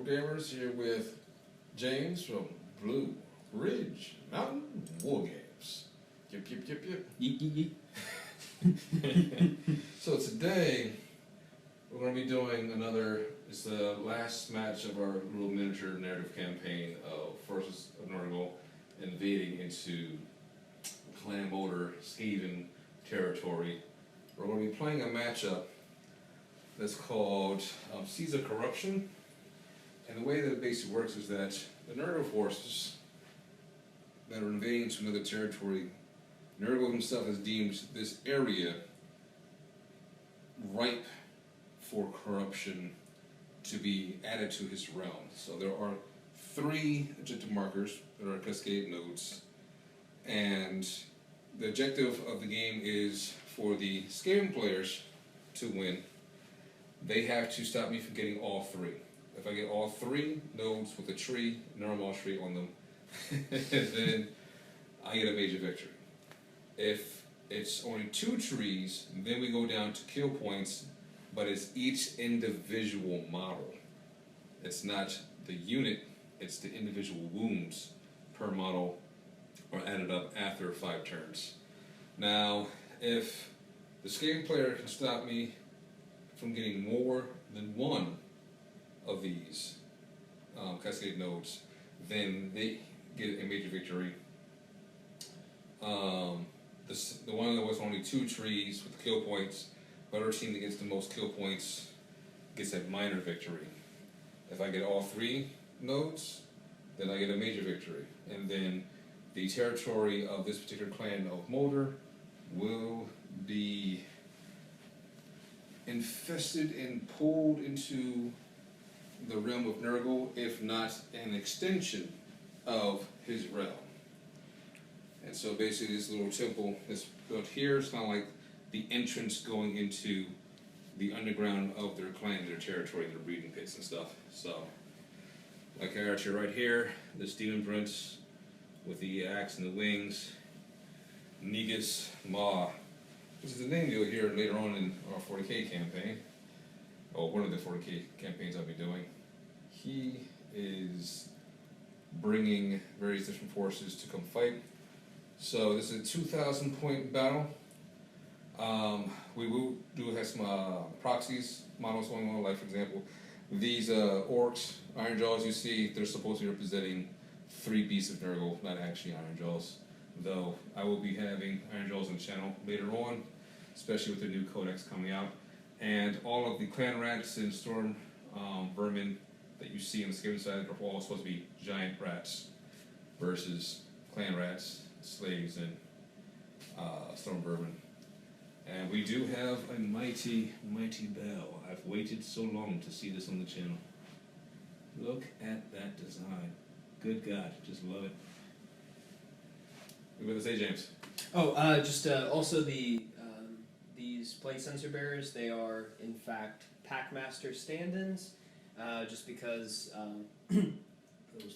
Gamers, here with James from Blue Ridge Mountain Wargames. Yip, yip, yip, yip. Yeet, yeet, yeet. So today, we're going to be doing it's the last match of our little miniature narrative campaign of Forces of Nurgle invading into Clan Moulder, Skaven territory. We're going to be playing a matchup that's called Seeds of Corruption. And the way that it basically works is that the Nurgle forces that are invading into another territory, Nurgle himself has deemed this area ripe for corruption to be added to his realm. So there are 3 objective markers that are cascade nodes, and the objective of the game is for the Skaven players to win. They have to stop me from getting all 3. If I get all 3 nodes with a tree, normal tree on them, then I get a major victory. If it's only 2 trees, then we go down to kill points, but it's each individual model. It's not the unit, it's the individual wounds per model are added up after 5 turns. Now, if the Skaven player can stop me from getting more than 1 of these cascade nodes, then they get a major victory. The one that was only 2 trees with the kill points, but our team that gets the most kill points gets a minor victory. If I get all 3 nodes, then I get a major victory. And then the territory of this particular clan of Moulder will be infested and pulled into the realm of Nurgle, if not an extension of his realm. And so basically this little temple that's built here is kind of like the entrance going into the underground of their clan, their territory, their breeding pits and stuff. So, like our archer right here, this demon prince with the axe and the wings, Negus Ma, which is the name you'll hear later on in our 40k campaign, or one of the 40k campaigns I'll be doing. He is bringing various different forces to come fight. So this is a 2,000 point battle. We will have some proxies models going on, like for example, these orcs, Iron Jaws you see, they're supposed to be representing 3 beasts of Nurgle, not actually Iron Jaws. Though I will be having Iron Jaws on the channel later on, especially with the new codex coming out. And all of the clan rats and storm vermin that you see on the Skaven side are all supposed to be giant rats versus clan rats, slaves, and storm vermin. And we do have a mighty, mighty bell. I've waited so long to see this on the channel. Look at that design. Good God, just love it. What are you going to say, James? Oh, also these plate sensor bearers, they are in fact Packmaster stand-ins, just because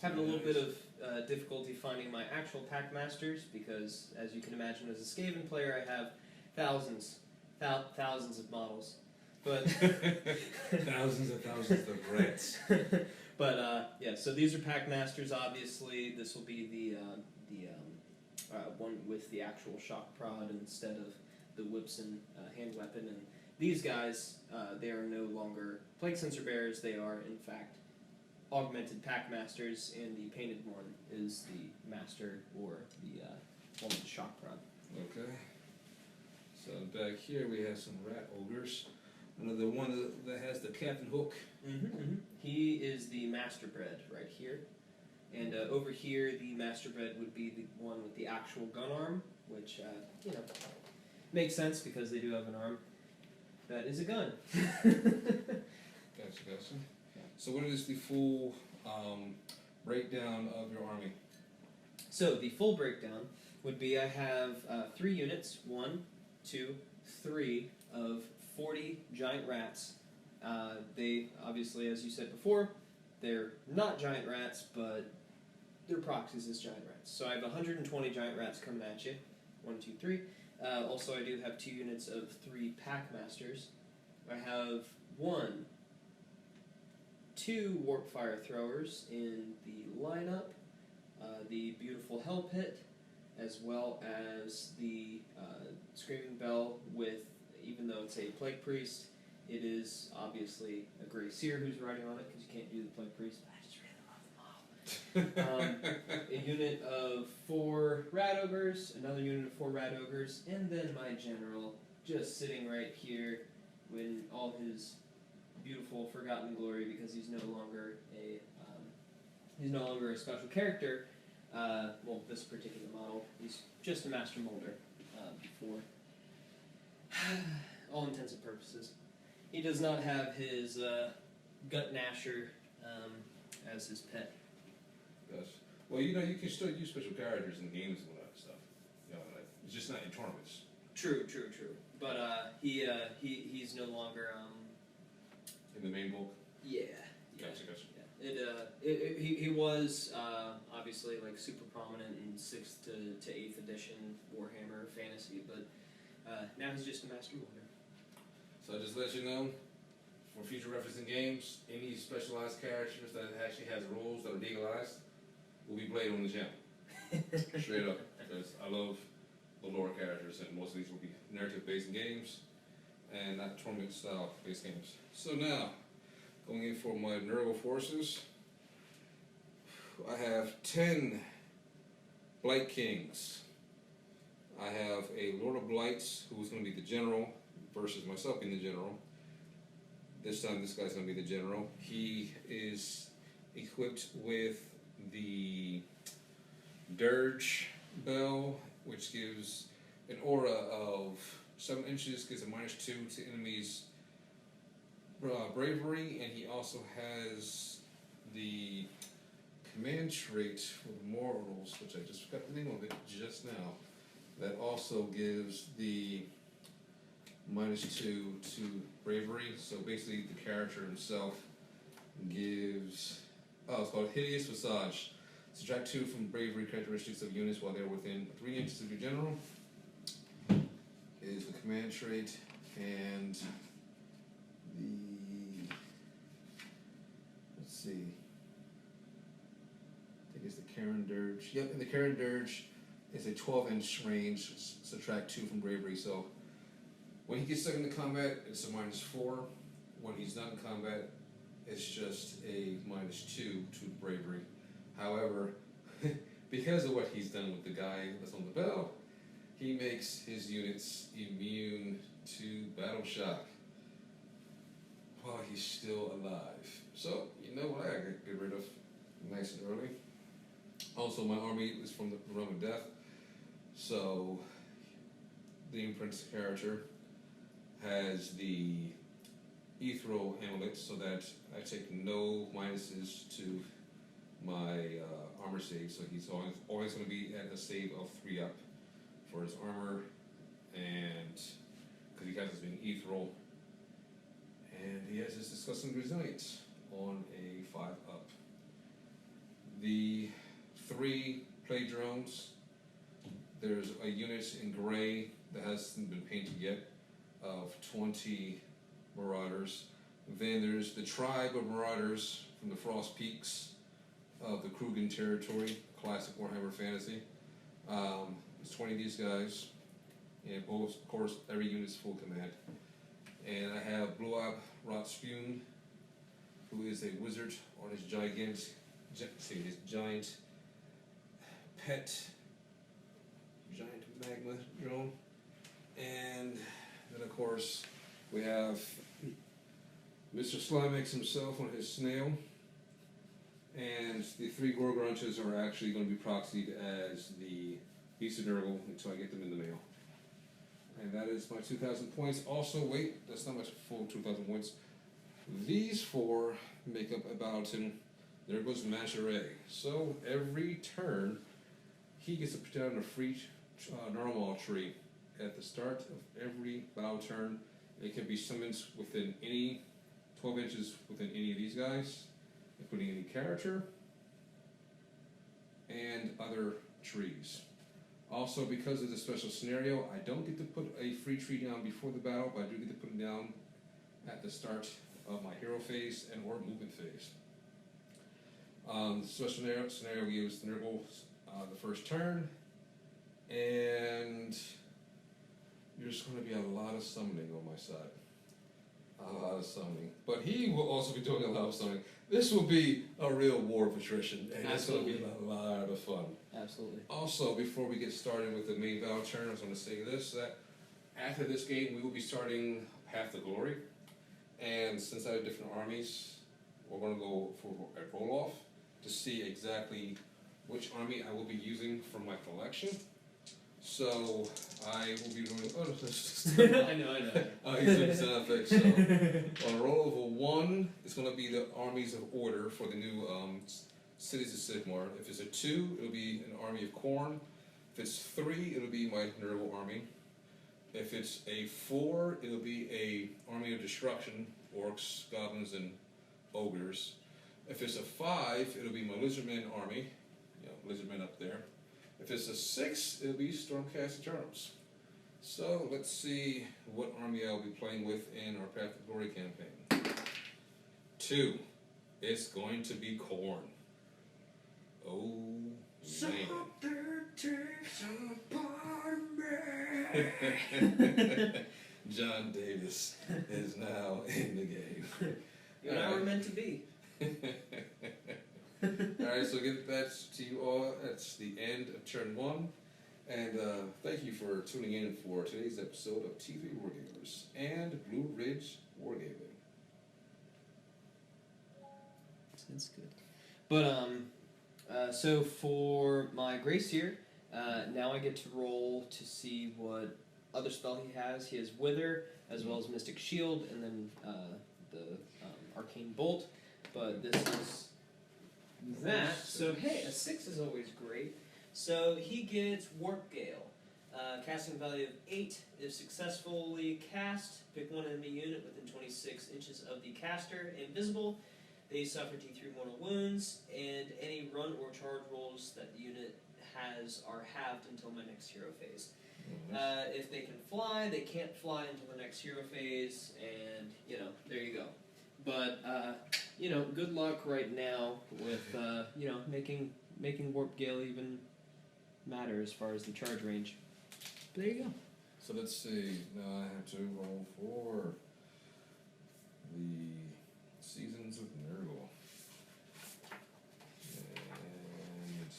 having a little bit of difficulty finding my actual Packmasters, because as you can imagine, as a Skaven player, I have thousands of models, but thousands of rats. But yeah, so these are Packmasters. Obviously, this will be the one with the actual shock prod instead of the whips and hand weapon. And these guys, they are no longer plague sensor bearers. They are in fact augmented Packmasters, and the painted one is the master or the one with the shock prod. Okay. So back here we have some rat ogres. Another one that has the Captain Hook. He is the masterbred right here. And over here, the masterbred would be the one with the actual gun arm, which, you know, makes sense because they do have an arm that is a gun. Gotcha. Yeah. So what is the full breakdown of your army? So the full breakdown would be I have 3 units, 1, 2, 3 of 40 giant rats. They, obviously, as you said before, they're not giant rats, but they're proxies as giant rats. So I have 120 giant rats coming at you. 1, 2, 3. Also, I do have 2 units of 3 Packmasters. I have 1, 2 warp fire throwers in the lineup, the beautiful hell pit, as well as the screaming bell with, even though it's a plague priest, it is obviously a Grey Seer who's riding on it, because you can't do the plague priest. I just really love the model. A unit of 4 rat ogres, another unit of 4 rat ogres, and then my general just sitting right here in all his beautiful forgotten glory, because he's no longer a special character. Well, this particular model, he's just a Master Moulder for all intents and purposes. He does not have his Gut Gnasher as his pet. Yes. Well, you know, you can still use special characters in games and all that stuff. You know, like, it's just not in tournaments. True. But he's no longer In the main bulk. Yeah. Gotcha. Yeah. He was obviously like super prominent in 6th to 8th edition Warhammer Fantasy, but now he's just a Master Moulder. So just let you know, for future reference in games, any specialized characters that actually has rules that are legalized will be played on the channel. Straight up. Because I love the lore characters, and most of these will be narrative-based games and not tournament-style based games. So now, going in for my Nurgle forces, I have 10 Blight Kings. I have a Lord of Blights, who's going to be the general, versus myself being the general. This time this guy's going to be the general. He is equipped with the Dirge Bell, which gives an aura of 7 inches, gives a -2 to enemies' bravery, and he also has the command trait for the mortals, which I just forgot the name of it just now, that also gives the -2 to bravery. So basically the character himself gives, it's called Hideous Visage. Subtract 2 from bravery characteristics of units while they're within 3 inches of your general is the command trait, and the, let's see, I think it's the Karen Dirge. Yep, and the Karen Dirge is a 12-inch range, subtract 2 from bravery. So when he gets stuck into combat, it's a -4. When he's not in combat, it's just a -2 to bravery. However, because of what he's done with the guy that's on the bell, he makes his units immune to battle shock while he's still alive. So, you know what I gotta get rid of nice and early. Also, my army is from the realm of death, so the Imprince character has the ethereal amulet, so that I take no minuses to my armor save, so he's always going to be at a save of 3 up for his armor, and because he has this being ethereal, and he has his disgusting resilience on a 5 up. The 3 plague drones, there's a unit in gray that hasn't been painted yet of 20 marauders. Then there's the tribe of marauders from the Frost Peaks of the Krugen territory, classic Warhammer Fantasy. There's 20 of these guys, and both, of course, every unit's full command. And I have Bloab Rotspoon, who is a wizard on his giant magma drone. And then, of course, we have Mr. Slimex himself on his snail. And the 3 Gorgonches are actually going to be proxied as the Beast of Nurgle until I get them in the mail. And that is my 2,000 points. Also, wait, that's not my full 2,000 points. These 4 make up about, and there goes Masheray. So every turn, he gets to put down a free normal tree at the start of every battle turn. It can be summoned within any 12 inches within any of these guys, including any character and other trees. Also, because of the special scenario, I don't get to put a free tree down before the battle, but I do get to put it down at the start of my hero phase and or movement phase. So scenario we use Nurgle the first turn, and there's going to be a lot of summoning on my side. A lot of summoning. But he will also be doing a lot of summoning. This will be a real war of attrition, and it's going to be a lot of fun. Absolutely. Also, before we get started with the main battle turn, I was going to say this, that after this game, we will be starting Path to Glory. And since I have different armies, we're going to go for a roll-off to see exactly which army I will be using from my collection. So I will be doing. Oh, I know. He's doing sound effects. So on a roll of a 1, it's going to be the armies of order for the new cities of Sigmar. If it's a 2, it'll be an army of Khorne. If it's 3, it'll be my Nurgle army. If it's a 4, it'll be a army of destruction, orcs, goblins, and ogres. If it's a 5, it'll be my lizardmen army. Lizardmen up there. If it's a 6, it'll be Stormcast Eternals. So let's see what army I'll be playing with in our Path to Glory campaign. 2, it's going to be Khorne. Oh, man. John Davis is now in the game. You and I were meant to be. Alright, so get that to you all. That's the end of turn 1. And thank you for tuning in for today's episode of TV Wargamers and Blue Ridge Wargaming. That's good. But, so for my Grace here, now I get to roll to see what other spell he has. He has Wither, as well as Mystic Shield, and then the Arcane Bolt. But this is that. So, hey, a 6 is always great. So he gets Warp Gale. Casting value of 8. If successfully cast, pick one enemy unit within 26 inches of the caster. Invisible. They suffer D3 mortal wounds, and any run or charge rolls that the unit has are halved until my next hero phase. If they can fly, they can't fly until the next hero phase, and, there you go. But, good luck right now with, making Warp Gale even matter as far as the charge range. But there you go. So let's see. Now I have to roll for the Seasons of Nurgle. And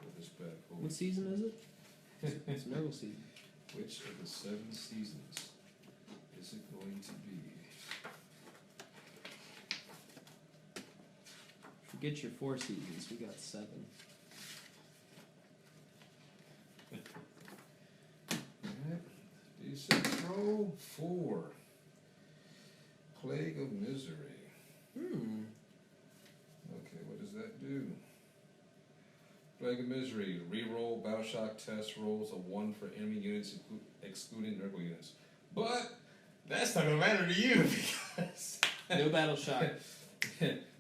put this back over. What season is it? It's Nurgle season. Which of the 7 seasons is it going to be? Forget your 4 seasons. We got 7. Alright. D6 roll 4. Plague of Misery. Okay, what does that do? Plague of Misery. Reroll Battleshock test rolls of 1 for enemy units, excluding Nurgle units. But that's not going to matter to you because No battle shock.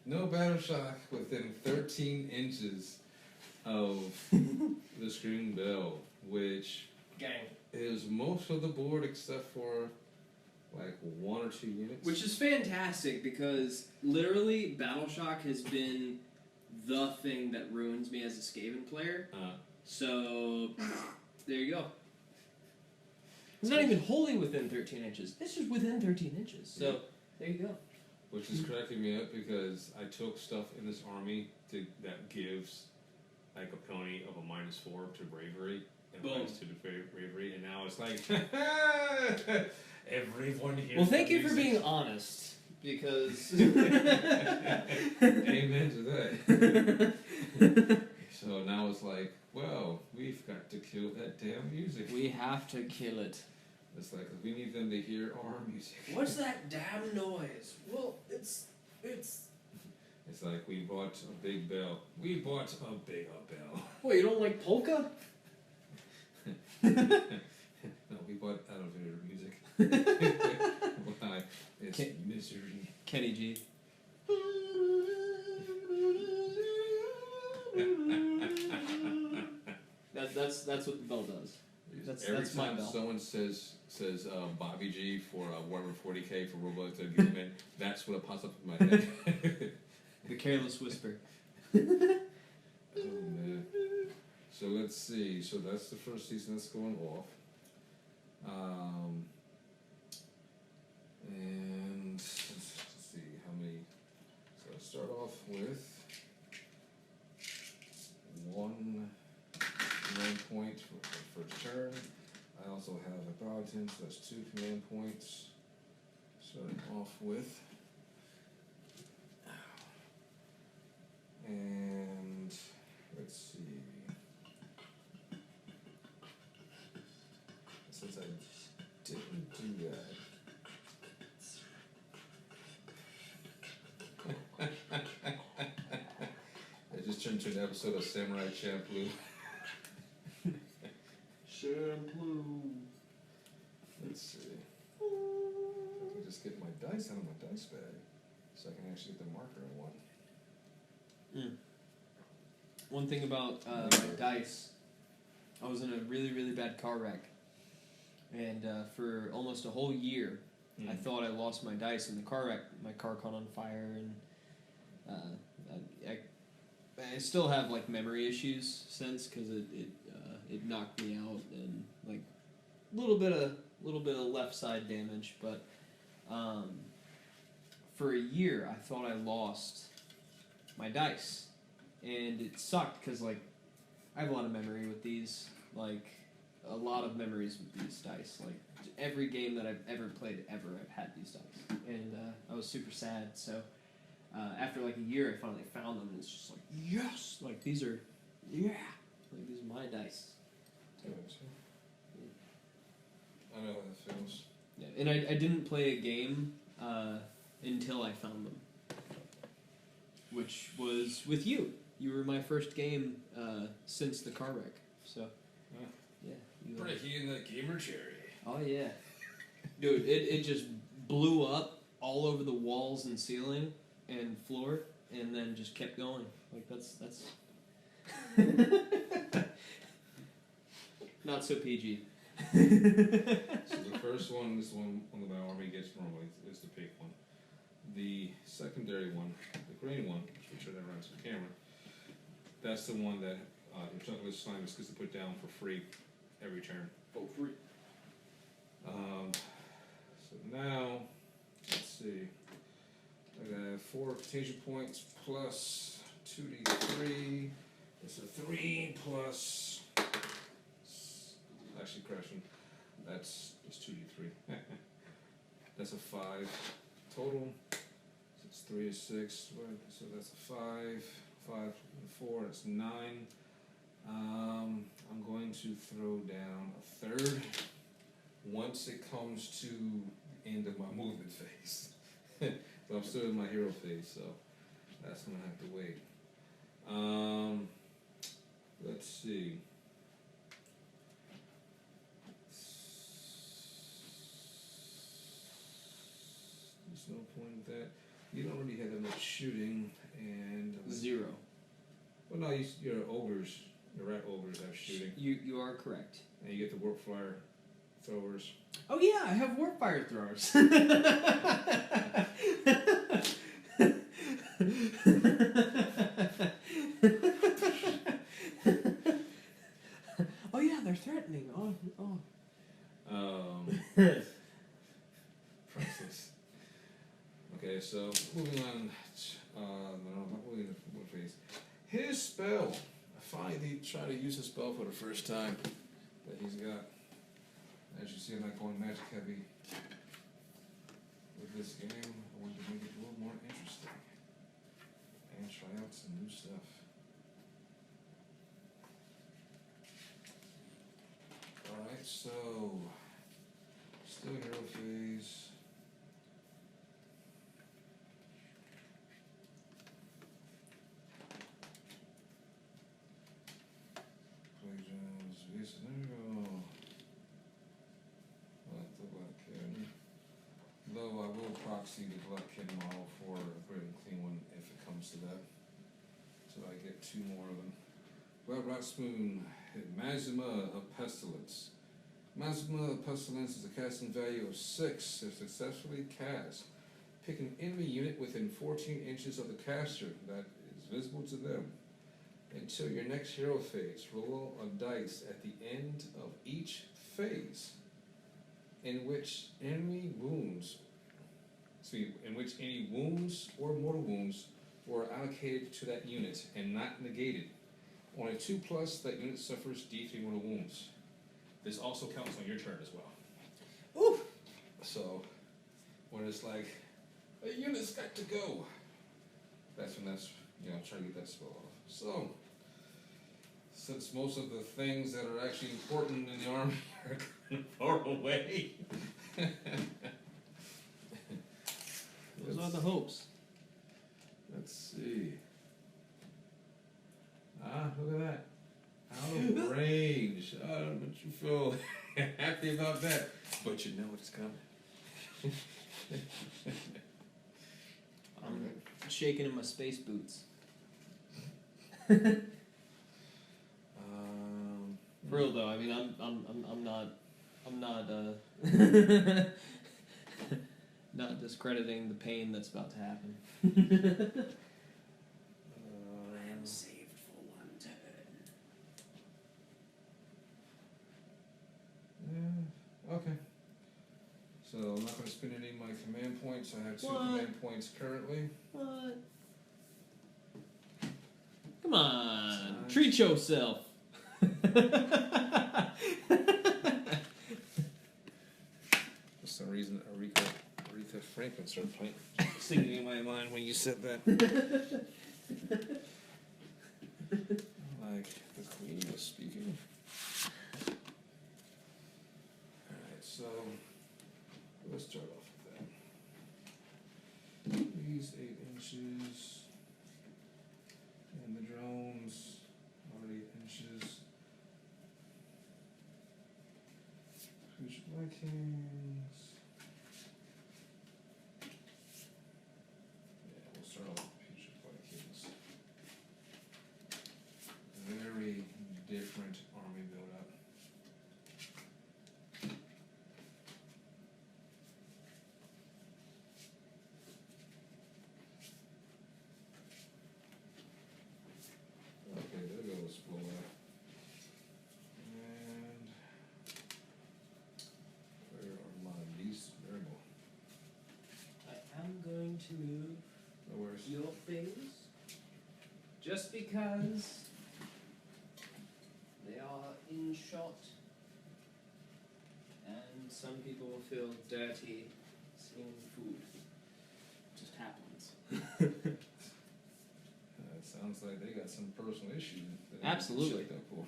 no Battleshock within 13 inches of the Screaming Bell, which is most of the board except for like 1 or 2 units. Which is fantastic because literally Battleshock has been the thing that ruins me as a Skaven player. So there you go. It's not even wholly within 13 inches. It's just within 13 inches. So there you go. Which is cracking me up because I took stuff in this army that gives like a penalty of a -4 to bravery and -2 to bravery, and now it's like everyone here. Well, thank you for being honest because. Amen to that. So now it's like, well, we've got to kill that damn music. We have to kill it. It's like we need them to hear our music. What's that damn noise? Well, it's. It's like we bought a big bell. We bought a big bell. What, you don't like polka? No, we bought elevator music. Why? It's misery. Kenny G. That's what the bell does. That's my Every bell. time someone says Bobby G for Warhammer 40K for Roblox to give in, that's what pops up in my head. The careless whisper. Oh man. So let's see. So that's the first season that's going off. And let's see how many. So I start off with 1 command point for the first turn. I also have a Paladin, so that's 2 command points. Starting off with. And let's see. Since I didn't do that. I just turned to an episode of Samurai Champloo. Champloo. Let's see. If I can just get my dice out of my dice bag so I can actually get the marker I want. One thing about my dice, I was in a really, really bad car wreck. And for almost a whole year, I thought I lost my dice in the car wreck. My car caught on fire, and I still have like memory issues since because it knocked me out and like a little bit of left side damage. But for a year, I thought I lost my dice, and it sucked because like I have a lot of memory with these, like a lot of memories with these dice. Like every game that I've ever played I've had these dice, and I was super sad. So after like a year, I finally found them, and it's just like yes, like these are like these are my dice. So, I know how that feels. yeah, and I didn't play a game until I found them, which was with you. You were my first game since the car wreck. So, yeah. Breaking the gamer cherry. Oh, yeah. Dude, it just blew up all over the walls and ceiling and floor, and then just kept going. Like, that's... Not so PG. So the first one is the one that my army gets normally, is the pink one. The secondary one, the green one, which we'll turn around to the camera, that's the one that your chunkless slime is supposed to put down for free every turn. Oh, free. So now, let's see. I got 4 contagion points plus 2d3. It's a 3 plus. Actually, crashing. That's 2d3. That's a 5 total. So it's 3 is 6. So that's a 5. 5 and 4. That's 9. I'm going to throw down a third once it comes to the end of my movement phase. But I'm still in my hero phase, so that's gonna have to wait. Let's see. There's no point in that. You don't really have that much shooting, and 0. well, no, your ogres, your rat ogres have shooting, You are correct. and you get the warp flyer throwers. Oh yeah, I have warp fire throwers. Oh yeah, they're threatening. Oh. Priceless. Okay, so moving on. No, not moving to what phase. His spell. I finally tried to use his spell for the first time that he's got. As you see, I'm not going magic heavy with this game. I wanted to make it a little more interesting and try out some new stuff. Alright, so still hero phase. Play Jones, Visa, Nurgle. The Black Kid. Though I will proxy the Black Kid model for a great and clean one if it comes to that. So I get 2 more of them. Blood Rot Spoon, Mazima of Pestilence. Miasma Pestilence is a casting value of 6 if successfully cast. Pick an enemy unit within 14 inches of the caster that is visible to them. Until your next hero phase, roll a dice at the end of each phase in which any wounds or mortal wounds were allocated to that unit and not negated. On a 2+, that unit suffers D3 mortal wounds. This also counts on your turn as well. Ooh. So, when it's like, a unit's got to go, that's when try to get that spell off. So, since most of the things that are actually important in the army are kind of far away, Those are the hopes. let's see. Look at that. Out of range. But you feel happy about that. But you know it's coming. I'm shaking in my space boots. For real though, I mean, I'm not not discrediting the pain that's about to happen. I am saved for one turn. Yeah, okay. So I'm not going to spend any of my command points. I have 2 What? command points currently. What? Come on, treat yourself. For some reason, Aretha Franklin started singing in my mind when you said that. Like the Queen was speaking. Alright, so let's start off with that. These 8 inches. And the drones are 8 inches. Future Vikings. Yeah, we'll start off with Future Vikings. Very different army build-up. Okay, there goes Moulder. And where are my beasts? Nurgle. I am going to move No worries. your things just because they are in shot, and some people will feel dirty seeing food. Just happens. It sounds like they got some personal issues. That they Absolutely. checked up for.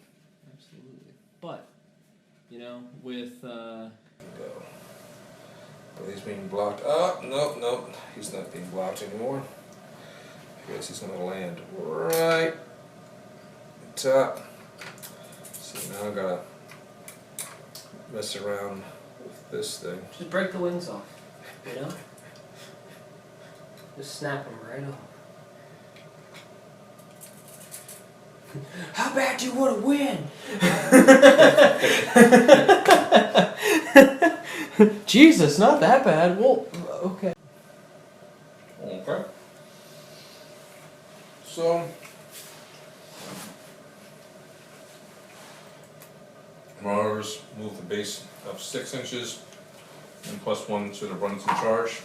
Absolutely. But, with Go. Well, he's being blocked. Oh, nope. He's not being blocked anymore. I guess he's going to land right top. So now I've got to mess around with this thing. just break the wings off, Just snap them right off. How bad do you want to win? Jesus, not that bad. Well, okay. Okay. So, Marauders move the base up 6 inches and +1 to the runs in charge.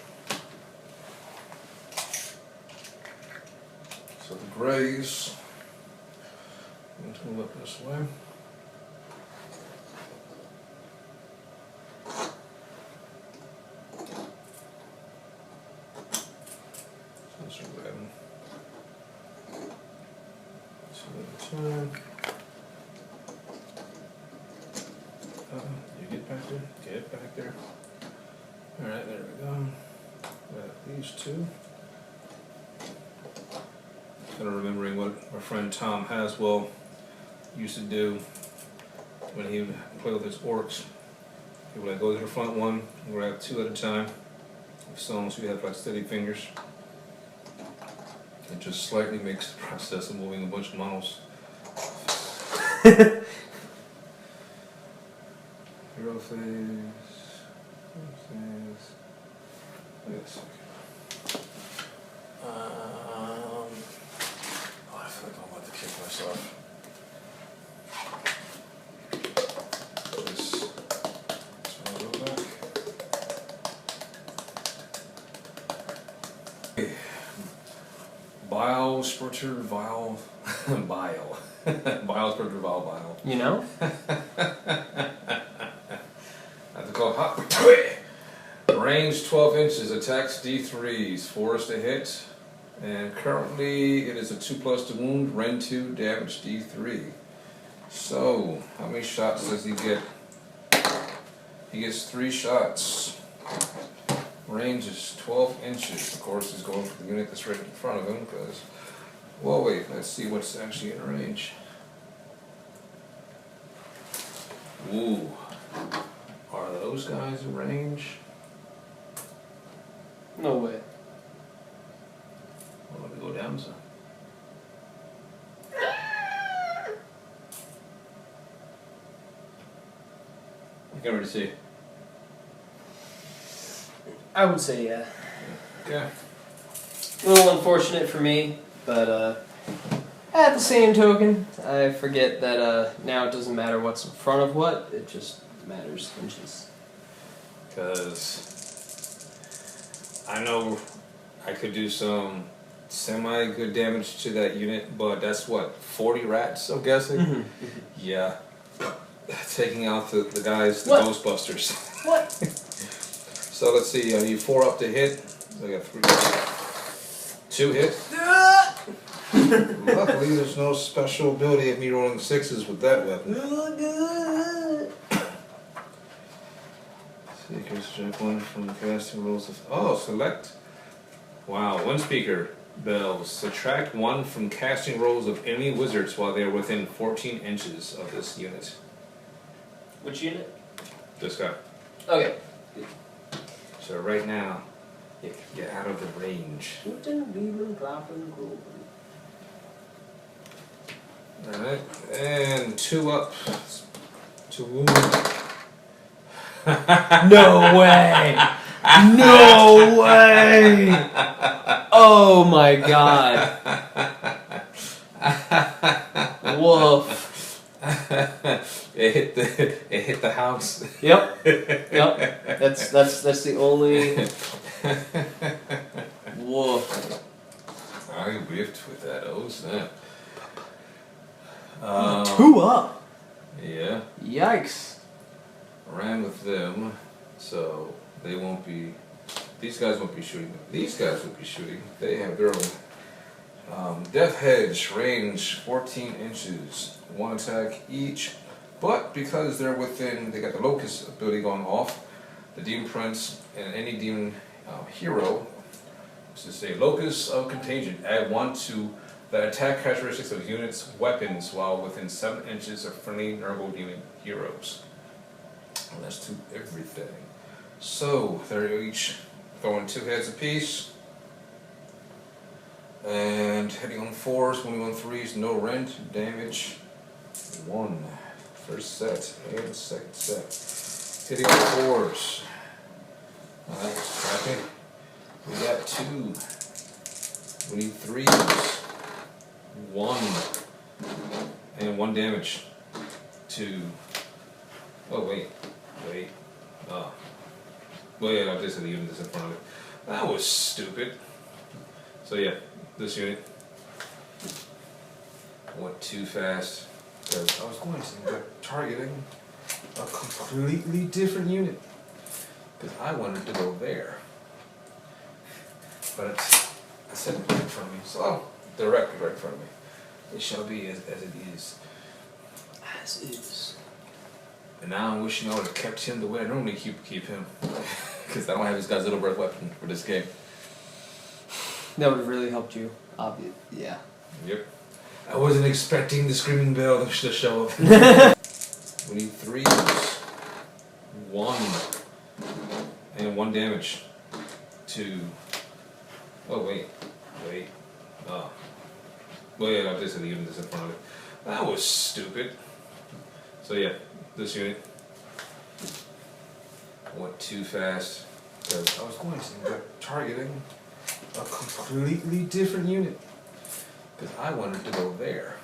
So the Greys let's move up this way. So 11. Turn. You get back there? Get back there. Alright, there we go. Got these 2. Kind of remembering what our friend Tom Haswell used to do when he would play with his orcs. He would go to the front one, grab 2 at a time, so you have like steady fingers. It just slightly makes the process of moving a bunch of models. Hero Auto phase. Wait a second. Oh, I feel like I'm about to kick myself. This one go back. Bile, Spurter, Vile, Bile. Bile, Spurter, Vile. You know? I have to call hot. Range 12 inches, attacks D3s, 4 is to hit. And currently it is a 2+ to wound, Rend 2, damage D3. So, how many shots does he get? He gets 3 shots. Range is 12 inches. Of course, he's going for the unit that's right in front of him because. Well, wait, let's see what's actually in range. Ooh. Are those guys in range? No way. Well, let me go down some. You can already see. I would say yeah. Yeah. A little unfortunate for me, but at the same token, I forget that now it doesn't matter what's in front of what, it just matters inches. Because I know I could do some semi-good damage to that unit, but that's what, 40 rats, I'm guessing? Mm-hmm. Yeah. Taking out the guys, the What? Ghostbusters. What? So let's see, I need 4 up to hit. I got 3. 2 hit. Luckily, there's no special ability of me rolling 6s with that weapon. Seekers strike 1 from casting rolls of. Oh, select. Wow, 1 speaker. Bells. Subtract 1 from casting rolls of enemy wizards while they are within 14 inches of this unit. Which unit? This guy. Okay. So right now, you get out of the range. Alright, and 2 up to wound. No way! No way! Oh my god. Woof. It hit the house. Yep. Yep. That's the only. Woof. I whiffed with that. Oh snap. 2 up. Yeah. Yikes. Ran with them, so they won't be. These guys won't be shooting. These guys will be shooting. They have their own. Death Hedge, range 14 inches, 1 attack each. But because they're within, they got the Locust ability going off, the Demon Prince, and any Demon hero, to say Locust of Contagion, add 1 to the attack characteristics of units' weapons while within 7 inches of friendly Nurgle Demon heroes. Well, that's to everything. So, they're each throwing 2 heads apiece. And hitting on 4s, only on 3s, no rend, damage 1. First set and second set. Hitting on 4s. Alright, crappy. We got 2. We need 3s. 1. And 1 damage. 2. Oh, wait. Oh. Well, yeah, this is the unit that's in front of it. That was stupid. So, yeah. This unit went too fast because I was going to end up targeting a completely different unit because I wanted to go there, but it's set right in front of me, so directly right in front of me. It shall be as it is. As is. And now I'm wishing I would have kept him the way I normally keep him because I don't have his Godzilla breath weapon for this game. That would have really helped you. Yeah. Yep. I wasn't expecting the screaming bell to show up. We need 3s. 1. And 1 damage. 2. Oh, wait. Oh. Well, yeah, this is the unit that's in front of it. That was stupid. So, yeah, this unit went too fast because I was going to end up targeting a completely different unit because I wanted to go there.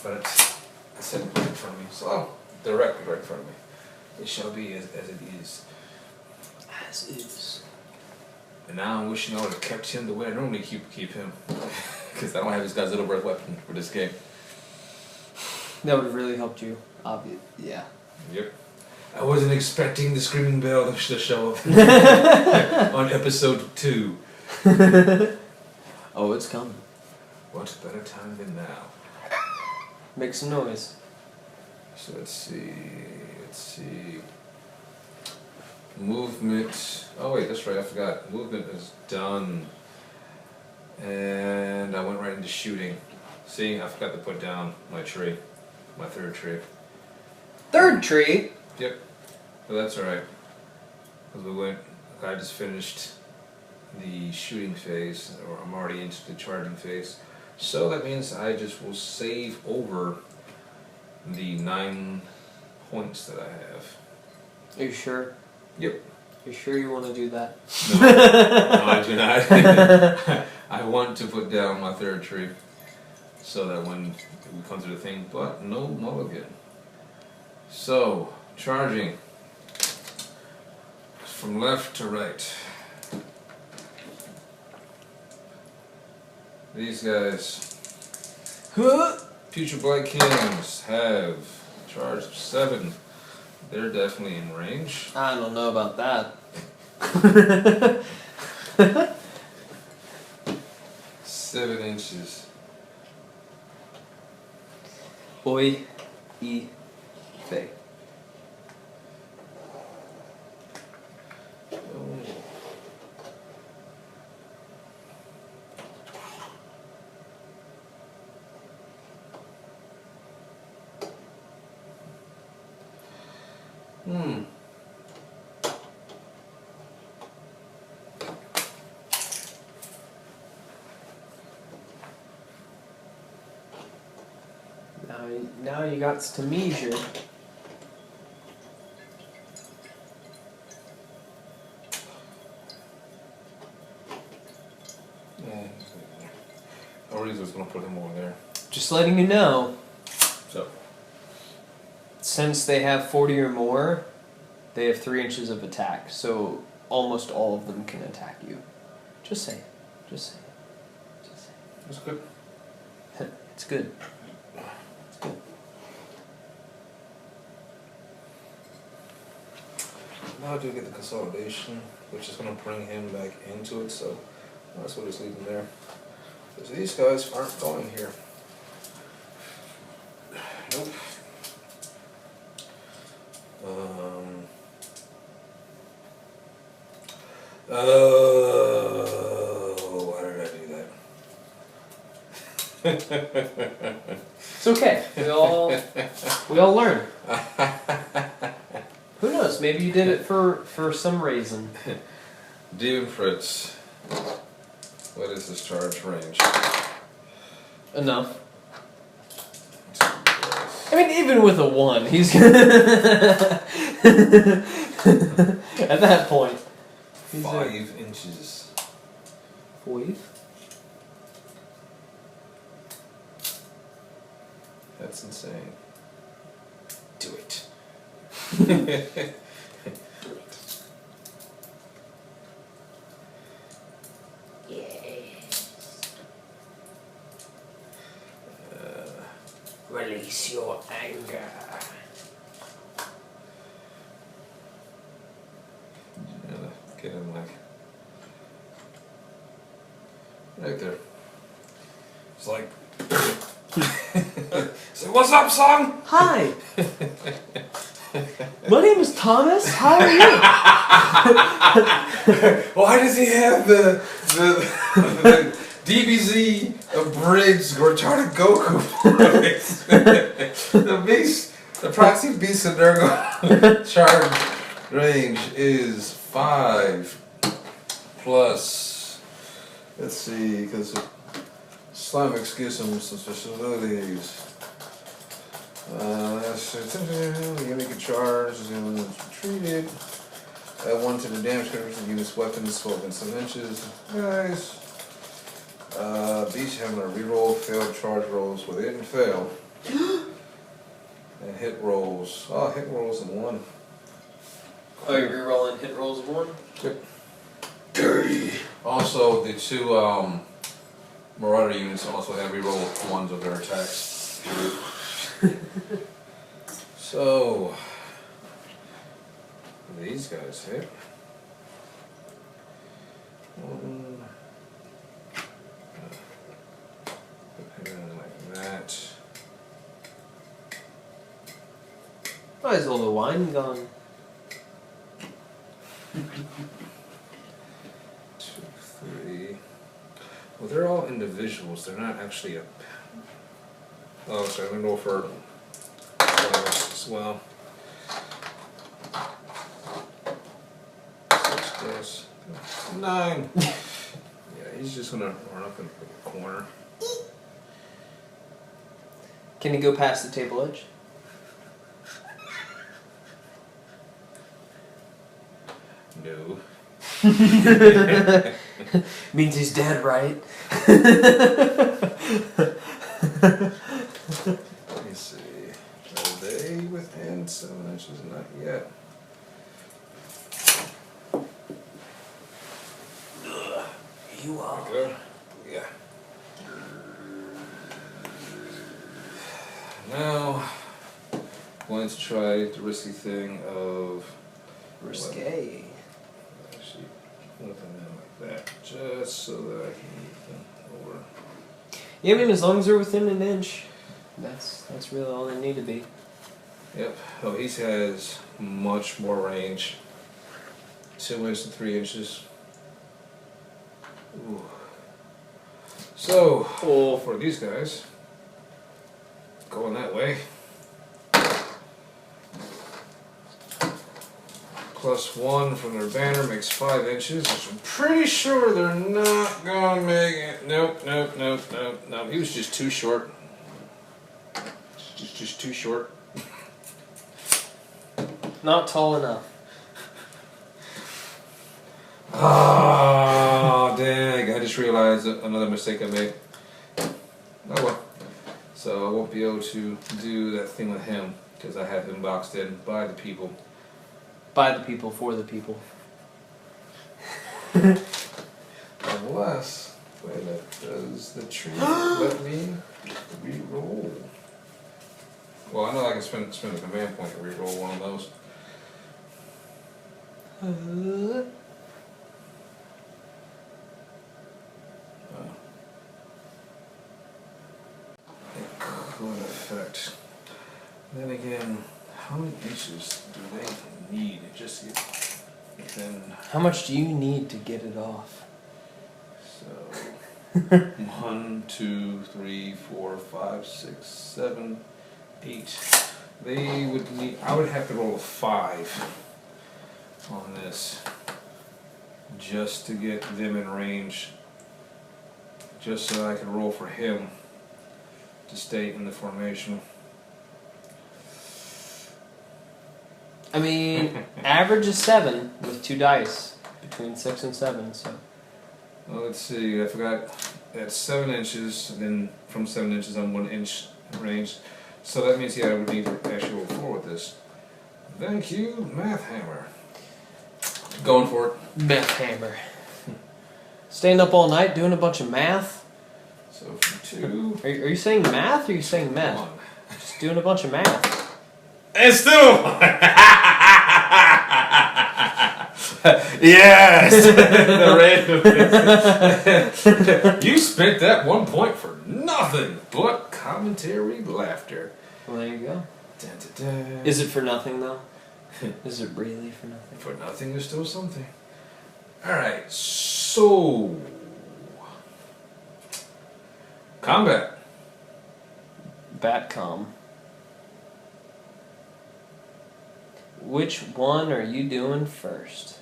But it's sitting right in front of me, so directly right in front of me. It shall be as it is. As is. And now I'm wishing I would have kept him the way I normally keep him. Because I don't have this guy's little breath weapon for this game. That would have really helped you. Yeah. Yep. I wasn't expecting the screaming bell to show up on episode 2. Oh, it's coming. What better time than now? Make some noise. So let's see. Movement. Oh wait, that's right, I forgot. Movement is done. And I went right into shooting. See, I forgot to put down my tree. My third tree. Third tree? Yep. But that's alright. Because I just finished the shooting phase, or I'm already into the charging phase. So that means I just will save over the 9 points that I have. Are you sure? Yep. You sure you want to do that? No, no, I do not. I want to put down my third tree so that when we come to the thing, but no mulligan. So, charging from left to right. These guys, Future Blight Kings, have charge of 7. They're definitely in range. I don't know about that. 7 inches. Oi, e, fe. Now you got to measure. Ori's was gonna put him over there. Just letting you know. So. Since they have 40 or more, they have 3 inches of attack. So almost all of them can attack you. Just saying. Just saying. Just saying. That's good. It's good. Now I do get the consolidation, which is going to bring him back into it, so that's what it's leaving there. Because these guys aren't going here. Nope. Oh, why did I do that? It's okay. We all learn. Who knows? Maybe you did it for some reason. Demon Fritz. What is his charge range? Enough. I mean, even with a 1, he's gonna at that point. 5 inches. 5? That's insane. Do it. Release your anger. Get him like right there. It's like say, what's up, son? Hi. My name is Thomas. How are you? Why does he have the DBZ abridged retarded Goku voice? The beast, the proxy beast of Nurgle charge range is 5 plus. Let's see, because Slamix gives him some special abilities. The unit can charge is going to retreated. Add 1 to the damage conversion of unit's weapons, 12 and 7 inches. Nice. Beast Hammer, reroll failed charge rolls where they didn't fail. And hit rolls. Oh, hit rolls in 1. Oh, you're rerolling hit rolls of 1? Yep. Dirty. Also, the 2 Marauder units also have reroll 1s of their attacks. So, these guys hit. 1. Put him in like that. Oh, is all the wine gone? 2, 3. Well, they're all individuals. They're not actually a. Oh, sorry. I'm gonna go for as well. 6 plus 9. Yeah, he's just gonna run up in the corner. Can he go past the table edge? No. Means he's dead, right? Let me see. Are they within 7 inches? Not yet. You are. Good. Yeah. Now, going to try the risky thing of Risque. actually flipping them like that, just so that I can move them over. Yeah, I mean, as long as they're within an inch, that's really all they need to be. Yep. Oh, he has much more range. 2 inches and 3 inches. Ooh. So, for these guys, going that way. +1 from their banner makes 5 inches, which I'm pretty sure they're not gonna make it. Nope. He was just too short. Just too short. Not tall enough. Oh, dang. I just realized another mistake I made. Oh well. So I won't be able to do that thing with him because I have him boxed in by the people. By the people, for the people. Unless, wait a minute, does the tree let me re-roll? Well, I know I can spend a command point to re-roll one of those. It could affect. Then again, how many inches do they need? It just within. How much do you need to get it off? So 1, 2, 3, 4, 5, 6, 7, 8. They would need. I would have to roll a 5 on this just to get them in range. Just so I could roll for him to stay in the formation. I mean, average is 7 with 2 dice, between 6 and 7. So. Well, let's see. I forgot. That's 7 inches, and then from 7 inches on 1 inch range. So that means I would need to actually roll 4 with this. Thank you, Math Hammer. Going for it. Math hammer. Staying up all night doing a bunch of math? So from 2. Are you saying math or are you saying meth? 1. Just doing a bunch of math. And still. Yes. The random. You spent that 1 point for nothing but commentary laughter. Well, there you go. Dun, dun, dun. Is it for nothing though? Is it really for nothing? For nothing, there's still something. Alright, so. Combat. Batcom. Which one are you doing first?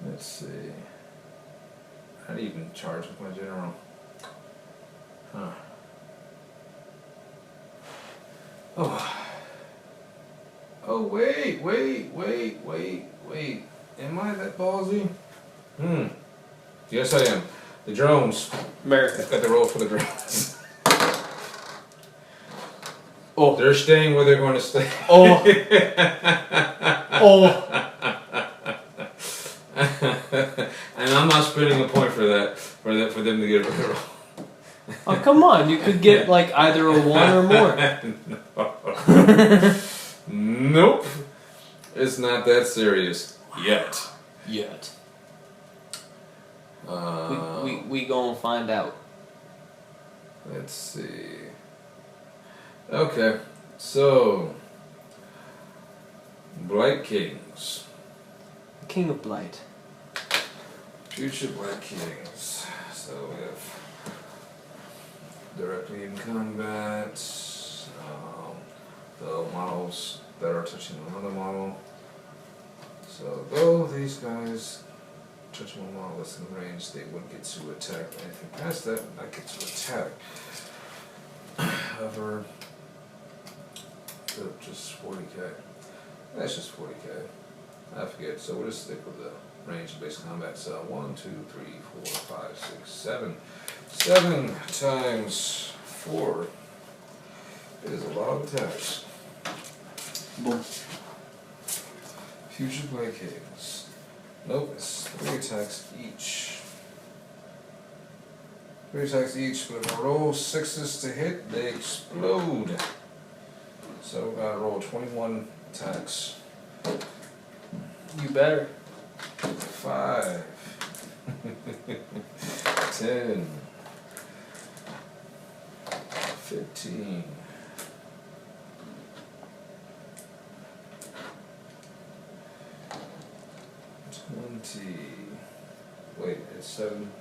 Let's see. How do you even charge with my general? Huh. Oh. Oh, wait. Am I that ballsy? Yes, I am. The drones. America. I've got the roll for the drones. Oh. They're staying where they're going to stay. Oh. Oh. And I'm not spending a point for that, for them to get a roll. Oh, come on. You could get like either a 1 or more. Nope. It's not that serious. Yet. We gonna find out. Let's see. Okay. So. Blight Kings. King of Blight. Future Blight Kings. So we have directly in combat, the models that are touching another model. So though these guys touch one model that's in range, they would get to attack. Anything past that, not get to attack. However, just 40k. That's just 40k. I forget. So we'll just stick with the range of base combat. So 1, 2, 3, 4, 5, 6, 7. 7 times 4 is a lot of attacks. Boom. Future Blight Kings. Nope, it's 3 attacks each. 3 attacks each, but if I roll 6s to hit, they explode. So I roll 21 attacks. You better. 5. 10. 15. 20. Wait, it's 7.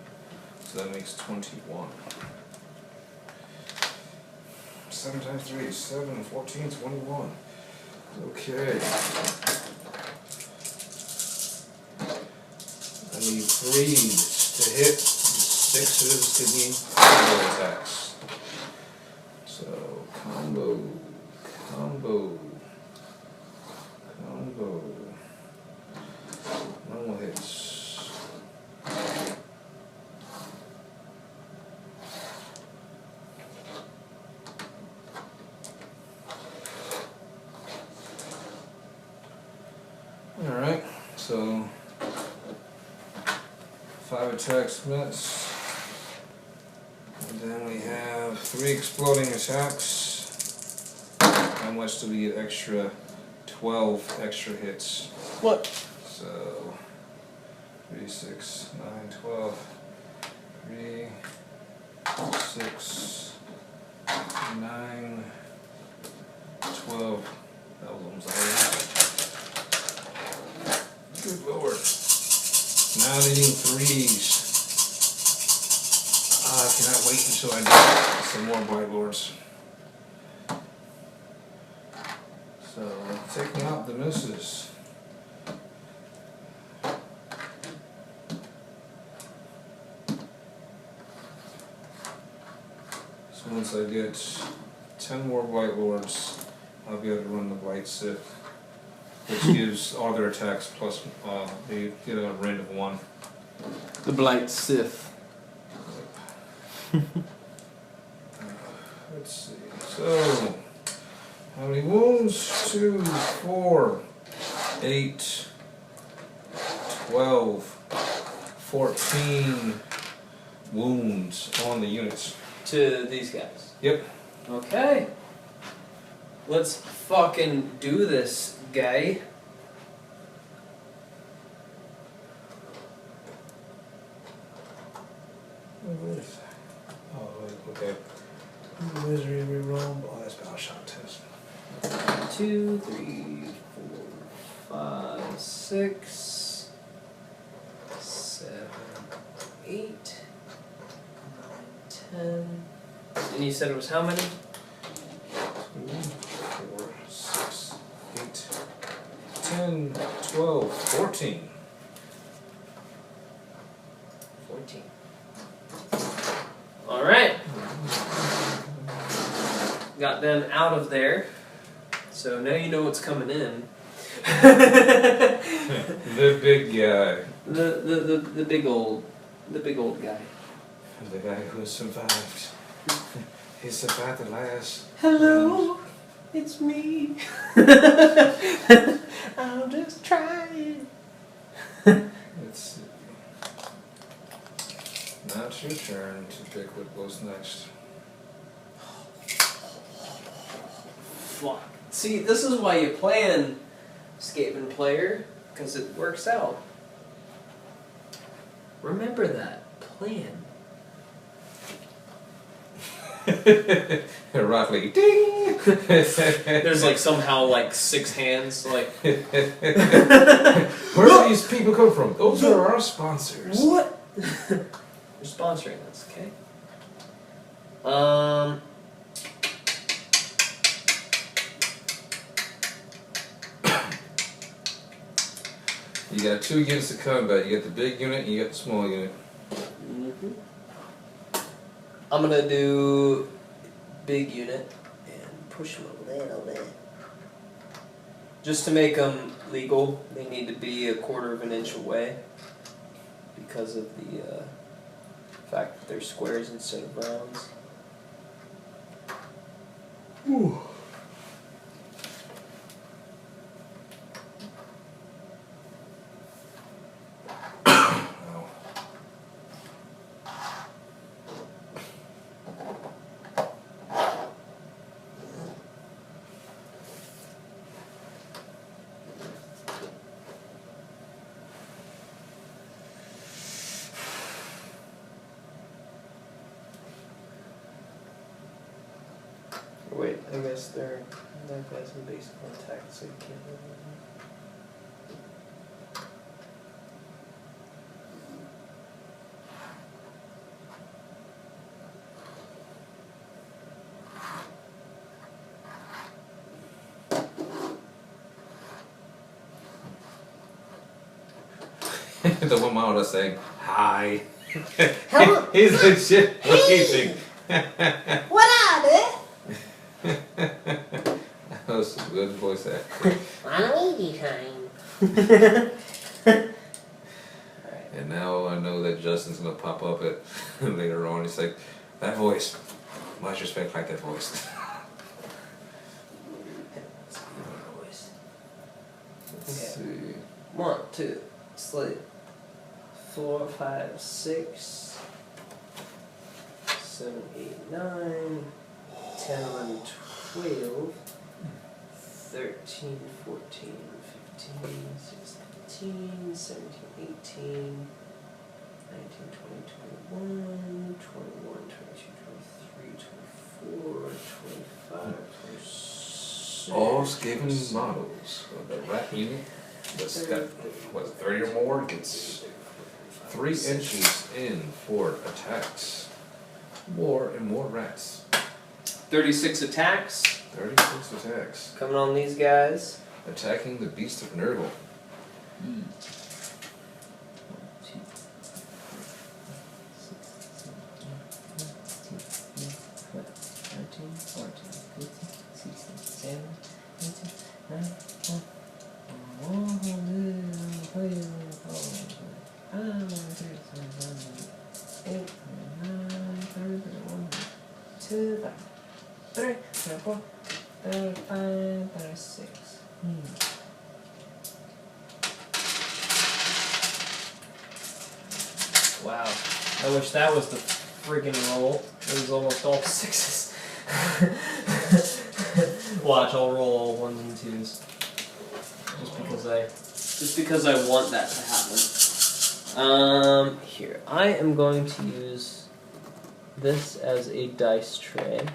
So that makes 21. 7 times 3 is 7, 14, 21. Okay. I need 3s to hit, 6s to be combo attacks. So, combo. Normal hits. Alright, so 5 attacks miss. And then we have 3 exploding attacks. How much do we get extra? 12 extra hits. What? So 3, 6, 9, 12. 3, 6, 9, 12. That was almost all. Good lord. Now needing 3s. I cannot wait until I get some more Blight Lords. So, taking out the misses. So once I get 10 more Blight Lords, I'll be able to run the Blight Sith, which gives all their attacks plus, they get a rend of 1. The Blight Sith. Let's see. So, how many wounds? 2, 4, 8, 12, 14 wounds on the units. To these guys. Yep. Okay. Let's fucking do this, guy. Oh, wait, okay. Misery reroll. Oh, that's Battle Shock test. 2, 3, 4, 5, 6, 7, 8, 9, 10. And you said it was how many? 2, 4, 6, 8, 10, 12, 14. 14. Alright. Got them out of there. So now you know what's coming in. The big guy. The big old guy. The guy who survived. He survived the last. Hello, it's me. I'm just trying. It's now it's your turn to pick what goes next. Fuck. See, this is why you plan, Skaven player, because it works out. Remember that. Plan. Roughly, ding. There's like somehow like 6 hands, like. Where do these people come from? Those are our sponsors. What? You're sponsoring this, okay? You got 2 units to combat. You got the big unit and you got the small unit. I'm gonna do big unit and push them a little bit. Just to make them legal, they need to be 1/4 of an inch away because of the fact that they're squares instead of rounds. Ooh. Wait, I guess they're that guy's in basic attack, so you can't move them. The one mile was saying, hi. Hello. He's legit waving. What are they? That was some good voice acting. On a weedy time. And now I know that Justin's gonna pop up at later on. He's like, that voice. Much respect like that voice. Let's Okay. see. 1, 2, 3, 4, 5, 6, 7, 8, 9, 10, 11, 12, 13, 14, 15, 16, 17, 18, 19, 20, 21, 21, 22, 23, 24, 25, 26. All Skaven models of the rat unit that's got, what, 30 or more gets 3 inches in for attacks. More and more rats. 36 attacks 36 attacks. coming on these guys. Attacking the beast of Nurgle. Wow. I wish that was the friggin' roll. It was almost all 6s. Watch, I'll roll all 1s and 2s. Just because I want that to happen. Here. I am going to use this as a dice tray.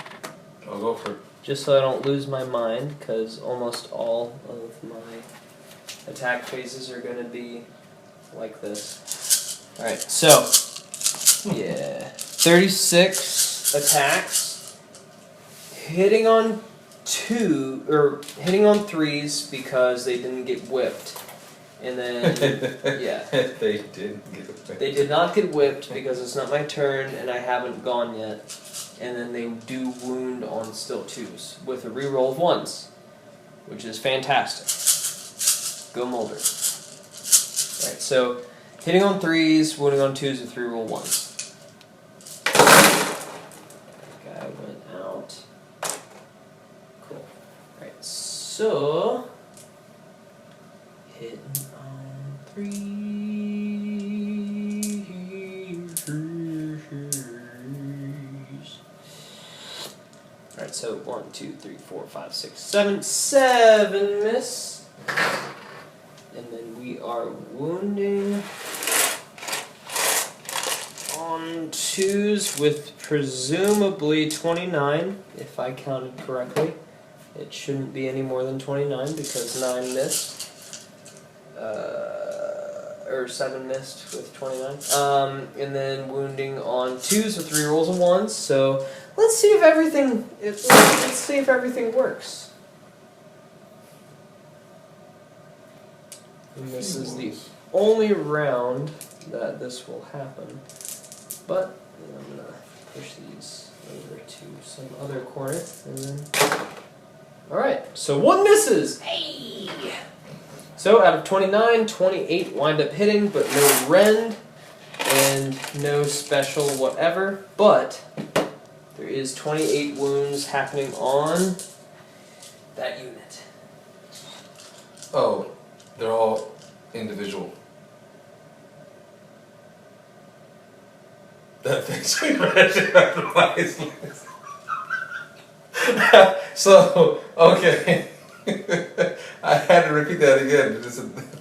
I'll go for it. Just so I don't lose my mind, because almost all of my attack phases are going to be like this. Alright, so, yeah, 36 attacks, hitting on 3s because they didn't get whipped, and then, yeah. They didn't get it. They did not get whipped because it's not my turn and I haven't gone yet. And then they do wound on still 2s with a reroll of 1s. which is fantastic. Go Moulder. Alright, so hitting on 3s, wounding on 2s with 3 roll 1s. Guy went out. Cool. Alright, so hitting on 3. Alright, so 1, 2, 3, 4, 5, 6, 7. 7 miss. And then we are wounding on 2s with presumably 29, if I counted correctly. It shouldn't be any more than 29 because 9 missed. Or 7 missed with 29. And then wounding on 2s with 3 rolls of 1s. So let's see if everything works. And this is the only round that this will happen. But I'm gonna push these over to some other corner and then. Alright, so 1 misses! Hey! So out of 29, 28 wind up hitting, but no rend and no special whatever. But there is 28 wounds happening on that unit. Oh, they're all individual. That thing's So, okay. I had to repeat that again.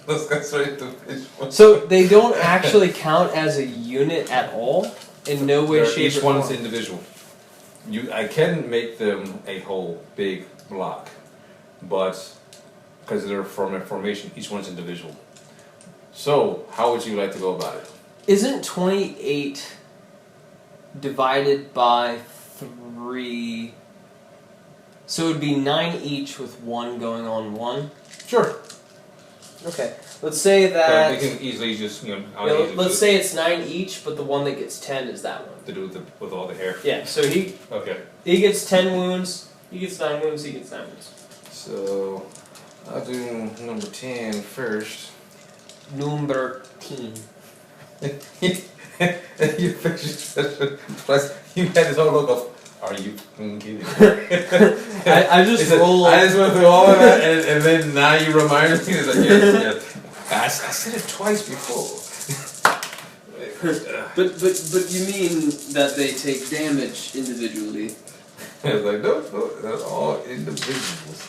Let's go straight to visual. So they don't actually count as a unit at all? In no way, shape, each or form? one's individual. I can make them a whole big block, but because they're from a formation, each one's individual. So, how would you like to go about it? Isn't 28 divided by 3? So it would be 9 each with 1 going on 1? Sure. Okay. Let's say that. But we can easily just, let's say it's 9 each, but the one that gets 10 is that one. to do with all the hair. Yeah, so he gets 10 wounds, he gets 9 wounds, he gets 9 wounds. So, I'll do number 10 first. Number 10. You finished expression. Plus, you had this whole look of, are you kidding? I just rolled. I just went through all of that, and then now you remind me. It's like, yes. I said it twice before. But you mean that they take damage individually? I was like, no, they're all individuals.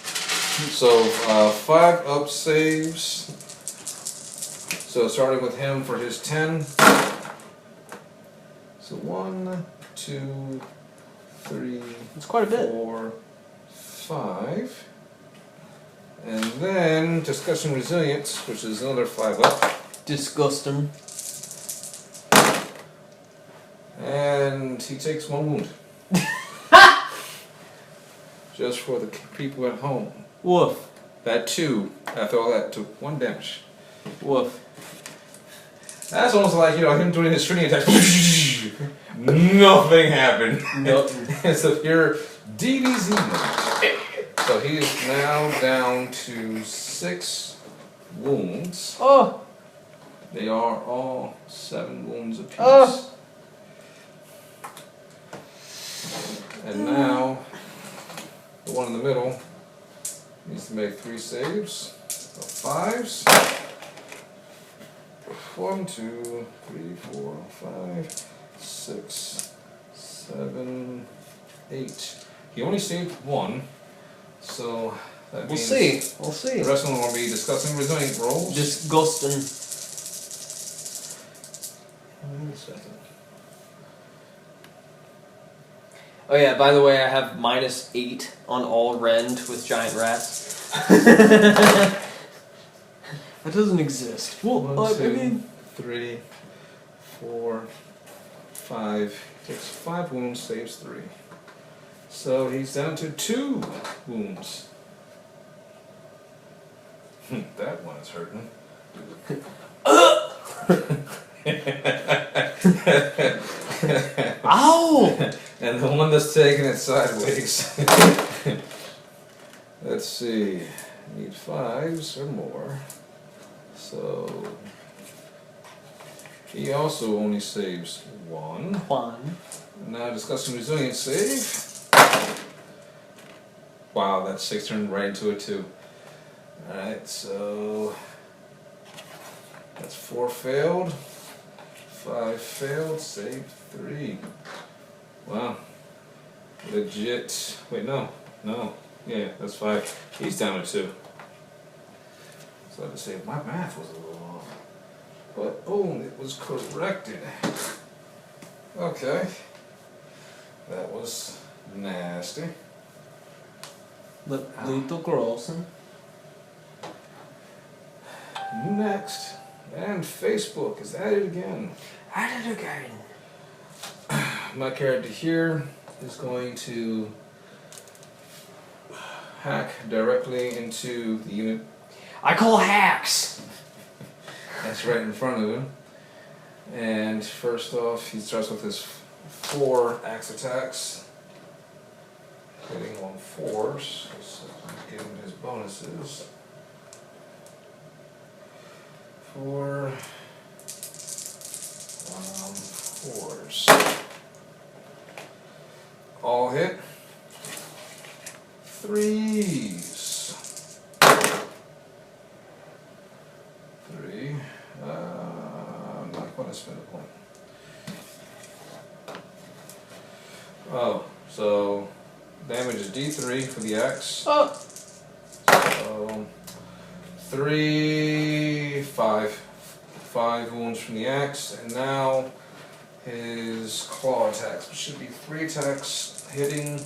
So, 5 up saves. So, starting with him for his 10. So, 1, 2, 3, it's quite a bit. 4, 5. And then, discussion resilience, which is another 5 up. Disgusting. And he takes 1 wound. Just for the people at home. Woof. That 2, after all that, took 1 damage. Woof. That's almost like, him doing his shooting attack. Nothing happened. Nothing. So you're DDZ now. So he is now down to 6 wounds. Oh. They are all 7 wounds apiece. Oh. And now, the one in the middle needs to make 3 saves of 5s. 1, 2, 3, 4, 5, 6, 7, 8. He only saved 1, so that means We'll see. the rest of them will be discussing resilient rolls. Disgusting. Wait a second. Oh yeah, by the way, I have -8 on all rend with giant rats. That doesn't exist. Well, 1, 2, 3, 4, 5. Takes 5 wounds, saves 3. So he's down to 2 wounds. That one is hurting. Ow! And the one that's taking it sideways. Let's see. Need 5s or more. So he also only saves 1. Now discussing resilience save. Wow, that 6 turned right into it too. Alright, so that's 4 failed. 5 failed, save 3. Wow. Legit. Wait, no. Yeah, that's 5. He's down to 2. So I had to say my math was a little off. But boom, it was corrected. Okay. That was nasty. Lethal Grossen. Next. And Facebook is at it again. At it again. My character here is going to hack directly into the unit I call hacks. that's right in front of him. And first off, he starts with his 4 axe attacks. Hitting on 4s. So give him his bonuses. 4 4s. All hit. 3s. 3. I'm not going to spend a point. Oh, so damage is D3 for the axe. Oh. So 3, 5. 5 wounds from the axe, and now his claw attacks, which should be 3 attacks hitting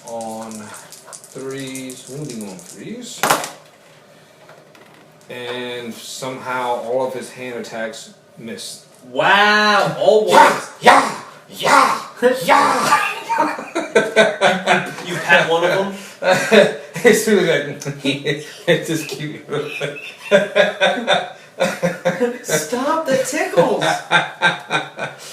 on 3s, wounding on 3s. And somehow all of his hand attacks miss. Wow! All ones. Yeah. You pat one of them. It's really like it's just cute. Stop the tickles!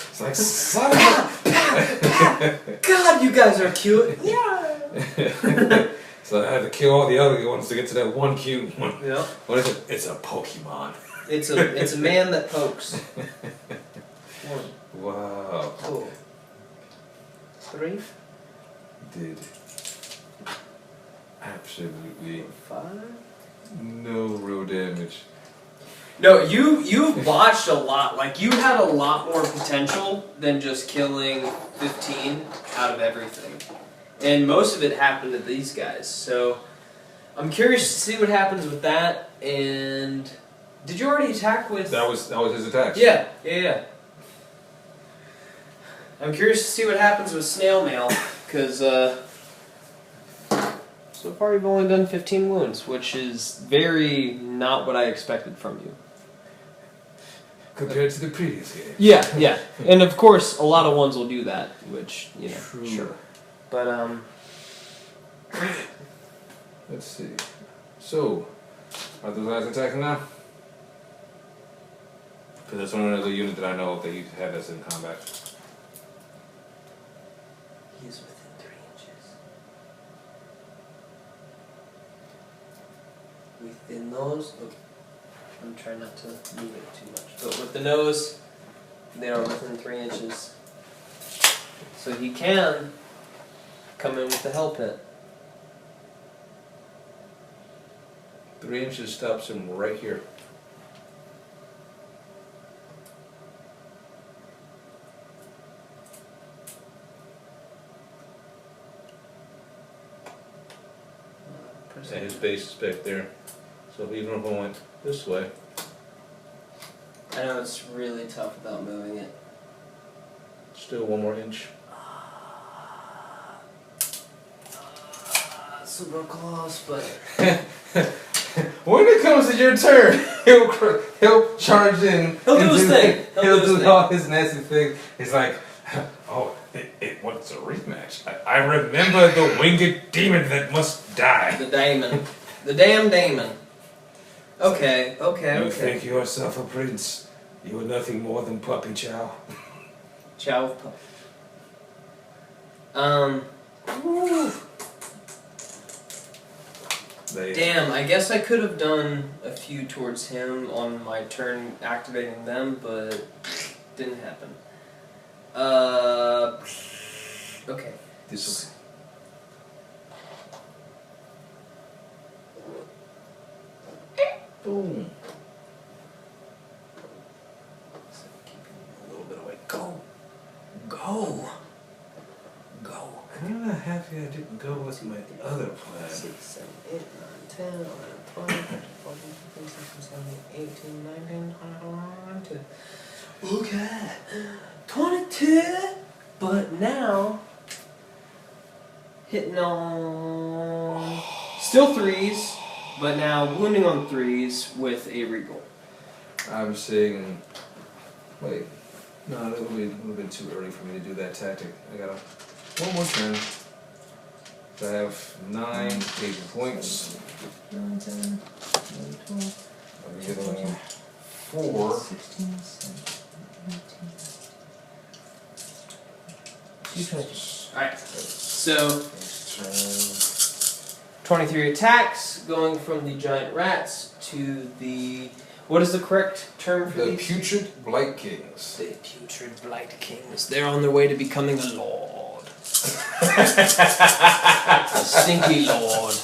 It's like son of a. God, you guys are cute. Yeah. So I had to kill all the other ones to get to that one cute one. Yeah. What is it? It's a Pokemon. It's a man that pokes. 1. Wow. Cool. 3. Did absolutely 5. no real damage. No, you botched a lot. Like, you had a lot more potential than just killing 15 out of everything. And most of it happened to these guys. So, I'm curious to see what happens with that. And did you already attack with... That was his attack. Yeah. I'm curious to see what happens with snail mail, because so far you've only done 15 wounds, which is very not what I expected from you. Compared to the previous game. Yeah. And of course, a lot of ones will do that, which, you know, True. sure. But, let's see. So, are those guys attacking now? Because that's one other unit that I know of that you had that's in combat. he's within 3 inches. Within those, I'm trying not to move it too much, but with the nose, they are within 3 inches. So he can come in with the hell pit. 3 inches stops him right here. And his base is back there. So even if I went this way. I know it's really tough without moving it. Still 1 more inch. Super close, but When it comes to your turn, he'll charge in. He'll do his thing. He'll do all his nasty thing. He's like, oh, it was a rematch. I remember the winged demon that must die. the daemon, the damn daemon. Okay. You think yourself a prince? You are nothing more than puppy chow. Chow of pup. Woo. Damn, I guess I could have done a few towards him on my turn activating them, but didn't happen. Okay. This boom. A little bit away. Go. Go. Go. I'm kind of happy I didn't go with my other plan. 6, 7, 8, 9, 10, 11, 12, 13, 14, 15, 16, 17, 18, 19, 20. Okay. 22. But now, hitting on still 3s, but now wounding on 3s with a regal. I'm saying, wait, no, that would be a little bit too early for me to do that tactic. I got one more turn. So I have 9 agent points. 9, 10, 11, 12, I'm getting 4. 16, 17, 18. Alright, so 23 attacks, going from the giant rats to the... What is the correct term for The these? Putrid Blight Kings. The Putrid Blight Kings. They're on their way to becoming a lord. A stinky lord.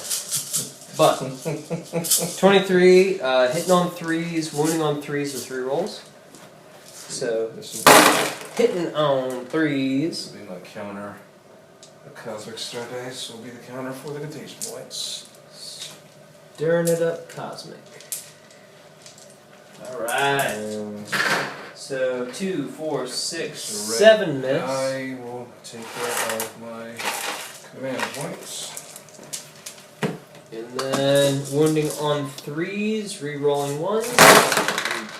But 23, hitting on 3s, wounding on 3s with 3 rolls. So This will hitting on 3s. be my counter. The Cosmic Star Dice will be the counter for the contagion points. Stirring it up cosmic. Alright. So 2, 4, 6, 7 miss. I will take care of my command points. And then wounding on 3s, re-rolling 1.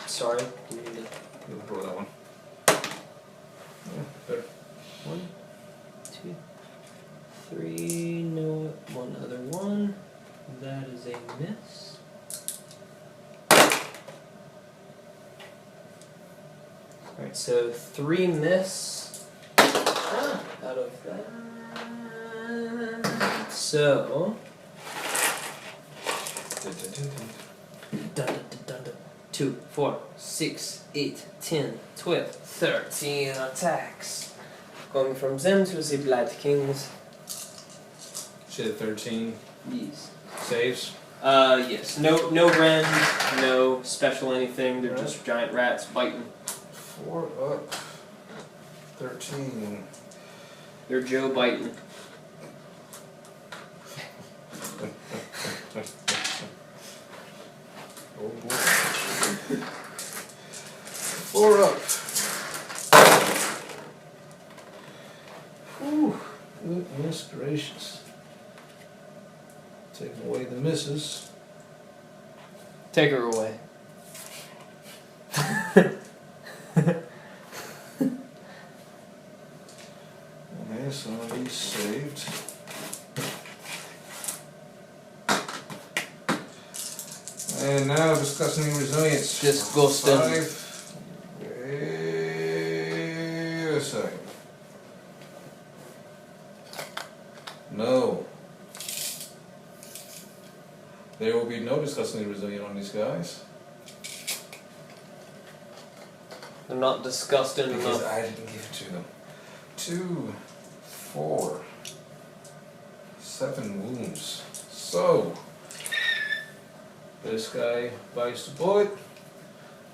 Sorry, you need to You'll throw that one. Yeah, there. 1, 2, 3, no, one other one. That is a miss. Alright, so 3 miss out of that. So 2, 4, 6, 8, 10, 12, 13 attacks. Going from them to the Blood Kings. Shit, 13 Yes. saves. Yes. No rend, no special anything. They're just giant rats biting. 4 up. 13. They're Joe biting. Oh boy. 4 up. Whew. Goodness gracious. Taking away the misses. Take her away. Okay, so he's saved. And now discussing resilience. Disgusting. 5. Wait a second. No. There will be no disgustingly resilient on these guys. They're not disgusting Because enough. I didn't give it to them. 2, 4, 7 wounds. So, this guy bites the bullet,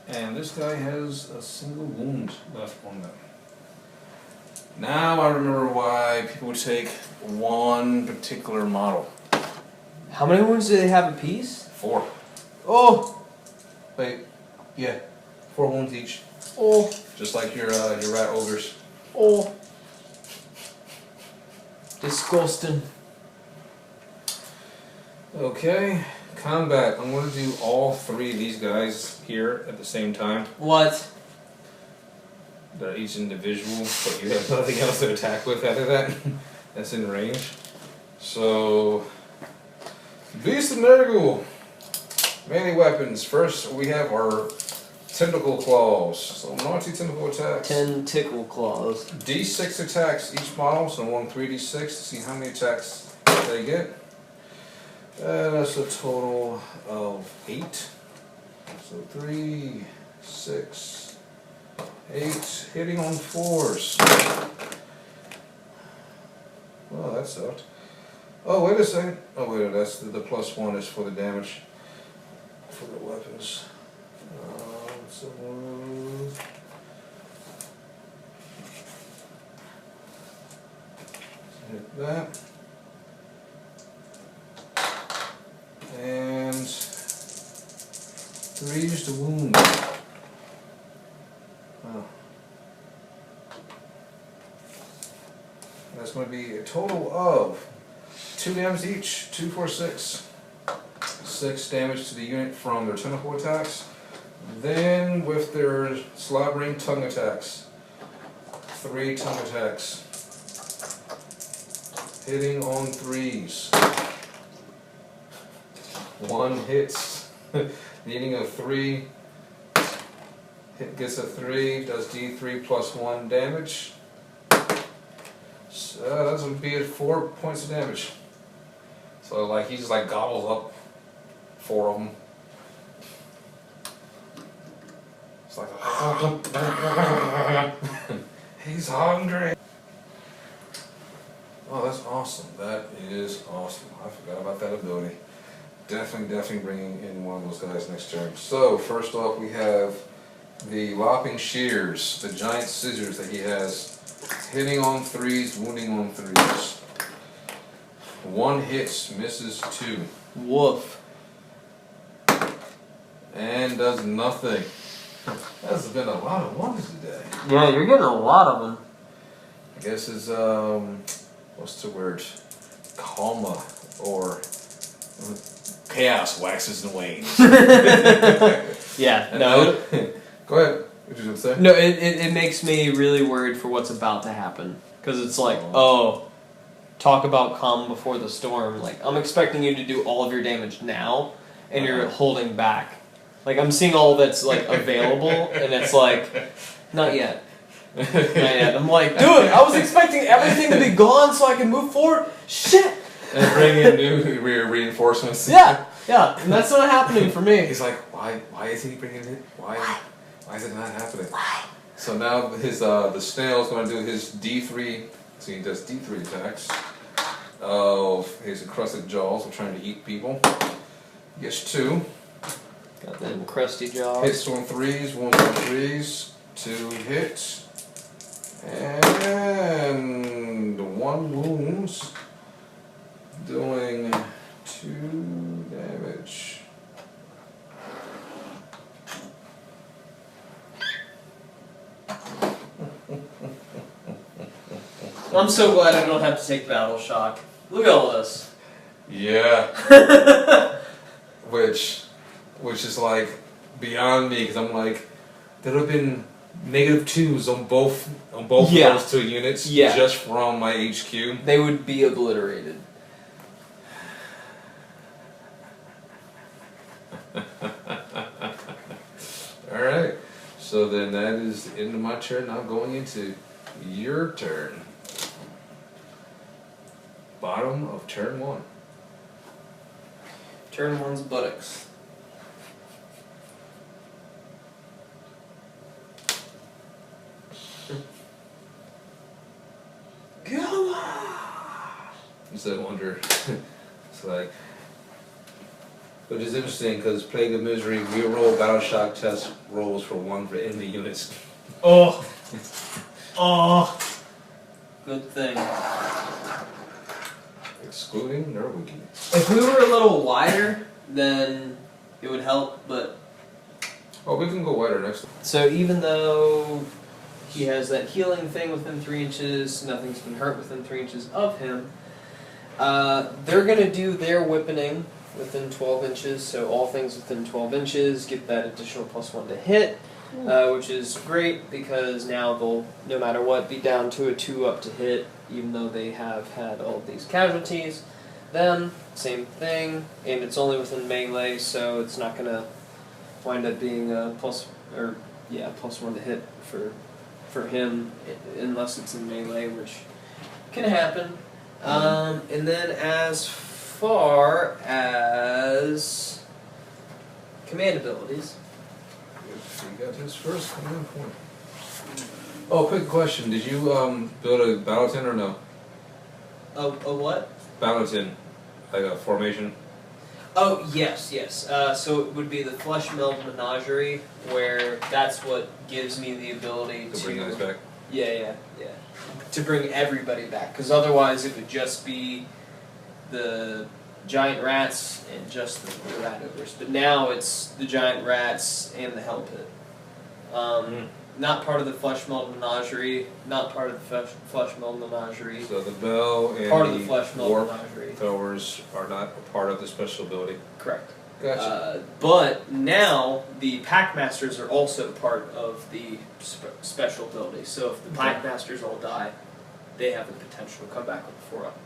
and this guy has a single wound left on them. Now I remember why people would take one particular model. How many wounds do they have apiece? 4. Oh! Wait, yeah, 4 wounds each. Oh! Just like your rat ogres. Oh! Disgusting. Okay, combat. I'm going to do all 3 of these guys here at the same time. What? They're each individual, but you have nothing else to attack with after that. That's in range. So, Beast of Nurgle. Melee weapons. First, we have our Tentacle Claws. So, multi-tentacle attacks. 10 tickle claws. That's a total of 8. So 3, 6, 8. Hitting on 4s. Oh, that sucked. Oh, wait a second. Oh, wait, that's the +1 is for the damage for the weapons. So hit that. And 3's the wound. Oh. That's going to be a total of 2 damage each. 2, 4, 6. 6 damage to the unit from their tentacle attacks. Then with their slobbering tongue attacks. 3 tongue attacks. Hitting on 3s. 1 hits. Needing a 3. Hit gets a 3. Does D3 plus 1 damage. So that's going to be at 4 points of damage. So like he just like gobbles up 4 of them. It's like he's hungry. Oh, that's awesome. That is awesome. I forgot about that ability. Definitely bringing in one of those guys next turn. So first off, we have the lopping shears, the giant scissors that he has, hitting on 3s, wounding on 3s. 1 hits, misses 2. Woof. And does nothing. That's been a lot of ones today. Yeah, you're getting a lot of them. I guess it's what's the word? Karma or chaos waxes and wanes. Yeah, And no. Go ahead. What you gonna say? No, it makes me really worried for what's about to happen. Because it's like, oh, talk about calm before the storm. Like, I'm expecting you to do all of your damage now, and you're holding back. Like, I'm seeing all that's, like, available, and it's like, not yet. Not yet. I'm like, dude, I was expecting everything to be gone so I can move forward. Shit! And bring in new reinforcements. Yeah, and that's not happening for me. He's like, why isn't he bringing it? Why is it not happening? So now his the snail's going to do his D3. So he does D3 attacks of his encrusted jaws of trying to eat people. He gets 2. Got them crusty jaws. Hits on 3s, 1 on 3s, 2 hits, and 1 wounds, doing 2 damage. I'm so glad I don't have to take battle shock. Look at all this. Yeah. Which is like beyond me, because I'm like, there have been -2s on both of those 2 units just from my HQ. They would be obliterated. Alright, so then that is the end of my turn. Now going into your turn. Bottom of turn 1. Turn 1's buttocks. Come on! So I wonder, it's like, which is interesting because Plague of Misery, we roll battle shock test rolls for 1 for enemy units. Oh! Good thing. Excluding Nurgle units. If we were a little wider, then it would help, but... Oh, we can go wider next time. So even though he has that healing thing within 3 inches, nothing's been hurt within 3 inches of him, they're going to do their whipping within 12 inches, so all things within 12 inches get that additional +1 to hit, which is great because now they'll, no matter what, be down to a 2 up to hit, even though they have had all of these casualties. Them, same thing, and it's only within melee, so it's not going to wind up being a +1 to hit for him, unless it's in melee, which can happen. And then as far as command abilities, You got his first command point. Oh, quick question. Did you build a battleton or no? a what? Battleton. Like a formation? Oh, yes. So it would be the Flesh Meld Menagerie, where that's what gives me the ability To bring guys back? Yeah. To bring everybody back, because otherwise it would just be the giant rats and just the rat ogres. But now it's the giant rats and the hell pit. Not part of the Flesh Meld Menagerie, not part of the Flesh Meld Menagerie. So the bell and Part of the Flesh Meld warp Menagerie. throwers are not a part of the special ability. Correct. Gotcha. But now the Packmasters are also part of the special ability. So if the Packmasters all die, they have the potential to come back with a 4-up,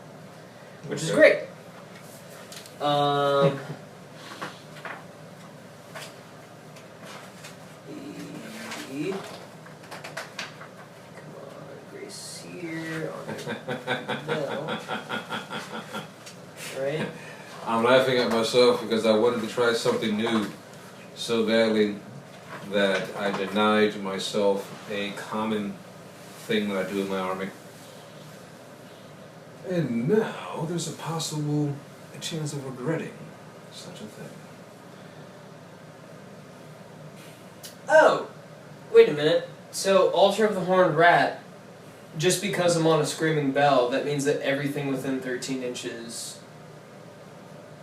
which is great. Come on, Grace here on the bell. Right? I'm laughing at myself because I wanted to try something new so badly that I denied myself a common thing that I do in my army. And now there's a possible chance of regretting such a thing. Oh, wait a minute. So, Altar of the Horned Rat, just because I'm on a Screaming Bell, that means that everything within 13 inches...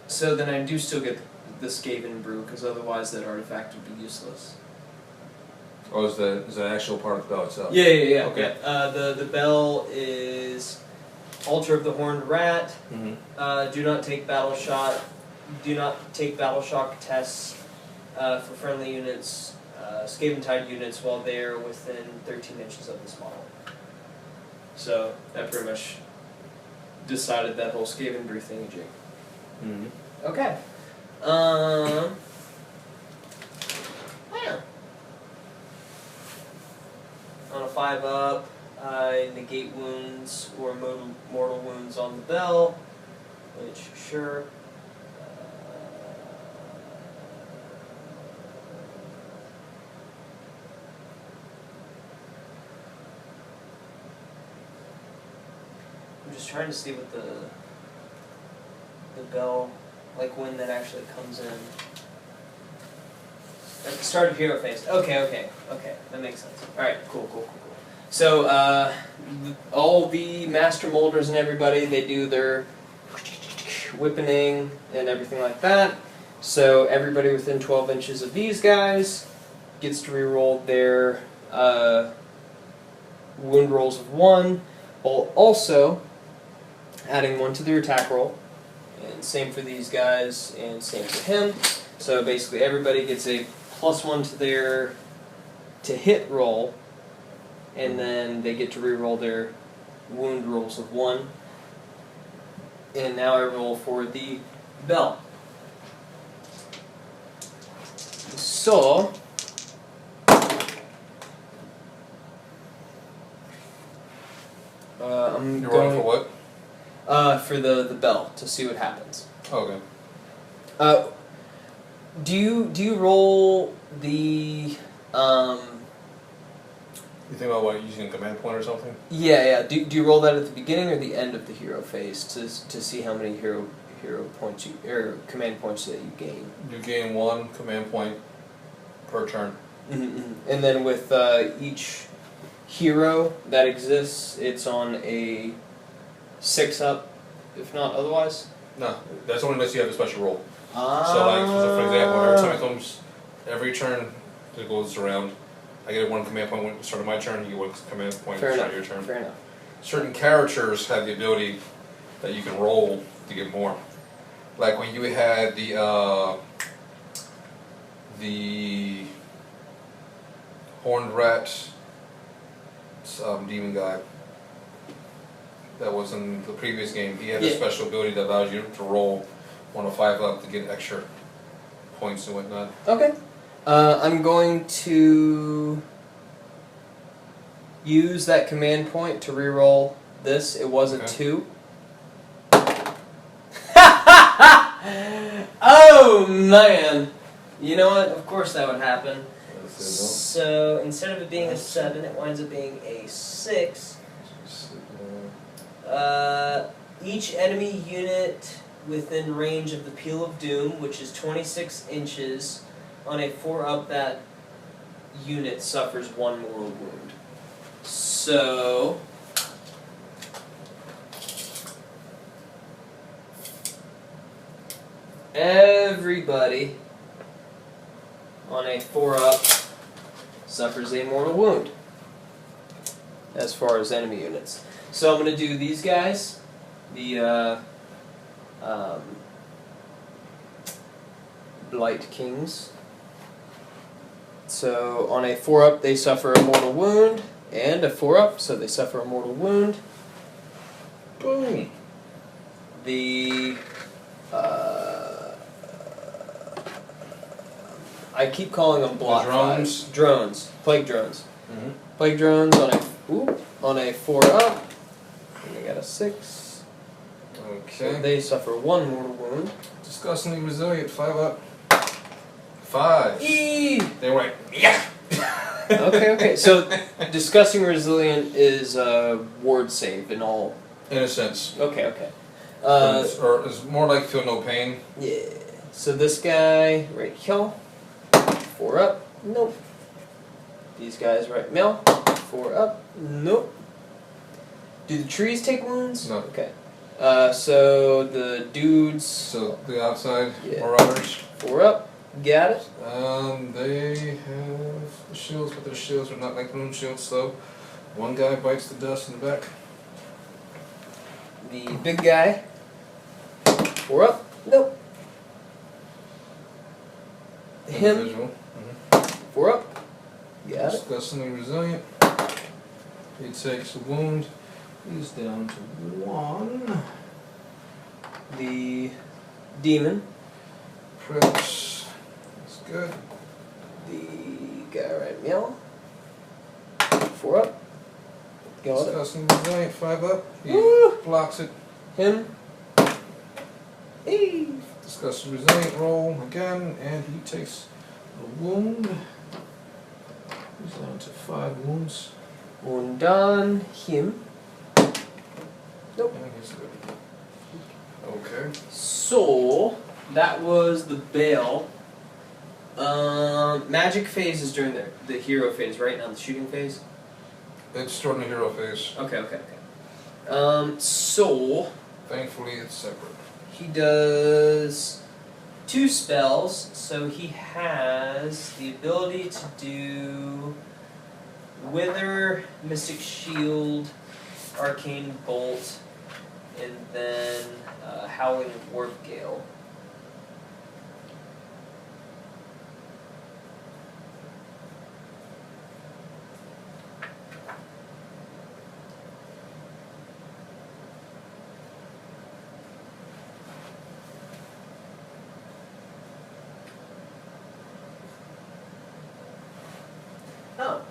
So then I do still get the Skaven Brew, because otherwise that artifact would be useless. Oh, is the actual part of the bell itself? Yeah. Okay. The bell is Altar of the Horned Rat. Mm-hmm. Do not take battle shot. Do not take battle shock tests for friendly units, Skaven Tide units, while they are within 13 inches of this model. So that pretty much decided that whole Skaven Brew thingy-jig. Mm-hmm. Okay. Yeah. On a 5-up, I negate wounds or mortal wounds on the bell, which, sure. I'm just trying to see what the bell, like when that actually comes in. At the start of hero phase. Okay, that makes sense. Alright, cool. So, all the Master Moulders and everybody, they do their whipping and everything like that. So, everybody within 12 inches of these guys gets to reroll their wound rolls of 1, while also adding 1 to their attack roll. And same for these guys, and same for him. So basically everybody gets a +1 to their hit roll, and then they get to reroll their wound rolls of 1. And now I roll for the bell. So I'm You're going rolling for what? For the bell, to see what happens. Oh, okay. Do you roll the You think about what, using a command point or something? Yeah. Do you roll that at the beginning or the end of the hero phase to see how many hero points command points that you gain? You gain 1 command point per turn. Mm-hmm. And then with each hero that exists, it's on a 6-up, if not otherwise. No, that's only unless you have a special roll. So, like, for example, every time it comes, every turn that goes around, I get 1 command point at the start of my turn, you get 1 command point at the start of your turn. Fair enough. Certain characters have the ability that you can roll to get more. Like when you had the Horned Rat demon guy that was in the previous game, he had a special ability that allows you to roll 1 of 5 up to get extra points and whatnot. Okay. I'm going to use that command point to reroll this. It was a 2. Oh man! You know what? Of course that would happen. So instead of it being a 7, it winds up being a 6. Each enemy unit within range of the Peel of Doom, which is 26 inches, on a 4-up, that unit suffers 1 mortal wound. So everybody on a 4-up suffers a mortal wound as far as enemy units. So I'm going to do these guys, the Blight Kings. So on a 4-up they suffer a mortal wound, and a 4-up, so they suffer a mortal wound. Boom. The I keep calling them block drones? Drones. Plague drones. Mm-hmm. Plague drones on a 4-up. And they got a 6. Okay. So they suffer 1 mortal wound. Disgustingly resilient, 5-up. 5. Eee! They went, yeah! Okay. So disgusting resilient is ward save and all. In a sense. Okay. Or it's more like feel no pain. Yeah. So this guy right here, 4-up, nope. These guys right mill, 4-up, nope. Do the trees take wounds? No. Okay. So the dudes, So the outside Yeah. marauders. 4-up, got it. They have the shields, but their shields are not like moon shields, so one guy bites the dust in the back. The big guy, 4-up, nope. Him, Individual. 4-up, got it. Disgustingly resilient. He takes a wound. He's down to 1. The demon, Prince. That's good. the guy right mill, 4-up, got it. Disgustingly resilient, 5-up. He Woo! blocks it. Him, hey. Disgustingly resilient roll again, and he takes a wound. He's down to 5 wounds. Wound done. Him. Nope. And he's good. Okay. So that was the Bale. Magic phase is during the hero phase, right? Not the shooting phase. It's during the hero phase. Okay. So Thankfully, it's separate. he does 2 spells. So he has the ability to do Wither, Mystic Shield, Arcane Bolt, and then Howling Warp Gale. Oh.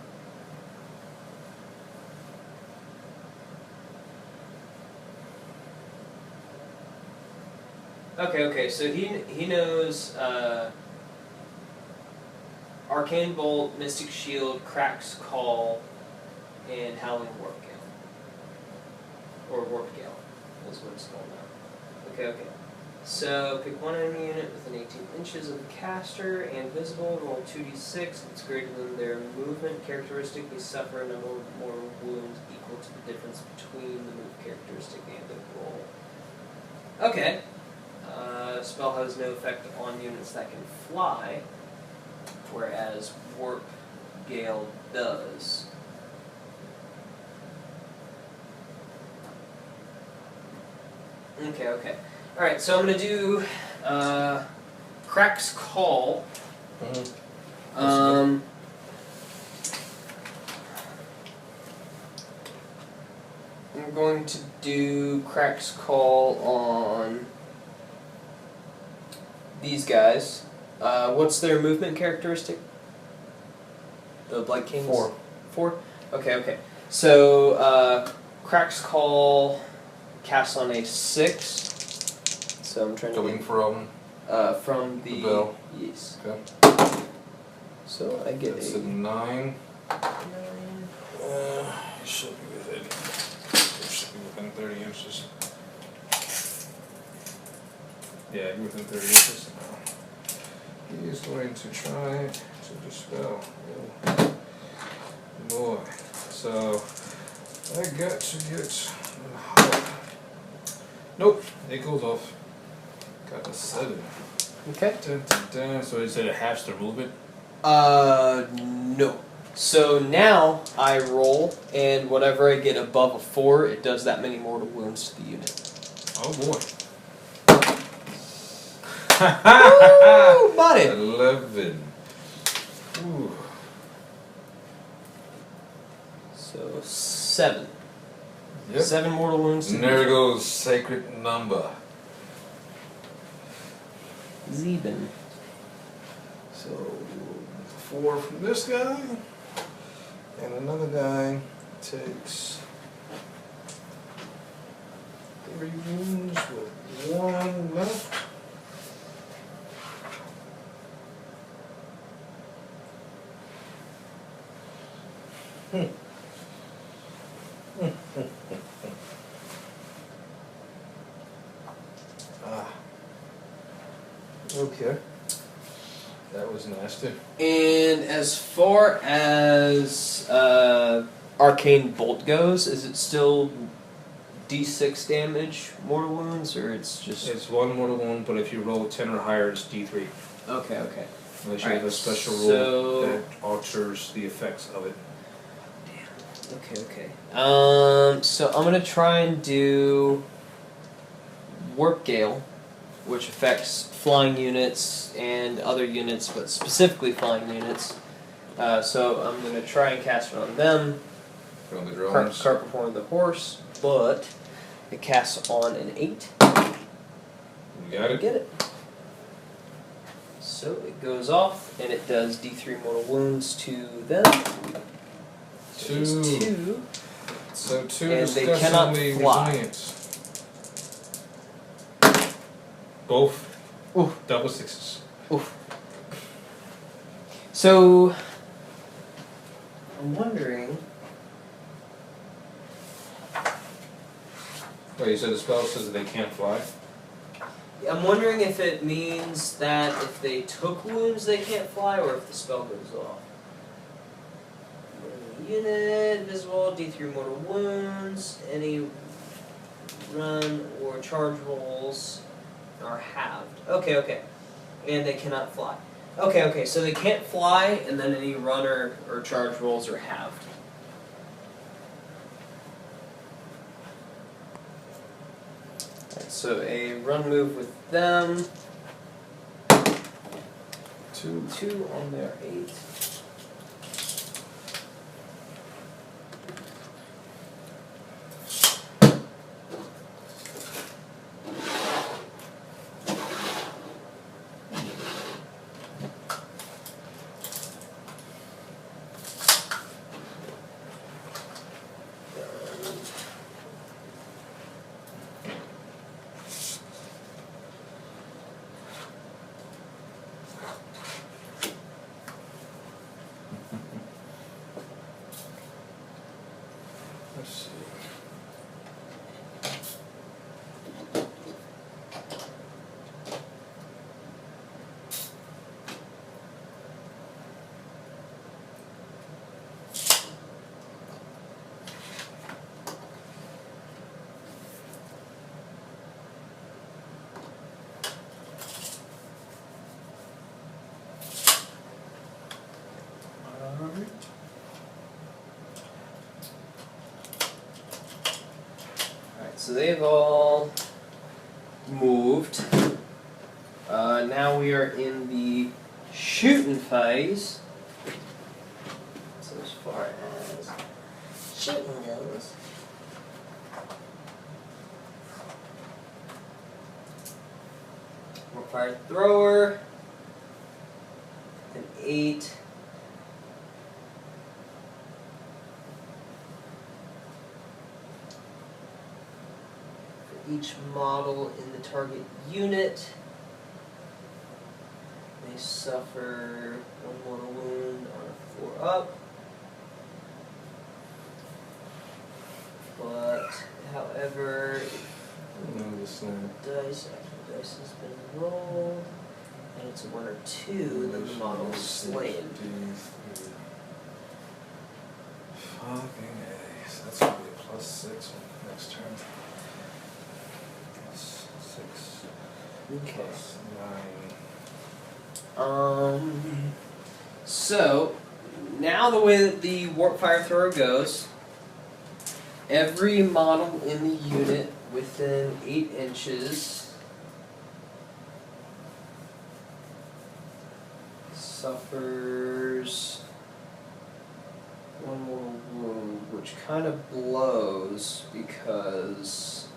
Okay, so he knows Arcane Bolt, Mystic Shield, Crack's Call, and Howling Warp Gale. Or Warp Gale is what it's called now. Okay. So pick one enemy unit within 18 inches of the caster and visible, roll 2d6. If it's greater than their movement characteristic, they suffer a number of mortal wounds equal to the difference between the move characteristic and the roll. Okay. Spell has no effect on units that can fly, whereas Warp Gale does. Okay. Alright, so I'm going to do Crack's Call. I'm going to do Crack's Call on these guys. What's their movement characteristic? The Blight Kings? 4? Okay. So, Crack's Call casts on a 6. So I'm trying Coming to from get from the bell. Yes. Okay. So I get That's a a 9. 9. It should be within. It should be within 30 inches. Yeah, you're within 30 inches now. He is going to try to dispel. Oh boy. So I got to get. Nope, it goes off. Got a 7. Okay. Dun, dun, dun. So it said it has to move it. No. So now I roll, and whatever I get above a 4, it does that many mortal wounds to the unit. Oh boy. Woo, buddy! 11. Ooh. So 7. Yep. 7 mortal wounds to the unit. Nurgle's sacred number. Zeben. So 4 from this guy, and another guy takes 3 wounds with 1 left. Ah. Okay. That was nasty. And as far as Arcane Bolt goes, is it still D6 damage mortal wounds, or it's just... It's 1 mortal wound, but if you roll 10 or higher, it's D3. Okay. Unless you Alright, have a special so- rule that alters the effects of it. Okay. So I'm gonna try and do Warp Gale, which affects flying units and other units, but specifically flying units. So I'm gonna try and cast it on them. From the drones. Cart before the horse, but it casts on an 8. You got it? Get it. So it goes off, and it does D3 mortal wounds to them. So it's 2. So 2 And they cannot disgustingly fly. resilient. Both. Ooh. Double 6s. Oof. So I'm wondering. Wait, you said the spell says that they can't fly? I'm wondering if it means that if they took wounds they can't fly, or if the spell goes off. Unit, visible, D3 mortal wounds, any run or charge rolls are halved. Okay. And they cannot fly. Okay, so they can't fly, and then any run or charge rolls are halved. Alright, so a run move with them. 2 on their 8. Let's see. Alright, so they've all moved. Now we are in the shooting phase. So as far as shooting goes. More fire thrower. An 8. each model in the target unit may suffer 1 mortal wound on a 4-up. But, however, No, this dice after the dice has been rolled, and it's a 1 or 2, then the model is slain. Fucking A. So that's gonna be a +6 next turn. +6 Okay. +9. So, now the way that the warp fire thrower goes, every model in the unit within 8 inches suffers 1 mortal wound, which kind of blows because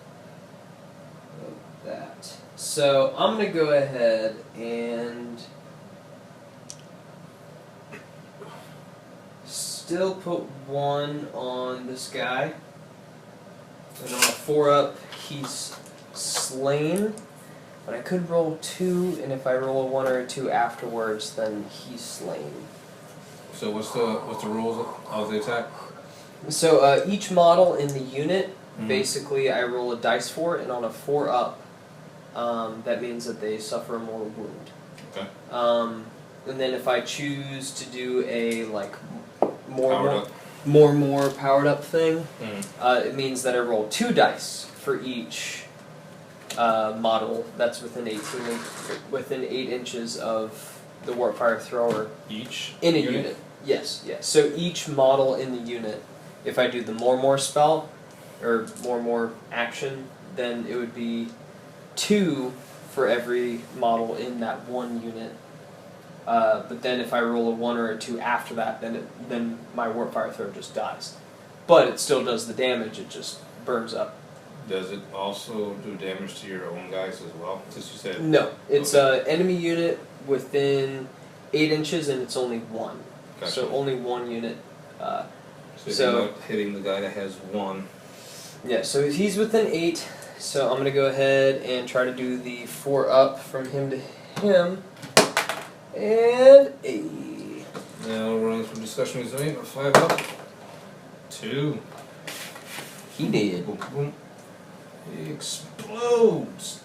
of that. So I'm going to go ahead and still put 1 on this guy. And on a 4-up, he's slain. But I could roll 2, and if I roll a 1 or a 2 afterwards, then he's slain. So what's the rules of the attack? So each model in the unit, basically, I roll a dice for it, and on a 4-up, that means that they suffer a mortal wound. Okay. And then if I choose to do a like Powered more powered up thing, up. it means that I roll 2 dice for each model that's within 8 inches of the warpfire thrower Each in a unit. Yes. So each model in the unit, if I do the more spell or more action, then it would be 2 for every model in that one unit. But then if I roll a 1 or a 2 after that, then my warpfire thrower just dies. But it still does the damage. It just burns up. Does it also do damage to your own guys as well? Since you said No, it's a enemy unit within 8 inches, and it's only 1. Gotcha. So only 1 unit. So you're not hitting the guy that has 1. Yeah, so he's within 8. So I'm gonna go ahead and try to do the 4-up from him to him, and a. Now running from discussion with Zoe, 5-up. 2. He did. Boom, boom. He explodes.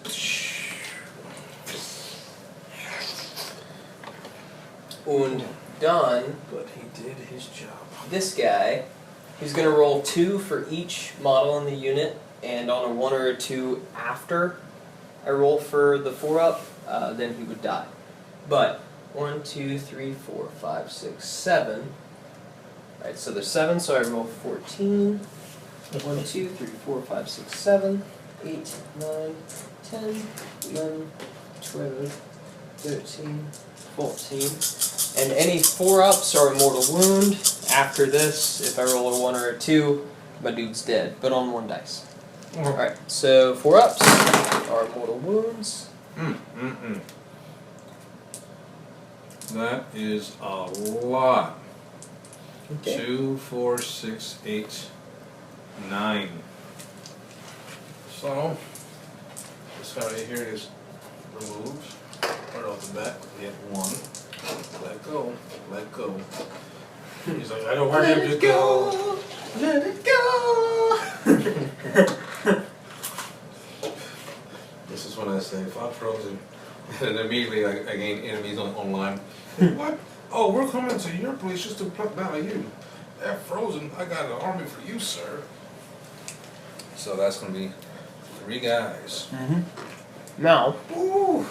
And done. But he did his job. This guy, he's going to roll 2 for each model in the unit, and on a 1 or a 2 after I roll for the 4-up, then he would die. But 1, 2, 3, 4, 5, 6, 7. Alright, so there's 7, so I roll 14. 1, 2, 3, 4, 5, 6, 7, 8, 9, 10, 11, 12, 13, 14. And any 4-ups are a mortal wound. After this, if I roll a 1 or a 2, my dude's dead, but on 1 dice. Alright, so 4-ups are mortal wounds. That is a lot. Okay. 2, 4, 6, 8, 9. So, this guy right here is removed. Right off the bat, we have 1. Let go. Let go. He's like, I don't want him to go. Let it go. This is when I say, if I'm frozen, and immediately I gain enemies online. What? Oh, we're coming to your place just to pluck down you. They're frozen. I got an army for you, sir. So that's going to be 3 guys. Now, Ooh.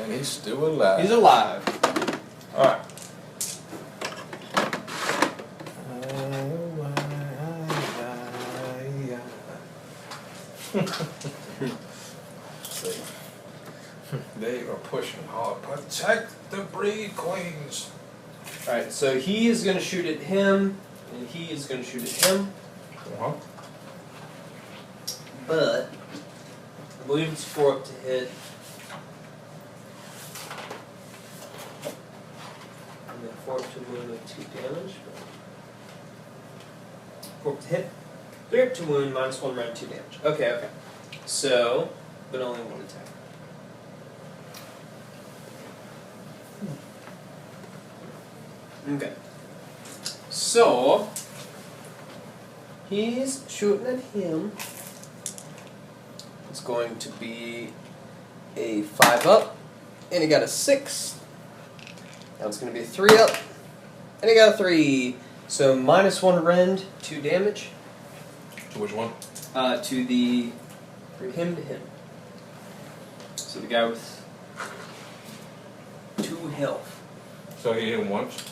And he's still alive. he's alive. Alright. They are pushing hard. Protect the breed queens. Alright, so he is going to shoot at him, and he is going to shoot at him. But I believe it's 4-up to hit. And then 4-up to wound with 2 damage. 4-up to hit. 3 up, 2 wound, -1 rend, 2 damage. Okay, okay. So, but only 1 attack. Okay. So, he's shooting at him. It's going to be a 5 up, and he got a 6. Now it's going to be a 3 up, and he got a 3. So -1 rend, 2 damage. To which one? To the from him to him. So the guy with 2 health. So he hit him once.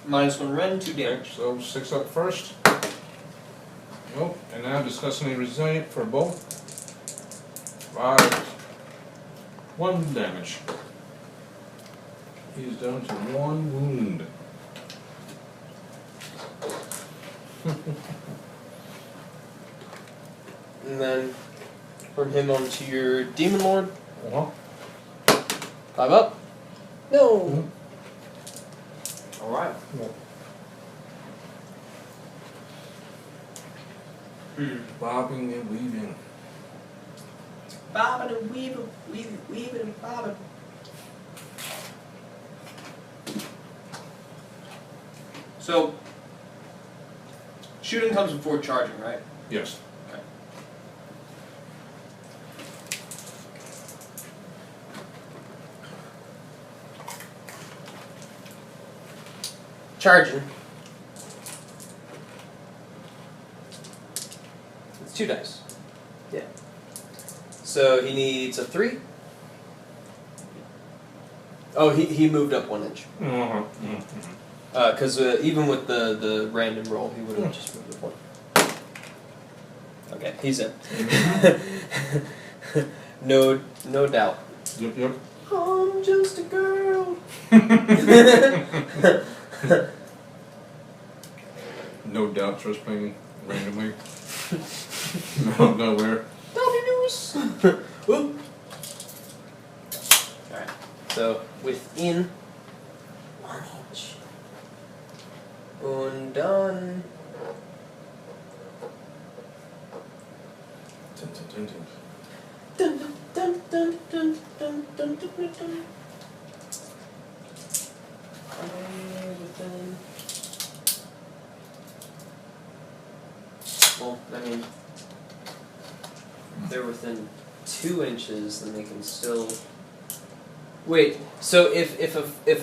-1 rend, 2 damage. So 6 up first. Nope. And now disgustingly resilient for both. 5. 1 damage. He's down to 1 wound. And then from him onto your demon lord. 5 up. No. All right. Bobbing and weaving. Bobbing and weaving, weaving and bobbing. So, shooting comes before charging, right? Yes. Okay. Charging. It's 2 dice. Yeah. So he needs a 3. Oh, he moved up 1 inch. Because even with the random roll, he would have just moved up 1. Okay, he's in. No doubt. Yep. I'm just a girl. No doubt, just playing randomly. No, nowhere. News. Alright, so within 1 inch. Undone. Dun, dun, dun, dun, dun, dun, dun, dun, dun. Well, I mean, if they're within 2 inches, then they can still. Wait. So if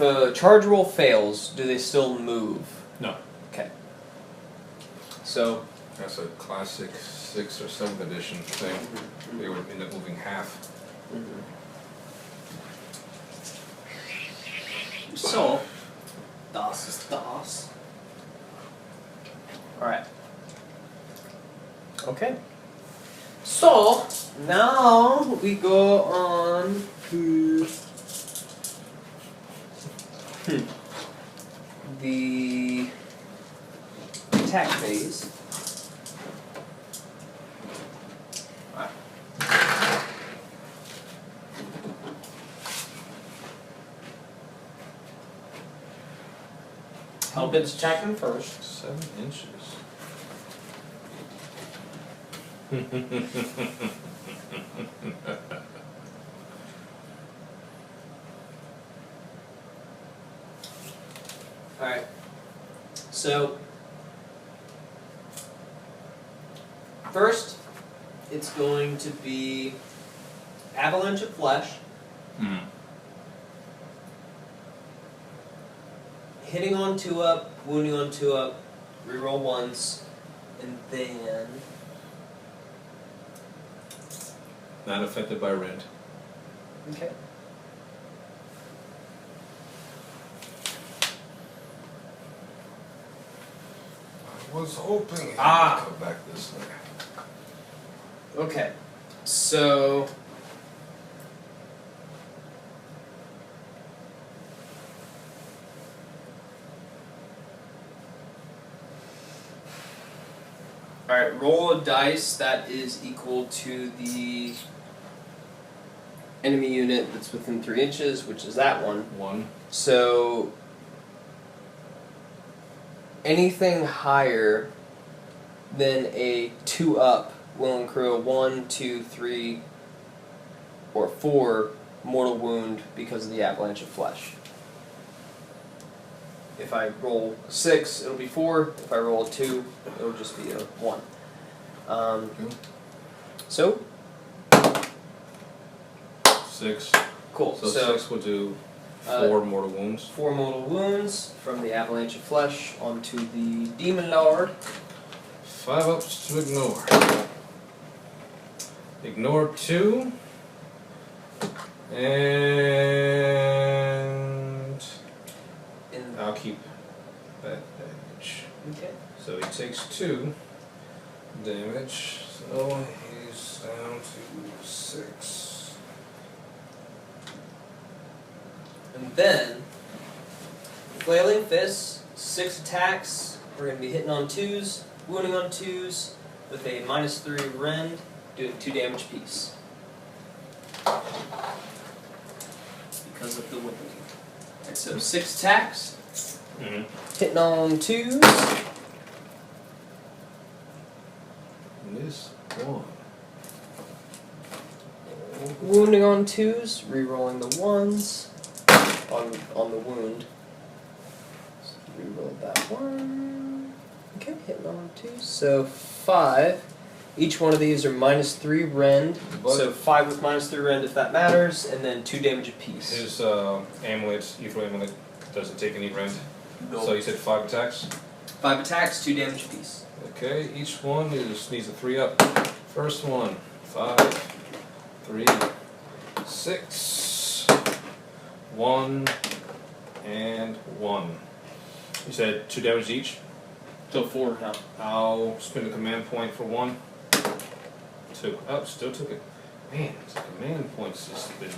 a charge roll fails, do they still move? No. Okay. So. That's a classic 6th or 7th edition thing. Mm-hmm. They would end up moving half. Mm-hmm. So. Das ist das. Alright. Okay. So, now we go on to the attack phase. Hellbit's attacking first. 7 inches. Alright. So, first, it's going to be Avalanche of Flesh. Hitting on 2 up, wounding on 2 up, reroll once, and then. Not affected by rend. Okay. I was hoping it Ah. would come back this way. Okay. So. Alright, roll a dice that is equal to the enemy unit that's within 3 inches, which is that one. 1. So anything higher then a 2-up will incur a 1, 2, 3, or 4 mortal wound because of the avalanche of flesh. If I roll a 6, it'll be 4. If I roll a 2, it'll just be a 1. So 6. cool. So 6 will do 4 mortal wounds. 4 mortal wounds from the avalanche of flesh onto the demon lord. 5 ups to ignore. Ignore 2. And I'll keep that damage. Okay. So he takes 2 damage. So he's down to 6. And then, flailing fists, 6 attacks. We're going to be hitting on 2s, wounding on 2s, with a -3 rend, doing 2 damage apiece. Because of the whipping. Alright, so 6 attacks. Mm-hmm. Hitting on 2s. Miss 1. Wounding on 2s, re-rolling the 1s on the wound. So re-roll that 1. Okay, hitting on 2s. So 5. Each one of these are -3 rend. So 5 with -3 rend if that matters, and then 2 damage apiece. His amulet, Ether amulet, doesn't take any rend. No. So you said 5 attacks? 5 attacks, 2 damage apiece. Okay, each one needs a 3 up. First one, 5, 3, 6, 1, and 1. You said 2 damage each? So 4 now. I'll spend a command point for 1. 2. Oh, still took it. Man, the command points just been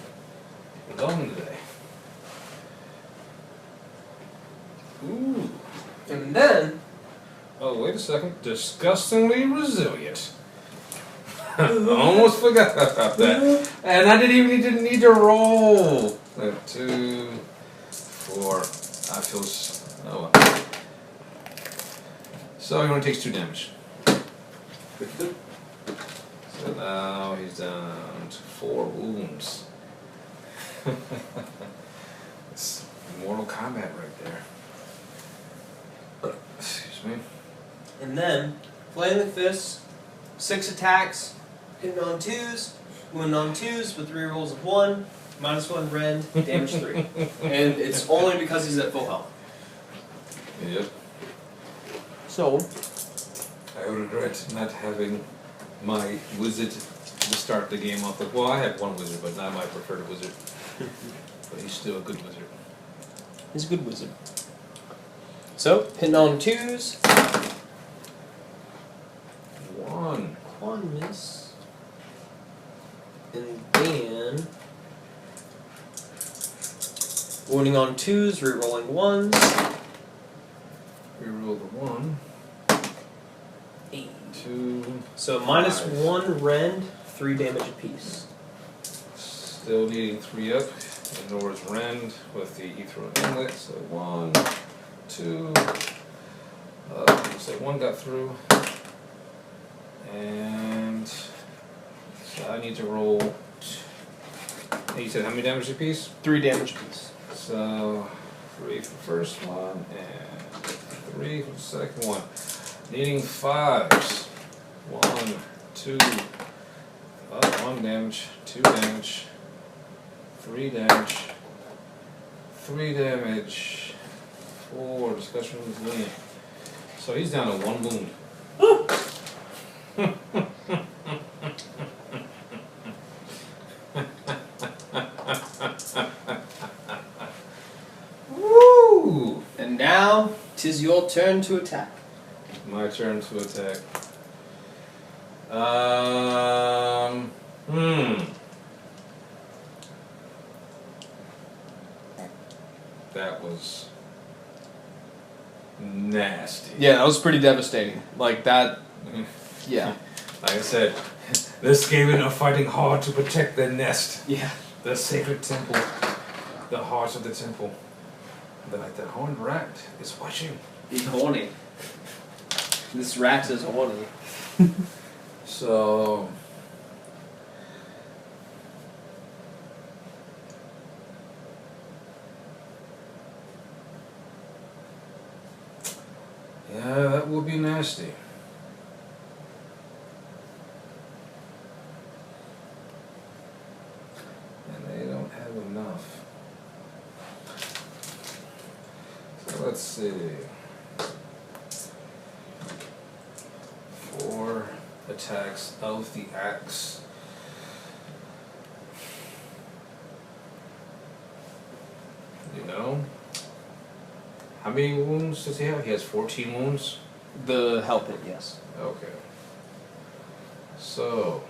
long today. Ooh. And then, Oh, wait a second. Disgustingly resilient. Almost forgot about that. And I didn't need to roll. 2, 4. I feel oh. So he only takes 2 damage. So now he's down to 4 wounds. It's Mortal Kombat right there. Excuse me. and then, flailing fists, 6 attacks, hitting on 2s, wounding on 2s with 3 rolls of 1, -1 rend, damage 3. And it's only because he's at full health. Yep. So, I regret not having my wizard to start the game off with. Well, I have one wizard, but not my preferred wizard. But he's still a good wizard. he's a good wizard. So, hitting on 2s, 1. 1 miss. And then, wounding on 2s, re-rolling 1s. Reroll the 1. 8. 2. So, Five. -1 rend, 3 damage apiece. Still needing 3 up. Ignores rend with the Ethereal Inlet. So 1, 2. So 1 got through. And so I need to roll. You said how many damage apiece? 3 damage apiece. So 3 for the first one and 3 for the second one. Needing 5s. 1, 2. 1 damage, 2 damage, 3 damage, 3 damage, 4 discussion with Liam. So he's down to 1 wound. Woo! And now, 'tis your turn to attack. My turn to attack. That was nasty. Yeah, that was pretty devastating. Like that, yeah. Like I said, the Skaven are fighting hard to protect their nest. Yeah. The sacred temple. The heart of the temple. The horned rat is watching. He's horny. This rat is horny. So. Yeah, that will be nasty. And they don't have enough. So let's see. 4 attacks of the axe. You know? How many wounds does he have? He has 14 wounds? The help it, yes. Okay. So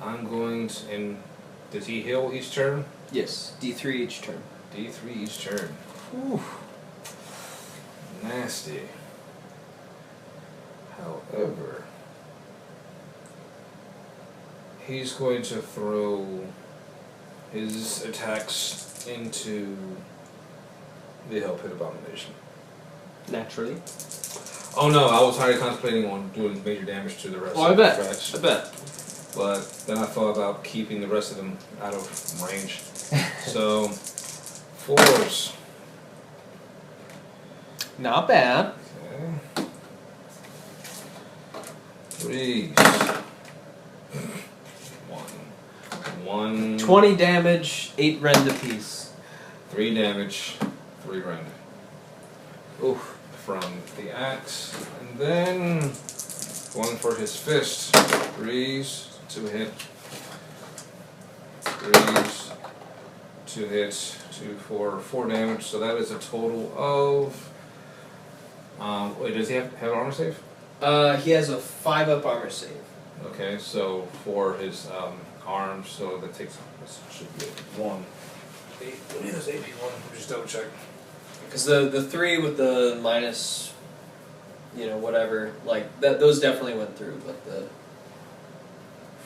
I'm going to, and does he heal each turn? Yes, D3 each turn. D3 each turn. Whew. Nasty. However, he's going to throw his attacks into the Hell Pit Abomination. Naturally. Oh no, I was highly contemplating on doing major damage to the rest Oh, I of the bet. tracks. I bet. But then I thought about keeping the rest of them out of range. So, 4s. Not bad. Okay. 3s. 1. 20 damage, 8 rend apiece. 3 damage, 3 rend. Oof. From the axe. And then 1 for his fist. 3s to hit. 3s to hit. 2 for 4 damage. So that is a total of. Wait, does he have armor save? He has a 5-up armor save. Okay, so for his arms, so that takes. This should be 1. What is AP 1? Just double check. Because the 3 with the minus, whatever, like, those definitely went through, but the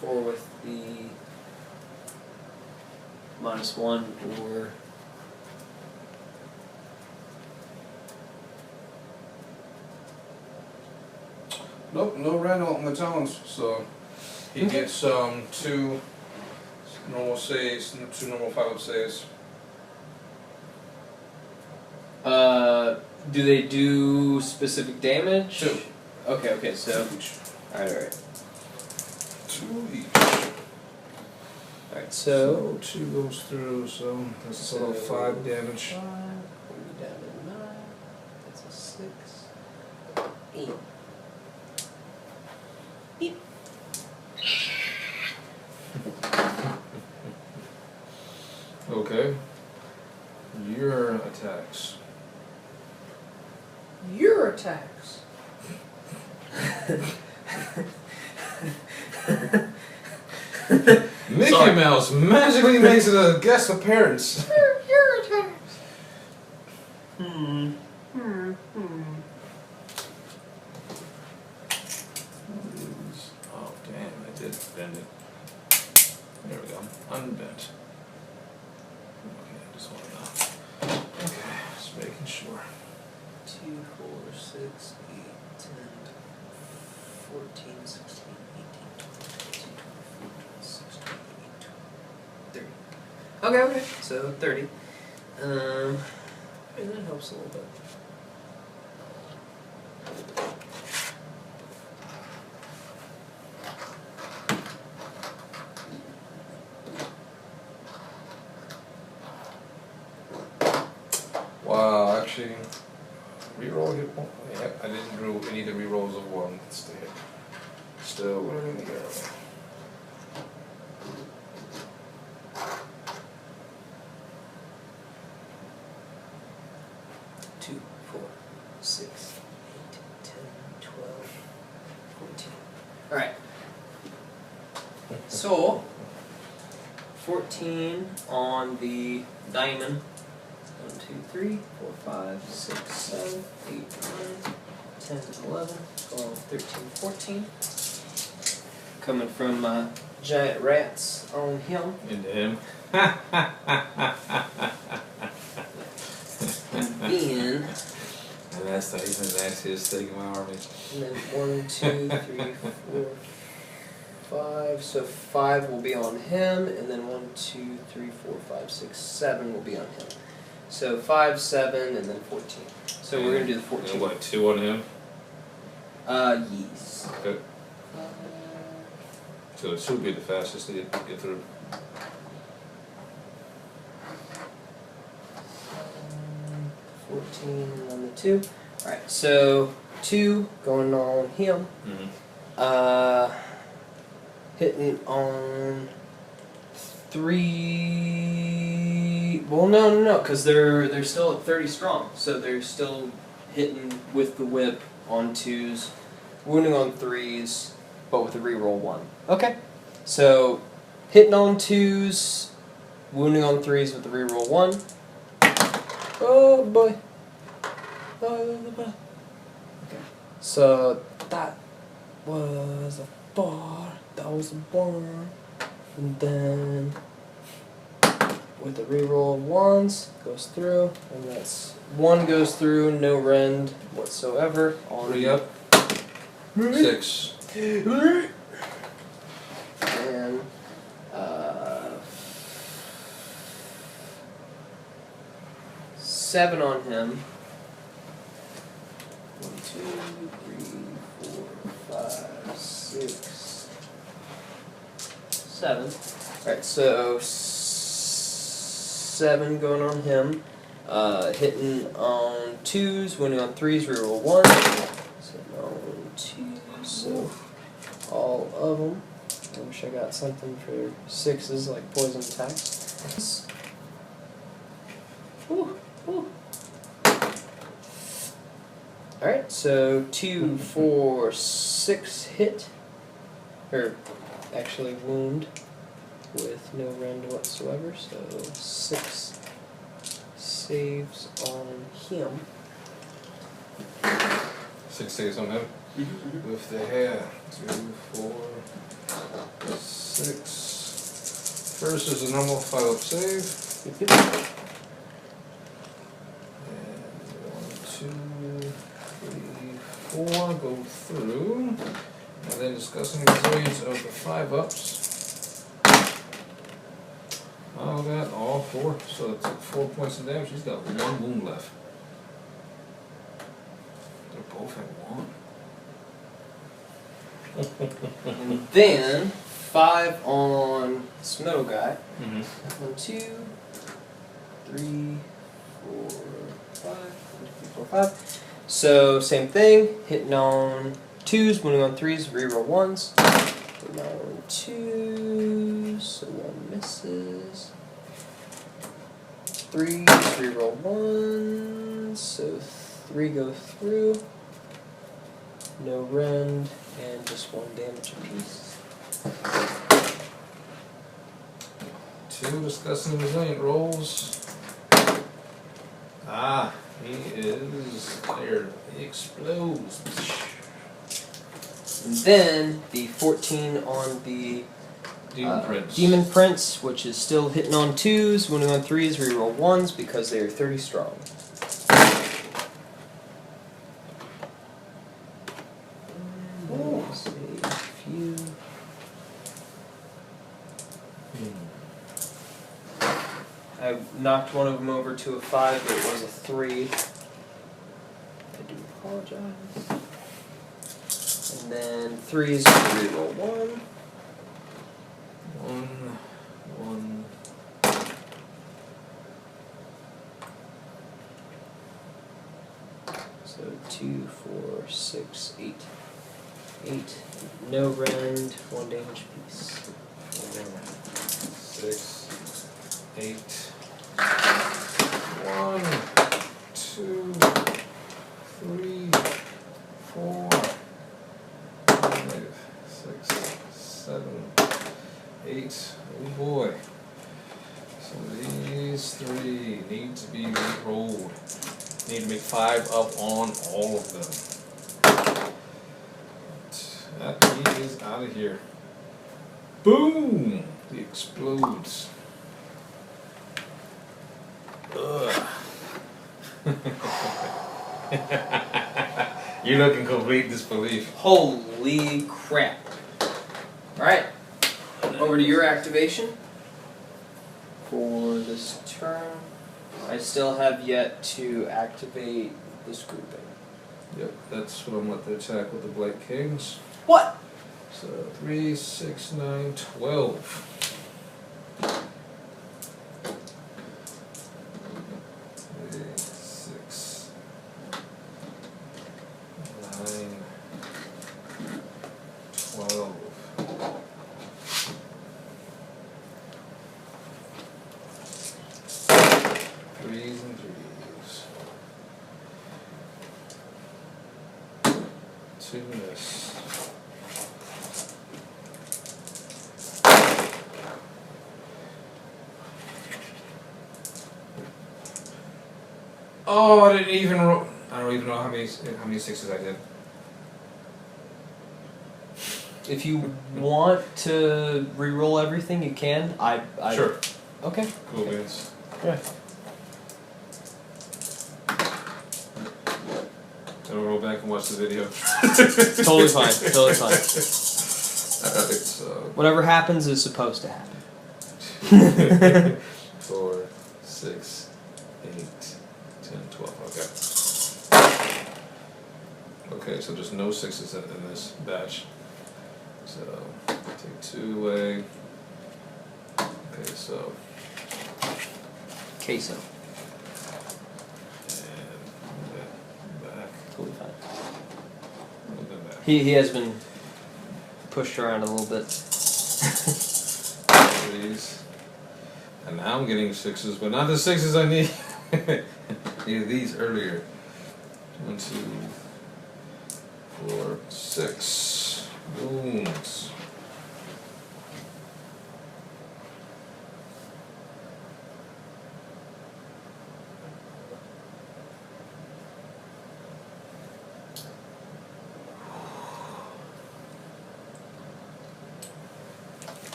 4 with the minus 1 or... Nope, no red on the tones, so he gets 2 normal saves, 2 normal 5-up saves. Do they do specific damage? 2. Okay, so... Each. Alright. 2 each. Alright, So 2 goes through, so that's a total of 5 damage. 5, down to 9, that's a 6, 8. Okay. Your attacks. Your attacks. Mickey Sorry. Mouse magically makes a guest appearance. Your attacks. Oh damn, I did bend it. There we go. Unbent. Okay, I just want to know. Okay, just making sure. 2, 4, 6, 8, 10, 14, 16, 18, 20, 21, 22, 23, 24, 25, 26, 27, 28, 29, 30. Okay, so 30. And that helps a little bit. Wow, actually, reroll hit one. Yep, I didn't do any of the rerolls of 1. That's the hit. Still winning the arrow. 2, 4, 6, 8, 10, 12, 14. Alright. So, 14 on the diamond. 1, 2, 3, 4, 5, 6, 7, 8, 9, 10, 11, 12, 13, 14. Coming from giant rats on him. Into him. And then And That's the nastiest thing in my army. And then 1, 2, 3, 4, 5. So 5 will be on him, and then 1, 2, 3, 4, 5, 6, 7 will be on him. So 5, 7, and then 14. So we're gonna do the 14. And what, 2 on him? Yes. Okay. So it should be the fastest to get through. 14 on the 2. Alright, so 2 going on him. Mm-hmm. Hitting on 3. Well, no, because they're still at 30 strong, so they're still hitting with the whip on 2s, wounding on 3s, but with a reroll 1. Okay, so hitting on 2s, wounding on 3s with the reroll 1. Oh boy. Okay. So that was a 4. That was a 1. And then with the reroll of 1s, goes through. And that's 1 goes through, no rend whatsoever. On 3 up. 6. And 7 on him. 1, 2, 3, 4, 5, 6, 7. Alright, so 7 going on him. Hitting on 2s, winning on 3s, reroll 1. So on 2s, so all of them. I wish I got something for 6s like poison attacks. Whew. Alright, so 2, 4, 6 hit. Or actually wound with no rend whatsoever, so 6 saves on him. 6 saves on him. With the hair. 2, 4, 6. First is a normal 5-up save. And 1, 2, 3, 4 go through. And then discussing the resilience of the 5-ups. Oh, that all 4. So it took 4 points of damage. He's got 1 wound left. They both have 1. And then 5 on this middle guy. 1, 2, 3, 4, 5. 1, 2, 3, 4, 5. So same thing, hitting on 2s, wounding on 3s, reroll 1s. Hitting on 2s, so 1 misses. 3s, reroll 1s, so 3 go through. No rend, and just 1 damage apiece. 2 discussing resilient rolls. Ah, he is there. He explodes. And then the 14 on the Demon Prince, which is still hitting on 2s, wounding on 3s, reroll 1s because they are 30 strong. Let's see, a few. I knocked one of them over to a 5, but it was a 3. I do apologize. And then 3s, reroll 1. 1, 1. So 2, 4, 6, 8. 8. No rend, 1 damage apiece. 6, 8. 1, 2, 3, 4, 5, 6, 7, 8. Oh boy. So these 3 need to be rolled. Need to make 5 up on all of them. That he is out of here. Boom! He explodes. Ugh. You look in complete disbelief. Holy crap. Alright. Over to your activation. For this turn. I still have yet to activate this grouping. Yep, that's what I'm about to attack with the Blight Kings. What? So 3, 6, 9, 12. 3, 6, 9, 12. Threes and threes. 2 miss. Oh, I didn't even roll. I don't even know how many sixes I did. If you want to re-roll everything, you can. I Sure. Okay. Cool beans. Yeah. I'll roll back and watch the video. Totally fine. Totally fine. Alright, so Whatever happens is supposed to happen. 4, 6, 8, 10, 12. Okay. Okay, so there's no sixes in this batch. So take 2 away. Okay, so Queso. and that back. Totally fine. Move them back. He has been pushed around a little bit. These. And now I'm getting sixes, but not the sixes I need. Needed these earlier. 1, 2, 4, 6. Wounds.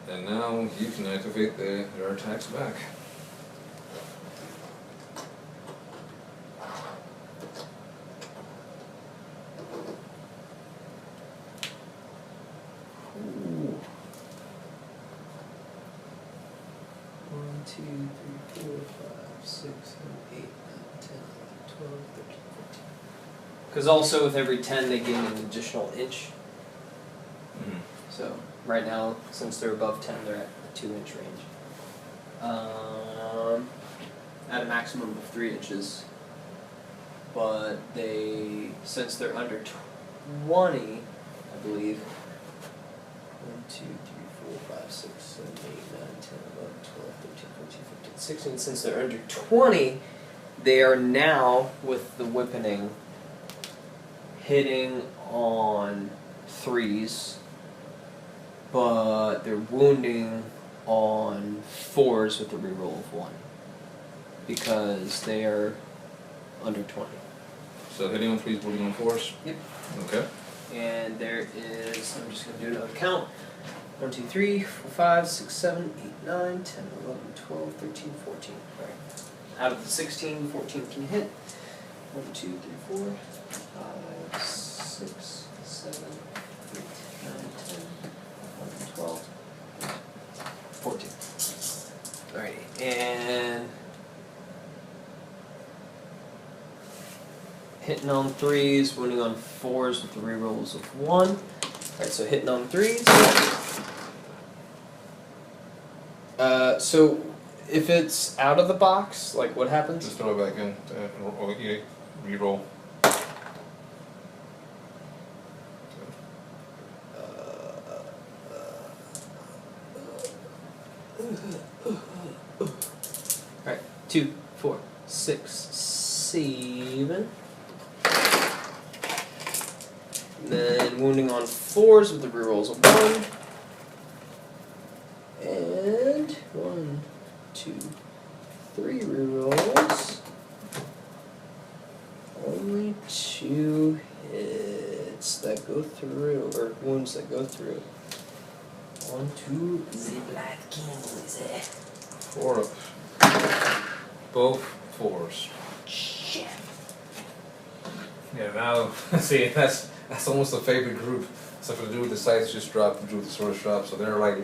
And now you can activate their attacks back. Ooh. 1, 2, 3, 4, 5, 6, 7, 8, 9, 10, 11, 12, 13, 14. Because also with every 10 they gain an additional inch. Mm-hmm. So right now, since they're above 10, they're at a 2-inch range. At a maximum of 3 inches. But they, since they're under 20, I believe. 1, 2, 3, 4, 5, 6, 7, 8, 9, 10, 11, 12, 13, 14, 15, 16. Since they're under 20, they are now, with the whipping, hitting on 3s. But they're wounding on 4s with a reroll of 1. Because they are under 20. So hitting on 3s, wounding on 4s? Yep. Okay. And there is, I'm just going to do another count. 1, 2, 3, 4, 5, 6, 7, 8, 9, 10, 11, 12, 13, 14. Alright. Out of the 16, 14 can hit. 1, 2, 3, 4, 5, 6, 7, 8, 9, 10, 11, 12, 14. Alrighty. And hitting on 3s, wounding on 4s with the rerolls of 1. Alright, so hitting on 3s. So if it's out of the box, like what happens? Just throw it back in. Reroll. Alright, 2, 4, 6, 7. Then wounding on 4s with the rerolls of 1. And 1, 2, 3 rerolls. Only 2 hit. hits that go through, or wounds that go through. 1, 2, the Black Kings. 4 up. Both 4s. Shit. Yeah, now, see, that's almost a favorite group. Except for the dude with the sights just dropped, the dude with the sword drop, so they're like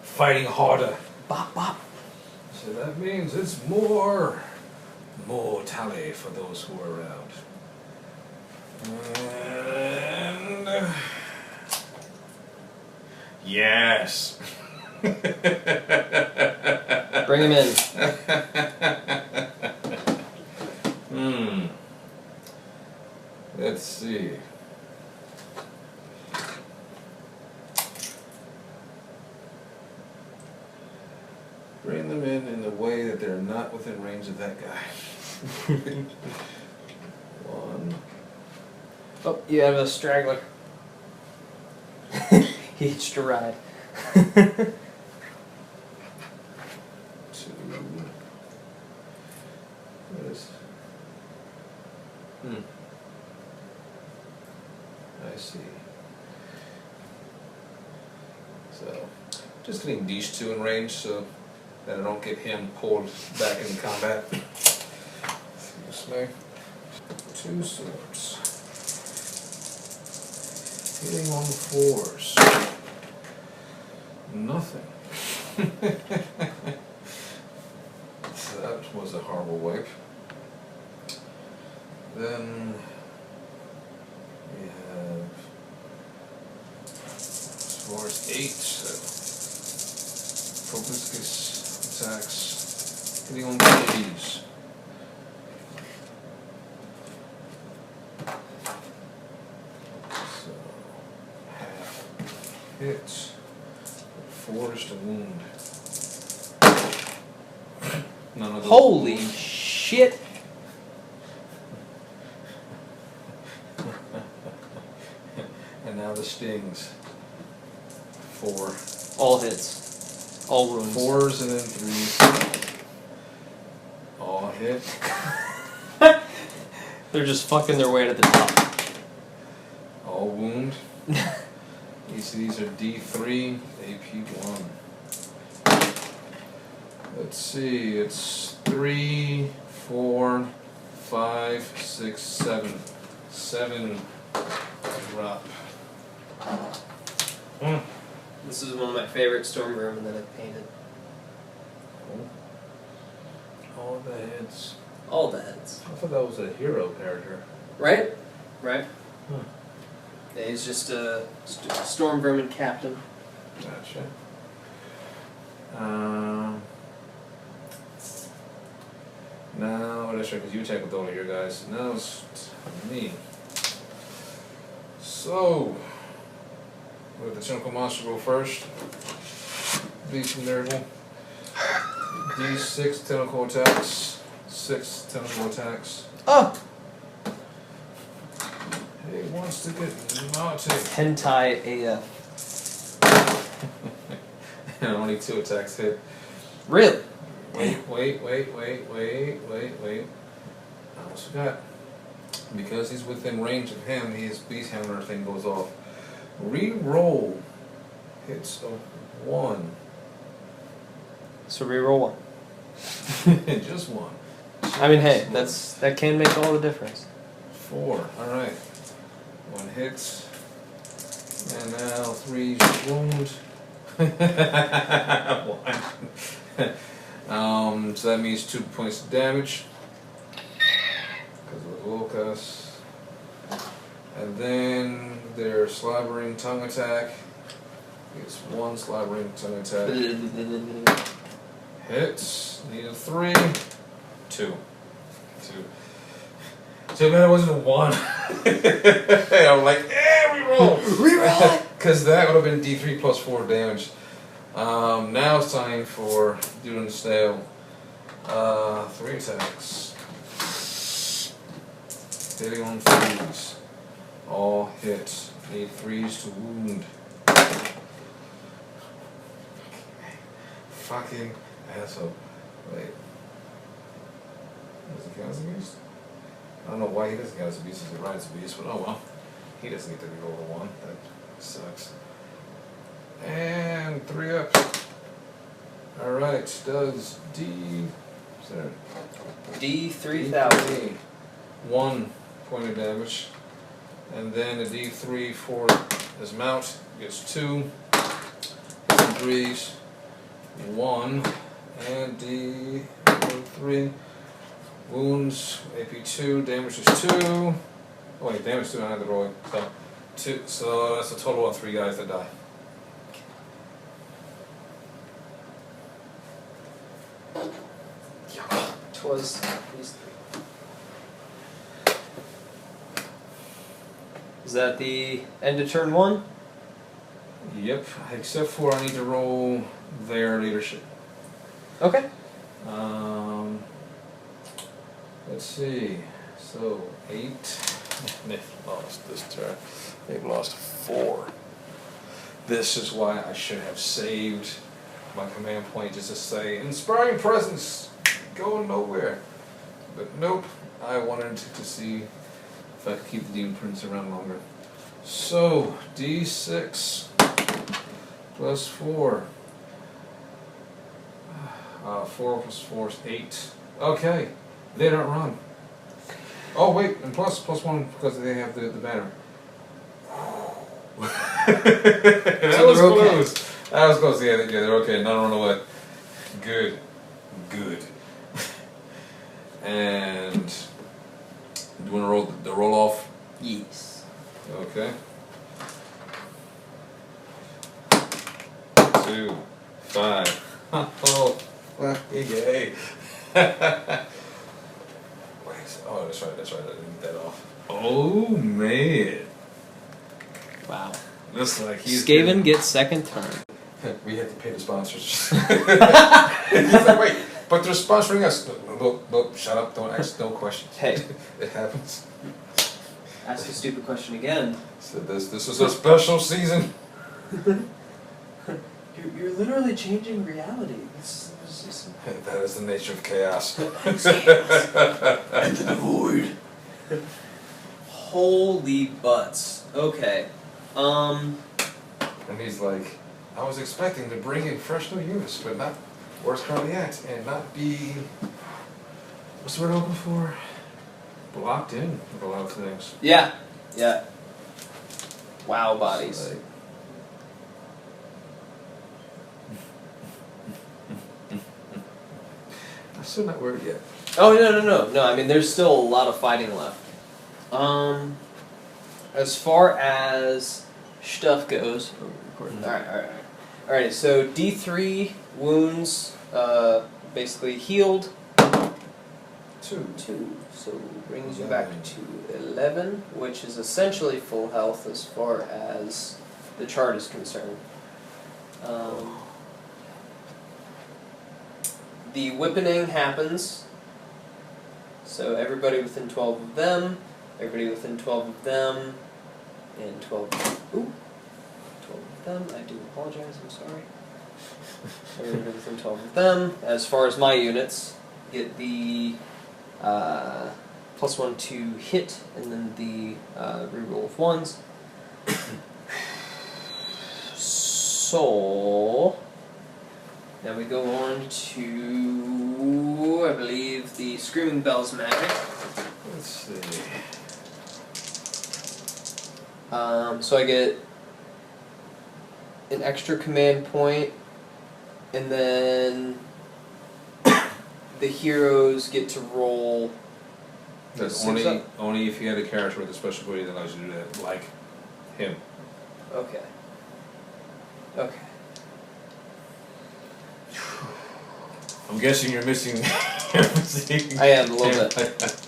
fighting harder. Bop, bop. So that means it's more tally for those who are around. And yes. Bring him in. Let's see. Bring them in the way that they're not within range of that guy. 1. Oh, you have a straggler. He hitched a ride. 2. What is? I see. So, just getting these 2 in range so that I don't get him pulled back into combat. Excuse me. 2 swords. Hitting on 4s. Nothing. So that was a horrible wipe. Then we have as far as 8, so proboscis attacks hitting on these. So half hit, 4 is to wound. None of those Holy wounds. shit! And now the stings. 4. All hits. All wounds. 4s and then 3s. All hit. They're just fucking their way to the top. All wound. Each of these are D3, AP1. Let's see, it's 3, 4, 5, 6, 7. 7 drop. This is one of my favorite storm vermin that I've painted. All the hits. All the heads. I thought that was a hero character. Right? Right. Huh. Yeah, he's just a storm vermin captain. Gotcha. Now, that's right, because you attack with all of your guys. Now it's me. So, let the tentacle monster go first. Beast Nurgle. D6 tentacle attacks. 6 tentacle attacks. Oh! He wants to get naughty. Hentai AF. And only 2 attacks hit. Really? Wait. I almost forgot. Because he's within range of him, his beast hammer thing goes off. Re-roll hits a 1. So reroll 1. Just 1. I mean, hey, that can make all the difference. 4. Alright. 1 hits. And now 3 wound. 1. So that means 2 points of damage. Because of the locus. And then their slobbering tongue attack. It's 1 slobbering tongue attack. Hits. Need a 3. 2. So man, it wasn't a 1. I'm like, reroll! Reroll! Because that would have been D3 plus 4 damage. Now it's time for doing the snail. 3 attacks. Hitting on 3s. All hit. Need 3s to wound. Fucking asshole. Wait. Does he count as a beast? I don't know why he doesn't count as a beast as he rides a beast, but oh well. He doesn't need to roll a 1. That sucks. And 3 up. Alright, does D. D3000. 1 point of damage. And then a D3 for his mount gets 2. 3s. 1. And D3. Wounds, AP2, damage is 2. Oh wait, damage 2, I have to roll it. So, 2, so that's a total of 3 guys that die. Twas these 3. Is that the end of turn 1? Yep, except for I need to roll their leadership. Okay. Let's see. So 8. They've lost this turn. They've lost 4. This is why I should have saved my command point just to say inspiring presence, going nowhere. But nope. I wanted to see if I could keep the Demon Prince around longer. So D6 plus 4. 4 plus 4 is 8. Okay. They don't run. Oh wait, and plus 1 because they have the banner. That was close. That was close. Yeah, they're okay. None run away. Good. And do you want to roll the roll off? Yes. Okay. 2, 5. Oh, yay. Oh, that's right, I didn't get that off. Oh, man. Wow. Looks like he's Skaven gets second turn. We have to pay the sponsors. He's like, wait, but they're sponsoring us. Look, shut up, don't ask no questions. Hey. It happens. Ask a stupid question again. So this is a special season. You're literally changing reality. That is the nature of chaos. And the void. Holy butts. Okay. And he's like, I was expecting to bring in fresh new units, but not where it's currently at, and not be, what's the word I'm looking for? Blocked in with a lot of things. Yeah. Wow bodies. Like, I'm still not worried yet. Oh no! I mean, there's still a lot of fighting left. As far as stuff goes, all right. So D3 wounds, basically healed. 2. So brings you back to 11, which is essentially full health as far as the chart is concerned. The whipping happens. So everybody within 12 of them, everybody within 12 of them, and 12 of them. I do apologize, I'm sorry. Everybody within 12 of them. As far as my units, get the +1 to hit, and then the reroll of 1s. So now we go on to, I believe, the Screaming Bells magic. Let's see. So I get an extra command point, and then the heroes get to roll. That's only if you had a character with a special ability that allows you to do that, like him. Okay. I'm guessing you're missing. I am a little bit.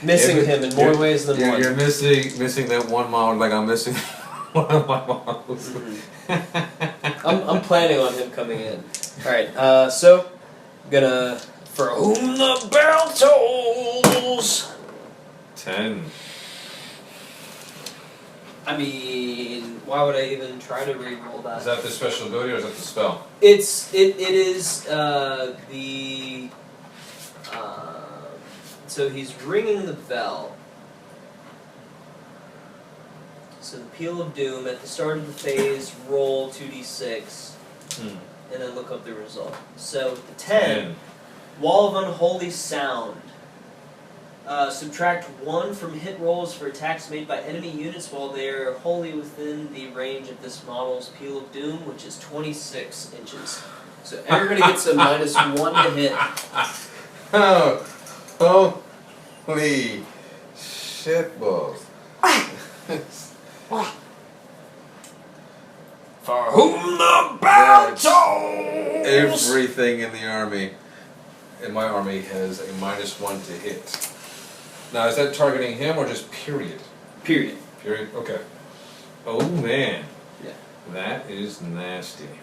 Missing him in more ways than one. You're missing that one model like I'm missing one of my models. I'm planning on him coming in. Alright, so I'm gonna, for whom the bell tolls. 10. I mean, why would I even try to re-roll that? Is that the special ability or is that the spell? It is so he's ringing the bell. So the Peel of Doom, at the start of the phase, roll 2d6, and then look up the result. So with the 10, Wall of Unholy Sound. Subtract 1 from hit rolls for attacks made by enemy units while they are wholly within the range of this model's Peel of Doom, which is 26 inches. So everybody gets a -1 to hit. Oh, holy shitballs. For whom the bell tolls! Everything in the army, in my army, has a -1 to hit. Now, is that targeting him or just period? Period. Period? Okay. Oh, man. Yeah. That is nasty.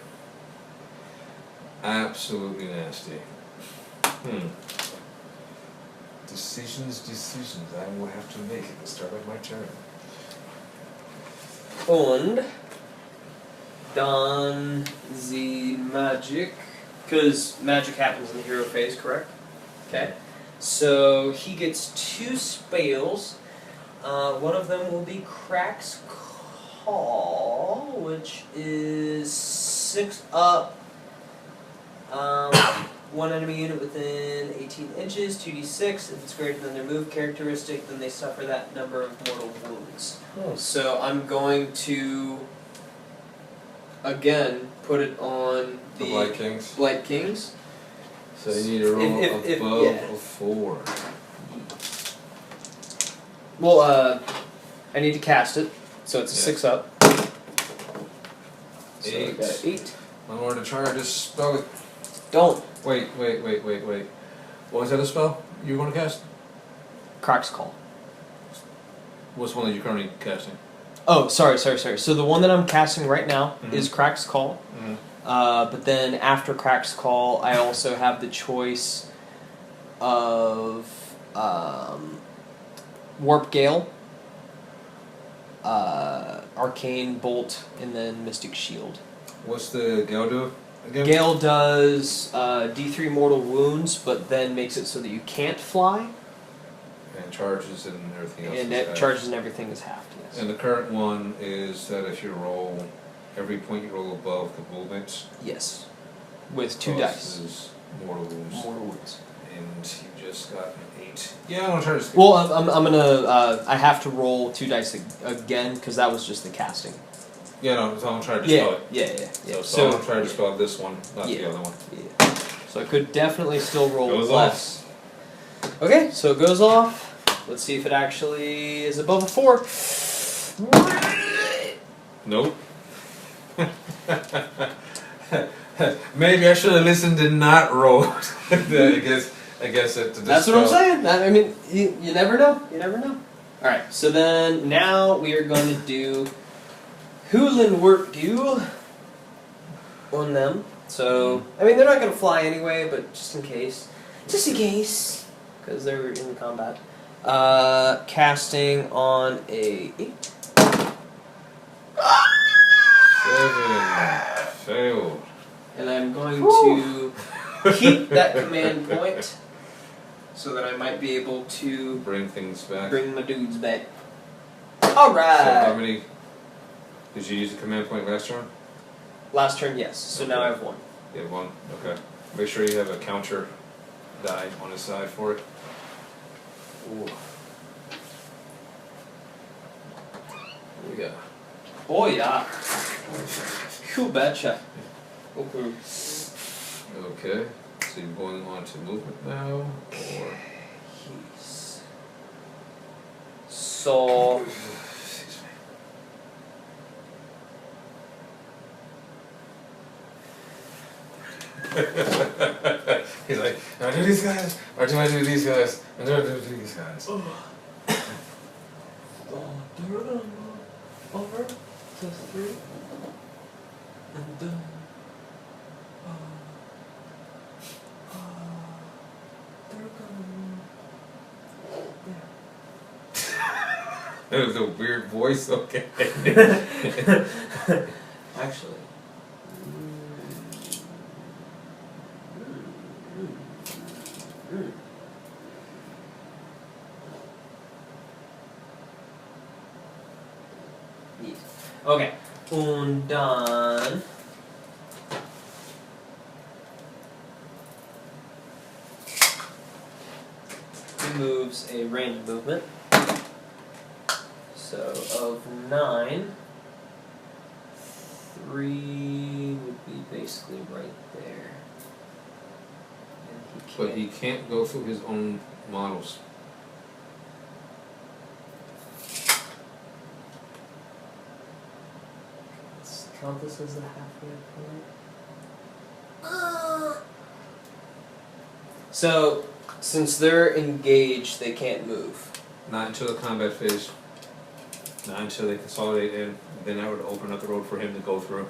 Absolutely nasty. Decisions I will have to make at the start of my turn. Und dann the magic, because magic happens in the hero phase, correct? Okay. So he gets 2 spells. One of them will be Crack's Call, which is 6 up. One enemy unit within 18 inches, 2d6. If it's greater than their move characteristic, then they suffer that number of mortal wounds. So I'm going to, again, put it on The Blight Kings. Blight Kings. So you need to roll above a 4. Well, I need to cast it, so it's a 6 up. So 8. I got 8. I'm going to try to spell it. Don't. Wait. What was that a spell you were going to cast? Crack's Call. What's one that you're currently casting? Oh, sorry. So the one that I'm casting right now is Crack's Call. But then after Crack's Call, I also have the choice of Warp Gale, Arcane Bolt, and then Mystic Shield. What's the Gale do again? Gale does D3 mortal wounds, but then makes it so that you can't fly. And charges and everything else. And is halved. charges and everything is halved, yes. And the current one is that if you roll, every point you roll above the movement, Yes. With 2 dice. causes mortal wounds. Mortal wounds. And you just got an 8. Yeah, I'm gonna try to. Well, I'm gonna I have to roll 2 dice again because that was just the casting. Yeah, no, so I'm gonna try to dispel it. Yeah. So I'm gonna try to dispel this one, not the other one. Yeah. So I could definitely still roll Goes less. Okay, so it goes off. Let's see if it actually is above a 4. Nope. Maybe I should have listened and not rolled. I guess it. That's what I'm saying. I mean, you never know. You never know. All right. So then now we are going to do Hoolan Work Dew on them. So I mean, they're not going to fly anyway, but just in case, because they're in combat. Casting on a 8. 7 failed. And I'm going to keep that command point so that I might be able to Bring things back. bring my dudes back. So how Alright! many? Did you use the command point last turn? Last turn, yes. So now I have 1. You have 1. Okay. Make sure you have a counter die on the side for it. Ooh. What we got? Oh yeah. You betcha. Okay. Okay. So you're going on to movement now, or So excuse me. He's like, do I do these guys, or do I do these guys, or do I do these guys? Over to 3 and then That was a weird voice. Okay. actually. Okay. Und dann. He moves a ranged movement. So of 9, 3 would be basically right there. And But he can't go through his own models. Let's count this as the halfway point. So, since they're engaged, they can't move. Not until the combat phase. Not until they consolidate in. Then I would open up the road for him to go through.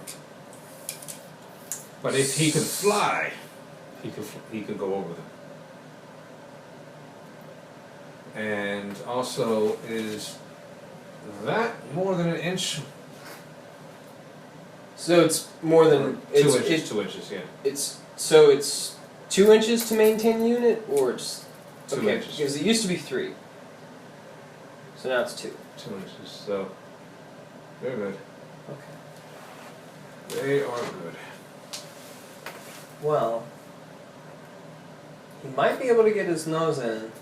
But if he could fly, he could go over them. And also, is that more than an inch? So it's more than Or it's 2 inches. 2 inches, yeah. It's 2 inches to maintain a unit, or it's 2 okay, inches. because it used to be 3. So now it's 2. 2 inches. So they're good. Okay. They are good. Well, he might be able to get his nose in.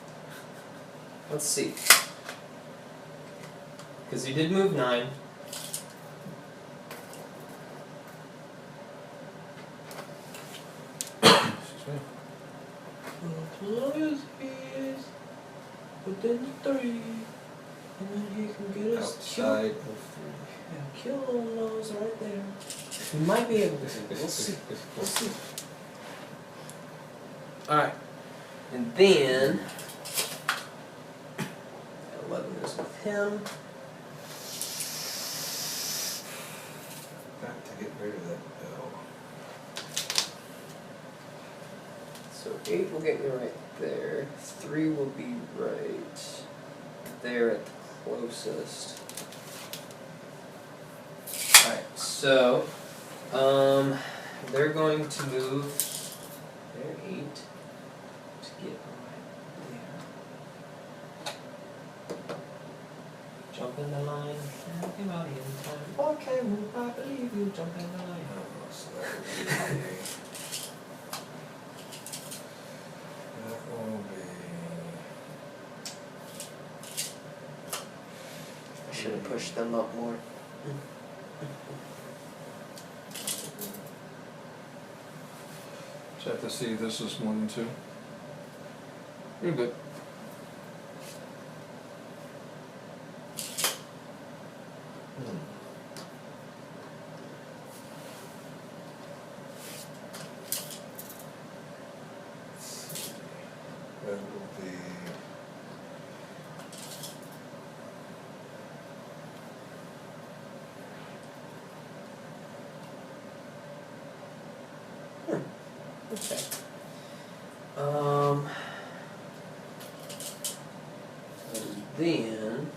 Let's see. Because he did move 9. As long as he is within 3, and then he can get his Outside of cute little nose right there. He might be able to. We'll see. We'll see. Alright. And then 11 is with him. Got to get rid of that bell. So 8 will get me right there. 3 will be right there at the closest. Alright, so they're going to move their 8 to get right there. Jump in the line. Came out in time. Okay, well, I believe you. Jump in the line. Oh, so that will be I should have pushed them up more. Check to see if this is more than 2. You're good. That will be Okay. And then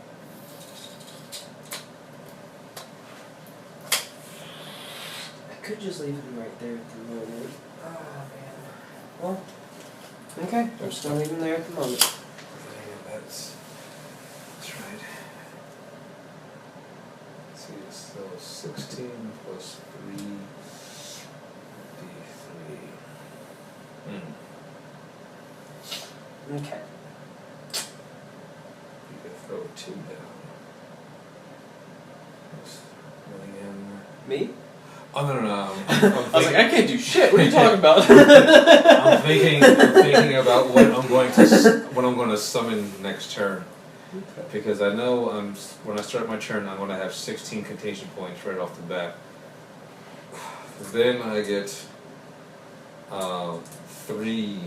I could just leave him right there at the moment. Ah, man. Well, okay. I'm just gonna leave him there at the moment. yeah, that's right. Let's see, so 16 plus 3 D3. Okay. You can throw a 2 down. That's William. Me? Oh no. I was like, I can't do shit. What are you talking about? I'm thinking about what I'm going to summon next turn, because I know when I start my turn I'm going to have 16 contagion points right off the bat. Then I get 3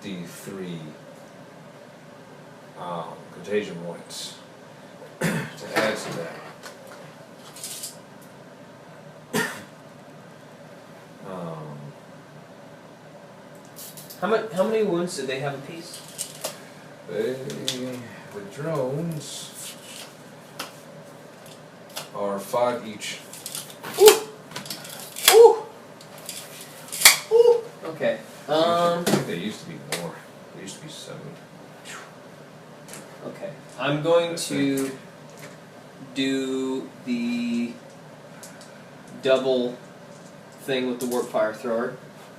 D3 contagion points to add to that. How many wounds did they have apiece? The drones are 5 each. Ooh. Ooh. Ooh. Okay. I think they used to be more. They used to be 7. Okay. I'm going to do the double thing with the warp fire thrower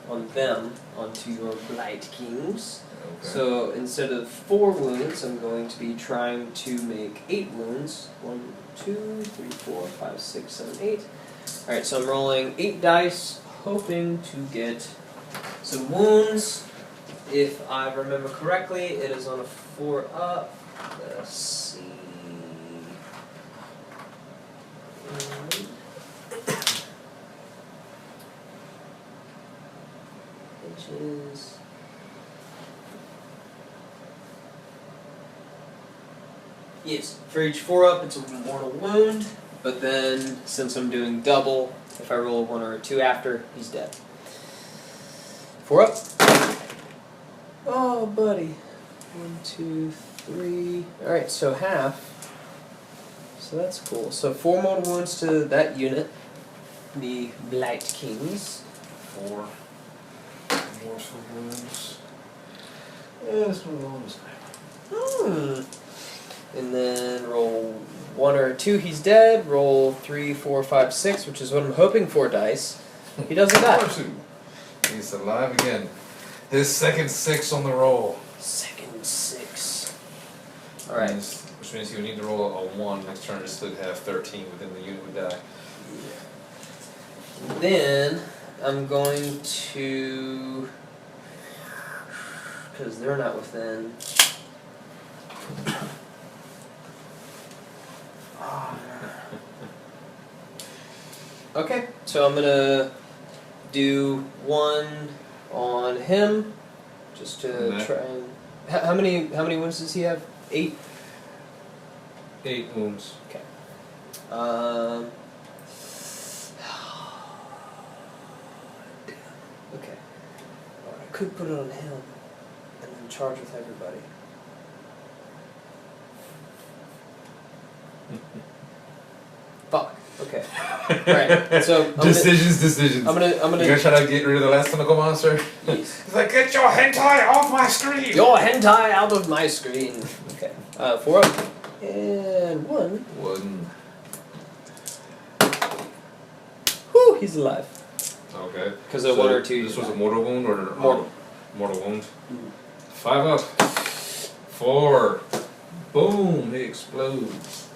on them onto your Blight Kings. Okay. So instead of 4 wounds, I'm going to be trying to make 8 wounds. 1, 2, 3, 4, 5, 6, 7, 8. Alright, so I'm rolling 8 dice, hoping to get some wounds. If I remember correctly, it is on a 4 up. Let's see. Inches. Yes, for each 4 up, it's a mortal wound. But then, since I'm doing double, if I roll a 1 or a 2 after, he's dead. 4 up. Oh, buddy. 1, 2, 3. Alright, so half. So that's cool. So 4 mortal wounds to that unit. The Blight Kings. 4 mortal wounds. Yeah, this one almost. And then roll 1 or a 2, he's dead. Roll 3, 4, 5, 6, which is what I'm hoping for dice. He doesn't die. He's alive again. His second 6 on the roll. Second 6. Alright. Which means he would need to roll a 1 next turn just to have 13 within the unit would die. Then I'm going to, because they're not within. Okay, so I'm gonna do 1 on him, just to Okay. try and. How many wounds does he have? 8. 8 wounds. Okay. Okay. I could put it on him and then charge with everybody. Fuck. Okay. Alright. So I'm Decisions. gonna. You gonna try to get rid of the last tentacle monster? Yes. He's like, get your hentai off my screen! Your hentai out of my screen. Okay. 4 up. And 1. 1. Whew, he's alive. Okay. Because of 1 or 2. This was a mortal wound or Mortal. Mortal wound. 5 up. 4. Boom! He explodes.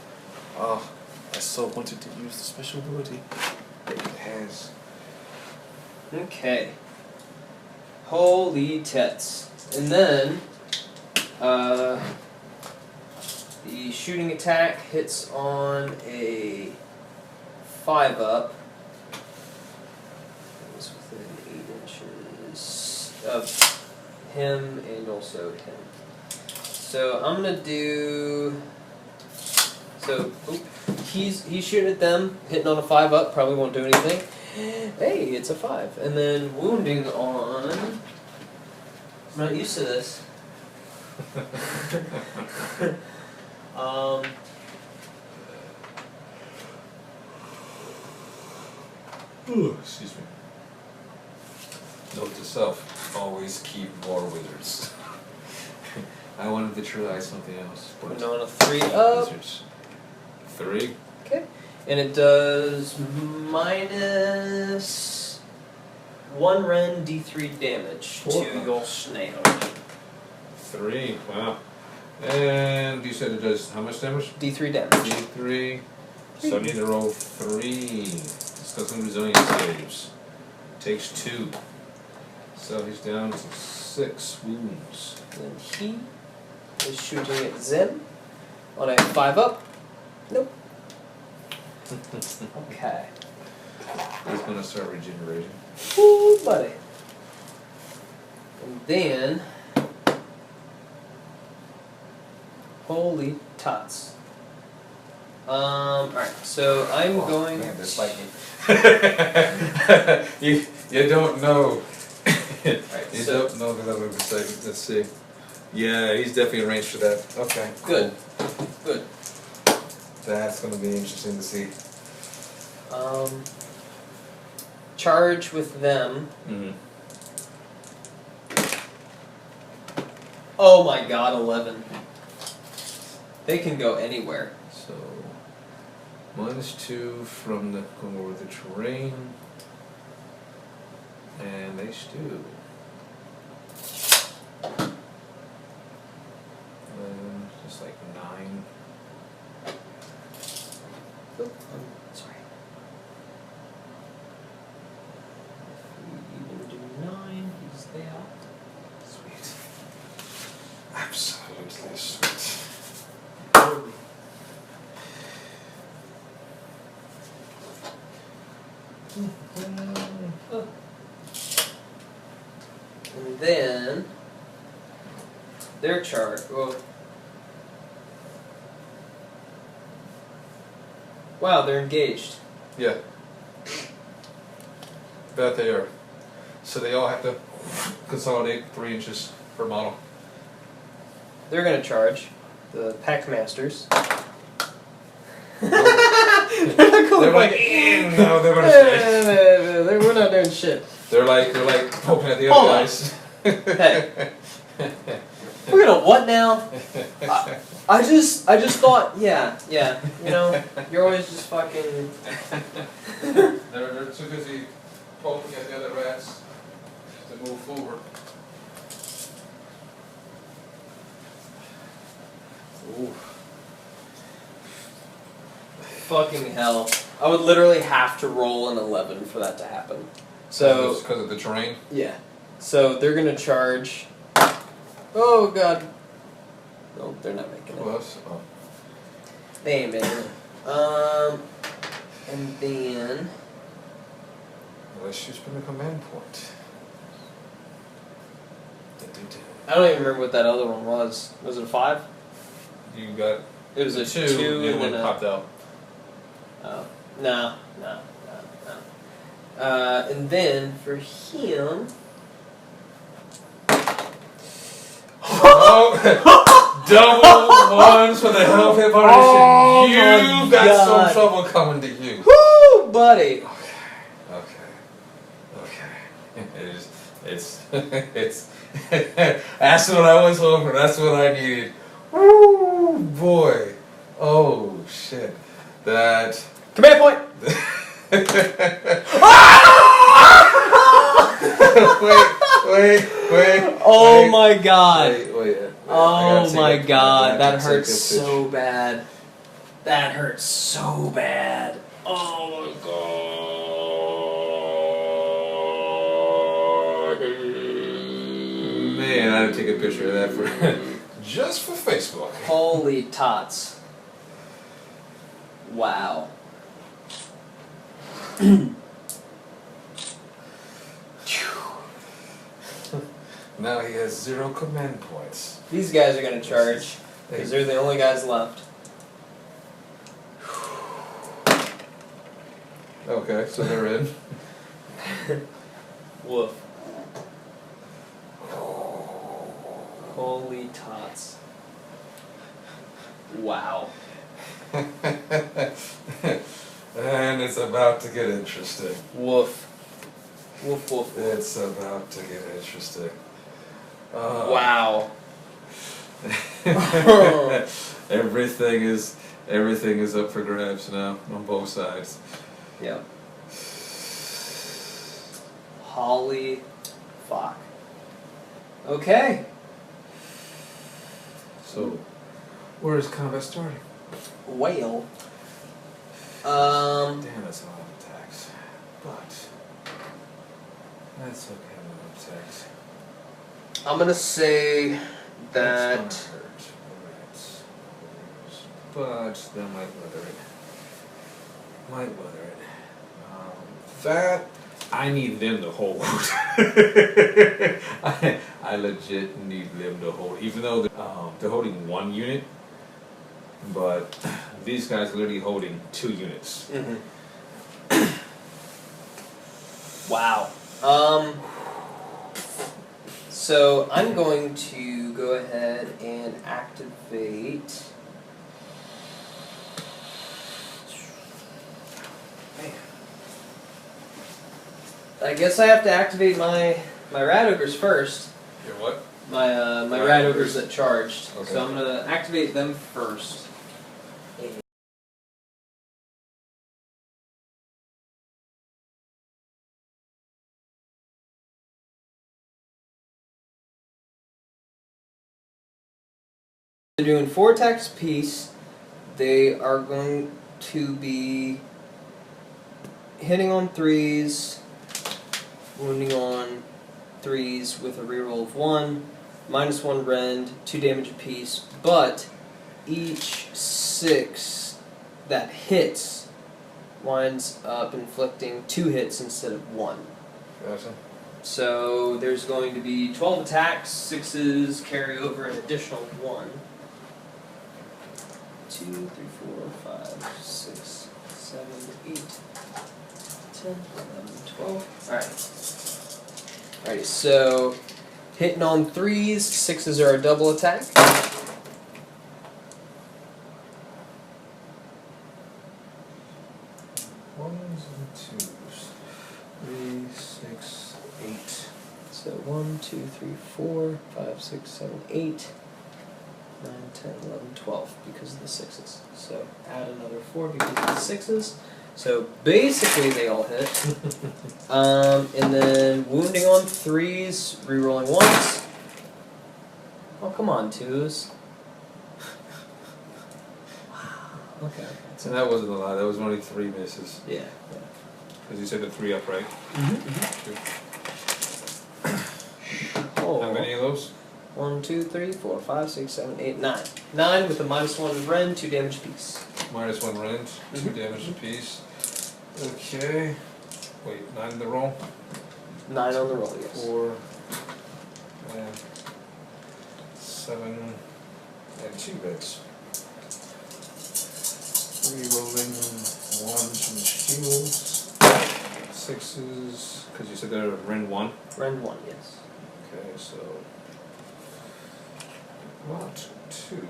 Oh, I so wanted to use the special ability. It has. Okay. Holy tits. And then, the shooting attack hits on a 5 up. That was within 8 inches of him and also him. So I'm gonna do. So he's shooting at them, hitting on a 5 up, probably won't do anything. Hey, it's a 5. And then wounding on. I'm not used to this. Ooh, excuse me. Note to self, always keep more wizards. I wanted to try something else. Putting on a 3 up. Wizards. 3. Okay. And it does minus 1 Ren D3 damage to your snail. 3, wow. And you said it does how much damage? D3 damage. D3. So I need to roll 3. Discussing resilience saves. Takes 2. So he's down to 6 wounds. And he is shooting at Zim on a 5 up. Nope. Okay. He's gonna start regenerating. Ooh, buddy. And then, holy tots. Alright, so I'm going. Man, this lightning. you don't know. Right, You so don't know that I'm going to say. Let's see. Yeah, he's definitely arranged for that. Okay. good. Good. That's going to be interesting to see. Charge with them. Mm-hmm. Oh my god, 11. They can go anywhere. So -2 from the going over the terrain. And they stew. Just like 9. Oh, sorry. If we even do 9, he's there. Sweet. Absolutely sweet. And then their charge. Well, wow, they're engaged. Yeah. Bet they are. So they all have to consolidate 3 inches per model. They're gonna charge the pack masters. They're like, no, they're gonna stay. We're not doing shit. They're like poking at the Hold other on. guys. Hey, we're gonna what now? I just thought, yeah, you know, you're always just fucking. They're too busy poking at the other rats to move forward. Ooh. Fucking hell. I would literally have to roll an 11 for that to happen. So, because of the terrain? yeah. So they're gonna charge. Oh god. No, they're not making it. Plus, oh. They ain't making it. And then. Unless you spend a command point. I don't even remember what that other one was. Was it a 5? You got It was a 2 and and one then a. popped out. Oh. No. And then for him. Oh, double ones for the health hit bonus. Oh You've my got God. some trouble coming to you. Woo, buddy. Okay. It's that's what I was hoping. That's what I needed. Woo, boy. Oh shit. That. Command point. Wait. Oh my god. Wait. Oh my god. That hurts so bad. That hurts so bad. Oh my god. Man, I had to take a picture of that for just for Facebook. Holy tots. Wow. Now he has 0 command points. These guys are gonna charge because they're the only guys left. Okay, so they're in. Woof. Holy tots. Wow. And it's about to get interesting. Woof. Woof, woof, woof. It's about to get interesting. Wow. Everything is up for grabs now on both sides. Yep. Holy fuck. Okay. So, where is combat starting? Whale. Damn, that's a lot of attacks. But that's okay, a lot of attacks. I'm gonna say that. That's gonna hurt. But that might weather it. That I need them to hold. I legit need them to hold, even though they're holding 1 unit, but these guys are literally holding 2 units. Mm-hmm. Wow. So I'm going to go ahead and activate. I guess I have to activate my rat ogres first. Your what? My Rat rat ogres? ogres that charged. Okay. So I'm gonna activate them first. They're doing 4 attacks apiece. They are going to be hitting on 3s, wounding on 3s with a reroll of 1, -1 rend, 2 damage apiece, but each 6 that hits winds up inflicting 2 hits instead of 1. Gotcha. So there's going to be 12 attacks, 6s carry over an additional 1. 2, 3, 4, 5, 6, 7, 8, 10, 11, 12. Alright, so hitting on 3s, 6s are a double attack. Ones and twos. 3, 6, 8. So 1, 2, 3, 4, 5, 6, 7, 8, 9, 10, 11, 12 because of the 6s. So add another 4 because of the 6s. So basically they all hit. And then wounding on 3s, rerolling once. Oh, come on, 2s. Okay. So that wasn't a lot. That was only 3 misses. Yeah. Because you said the 3 up, right? Oh. How many of those? 1, 2, 3, 4, 5, 6, 7, 8, 9. 9 with a -1 rend, 2 damage apiece. -1 rend, 2 damage apiece. Okay. Wait, 9 in the roll? 9 on the roll, yes. 4 and 7 and 2 bits. 3 rolling, 1s from shields, 6s, because you said they're rend 1. Rend 1, yes. Okay, so 1, 2,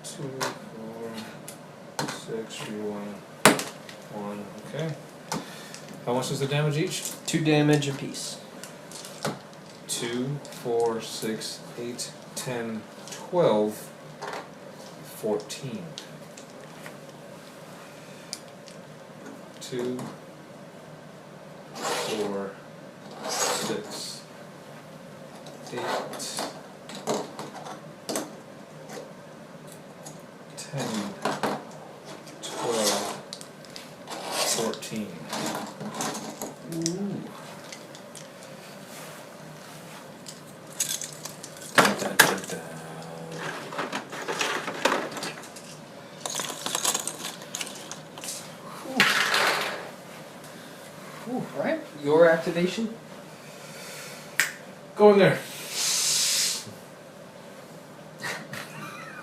2, 4, 6, 3, 1, okay. How much is the damage each? 2 damage apiece. 2, 4, 6, 8, 10, 12, 14. 2, 4, 6, 8, 10, 12, 14. Ooh. Dun, dun, dun, dun. Ooh, right? Your activation? Go in there.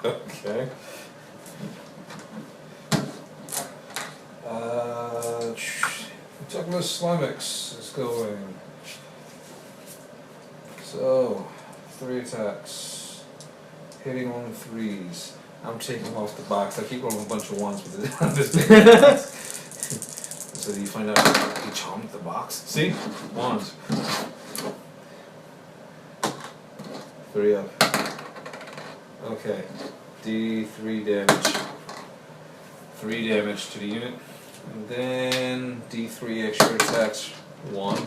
Okay. Douglas Slimix is going. So, 3 attacks. Hitting on 3s. I'm taking off the box. I keep rolling a bunch of 1s with this. So you find out he chomped the box. See? 1s. 3 up. Okay. D3 damage. 3 damage to the unit. And then D3 extra attacks. 1.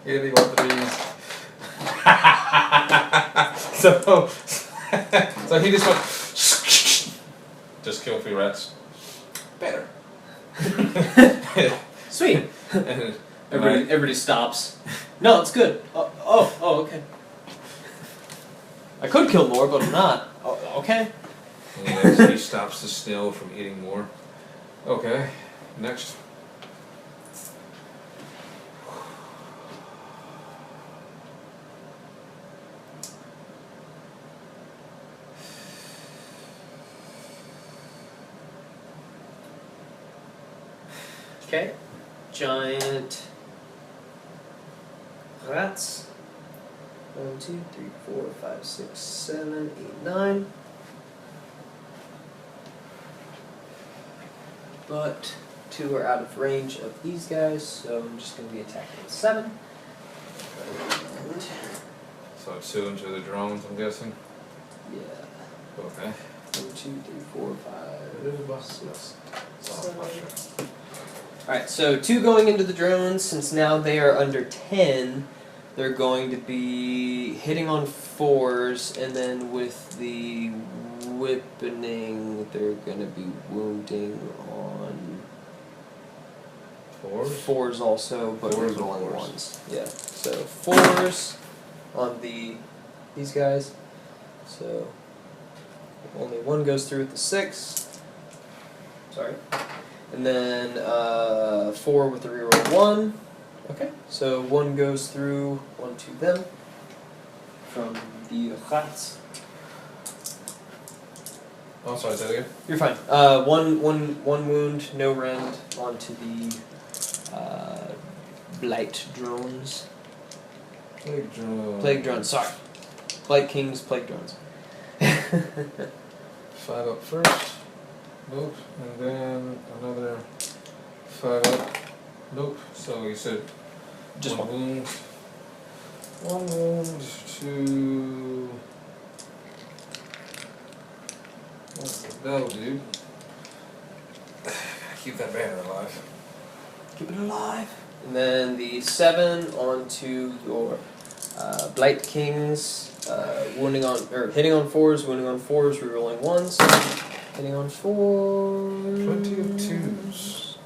Hitting on 3s. So he just went. Just killed 3 rats. Better. Sweet. And Everybody stops. No, it's good. Oh, okay. I could kill more, but I'm not. Oh, okay. Yes, he stops the snail from eating more. Okay, next. Okay. Giant rats. 1, 2, 3, 4, 5, 6, 7, 8, 9. But 2 are out of range of these guys, so I'm just going to be attacking 7. And So 2 into the drones, I'm guessing. yeah. Okay. 1, 2, 3, 4, 5, 6, 7. Alright, so 2 going into the drones, since now they are under 10, they're going to be hitting on 4s, and then with the whipping, they're going to be wounding on 4s also, but Fours we're or rolling fours? 1s. Yeah, so 4s on these guys. So only 1 goes through with the 6. Sorry. And then 4 with the reroll 1. Okay, so 1 goes through, 1 to them from the rats. Oh, sorry, say that again. You're fine. One wound, no rend onto the blight drones. Plague drone. Plague drones. Sorry, blight kings, plague drones. 5 up first. Nope. And then another 5 up. Nope. So you said Just one one. wound. 1 wound to. That'll do. Keep that banner alive. Keep it alive. And then the 7 onto your blight kings, wounding on or hitting on 4s, wounding on 4s, rerolling 1s, hitting on 4s. Plenty of 2s.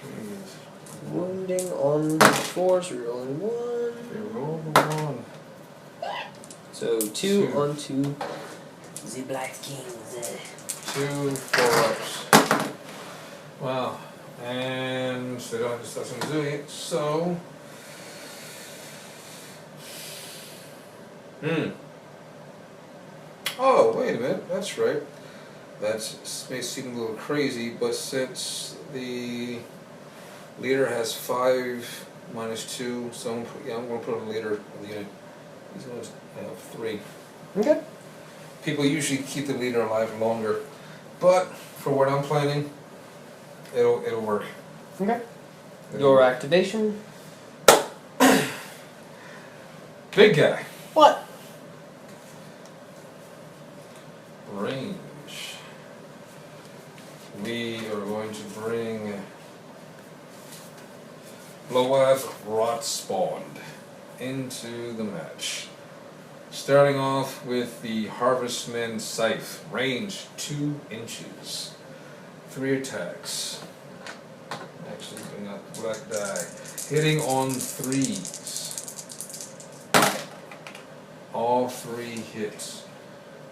3s. Wounding on 4s, rerolling 1. Okay, roll the 1. So 2 Two. onto the blight kings. 2 4-ups. Wow. And they don't have to start some doing it, so. Oh, wait a minute, that's right. That may seem a little crazy, but since the leader has 5 minus 2, so I'm going to put on the leader of the unit. He's going to have 3. Okay. People usually keep the leader alive longer, but for what I'm planning, it'll work. Okay. It'll Your work. activation. Big guy. What? Range. We are going to bring Blowath Rot Spawned into the match. Starting off with the Harvestman Scythe. Range 2 inches. 3 attacks. Actually, not black die. Hitting on 3s. All 3 hits.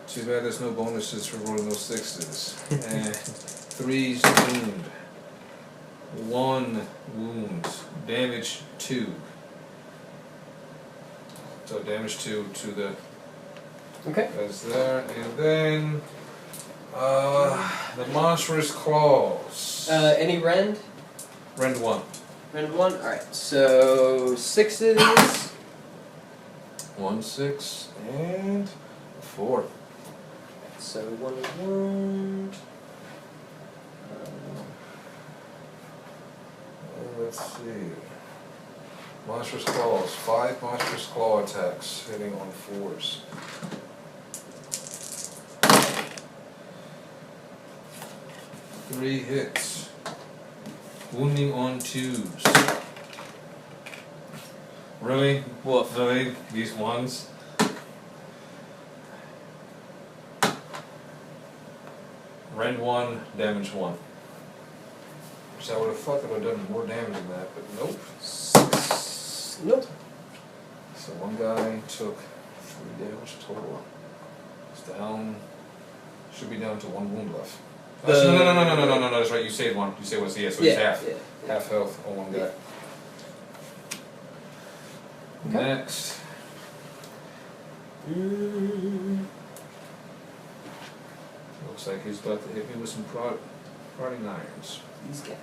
Too bad there's no bonuses for rolling those 6s. And 3s wound. 1 wound. Damage 2. So damage 2 to the. Okay. That's there. And then the monstrous claws. Any rend? Rend 1. Rend 1? Alright, so 6s. 1 6 and 4. So 1 wound. Let's see. Monstrous claws. 5 monstrous claw attacks hitting on 4s. Three hits. Wounding on 2s. Really? Woof. Really? These ones? Rend 1, damage 1. Which I would have thought that would have done more damage than that, but nope. 6. Nope. So one guy took 3 damage total. It's down. Should be down to 1 wound left. Actually, no, that's right. You saved 1. You saved 1. So yeah, so he's half. Yeah. Half health on 1 guy. Okay. Next. Looks like he's about to hit me with some prodding irons. These guys.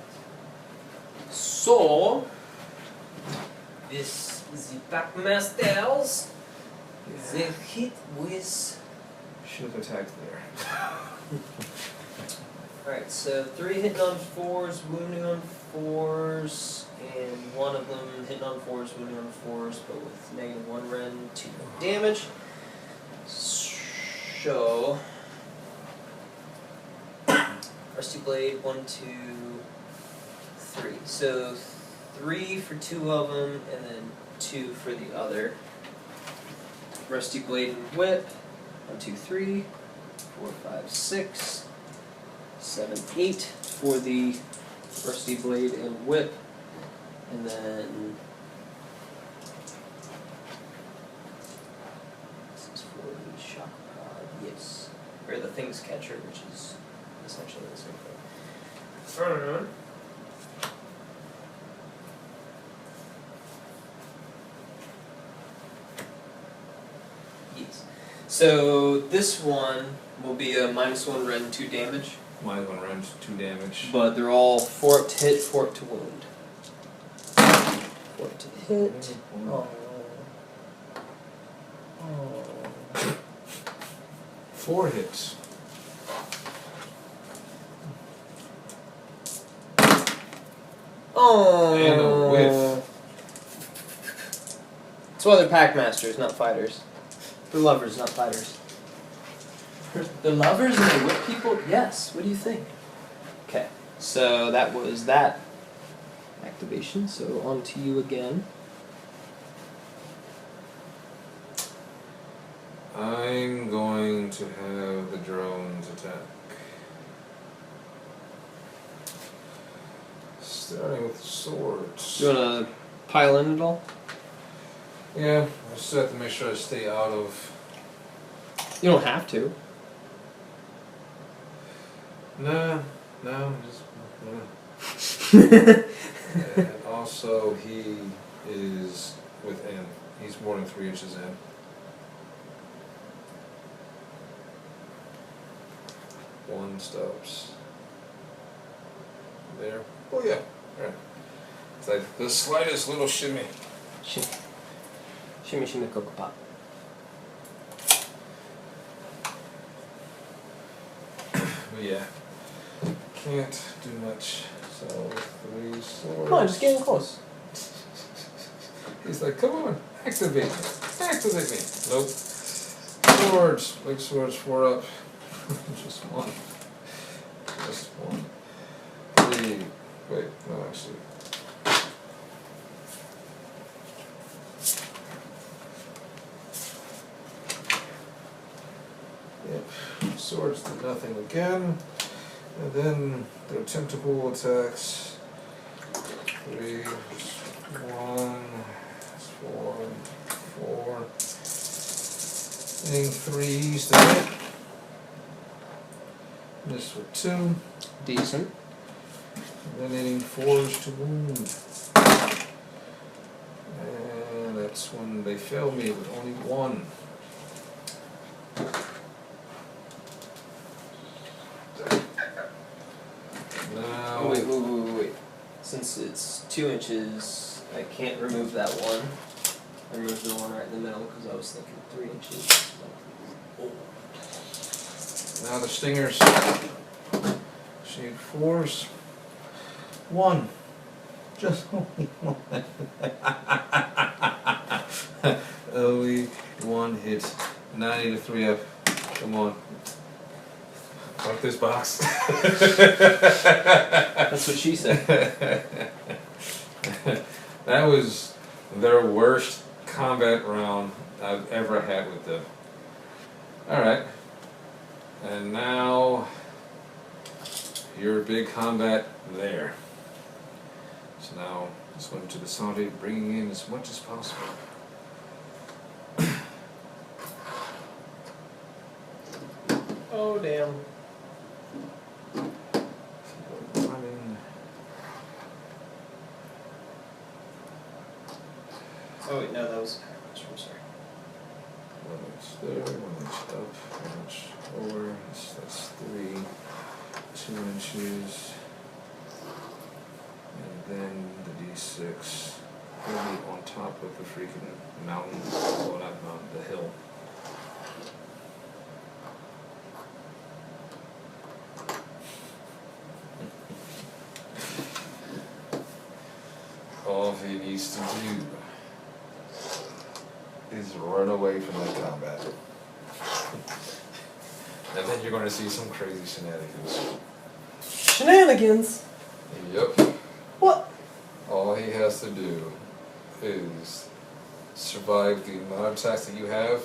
So, this is the Packmasters. They hit with. Should have attacked there. Alright, so 3 hitting on 4s, wounding on 4s, and 1 of them hitting on 4s, wounding on 4s, but with -1 rend, 2 damage. So, Rusty Blade, 1, 2, 3. So 3 for 2 of them, and then 2 for the other. Rusty Blade and Whip. 1, 2, 3, 4, 5, 6, 7, 8 for the Rusty Blade and Whip, and then this is for the Shock Prod, yes, or the Things Catcher, which is essentially the same thing. Yes. So this one will be a -1 rend 2 damage. Mine one round 2 damage. But they're all 4 up to hit, 4 up to wound. 4 up to hit. Oh. Oh. 4 hits. Oh. And a whiff. That's why they're pack masters, not fighters. They're lovers, not fighters. They're lovers and they whip people? Yes. What do you think? Okay. So that was that activation. So on to you again. I'm going to have the drones attack. Starting with swords. You wanna pile in at all? Yeah, I just have to make sure I stay out of. You don't have to. Nah, no, just. And also, he is within. He's more than 3 inches in. One stops. There. Oh yeah. Alright. It's like the slightest little shimmy. Shimmy, shimmy, cocoa pop. But yeah. Can't do much. So 3 swords. Come on, just get in close. He's like, come on, activate me. Activate me. Nope. Swords. Big swords, 4 up. Just one. Just one. 3. Wait, no, actually. Yep. Swords did nothing again. And then their tentacle attacks. 3, 1, 4, 4. Hitting 3s to hit. This for 2. Decent. And then hitting 4s to wound. And that's when they fail me with only 1. Now. Oh, wait. Since it's 2 inches, I can't remove that one. I removed the one right in the middle because I was thinking 3 inches. Now the stingers. Shade 4s. 1. Just only 1. Only 1 hit. 90 to 3 up. Come on. Fuck this box. That's what she said. That was their worst combat round I've ever had with them. Alright. And now your big combat there. So now just went to the Saudi, bringing in as much as possible. Oh, damn. Running. Oh, wait, no, that was. I'm sorry. 1 inch there, 1 inch up, 1 inch over. That's 3, 2 inches. And then the D6 will be on top of the freaking mountain. Well, not mountain, the hill. All he needs to do is run away from the combat. And then you're going to see some crazy shenanigans. Shenanigans! Yep. What? Oh, all he has to do is survive the amount of attacks that you have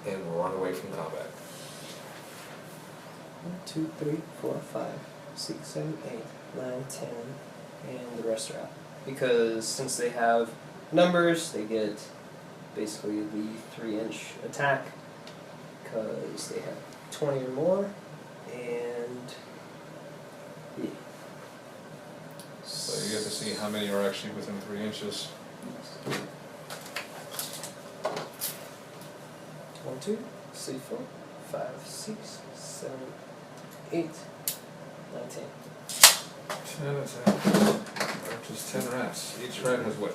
and run away from combat. 1, 2, 3, 4, 5, 6, 7, 8, 9, 10, and the rest are out. Because since they have numbers, they get basically the 3-inch attack. Because they have 20 or more, and yeah. So you get to see how many are actually within 3 inches. 1, 2, 3, 4, 5, 6, 7, 8, 9, 10. 10 attacks. Just 10 rats. Each rat has what?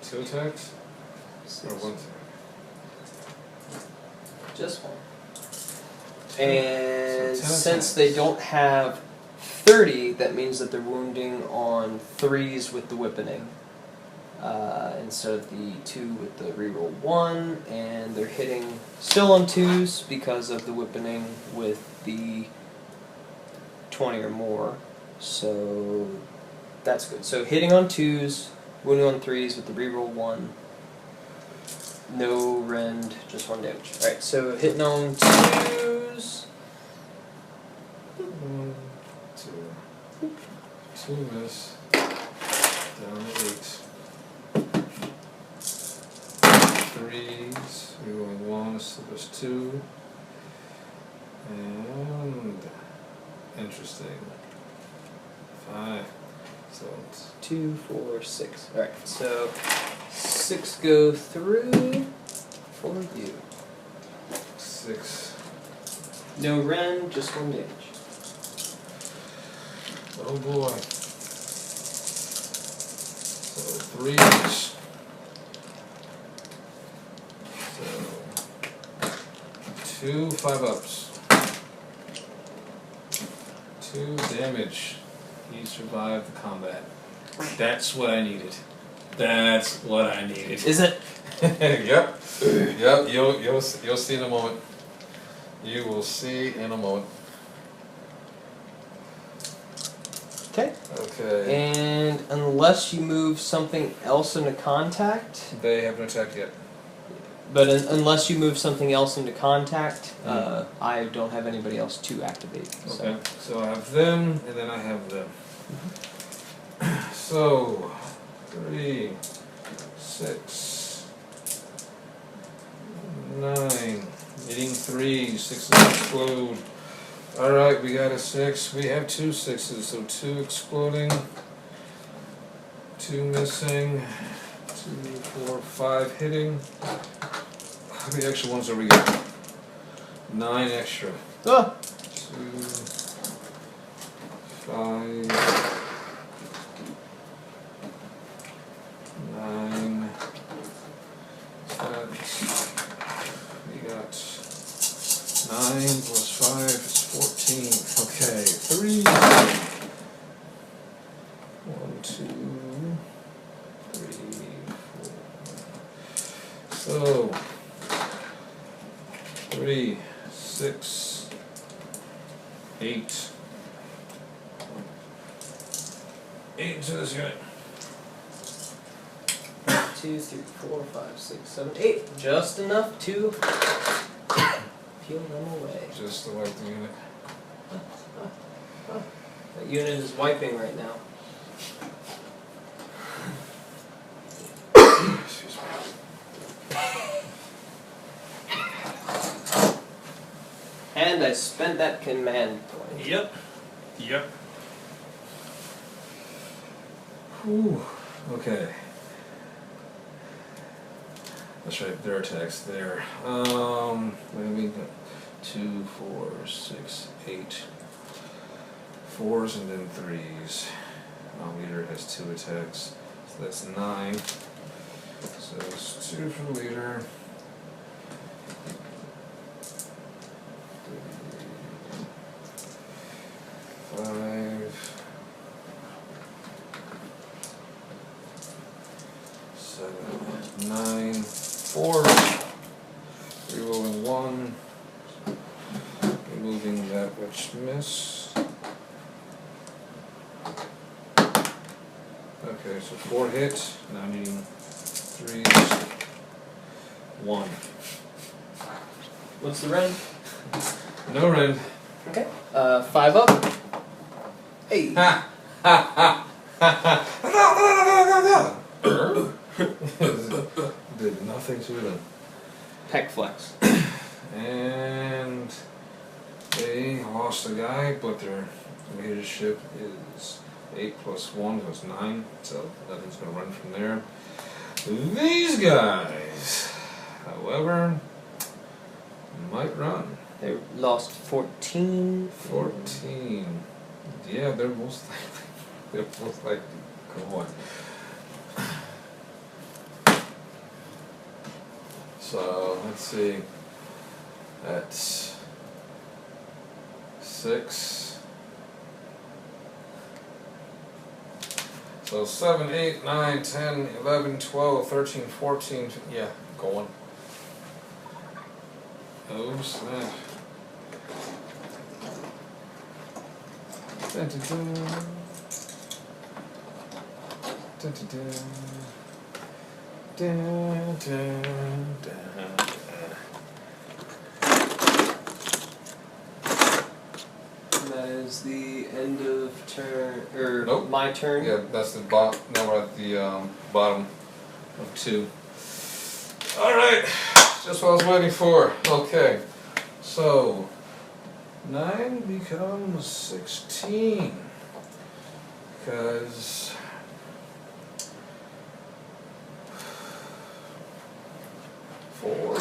2 attacks? Or 1 attack? Just one. And So 10 since attacks. they don't have 30, that means that they're wounding on 3s with the whipping. Instead of the 2 with the reroll 1, and they're hitting still on 2s because of the whipping with the 20 or more. So that's good. So hitting on 2s, wounding on 3s with the reroll 1. No rend, just 1 damage. Alright, so hitting on 2s. 1, 2. 2 miss. Down to 8. 3s. Rerolling 1, so there's 2. And interesting. 5. So it's 2, 4, 6. Alright, so 6 go through for you. 6. No rend, just 1 damage. Oh boy. So 3s. So 2 5-ups. 2 damage. He survived the combat. That's what I needed. That's what I needed. Is it? Yep. Yep. You'll see in a moment. You will see in a moment. Okay. Okay. And unless you move something else into contact, They haven't attacked yet. but unless you move something else into contact, I don't have anybody else to activate. So. Okay. So I have them, and then I have them. So 3, 6, 9. Hitting 3, 6s explode. Alright, we got a 6. We have 2 6s, so 2 exploding. 2 missing. 2, 4, 5 hitting. How many extra ones are we getting? 9 extra. Ah! 2, 5, 9. That's, we got 9 plus 5 is 14. Okay, 3. 1, 2, 3, 4. So 3, 6, 8. 8 to this unit. 2, 3, 4, 5, 6, 7, 8. Just enough to peel them away. Just to wipe the unit. That unit is wiping right now. Excuse me. And I spent that command point. Yep. Yep. Whew. Okay. That's right, their attacks there. Maybe 2, 4, 6, 8. 4s and then 3s. Leader has 2 attacks. So that's 9. So it's 2 for the leader. 5. 7, 9, 4. Rerolling 1. Removing that which missed. Okay, so 4 hits, and I'm needing 3, 1. What's the rend? No rend. Okay. 5 up. Hey. Ha! Ha! Ha! Ha! Ha! No! Did nothing to them. Pec flex. And they lost a guy, but their leadership is 8 plus 1, so it's 9, so nothing's going to run from there. These guys, however, might run. They lost 14. 14. Yeah, they're most likely going. So let's see. That's 6. So 7, 8, 9, 10, 11, 12, 13, 14. Yeah, going. Oh snap. Dun, dun, dun. Dun, dun, dun. Dun, dun, dun. That is the end of turn, or Nope. my turn. Yeah, that's the bottom. Now we're at the bottom of 2. Alright, just what I was waiting for. Okay, so 9 becomes 16. Because 4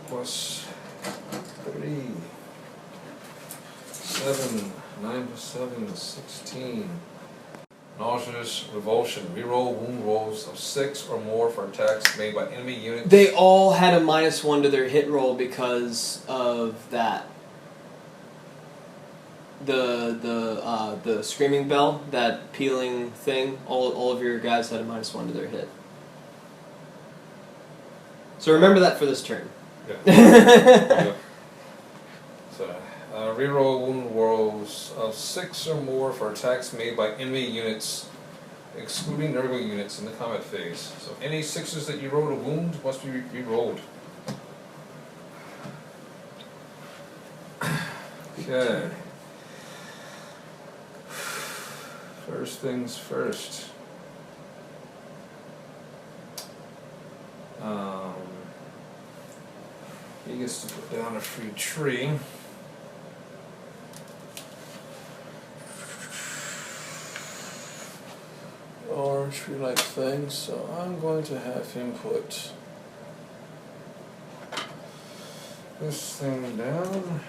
plus 3. 7, 9 plus 7 is 16. Nauseous revulsion. Reroll wound rolls of 6 or more for attacks made by enemy units. They all had a -1 to their hit roll because of that. The screaming bell, that peeling thing. All of your guys had a -1 to their hit. So remember that for this turn. Yeah. Yeah. So, reroll wound rolls of 6 or more for attacks made by enemy units, excluding Nurgle units in the combat phase. So any 6s that you roll a wound must be re-rolled. Okay. First things first. He gets to put down a free tree. Or tree-like thing, so I'm going to have him put this thing down.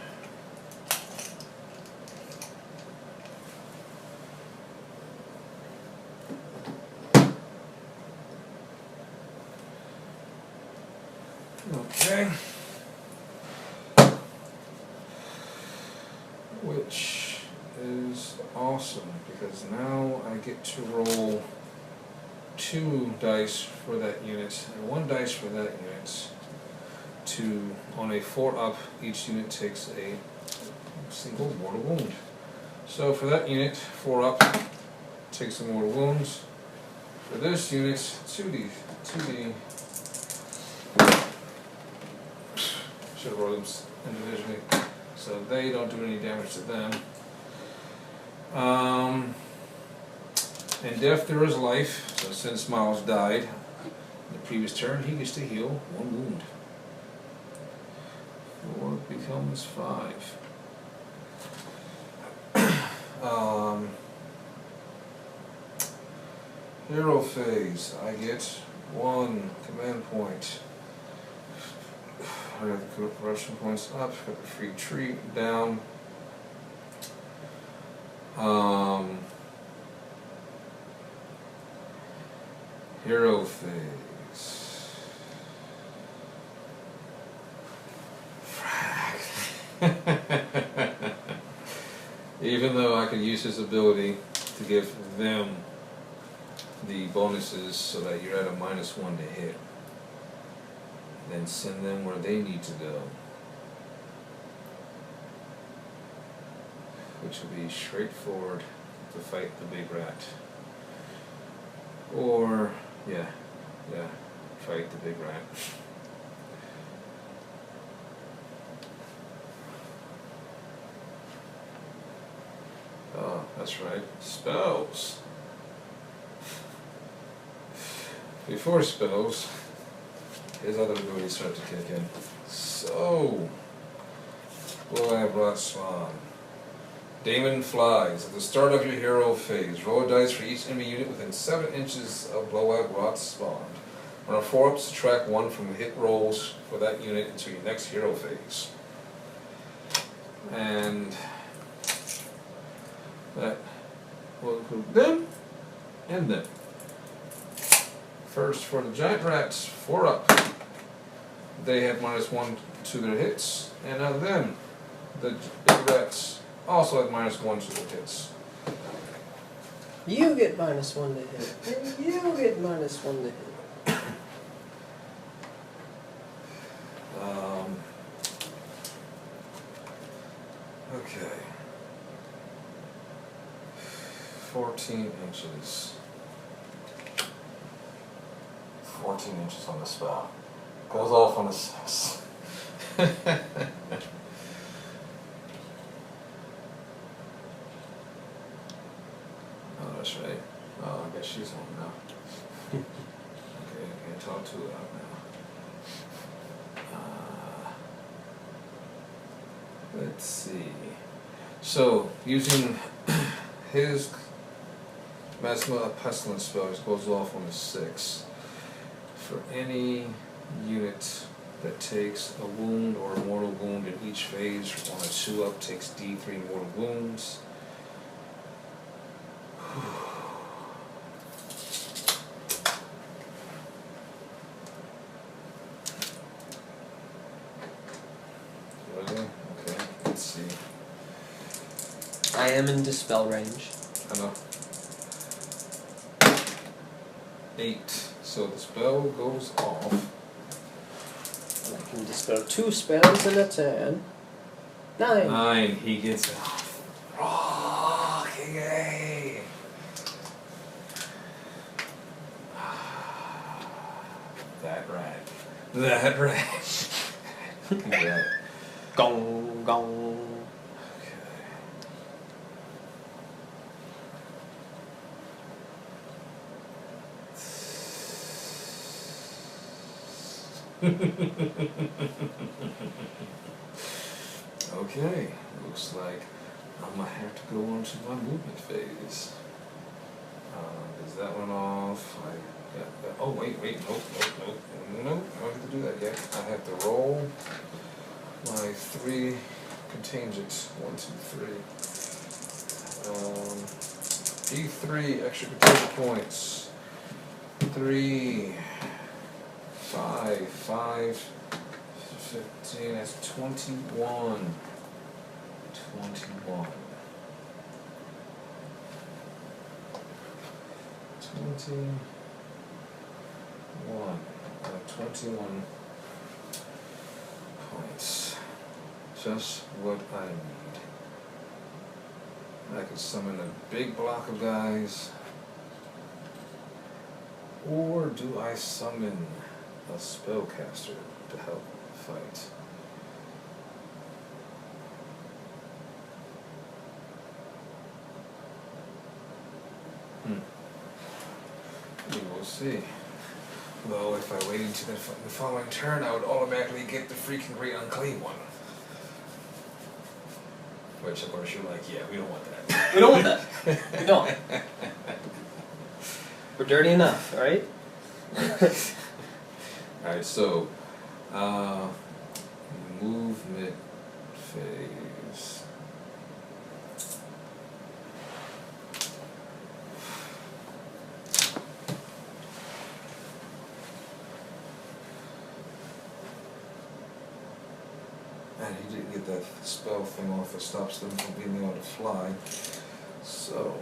Okay. Which is awesome because now I get to roll 2 dice for that unit and 1 dice for that unit. On a 4 up, each unit takes a single mortal wound. So for that unit, 4 up takes a mortal wound. For this unit, 2d. Should roll them individually, so they don't do any damage to them. In death there is life, so since Miles died in the previous turn, he gets to heal 1 wound. 4 becomes 5. Hero phase, I get 1 command point. I got the corruption points up, got the free tree down. Hero phase. Even though I could use his ability to give them the bonuses so that you're at a -1 to hit. Then send them where they need to go. Which will be straightforward to fight the big rat. Or, yeah, fight the big rat. Oh, that's right. Spells. Before spells, his other abilities start to kick in. So, we'll have Rot Swan. Damon Flies. At the start of your hero phase, roll a dice for each enemy unit within 7 inches of blowout Rot Spawn. On a 4-up, subtract 1 from hit rolls for that unit into your next hero phase. And that will include them and them. First, for the giant rats, 4-up. They have -1 to their hits, and now them, the big rats, also have -1 to their hits. You get -1 to hit. And you get -1 to hit. Okay. 14 inches. 14 inches on the spell. Goes off on a 6. Oh, that's right. Oh, I guess she's home now. Okay, I can't talk too loud now. Let's see. So, using his Masma Pestilence spell, it goes off on a 6. For any unit that takes a wound or a mortal wound in each phase on a 2-up takes D3 mortal wounds. Ready? Okay, let's see. I am in dispel range. I know. 8. So the spell goes off. And I can dispel 2 spells in a turn. 9. 9. He gets it off. Oh, yay! That rat. That rat. Yeah. Gong, gong. Okay, looks like I'm gonna have to go on to my movement phase. Is that one off? Oh wait, nope. I don't have to do that yet. I have to roll my 3 contingents. 1, 2, 3. D3 extra contingent points. 3, 5, 15, that's 21. 21. 21 points. Just what I need. I can summon a big block of guys. Or do I summon a spellcaster to help fight? We will see. Though if I waited until the following turn, I would automatically get the freaking Great Unclean one. Which, of course, you're like, yeah, we don't want that. We don't want that. We don't. We're dirty enough, alright? Alright, so, movement phase. And he didn't get that spell thing off that stops them from being able to fly. So,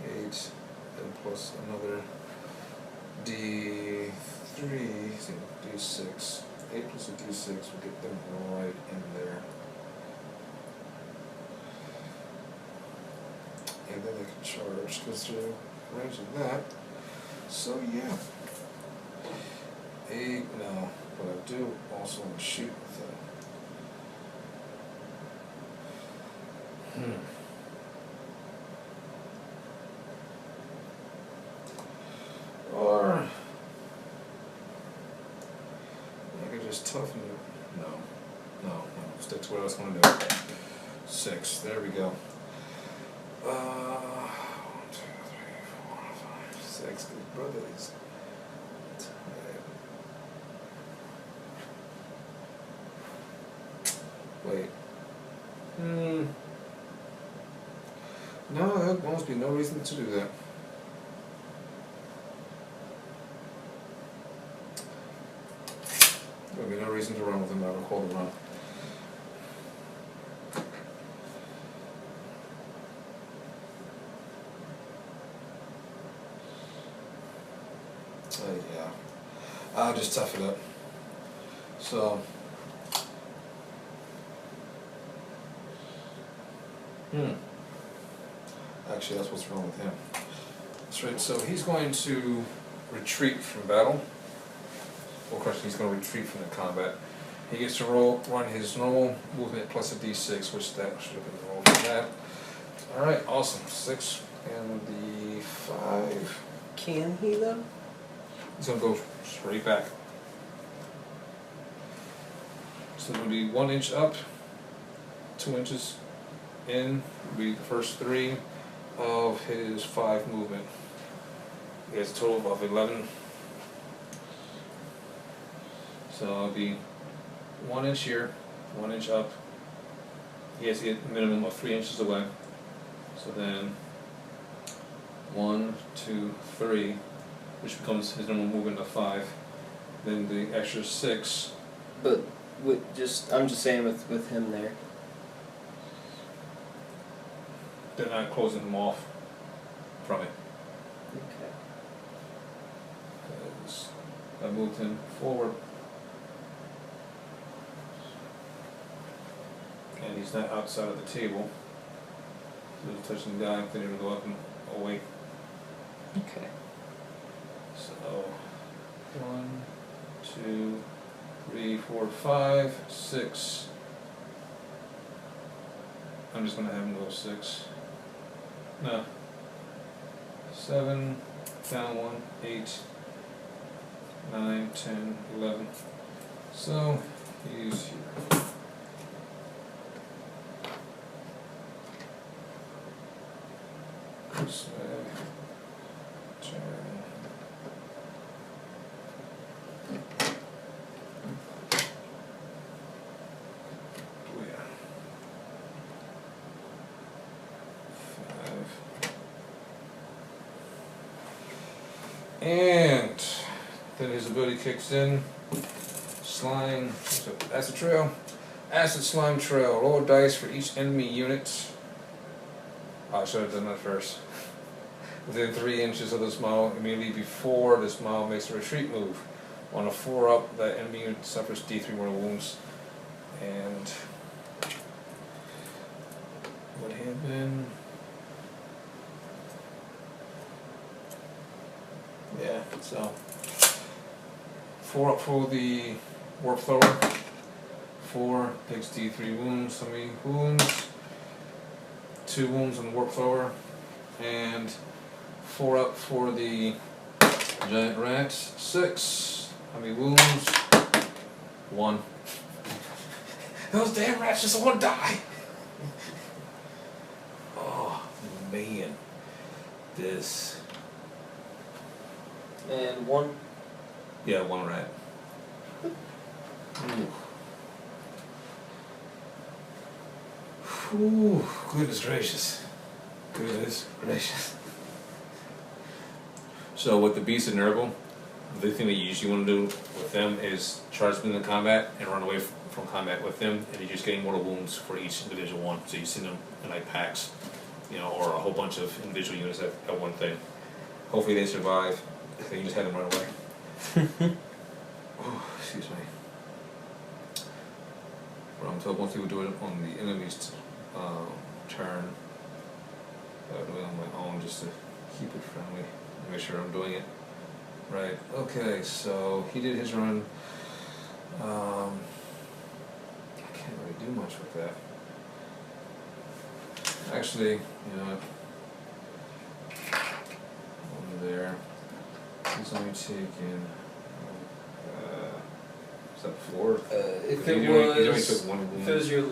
8, and plus another D3, D6. 8 plus a D6 will get them right in there. And then they can charge because they're ranging that. So yeah. No, but I do also want to shoot with them. Or I could just toughen it. No. Stick to what I was going to do. 6. There we go. 1, 2, 3, 4, 5, 6. Good brothers. Wait. No, there must be no reason to do that. There'll be no reason to run with him. I will call the run. Yeah. I'll just tough it up. So. Actually, that's what's wrong with him. That's right. So he's going to retreat from battle. Well, question, he's going to retreat from the combat. He gets to run his normal movement plus a d6, which that should have been the roll for that. All right, awesome. 6 and the 5. Can he though? He's going to go straight back. So it'll be 1 inch up, 2 inches in, will be the first 3 of his 5 movement. He has a total of 11. So it'll be 1 inch here, 1 inch up. He has to get a minimum of 3 inches away. So then 1, 2, 3, which becomes his normal movement of 5. Then the extra 6. But I'm just saying with him there. They're not closing him off from it. Okay. 'Cause I moved him forward. And he's not outside of the table. So he's touching the guy, then he'll go up and away. Okay. So 1, 2, 3, 4, 5, 6. I'm just gonna have him go 6. No. 7, down 1, 8, 9, 10, 11. So he's here. This way. Turn. Oh yeah. 5. And then his ability kicks in. Slime. Acid trail. Acid slime trail. Roll dice for each enemy unit. I should have done that first. Within 3 inches of this model, immediately before this model makes a retreat move. On a 4 up, that enemy unit suffers D3 mortal wounds. And would have been, yeah, so 4 up for the warp thrower. 4 takes D3 wounds. How many wounds? 2 wounds on the warp thrower, and 4 up for the giant rat. 6. How many wounds? 1. Those damn rats just want to die. Oh man, this. And 1. Yeah, 1 rat. Ooh, goodness gracious. Goodness gracious. So with the beast of Nurgle, the thing that you usually want to do with them is charge them into combat and run away from combat with them, and you're just getting mortal wounds for each individual one. So you send them in like packs, or a whole bunch of individual units at one thing. Hopefully they survive. Then you just have them run away. Oh, excuse me. But I'm told once people do it on the enemy's turn, I'll do it on my own just to keep it friendly. Make sure I'm doing it right. Okay, so he did his run. I can't really do much with that. Actually, you know what? Over there. He's only taking. Is that 4? If he it only was, took 1 wound. if it was your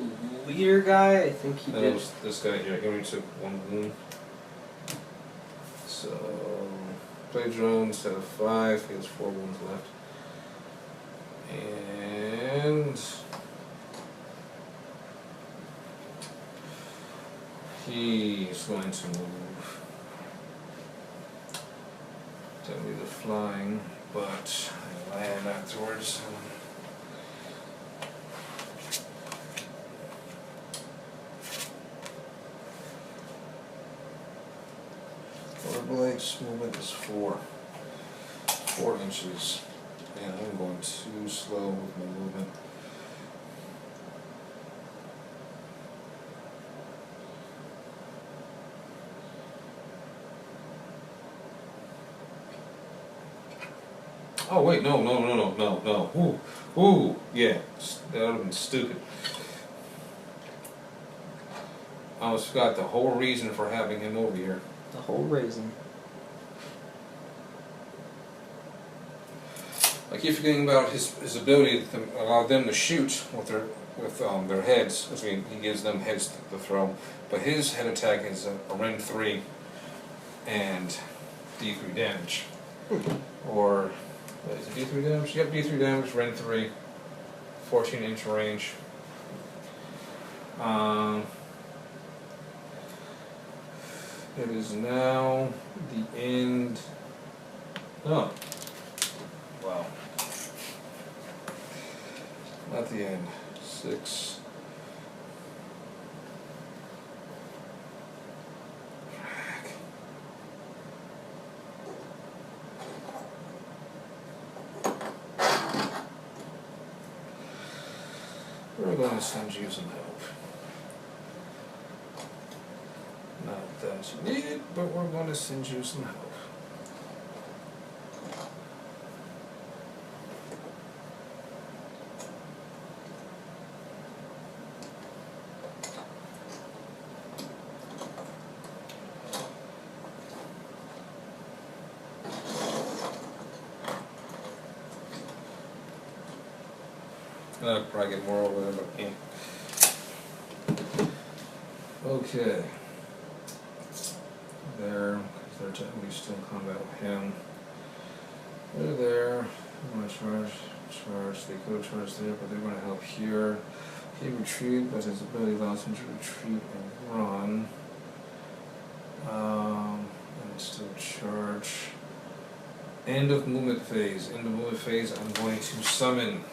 leader guy, I think he That did. was this guy here. He only took 1 wound. So play drone instead of 5. He has 4 wounds left. And he's going to move. That'll be the flying, but I land afterwards. Blade's movement is 4 inches, and I'm going too slow with my movement. Oh wait, no. Ooh, yeah, that would have been stupid. I almost forgot the whole reason for having him over here. The whole reason. I keep forgetting about his ability to allow them to shoot with their heads. I mean, he gives them heads to throw, but his head attack is a Ren 3 and D3 damage. Or is it D3 damage? Yep, D3 damage, Ren 3, 14-inch range. It is now the end. Oh. Wow. Not the end. 6. We're going to send you some help. Not that you need it, but we're going to send you some help. I'll probably get more over there, but yeah. Okay. There, because they're technically still in combat with him. They're there. I'm going to charge. They could have charged there, but they're going to help here. He retreated, but his ability allows him to retreat and run. And still charge. End of movement phase. End of movement phase, I'm going to summon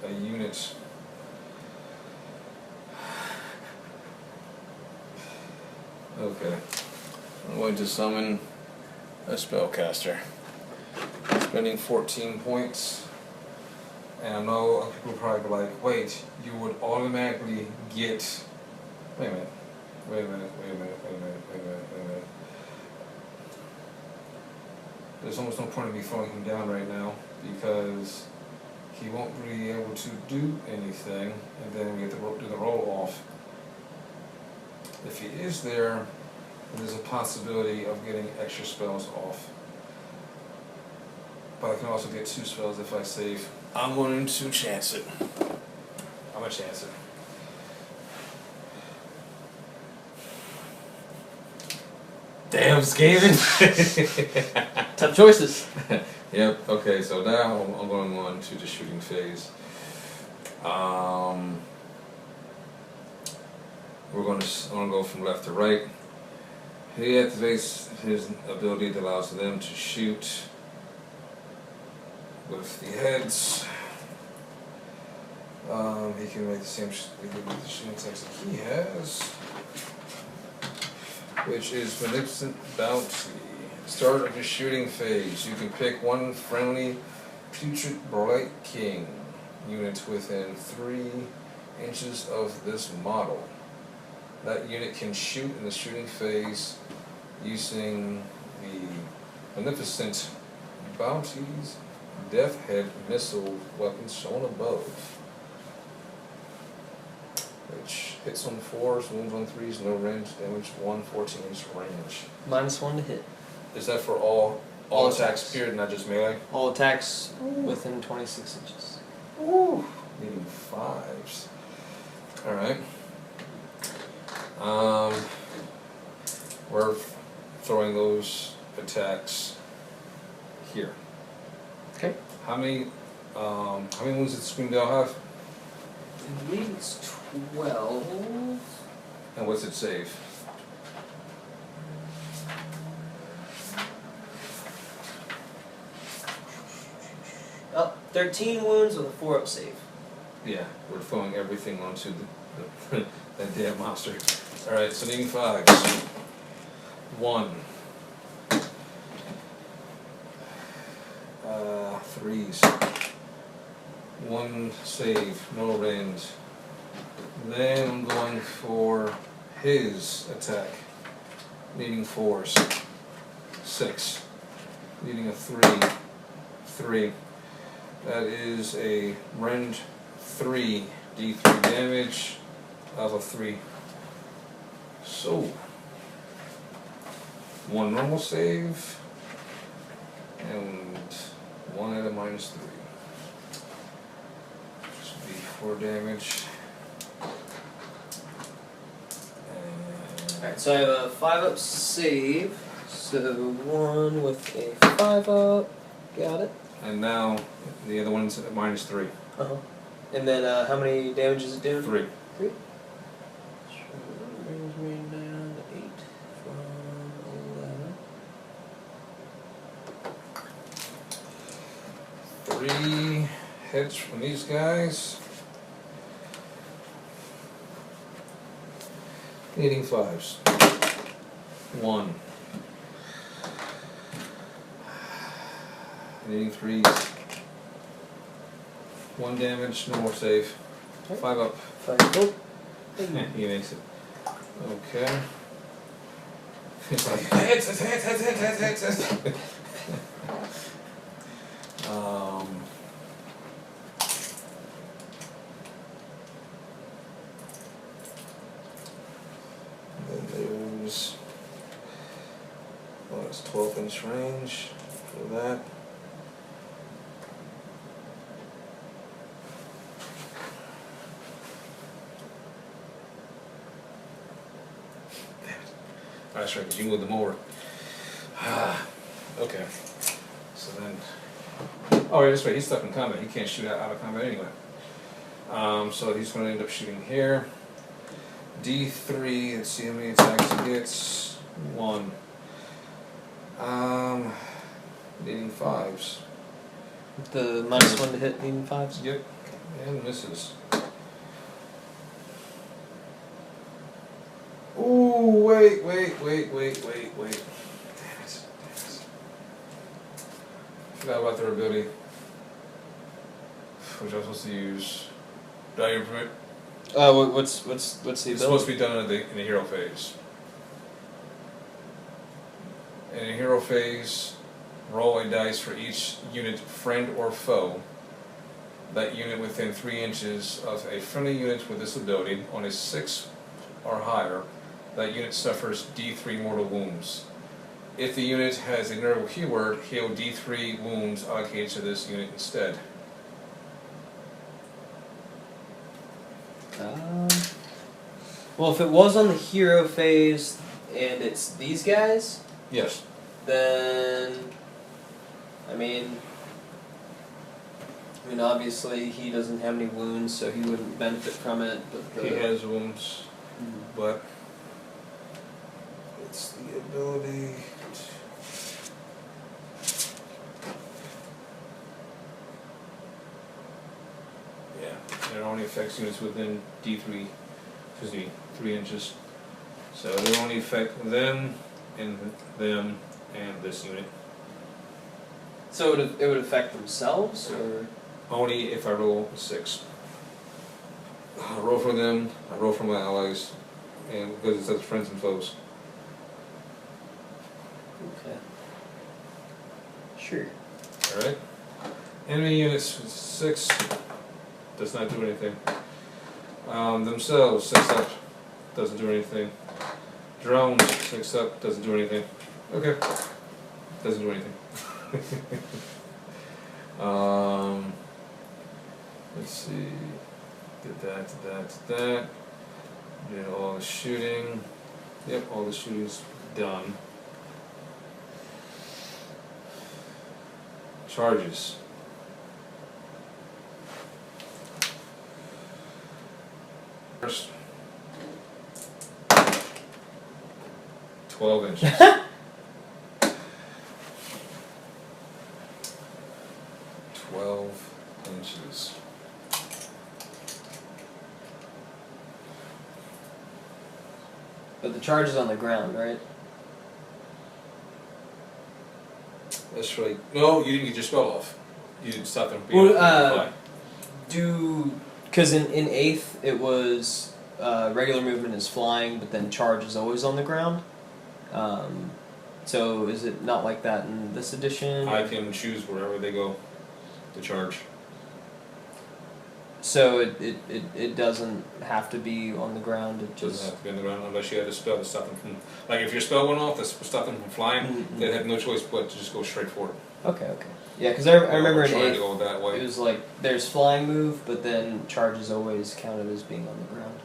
a unit. Okay. I'm going to summon a spellcaster. Spending 14 points. And I know people will probably be like, wait, you would automatically get. Wait a minute. There's almost no point in me throwing him down right now because he won't be able to do anything, and then we have to do the roll off. If he is there, there's a possibility of getting extra spells off. But I can also get 2 spells if I save. I'm going to chance it. I'm going to chance it. Damn, Skaven! Tough choices. Yep, okay, so now I'm going on to the shooting phase. I'm going to go from left to right. He activates his ability that allows them to shoot with the heads. He can make the same shooting attacks that he has, which is Magnificent Bounty. Start of your shooting phase. You can pick one friendly Putrid Blight King unit within 3 inches of this model. That unit can shoot in the shooting phase using the Beneficent Bounties Death Head missile weapons shown above. Which hits on 4s, wounds on 3s, no range, damage 1, 14-inch range. -1 to hit. Is that for all attacks period, not just melee? All attacks within 26 inches. Ooh, needing 5s. Alright. We're throwing those attacks here. Okay. How many wounds does Screamdale have? I believe it's 12. And what's it save? Oh, 13 wounds with a 4-up save. Yeah, we're throwing everything onto the that damn monster. Alright, so needing 5s. 1. 3s. 1 save, no range. Then I'm going for his attack. Needing 4s. 6. Needing a 3. 3. That is a rend 3 D3 damage of a 3. So 1 normal save and 1 at a -3. This would be 4 damage. Alright, so I have a 5-up save. So 1 with a 5-up. Got it. And now the other one's at -3. Uh-huh. And then how many damage is it doing? 3. 3. So that brings me down to 8 from 11. 3 hits from these guys. Needing 5s. 1. Needing 3s. 1 damage, no more save. Okay. 5 up. 5 up. He makes it. Okay. It's like hits. Then there's it's 12-inch range for that. That's right, because you moved them over. Okay. So then. Oh, yeah, that's right, he's stuck in combat. He can't shoot out of combat anyway. So he's going to end up shooting here. D3, let's see how many attacks he gets. 1. Needing 5s. The -1 to hit, needing 5s? Yep. And misses. Ooh, wait. Damn it. Forgot about their ability. Which I was supposed to use. Did I improve it? What's the ability? It's supposed to be done in the hero phase. In a hero phase, roll a dice for each unit, friend or foe. That unit within 3 inches of a friendly unit with this ability, on a 6 or higher, that unit suffers D3 mortal wounds. If the unit has a Nurgle keyword, heal D3 wounds allocated to this unit instead. Well, if it was on the hero phase and it's these guys, Yes. then I mean obviously he doesn't have any wounds, so he wouldn't benefit from it. But He has wounds, but it's the ability. Yeah, it only affects units within D3, 3 inches. So it will only affect them and this unit. So it would affect themselves, or Only if I roll a 6. I roll for them, I roll for my allies, and because it says friends and foes. Okay. Sure. Alright. Enemy units 6 does not do anything. Themselves 6 up doesn't do anything. Drones 6 up doesn't do anything. Okay. Doesn't do anything. Let's see. Did that. Did all the shooting. Yep, all the shooting's done. Charges. First. 12 inches. 12 inches. But the charge is on the ground, right? That's right. No, you didn't get your spell off. You didn't stop them from being Well, able to fly. Because in 8th it was regular movement is flying, but then charge is always on the ground. So is it not like that in this edition? I can choose wherever they go to charge. So it doesn't have to be on the ground. It Doesn't just have to be on the ground unless you had a spell to stop them from. Like if your spell went off to stop them from flying, they'd have no choice but to just go straight forward. okay. Yeah, because I remember in trying to 8th go that way. it was like there's flying move, but then charge is always counted as being on the ground.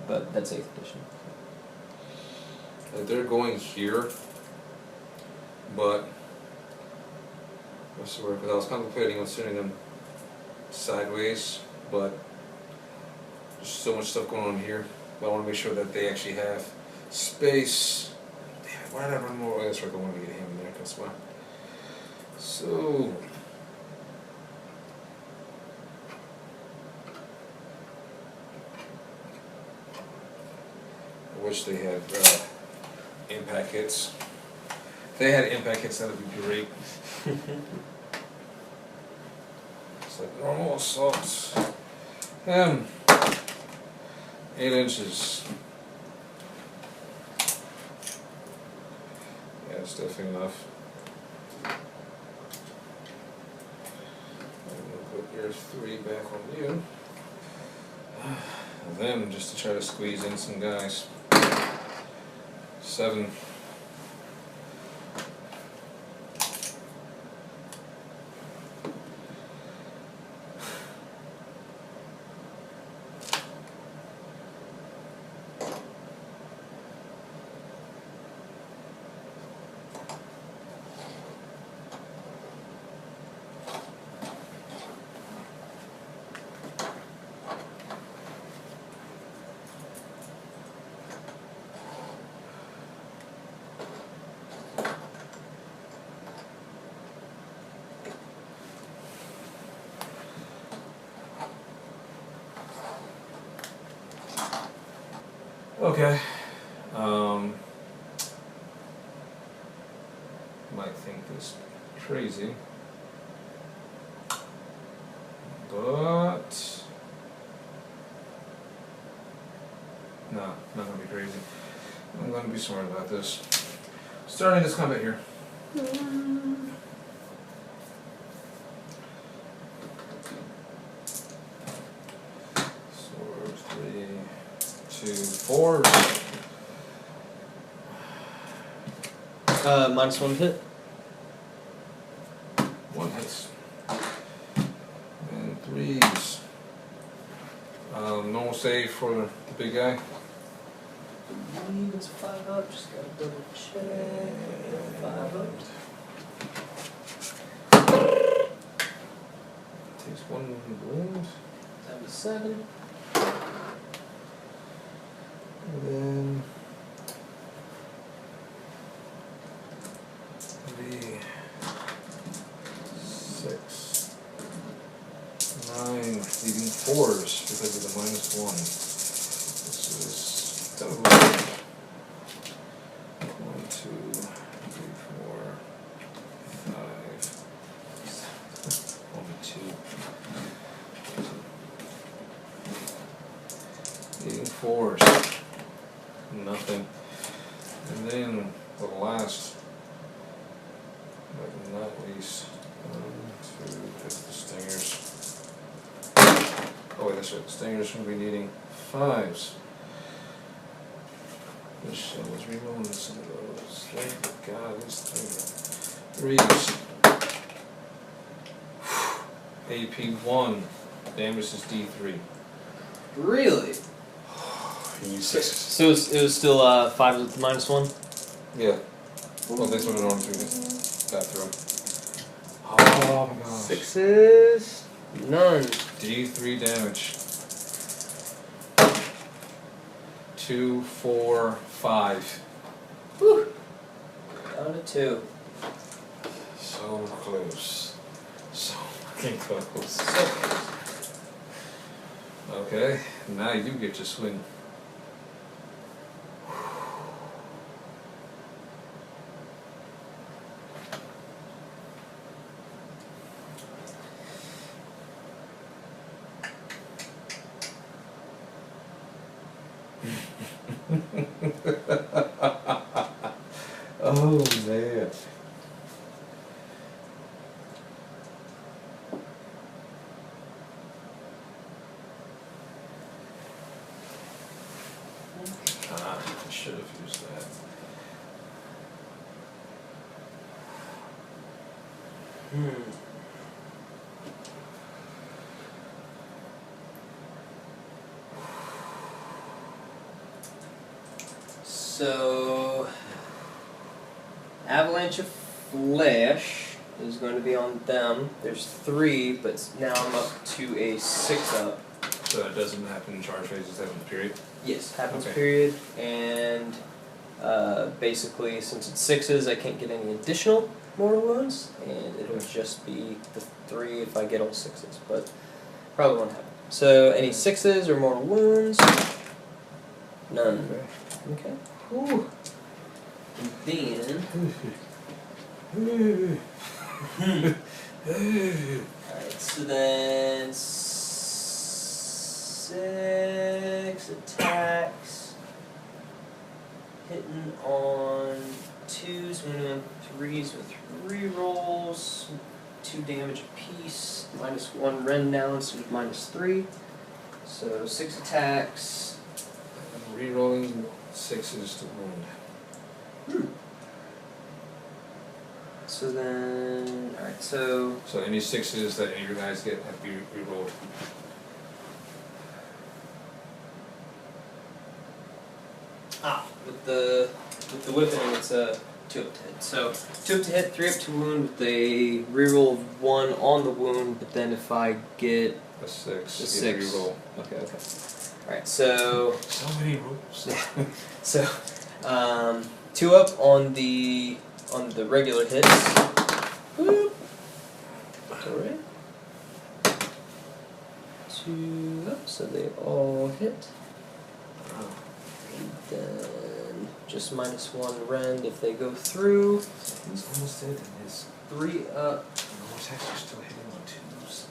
But that's 8th edition. They're going here, but what's the word? Because I was contemplating on sending them sideways, but there's so much stuff going on here. But I want to make sure that they actually have space. Damn it, why did I run more? Oh, that's right, I wanted to get him in there. That's why. So. I wish they had impact hits. If they had impact hits, that would be great. It's like normal assaults. 8 inches. Yeah, it's definitely enough. I'm gonna put your 3 back on you. Them just to try to squeeze in some guys. 7. Okay. Might think this crazy, but no, not gonna be crazy. I'm gonna be smart about this. Starting this combat here. Swords, 3, 2, 4. -1 hit. 1 hits. And 3s. Normal save for the big guy. I believe it's 5 up. Just gotta double check. 5 up. Takes 1 wound. Down to 7. And then 3, 6, 9, leaving 4s because of the -1. This is kind of like 1, 2, 3, 4, 5, 1, 2. Leaving 4s. Nothing. And then the last but not least. 1, 2, that's the stingers. Oh, wait, that's right. The stingers are going to be needing 5s. Which I was rerolling some of those. Thank God, this thing. 3s. AP1. Damage is D3. Really? You need 6s. So it was still 5 with -1? Yeah. Well, that's what it normally is. Got through. Oh my gosh. 6s? None. D3 damage. 2, 4, 5. Whew. Down to 2. So close. So fucking close. So close. Okay, now you get to swing. Oh man. I should have used that. So, Avalanche of Flesh is going to be on them. There's 3, but now I'm up to a 6-up. So that doesn't happen in charge phases, that happens period? Yes, happens Okay. period. And basically, since it's 6s, I can't get any additional mortal wounds. And it'll just be the 3 if I get all 6s. But probably won't happen. So, any 6s or mortal wounds? None. Okay. Whew. And then. Alright, so then 6 attacks. Hitting on 2s, winning on 3s with rerolls. 2 damage apiece. -1 rend now instead of -3. So 6 attacks. Rerolling 6s to wound. So then, alright, so So any 6s that any of your guys get have to be rerolled. with the whipping, it's a 2-up to hit. So 2-up to hit, 3-up to wound with a reroll of 1 on the wound. But then if I get A 6. a you 6, reroll. okay. All right, so So many rules. so 2-up on the regular hits. Boop. Alright. 2-up, so they all hit. And then just -1 rend if they go through. He's almost dead in his 3-up. normal attacks are still hitting on 2s.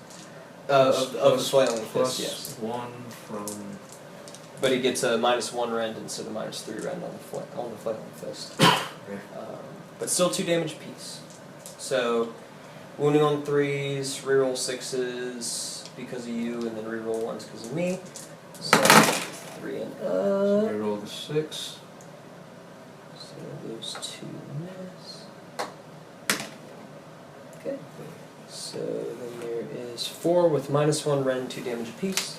Of the flailing fist, Plus yes. 1 from. But he gets a -1 rend instead of -3 rend on the flailing fist. Okay. But still 2 damage apiece. So wounding on 3s, reroll 6s because of you, and then reroll 1s because of me. So 3 and So up. reroll the 6. So those 2 miss. Okay. So then there is 4 with -1 rend, 2 damage apiece.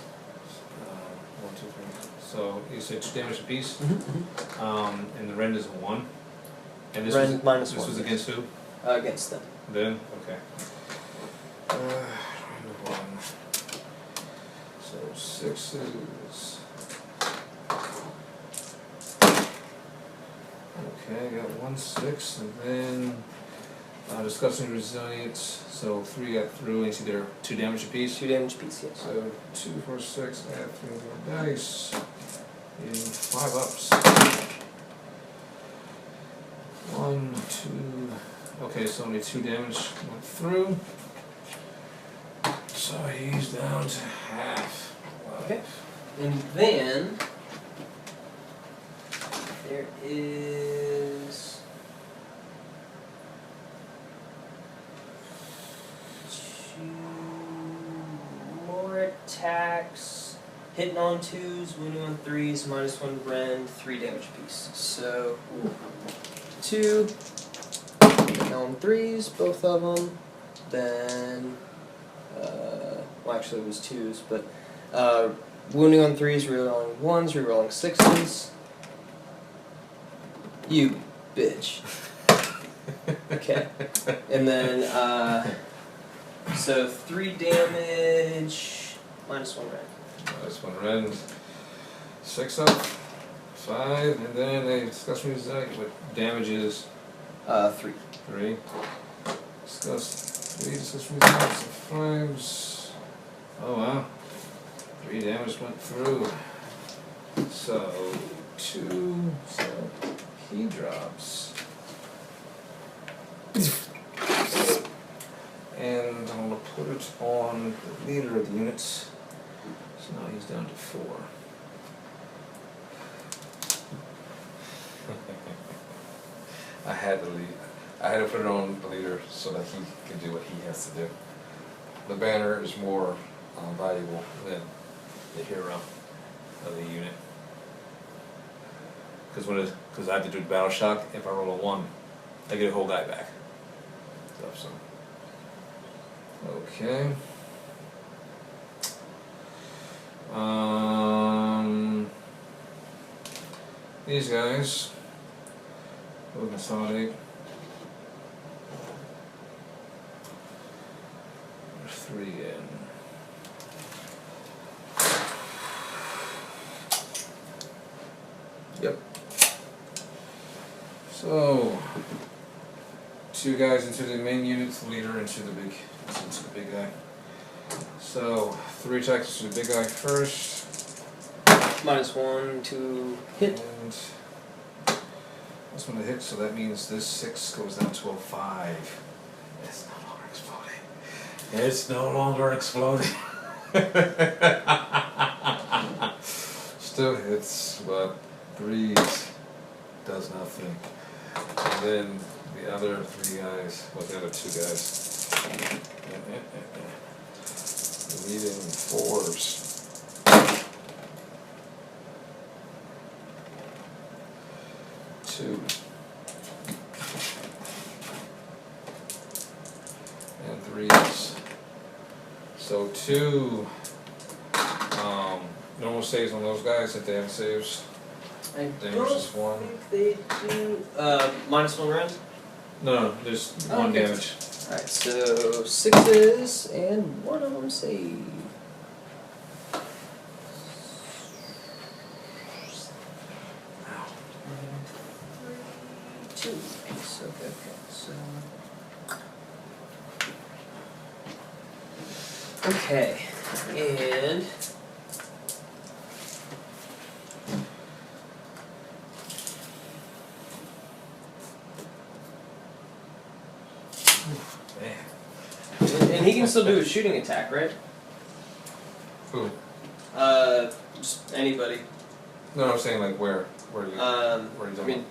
1, 2, 3. So you said 2 damage apiece. Mm-hmm. And the rend is a 1. And this Rend was -1. this was against who? Against them. Then okay. Rend of 1. So 6s. Okay, I got 1 6, and then discussing resilience. So 3 got through, and you see there 2 damage apiece. 2 damage apiece, yes. So 2, 4, 6, add 3 more dice. In 5 ups. 1, 2. Okay, so only 2 damage went through. So he's down to half. Okay. And then there is attacks, hitting on 2s, wounding on 3s, -1 rend, 3 damage apiece. So 2, hitting on 3s, both of them. Then, well, actually it was 2s, but wounding on 3s, rerolling 1s, rerolling 6s. You bitch. Okay. And then, so 3 damage, -1 rend. -1 rend. 6 up. 5, and then a discuss music with damages. 3. 3. Discuss results of 5s. Oh wow. 3 damage went through. So 2. So he drops. And I'm gonna put it on the leader of the unit. So now he's down to 4. I had to put it on the leader so that he could do what he has to do. The banner is more valuable than the hero of the unit. Because I have to do the battle shock. If I roll a 1, I get a whole guy back. So. Okay. These guys will consolidate. 3 in. Yep. So 2 guys into the main unit, the leader into the big guy. So 3 attacks to the big guy first. -1 to hit. And this one to hit, so that means this 6 goes down to a 5. It's no longer exploding. It's no longer exploding. Still hits, but 3s does nothing. And then the other 3 guys, well, the other 2 guys, leading 4s. 2 and 3s. So 2 normal saves on those guys if they have saves. I Damage don't is 1. think they do. -1 rend? No, there's 1 okay. damage. Alright, so 6s and 1 of them save. Okay, and he can still do a shooting attack, right? Who? Just anybody. No, I'm saying like where are you? Where are you I mean,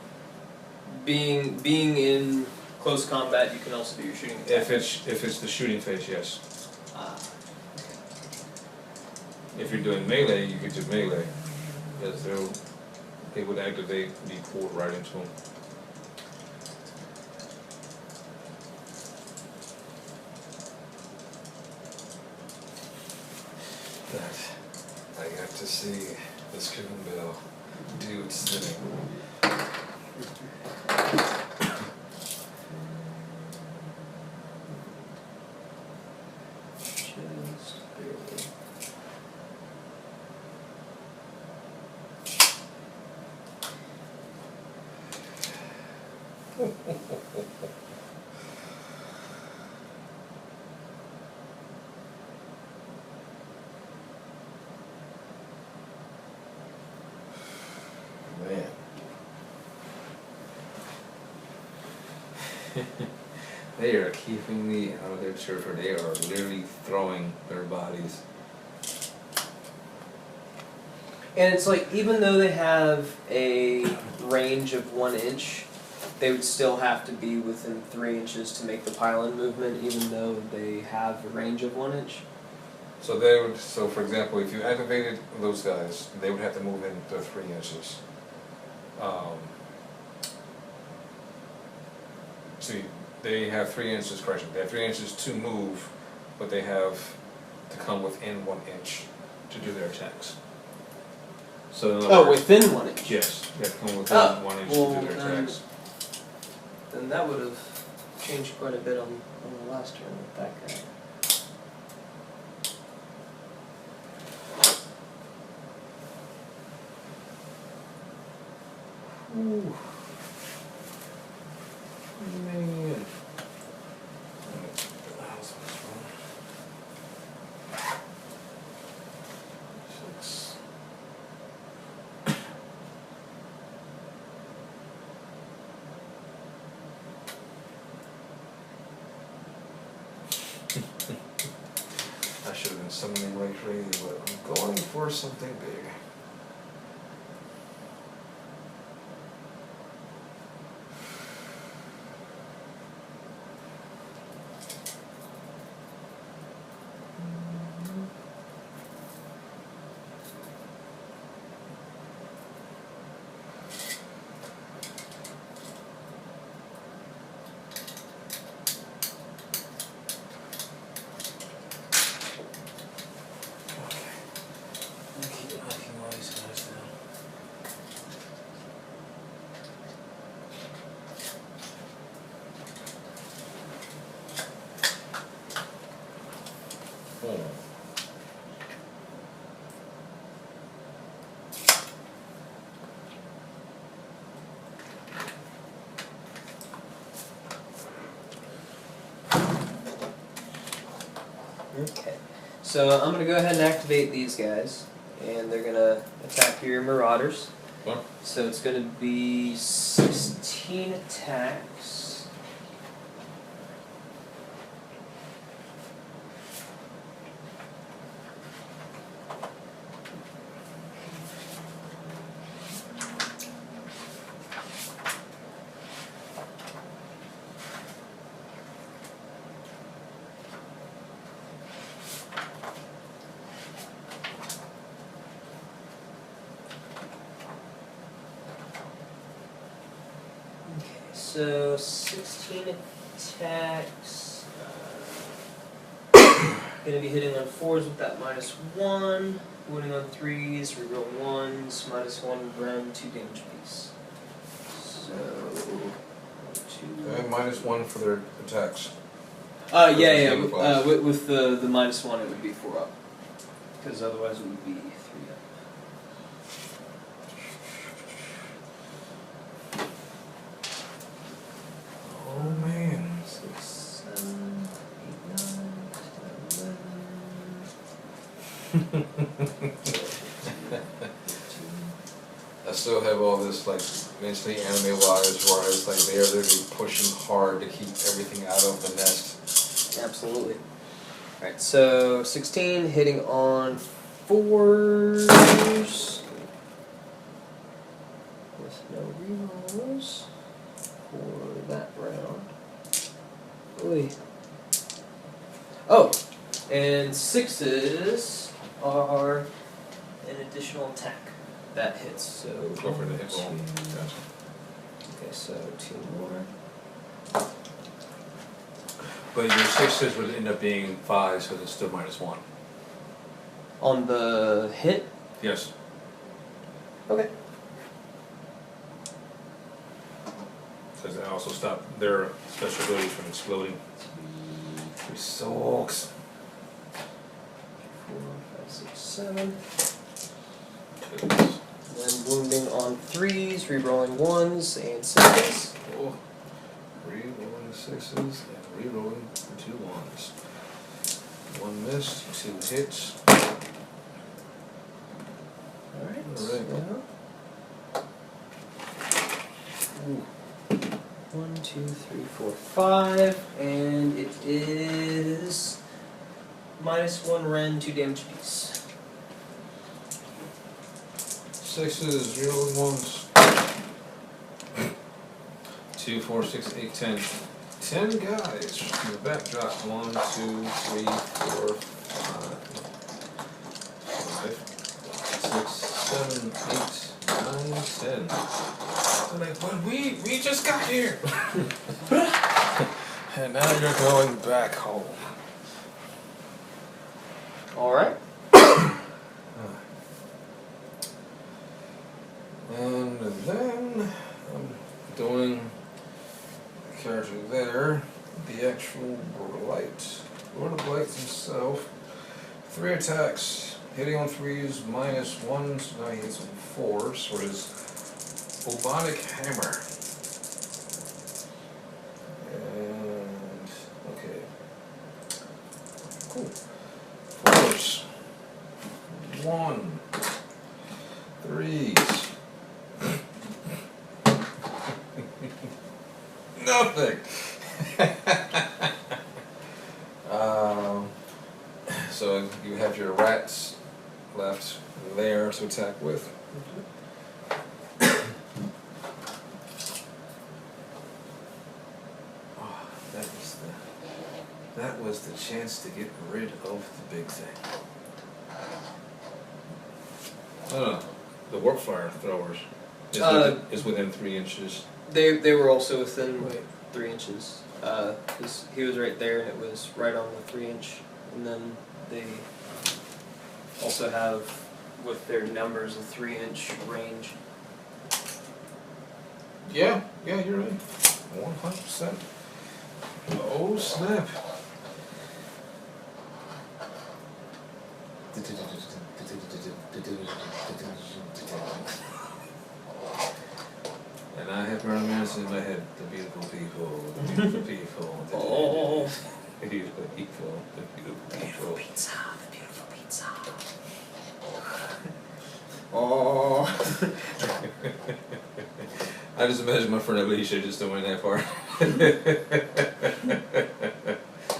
being in close combat, you can also do your shooting attack. if it's the shooting phase, yes. If you're doing melee, you could do melee, because they would activate, be pulled right into them. But I got to see the Skaven Bell do its thing. Man. They are keeping me out of their territory. They are literally throwing their bodies. And it's like, even though they have a range of 1 inch, they would still have to be within 3 inches to make the pylon movement, even though they have a range of 1 inch. So they would. So for example, if you activated those guys, they would have to move in to 3 inches. See, they have 3 inches. Correction. They have 3 inches to move, but they have to come within 1 inch to do their attacks. So in other Oh, words- within 1 inch. Yes, they have to come within 1 inch well, to do their attacks. Then that would have changed quite a bit on the last turn with that guy. Ooh. Man. How's this one? 6. I should have been summoning like crazy, but I'm going for something big. Okay. So I'm going to go ahead and activate these guys, and they're going to attack your Marauders. What? So it's going to be 16 attacks. So 16 attacks. Gonna be hitting on 4s with that -1, wounding on 3s, reroll 1s, -1 rend, 2 damage piece. So 2. And -1 for their attacks. Yeah. Sacrifice. With the -1, it would be 4 up, because otherwise it would be 3 up. Oh man. 6, 7, 8, 9, 10, 11. I still have all this like mentally anime wise where it's like they're literally pushing hard to keep everything out of the nest. Absolutely. Alright, so 16 hitting on 4s with no rerolls for that round. Oy. Oh, and 6s are an additional attack that hits. So Go for the hit roll. 1, 2. Gotcha. Okay, so 2 more. But your 6s would end up being 5s because it's still -1. On the hit? Yes. Okay. Because it also stop their special abilities from exploding. Which sucks. 4, 5, 6, 7. Goodness. Then wounding on 3s, rerolling 1s and 6s. Oh. Rerolling 6s and rerolling 2 1s. 1 missed, 2 hits. Alright. Alright. Ooh. 1, 2, 3, 4, 5. And it is -1 rend, 2 damage piece. 6s, rerolling 1s. 2, 4, 6, 8, 10. 10 guys from the backdrop. 1, 2, 3, 4, 5. 8, 9, 10. They're like, but we just got here. And now you're going back home. Alright. And then I'm doing the character there, the actual Blight. Lord of Blight himself. 3 attacks, hitting on 3s, -1, so now he hits on 4s for his Bubonic Hammer. And, okay. Cool. 4s. 1. 3s. Nothing. So you have your rats left there to attack with. Oh, that was the chance to get rid of the big thing. No, the warp fire throwers is within 3 inches. They were also within 3 inches. He was right there, and it was right on the 3-inch. And then they also have, with their numbers, a 3-inch range. Yeah, you're right. 100%. Oh snap! And I have Marilyn Manson in my head. The beautiful people, the beautiful people. Oh. The beautiful people, the beautiful people. Pizza, the beautiful pizza. Oh. I just imagine my friend Alicia just don't went that far.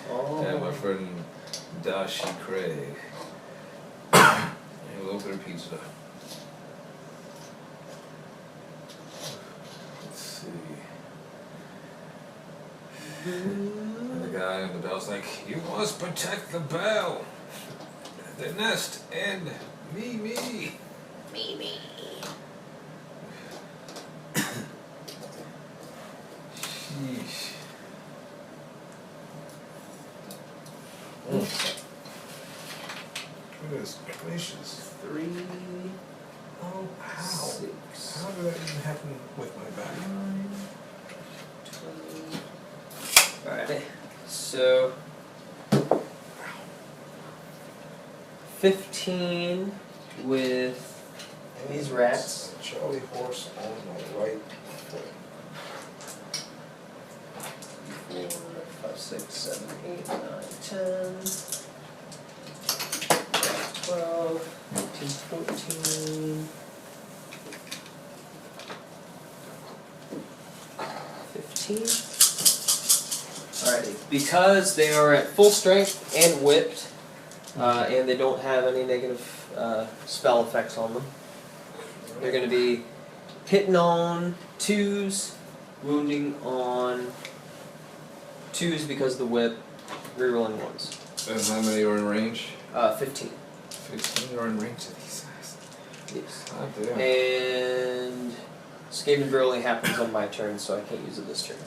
Oh. And my friend Dashi Craig. And a little bit of pizza. Let's see. And the guy on the bell's like, you must protect the bell, the nest, and me. Sheesh. Goodness gracious. 3, Oh, how? 6, How did that even happen with my back? 9, 20. Alright, so 15 with these rats. Charlie horse on my right foot. 4, 5, 6, 7, 8, 9, 10, 12, 13, 14, 15. Alrighty, because they are at full strength and whipped, and they don't have any negative spell effects on them, they're going to be hitting on 2s, wounding on 2s because of the whip, rerolling 1s. And how many are in range? 15. 15 are in range of these guys. Yes. Oh, damn. And Skaven Burrowing happens on my turn, so I can't use it this turn.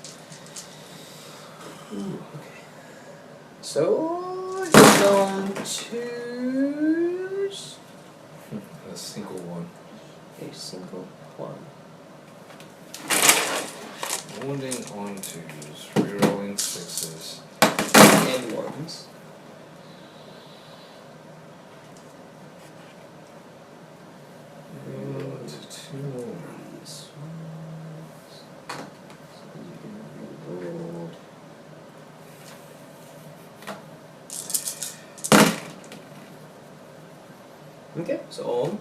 Ooh, okay. So, just on 2s. A single one. A single one. Wounding on 2s, rerolling 6s. And 1s. And 2 more. These ones. So you can reroll. Okay, so all.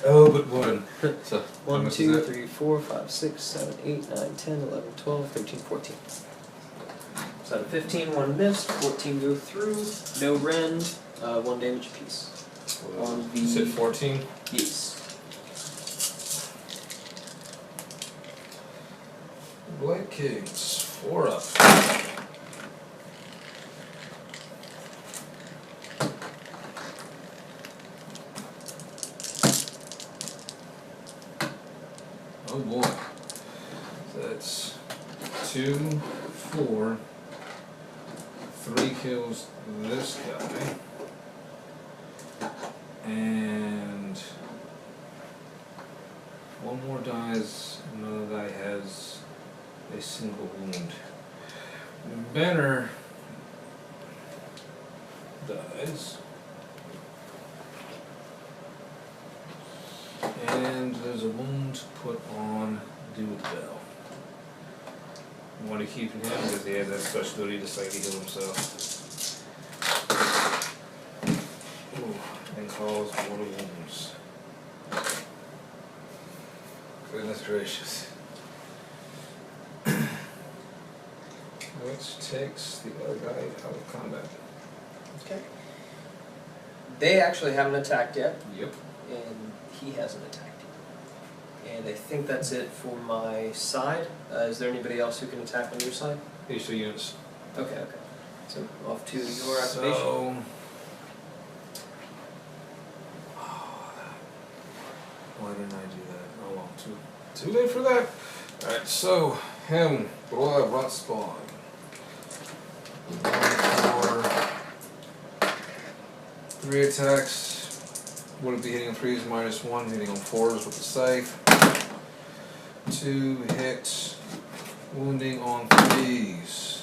Oh, but one. So, how 1, much is 2, that? 3, 4, 5, 6, 7, 8, 9, 10, 11, 12, 13, 14. So out of 15, 1 missed, 14 go through, no rend, 1 damage apiece. On the You said 14? yes. Blight Kings, 4 up. Oh boy. So that's 2, 4, 3 kills this guy. And one more dies, another guy has a single wound. Banner dies. And there's a wound put on Dude Bell. You want to keep him because he has that special ability just like he healed himself. Ooh, and cause mortal wounds. Goodness gracious. Which takes the other guy out of combat. Okay. They actually haven't attacked yet, Yep. and he hasn't attacked yet. And I think that's it for my side. Is there anybody else who can attack on your side? HC units. Okay, okay. So off to your activation. So, why didn't I do that? Oh well, too late for that. Alright, so him, blood, rot spawn. 1, 4, 3 attacks. Would it be hitting on 3s -1, hitting on 4s with the scythe. 2 hits, wounding on 3s.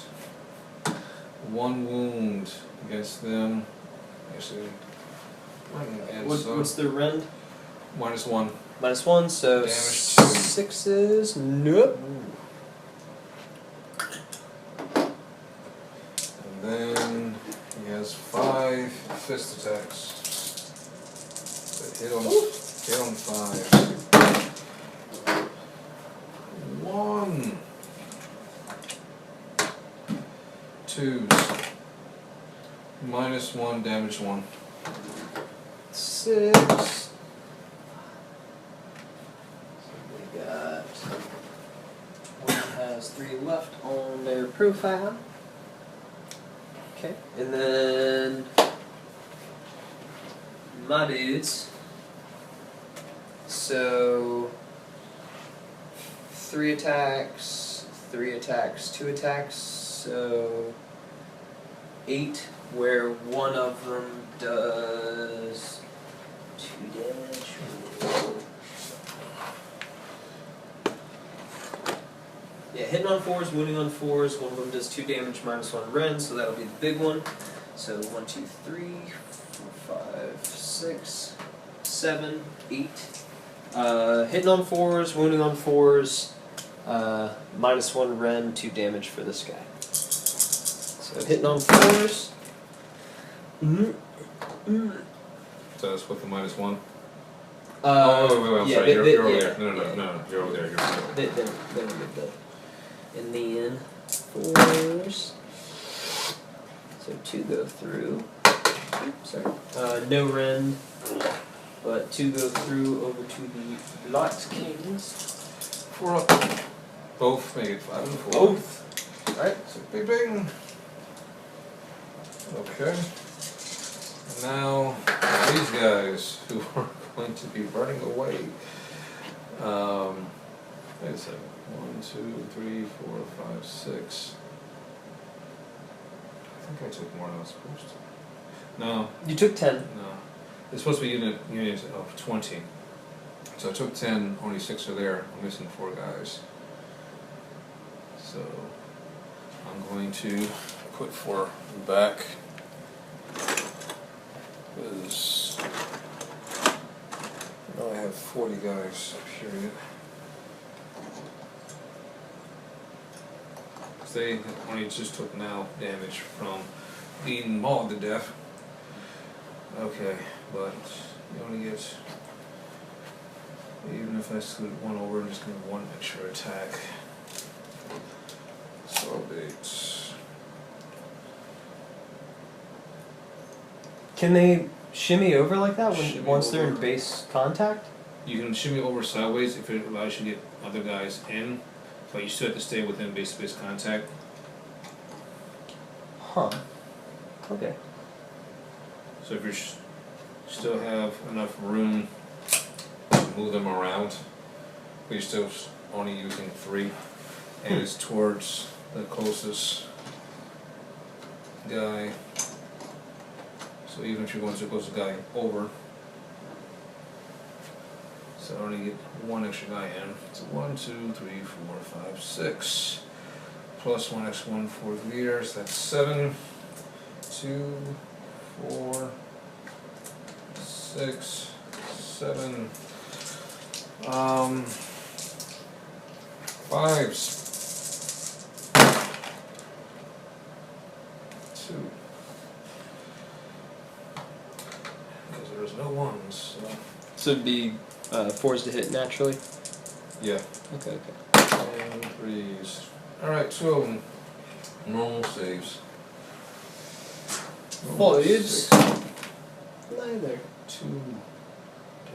1 wound against them. Actually, and so What's the rend? -1. -1, so Damage 6s. Nope. And then he has 5 fist attacks. That hit on 5. 1. 2s. -1, damage 1. 6. We got one has 3 left on their profile. Okay, and then my dudes. So 3 attacks, 3 attacks, 2 attacks. So 8, where one of them does 2 damage. Yeah, hitting on 4s, wounding on 4s. One of them does 2 damage -1 rend, so that'll be the big one. So 1, 2, 3, 4, 5, 6, 7, 8. Hitting on 4s, wounding on 4s. -1 rend, 2 damage for this guy. So hitting on 4s. So that's with the -1. Uh, wait, I'm yeah, sorry, you're over yeah, there. No, you're over there. You're over there. Then we get the. And then 4s. So 2 go through. Oops, sorry. No rend. But 2 go through over to the Light Kings. 4 up. Both make it 5 and 4. Both. Alright, so bing bing. Okay. Now, these guys who are going to be running away. Wait a second. 1, 2, 3, 4, 5, 6. I think I took more than I was supposed to. No, You took 10. no. It's supposed to be unit of 20. So I took 10, only 6 are there. I'm missing 4 guys. So I'm going to put 4 back. Because now I have 40 guys, period. They only just took now damage from being mauled to death. Okay, but you only get, even if I exclude 1 over, I'm just going to have 1 extra attack. So it's. Can they shimmy over like that Shimmy once they're in over. base contact? You can shimmy over sideways if it allows you to get other guys in, but you still have to stay within base-to-base contact. Huh. Okay. So if you still have enough room to move them around, but you're still only using 3, and it's towards the closest guy. So even if you're going to the closest guy over, so I only get 1 extra guy in. So 1, 2, 3, 4, 5, 6, plus 1 extra 1 4th leaders. That's 7, 2, 4, 6, 7. 5s. 2. Because there's no 1s. So it'd be 4s to hit naturally. Yeah. Okay. And 3s. Alright, 2 of them. Normal saves. Normal Fives. 6. Neither. 2.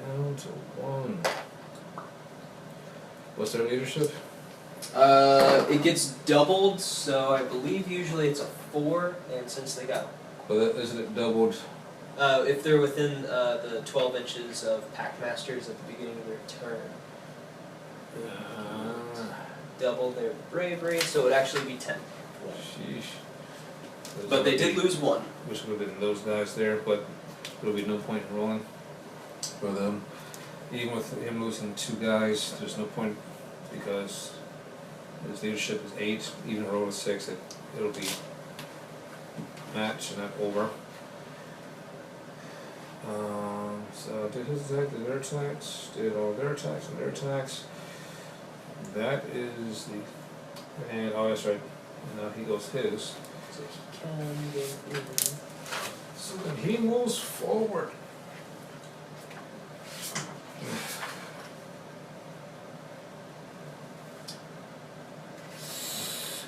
Down to 1. What's their leadership? It gets doubled, so I believe usually it's a 4, and since they got But isn't it doubled? if they're within the 12 inches of Packmasters at the beginning of their turn, double their bravery, so it would actually be 10. Sheesh. But they did lose 1. Which would have been those guys there, but there would be no point in rolling for them. Even with him losing 2 guys, there's no point because his leadership is 8. Even roll a 6, it'll be match and not over. So did his attack, did their attacks, did all their attacks and their attacks. That is the, and oh that's right, now he goes his. So he can go in. So then he moves forward.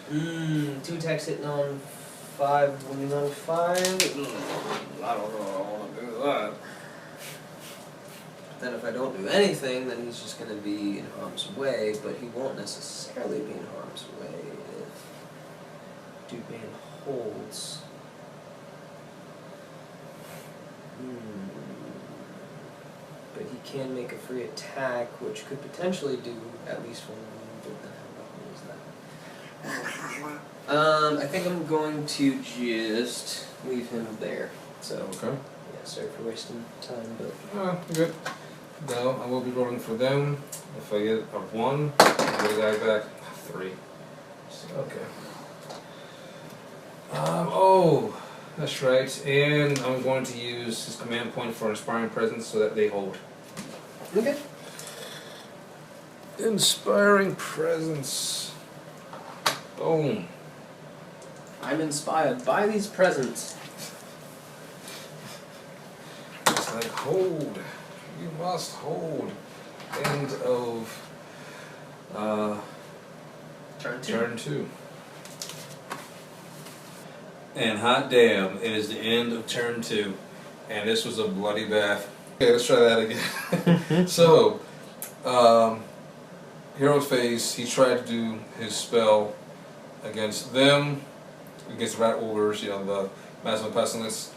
Two attacks hitting on 5, wounding on 5. I don't know if I want to do that. Then if I don't do anything, then he's just going to be in harm's way, but he won't necessarily be in harm's way if Duban holds. But he can make a free attack, which could potentially do at least 1 wound, but then how often is that? I think I'm going to just leave him there. So, Okay. yeah, sorry for wasting time, but Good. Now I will be rolling for them. If I get a 1, I get a guy back 3. So, okay. Oh, that's right. And I'm going to use his command point for inspiring presence so that they hold. okay. Inspiring presence. Boom. I'm inspired by these presents. It's like hold. You must hold. End of Turn 2. turn 2. And hot damn, it is the end of turn 2. And this was a bloody bath. Okay, let's try that again. So, Hero's Phase, he tried to do his spell against them, against rat ogres, the Massive Pestilence.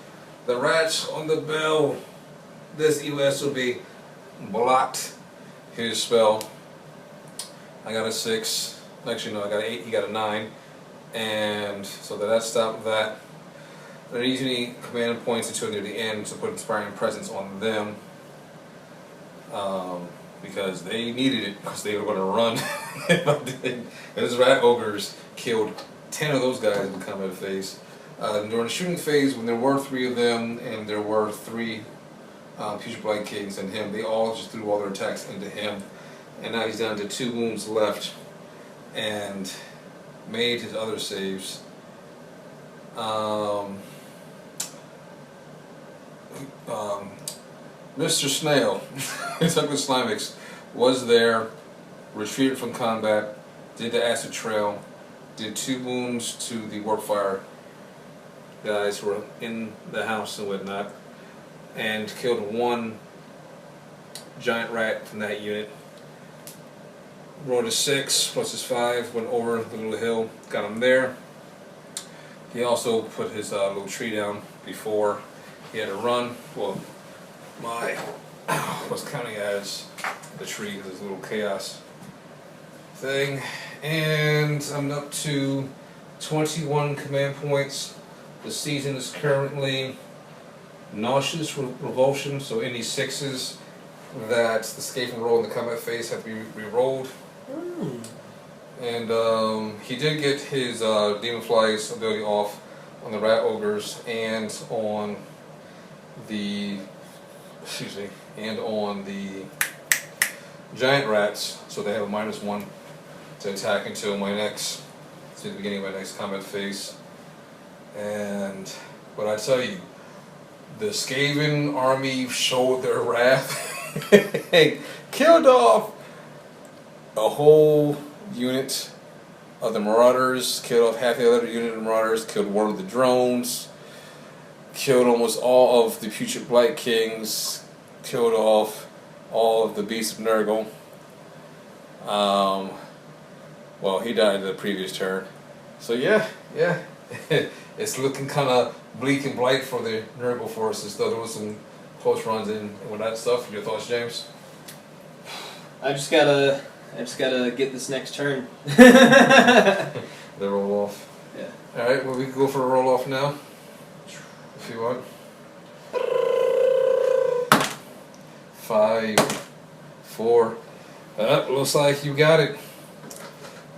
The rats on the bell, this EOS will be blocked his spell. I got a 6. Actually, no, I got an 8, he got a 9. And so that stopped that. They're using command points until near the end to put inspiring presence on them. Because they needed it, because they were going to run. And those rat ogres killed 10 of those guys in combat phase. During the shooting phase, when there were 3 of them, and there were 3 Future Blight Kings and him, they all just threw all their attacks into him. And now he's down to 2 wounds left, and made his other saves. Mr. Snail, Douglas Slimix, was there, retreated from combat, did the acid trail, did 2 wounds to the Warpfire guys who were in the house and whatnot, and killed 1 giant rat from that unit. Rolled a 6 plus his 5, went over the little hill, got him there. He also put his little tree down before he had to run. Well, my was counting as the tree because it's a little chaos thing, and I'm up to 21 command points. The season is currently nauseous revulsion, so any 6s that the Skaven roll in the combat phase have to be re-rolled. And he did get his Demon Fly's ability off on the Rat Ogres and on the Giant Rats, so they have a -1 to attack until the beginning of my next combat phase. And what I tell you, the Skaven army showed their wrath. Killed off a whole unit of the Marauders, killed off half the other unit of the Marauders, killed one of the drones, killed almost all of the Putrid Blight Kings, killed off all of the Beasts of Nurgle. Well, he died in the previous turn. So yeah. It's looking kind of bleak and blight for the Nurgle forces, though there was some close runs in with that stuff. Your thoughts, James? I just gotta get this next turn. The roll off. Yeah. All right. Well, we can go for a roll off now, if you want. 5, 4. Looks like you got it.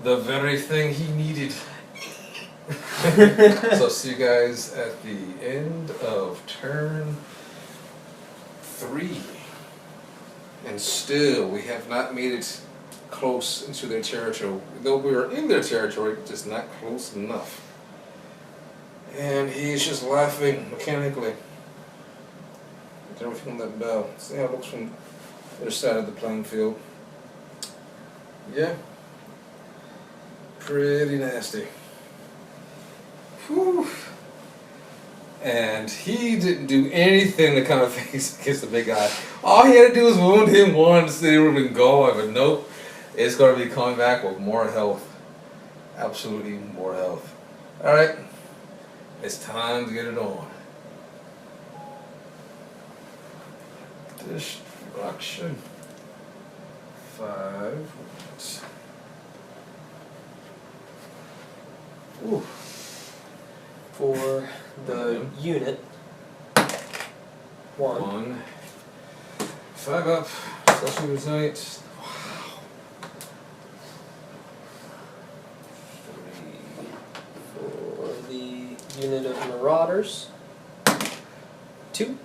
The very thing he needed. So I'll see you guys at the end of turn 3. And still, we have not made it close into their territory. Though we are in their territory, just not close enough. And he's just laughing mechanically. Don't feel that bell. See how it looks from the other side of the playing field. Yeah. Pretty nasty. Whew. And he didn't do anything to kind of face against the big guy. All he had to do was wound him once, then he would have been going. But nope, it's going to be coming back with more health. Absolutely more health. Alright, it's time to get it on. Destruction. 5. Ooh. For the unit. 1. 5 up. Special result. Wow. 3. For the unit of Marauders. 2.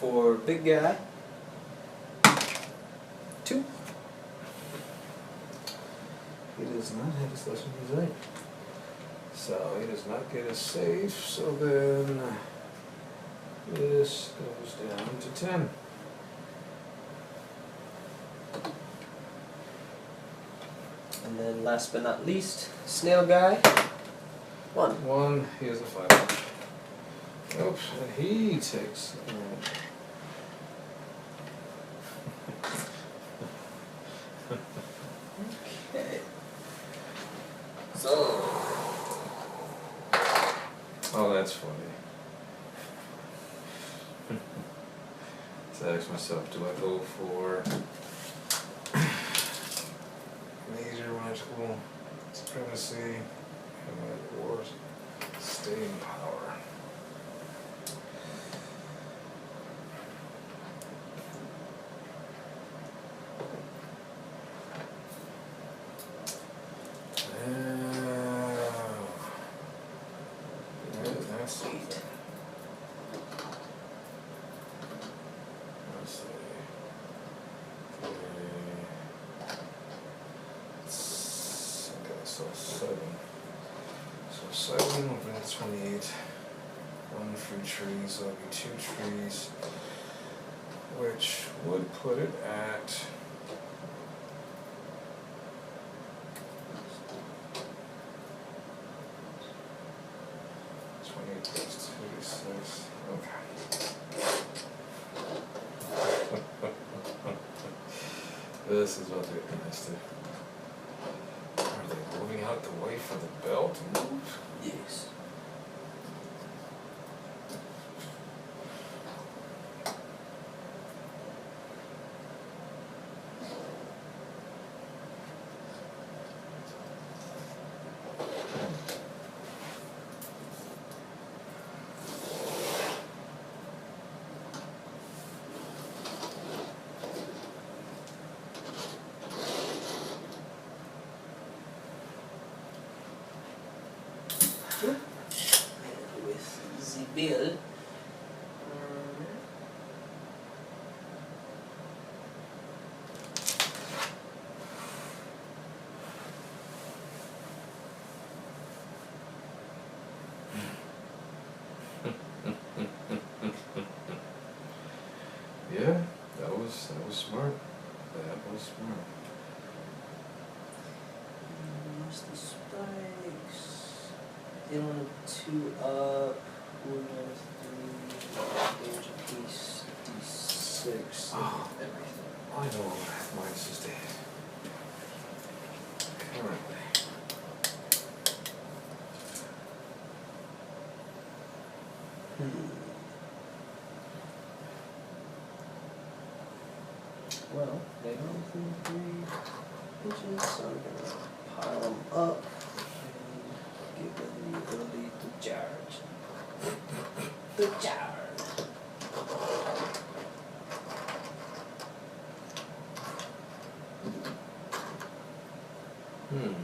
For big guy. 2. He does not have a special result. So he does not get a save, so then this goes down to 10. And then last but not least, Snail Guy. 1. 1, he has a 5. Oops, and he takes. Okay. So. Oh, that's funny. So I ask myself, do I go for major magical supremacy or staying power? That's sweet. Let's see. Okay, so 7. So 7 will bring it to 28. 1 fruit tree, so it'll be 2 trees, which would put it at 28 plus 2 is 6. Okay. This is what they're nasty. Are they moving out the way for the bell to move? Yes. build. Yeah, that was smart. That was smart. Where's the spikes? They want 2 up. We're going 3. Damage a piece. D6. Oh. Everything. I know mine's just dead. Currently. Well, they go within 3 inches, so I'm gonna pile them up and give them the ability to charge. The charge. And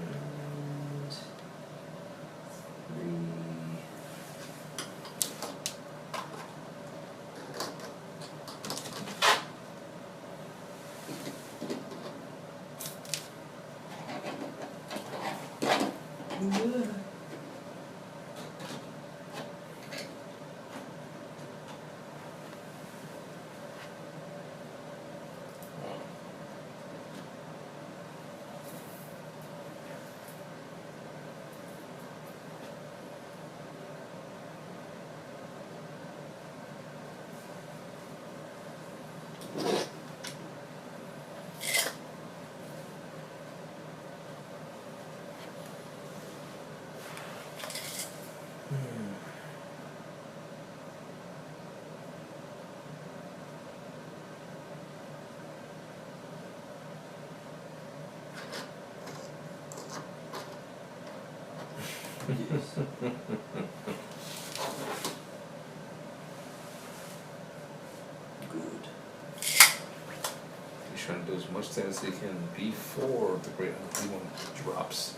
3. Good. He's trying to do as much as he can before the great ugly one drops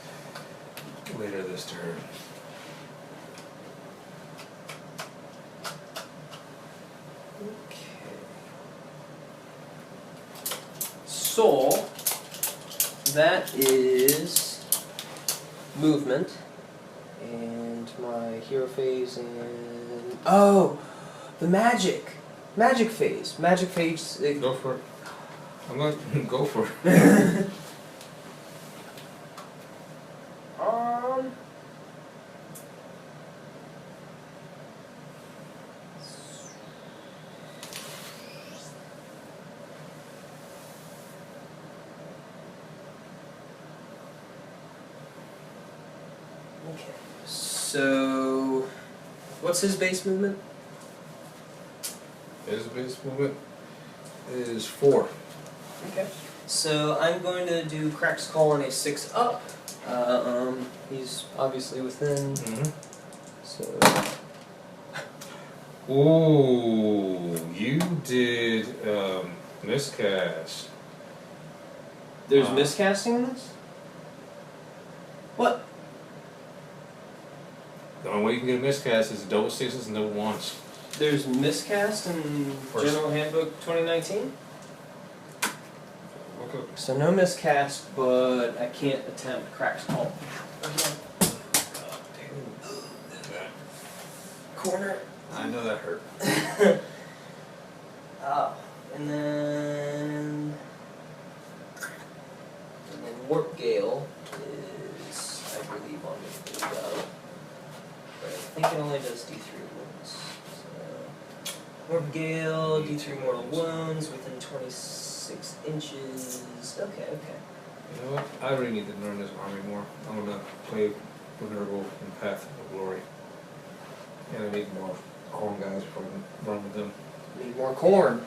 later this turn. Okay. So that is movement and my hero phase and the magic phase. Magic phase. Go for it. I'm not go for it. Okay. So, what's his base movement? His base movement is 4. Okay. So I'm going to do Crack Skull on a 6 up. He's obviously within. So. Ooh, you did miscast. There's miscasting in this? What? The only way you can get a miscast is double 6s and double 1s. There's miscast in First. General Handbook 2019? Okay. So no miscast, but I can't attempt Crack Skull. Corner. I know that hurt. And then Warp Gale is, I believe, on the go. But I think it only does D3 wounds. So, Warp Gale, D3 mortal wounds within 26 inches. Okay. You know what? I really need to learn this army more. I'm gonna play with Nurgle and Path of Glory. And I need more corn guys before I can run with them. Need more corn.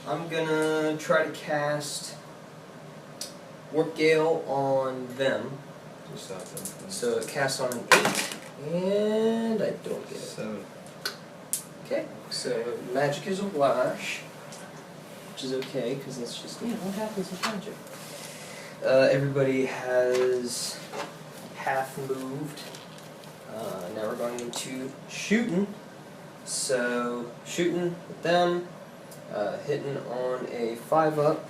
I'm gonna try to cast Warp Gale on them. Just stop them. So it casts on an 8, and I don't get it. 7. Okay, so magic is a wash, which is okay, because that's just, what happens with magic. Everybody has half moved. Now we're going into shooting. So shooting with them, hitting on a 5-up.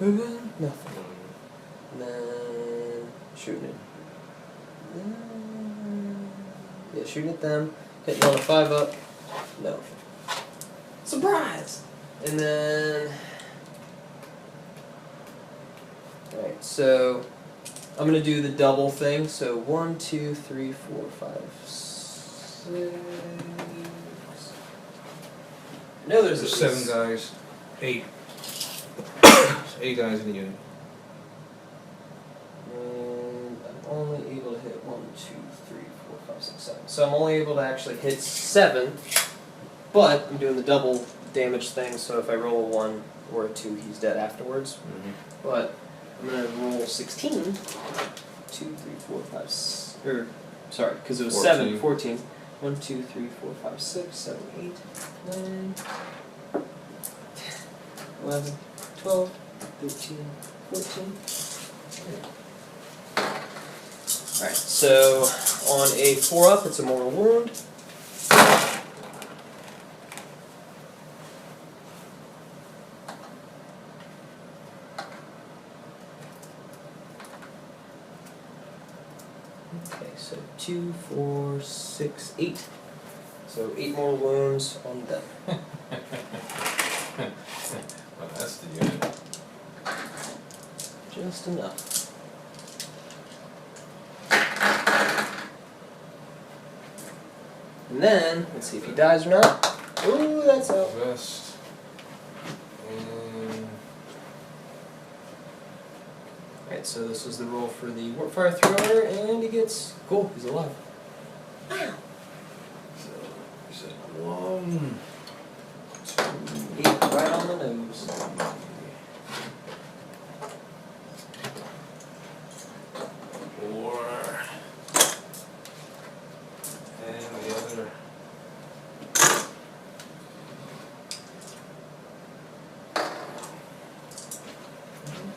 Nothing. And then shooting it. Yeah, shooting at them, hitting on a 5-up. No. Surprise! And then. Alright, so I'm gonna do the double thing. So 1, 2, 3, 4, 5, 6. I know there's There's at 7 least- guys. 8. 8 guys in the unit. And I'm only able to hit 1, 2, 3, 4, 5, 6, 7. So I'm only able to actually hit 7, but I'm doing the double damage thing, so if I roll a 1 or a 2, he's dead afterwards. But I'm going to roll 16. 2, 3, 4, 5, or, sorry, because it was 7, 14. 1, 2, 3, 4, 5, 6, 7, 8, 9, 10, 11, 12, 13, 14. Alright, so on a 4-up, it's a mortal wound. Okay, so 2, 4, 6, 8. So 8 mortal wounds on them. Well, that's the unit. Just enough. And then, let's see if he dies or not. Ooh, that's out. Vest. And Alright, so this was the roll for the Warpfire Thrower, and he gets. Cool, he's alive. so is it 1, 2, 8 right on the nose. 4, and the other.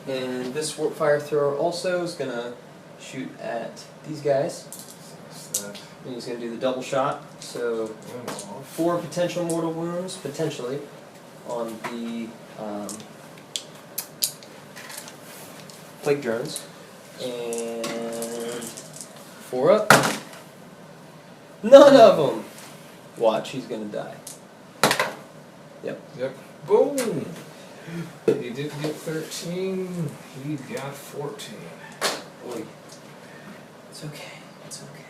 And this Warpfire Thrower also is gonna shoot at these guys. That's that. And he's gonna do the double shot. So One off. 4 potential mortal wounds, potentially, on the plague drones. And 4 up. None of them! Watch, he's gonna die. Yep. Boom! He did get 13. He got 14. Oy. It's okay, it's okay.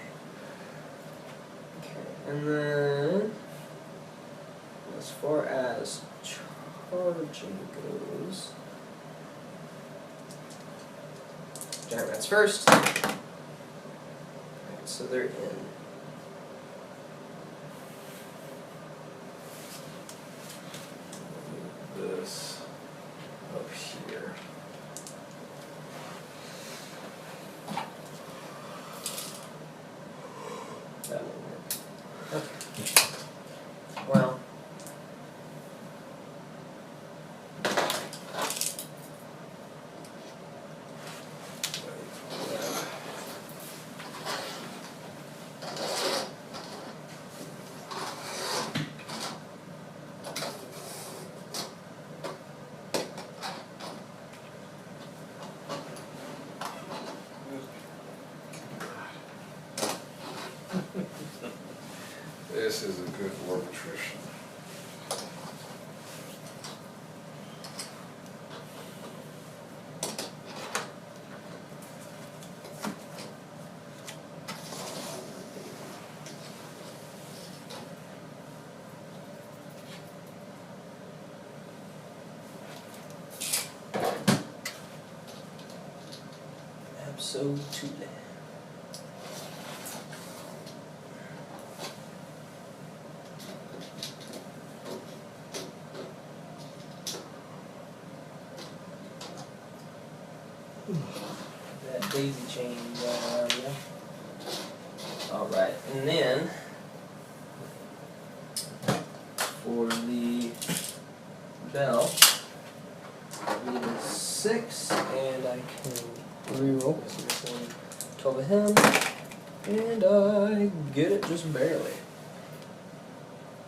Okay, and then, as far as charging goes, Giant Rats first. Alright, so they're in. This up here. That won't work. Okay. Well. This is a good war attrition. Absolutely. That daisy chain going on, yeah. Alright, and then for the bell, I need a 6, and I can reroll. So this one 12 of him, and I get it just barely.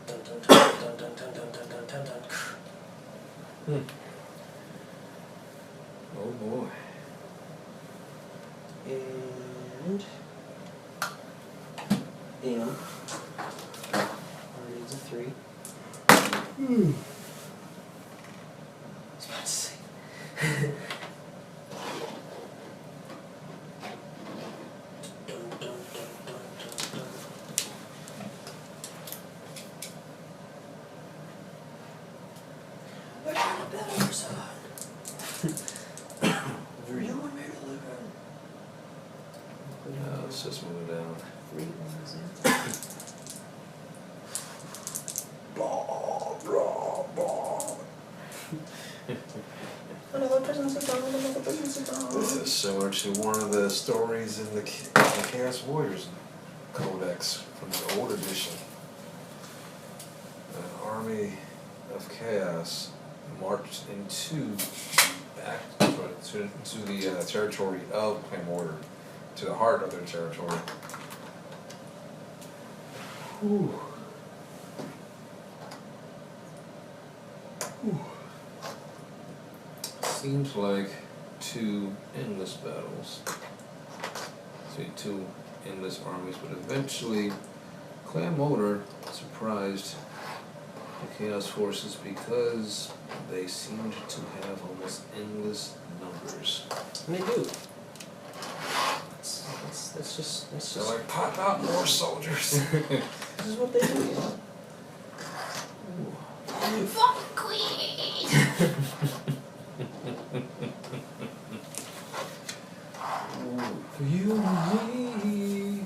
Dun, dun, dun, dun, dun, dun, dun, dun, dun, dun. Oh boy. And am. Needs a 3. I was about to say. Dun, dun, dun, dun, dun, dun. I got a better son. You want me to live in? Let's just move it down. 3 ones in. Blah, blah, blah. Another person's a dog, another person's a dog. This is similar to one of the stories in the Chaos Warriors Codex from the old edition. An army of chaos marched back into the territory of Moulder, to the heart of their territory. Whew. Seems like 2 endless battles. Two endless armies, but eventually Clan Moulder surprised the Chaos Forces because they seemed to have almost endless numbers. And they do. That's just. So like, pop out more soldiers. This is what they do. Fuck Queen! For you and me,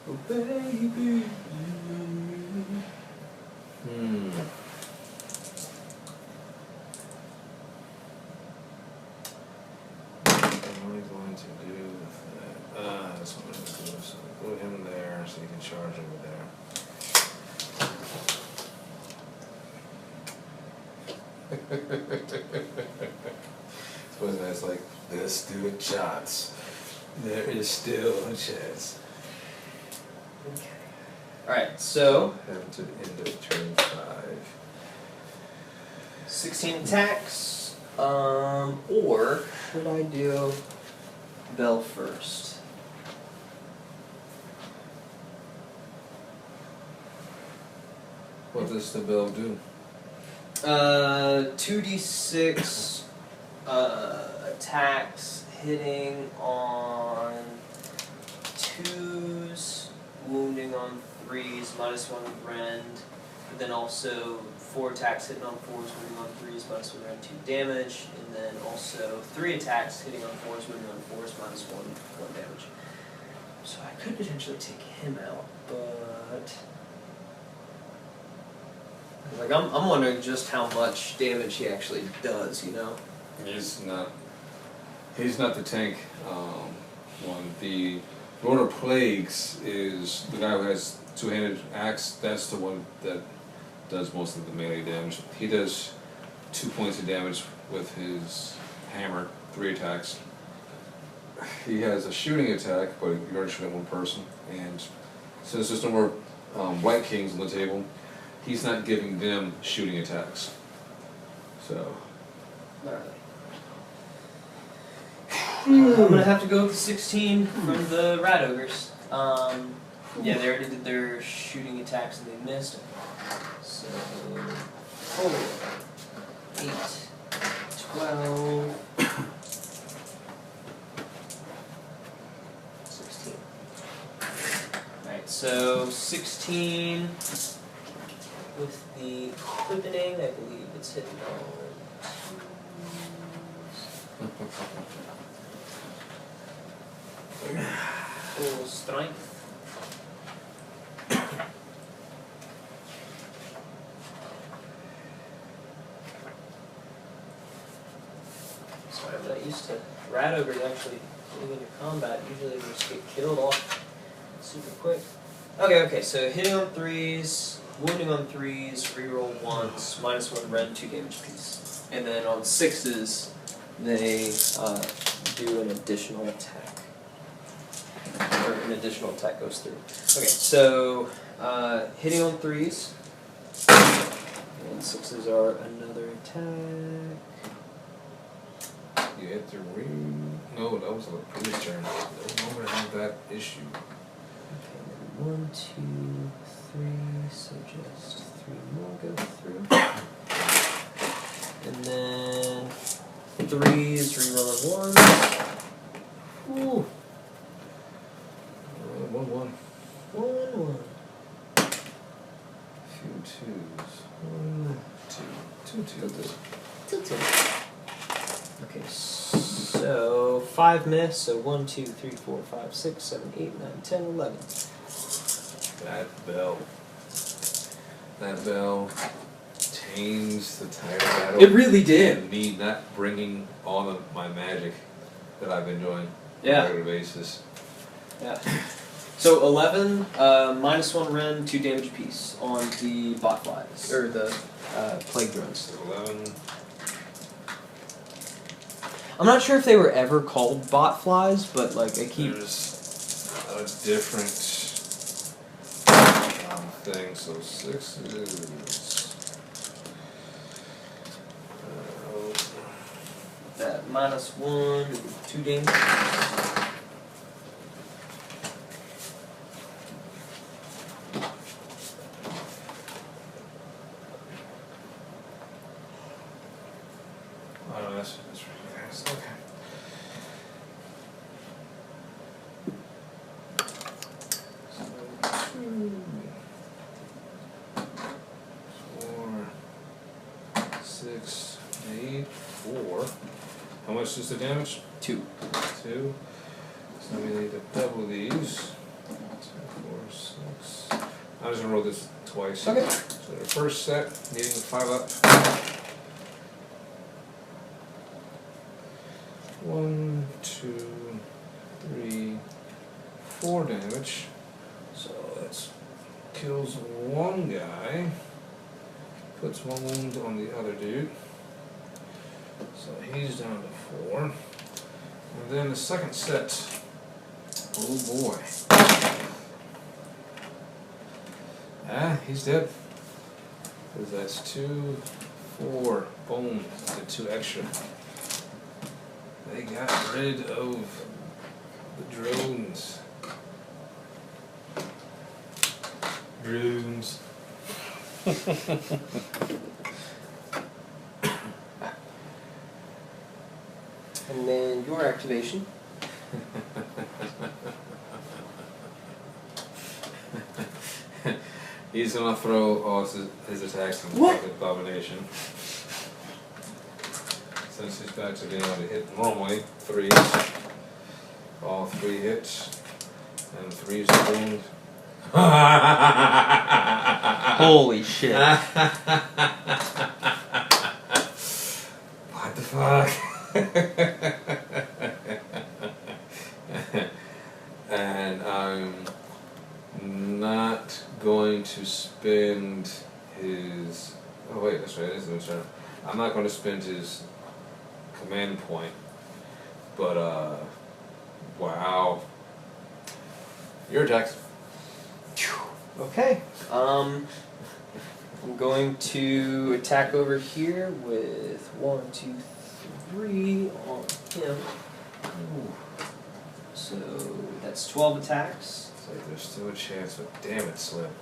oh baby. What am I going to do with that? That's what I'm going to do. So put him there so he can charge over there. So that's like, let's do it shots. There is still a chance. Okay. Alright, so Have to end of turn 5. 16 attacks. Or should I do Bell first? What does the bell do? 2d6 attacks hitting on 2s, wounding on 3s, -1 rend, but then also 4 attacks hitting on 4s, wounding on 3s, -1 rend, 2 damage, and then also 3 attacks hitting on 4s, wounding on 4s, -1 damage. So I could potentially take him out, but like I'm wondering just how much damage he actually does, you know? He's not the tank one. The Lord of Plagues is the guy who has 2-handed axe. That's the one that does most of the melee damage. He does 2 points of damage with his hammer, 3 attacks. He has a shooting attack, but you're only shooting at one person. And since there's no more White Kings on the table, he's not giving them shooting attacks. So. I'm gonna have to go with the 16 from the Rat Ogres. Yeah, they already did their shooting attacks and they missed. So 4, 8, 12, 16. Alright, so 16 with the clipping, I believe it's hitting on 2s. Full strength. Sorry, I'm not used to rat ogres actually getting into combat. Usually they just get killed off super quick. Okay, so hitting on 3s, wounding on 3s, reroll 1s, -1 rend, 2 damage piece. And then on 6s, they do an additional attack. or an additional attack goes through. Okay, so hitting on 3s. And 6s are another attack. You hit the ring. No, that was a previous turn. No longer have that issue. Okay, 1, 2, 3, so just 3 more go through. And then 3s, rerolling 1s. Ooh. 1-1. 1. Few twos. 1, 2. 2 twos. Okay, so 5 miss, so 1, 2, 3, 4, 5, 6, 7, 8, 9, 10, 11. That bell. That bell tames the tide of battle. It really did. And me not bringing all of my magic that I've been doing on a Yeah. regular basis. Yeah. So 11, -1 rend, 2 damage apiece on the bot flies, or the plague drones. So 11. I'm not sure if they were ever called bot flies, but like I keep. There's a different thing, so 6 is. That -1, 2 damage. Oh, no, that's really fast. Okay. So 2, 4, 6, 8, 4. How much is the damage? 2. 2. So we need to double these. 2, 4, 6. I'm just gonna roll this twice. Okay. So the first set, needing 5 up. 1, 2, 3, 4 damage. So that's kills one guy. Puts 1 wound on the other dude. So he's down to 4. And then the second set. Oh boy. Ah, he's dead. 'Cause that's 2, 4. Boom. The 2 extra. They got rid of the drones. Drones. And then your activation. He's gonna throw all his attacks in What? the abomination. Since he's back to being able to hit normally 3s. All 3 hits. And 3's the wound. Holy shit. What the fuck? And I'm not going to spend his. Oh wait, that's right. It is his turn. I'm not going to spend his command point. But wow. Your attacks. Okay. I'm going to attack over here with 1, 2, 3 on him. Ooh. So that's 12 attacks. It's like there's still a chance, but damn it, Slim.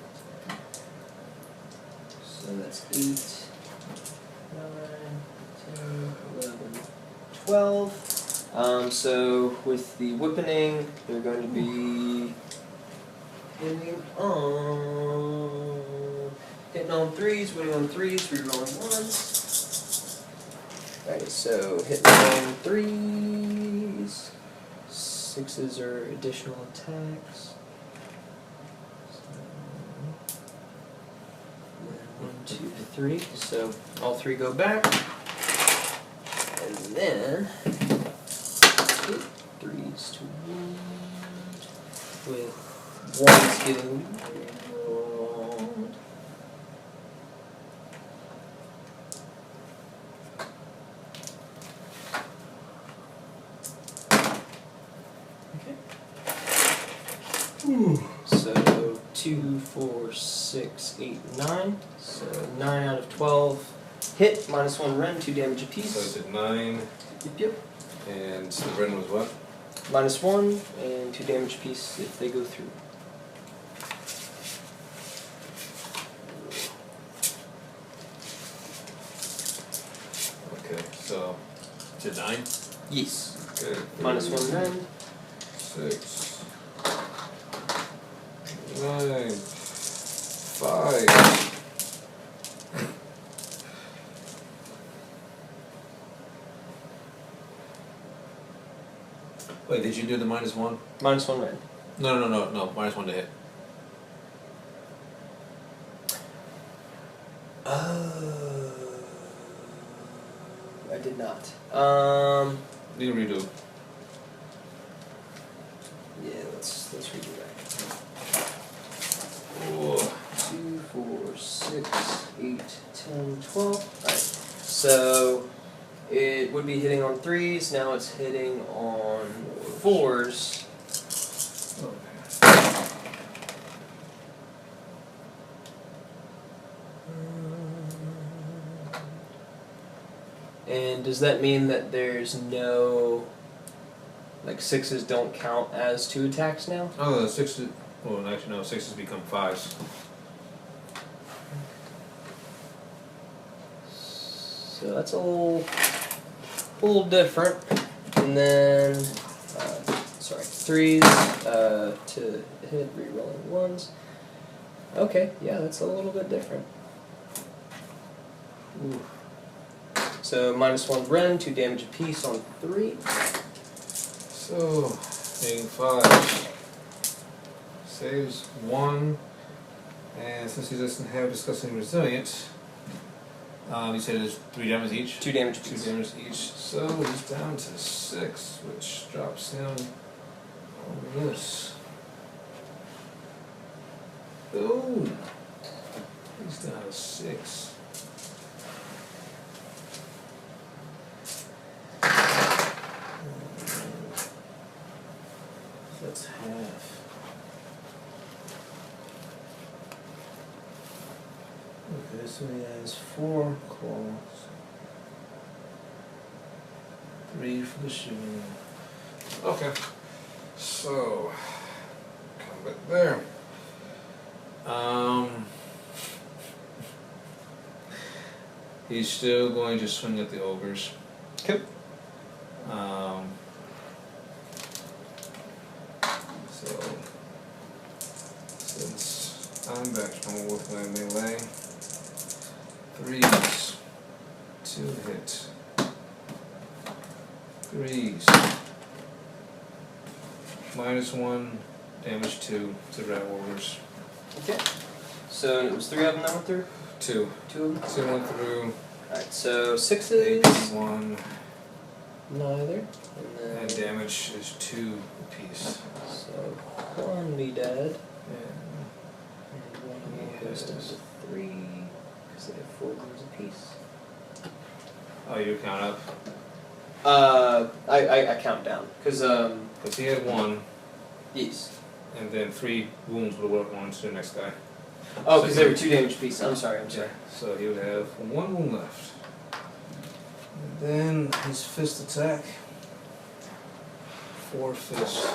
So that's 8, 9, 10, 11, 12. So with the whipping, they're going to be hitting on 3s, winning on 3s, rerolling 1s. Alright, so hitting on 3s. 6s are additional attacks. So, 1, 2, 3. So all 3 go back. And then 3s to wound with 1's getting rolled. Okay. 2, 4, 6, 8, 9. So 9 out of 12 hit, -1 rend, 2 damage apiece. So I said 9, Yep. and the rend was what? -1 and 2 damage apiece if they go through. Okay, so to 9. Yes. Okay. -1 rend. 6, 9, 5. Wait, did you do the -1? -1 rend. No, -1 to hit. I did not. You redo. Yeah, let's redo that. Whoa. 2, 4, 6, 8, 10, 12. Alright. So it would be hitting on 3s, now it's hitting on 4s. And does that mean that there's no, like 6s don't count as 2 attacks now? Oh, the 6s. Well, actually, no. 6s become 5s. So that's a little different. And then, sorry, 3s to hit, re-rolling 1s. Okay, yeah, that's a little bit different. Ooh. So -1 rend, 2 damage apiece on 3. So, hitting 5. Saves 1. And since he doesn't have disgusting resilient, you said it's 3 damage each? 2 damage 2 apiece. damage each. So he's down to 6, which drops him on this. Oh! He's down to 6. That's half. Okay, so he has 4 claws. 3 for the shooting. Okay. So, come back there. He's still going to swing at the ogres. Okay. So, since I'm back home with my melee, 3s, 2 hit, 3s, -1, damage 2 to rat ogres. Okay. So it was 3 of them that went through? 2. 2 of them? 2 went through, Alright, so 6s. AP 1, Neither. and And then, damage is 2 apiece. so 1 be dead. And And 1 He goes down has- to 3, because they have 4 wounds apiece. oh, you count up? I count down, because, Because he had 1, yes. and then 3 wounds would work on to the next guy. Oh, because they were 2 damage apiece. I'm sorry. Yeah, so he would have 1 wound left. And then his fist attack. 4 fists.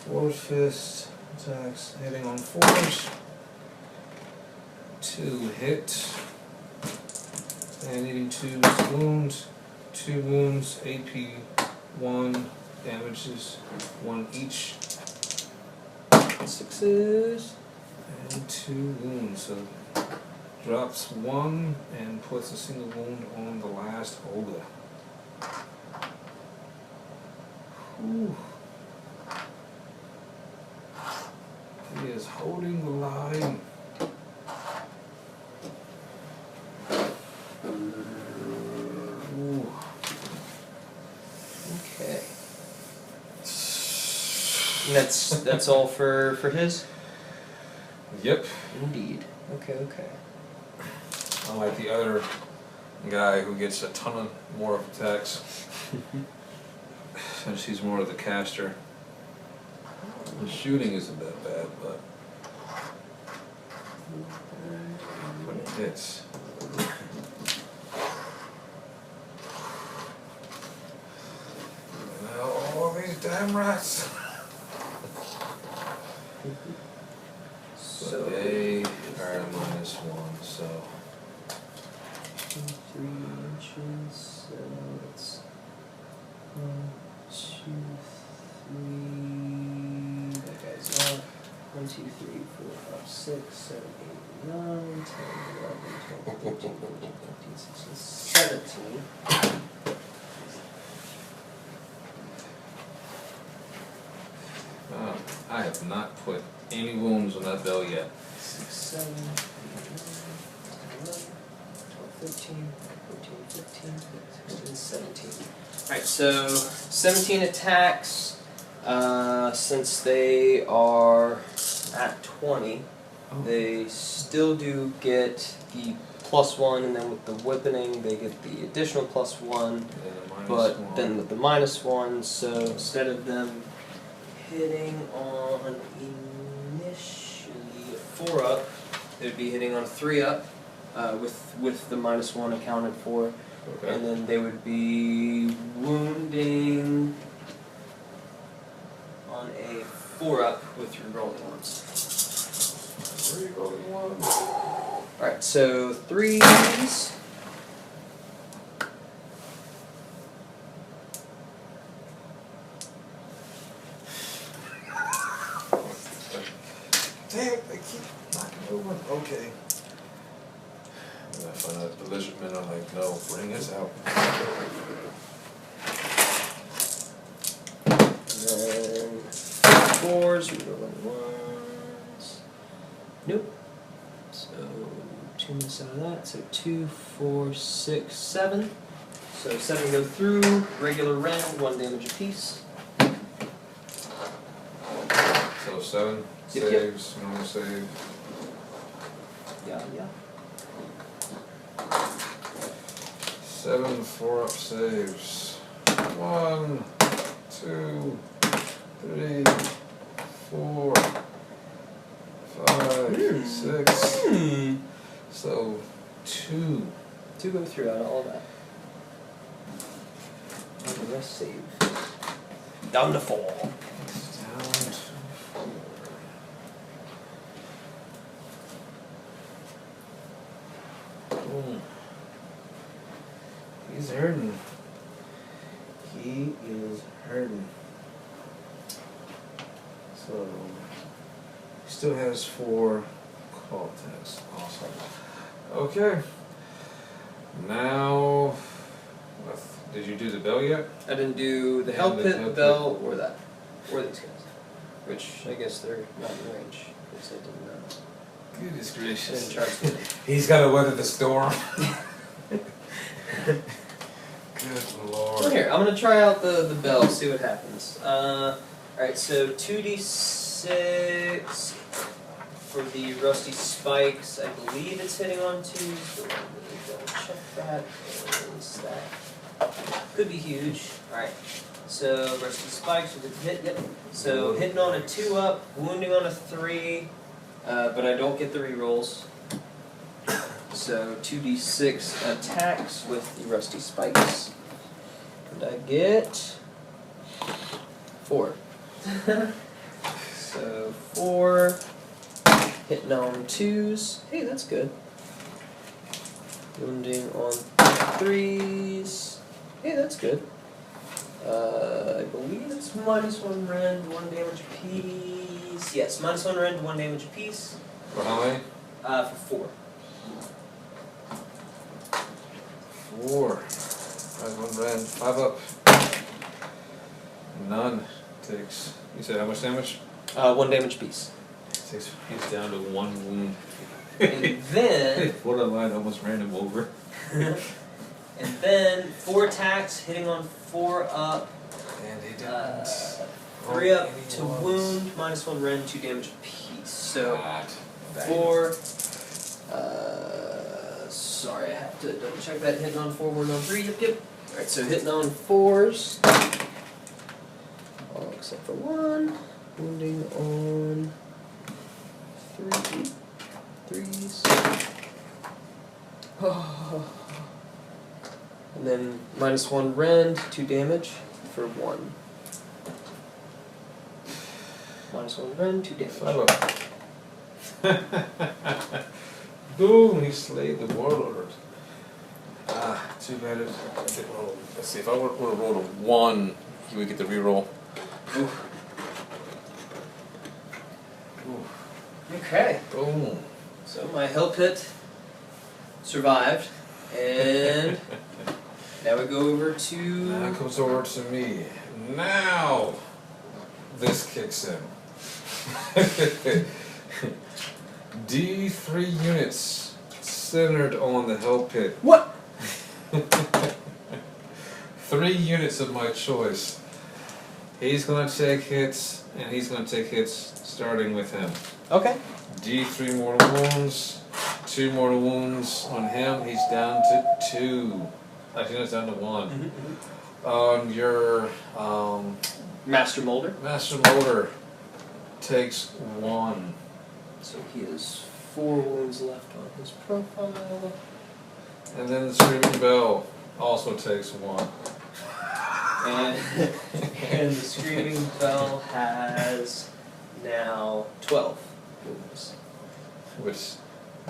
4 fist attacks, hitting on 4s. 2 hit. And needing 2 wounds. 2 wounds, AP 1, damages 1 each. 6s. And 2 wounds, so drops 1 and puts a single wound on the last ogre. Whew. He is holding the line. Ooh. Okay. And that's all for his? Yep. Indeed. Okay. Unlike the other guy who gets a ton of more attacks. since he's more of the caster. The shooting isn't that bad, but when it hits. Now all these damn rats. So They are -1, so 3 inches. So it's 1, 2, 3. That guy's up. 1, 2, 3, 4, 5, 6, 7, 8, 9, 10, 11, 12, 13, 14, 15, 16, 17. I have not put any wounds on that bell yet. 6, 7, 8, 9, 10, 11, 12, 13, 14, 15, 16, 17. Alright, so 17 attacks. Since they are at 20, they still do get the +1, and then with the whipping, they get the additional +1. But then with the -1, so instead of them hitting on initially a 4-up, they'd be hitting on a 3-up, with the -1 accounted for, Okay. and then they would be wounding on a 4-up with your rolling ones. 3 rolling ones. Alright, so 3s. Damn it, they keep knocking over. Okay. And I find out the lizard men are like, no, bring us out. And then 4s, rerolling 1s. Nope. So 2 miss out of that. So 2, 4, 6, 7. So 7 go through. Regular rend, 1 damage apiece. So 7 Yep, saves, normal save. Yeah, yeah. 7 4-up saves. 1, 2, 3, 4, 5, 6. So 2. 2 go through out of all that. And the rest save. Down to 4. Down to 4. Boom. He's hurting. He is hurting. So he still has 4 call attacks. Awesome. Okay. Now, did you do the bell yet? I didn't do the And hell the pit, hell the pit. bell, or that. Or these guys. Which, I guess they're not in range. Because I didn't, Goodness I didn't gracious. charge them. He's got to weather the storm. Good lord. Well, here, I'm going to try out the bell, see what happens. Alright, so 2d6 for the rusty spikes. I believe it's hitting on 2s, but let me double check that. Is that could be huge. Alright, so rusty spikes with a hit, yep. So hitting on a 2-up, wounding on a 3, but I don't get the rerolls. So 2d6 attacks with the rusty spikes. And I get 4. So 4, hitting on 2s. Hey, that's good. Wounding on 3s. Hey, that's good. I believe it's -1 rend, 1 damage apiece. Yes, -1 rend, 1 damage apiece. For how many? For 4. 4. 5 1 rend. 5 up. None takes. You said how much damage? 1 damage apiece. He's down to 1 wound. And then, What a line almost ran him over. and then 4 attacks, hitting on 4 up, And he 3 up to wound, -1 rend, 2 damage apiece. So 4. Sorry, I have to double check that. Hitting on 4, wound on 3. Yep, yep. Alright, so hitting on 4s. except for 1. Wounding on 3. 3s. And then -1 rend, 2 damage for 1. -1 rend, 2 damage. 5 up. Boom! He slayed the warlord. Ah, too bad it didn't roll. Let's see, if I would have rolled a 1, he would get the reroll. Oof. Okay. Boom. So my hell pit survived, and now we go over to. Now it comes over to me. Now this kicks in. D3 units centered on the hell pit. What? 3 units of my choice. He's gonna take hits, and he's gonna take hits starting with him. Okay. D3 mortal wounds, 2 mortal wounds on him. He's down to 2. Actually, no, it's down to 1. On your Master Moulder. Master Moulder takes 1. So he has 4 wounds left on his profile. And then the Screaming Bell also takes 1. And the Screaming Bell has now 12 wounds. Which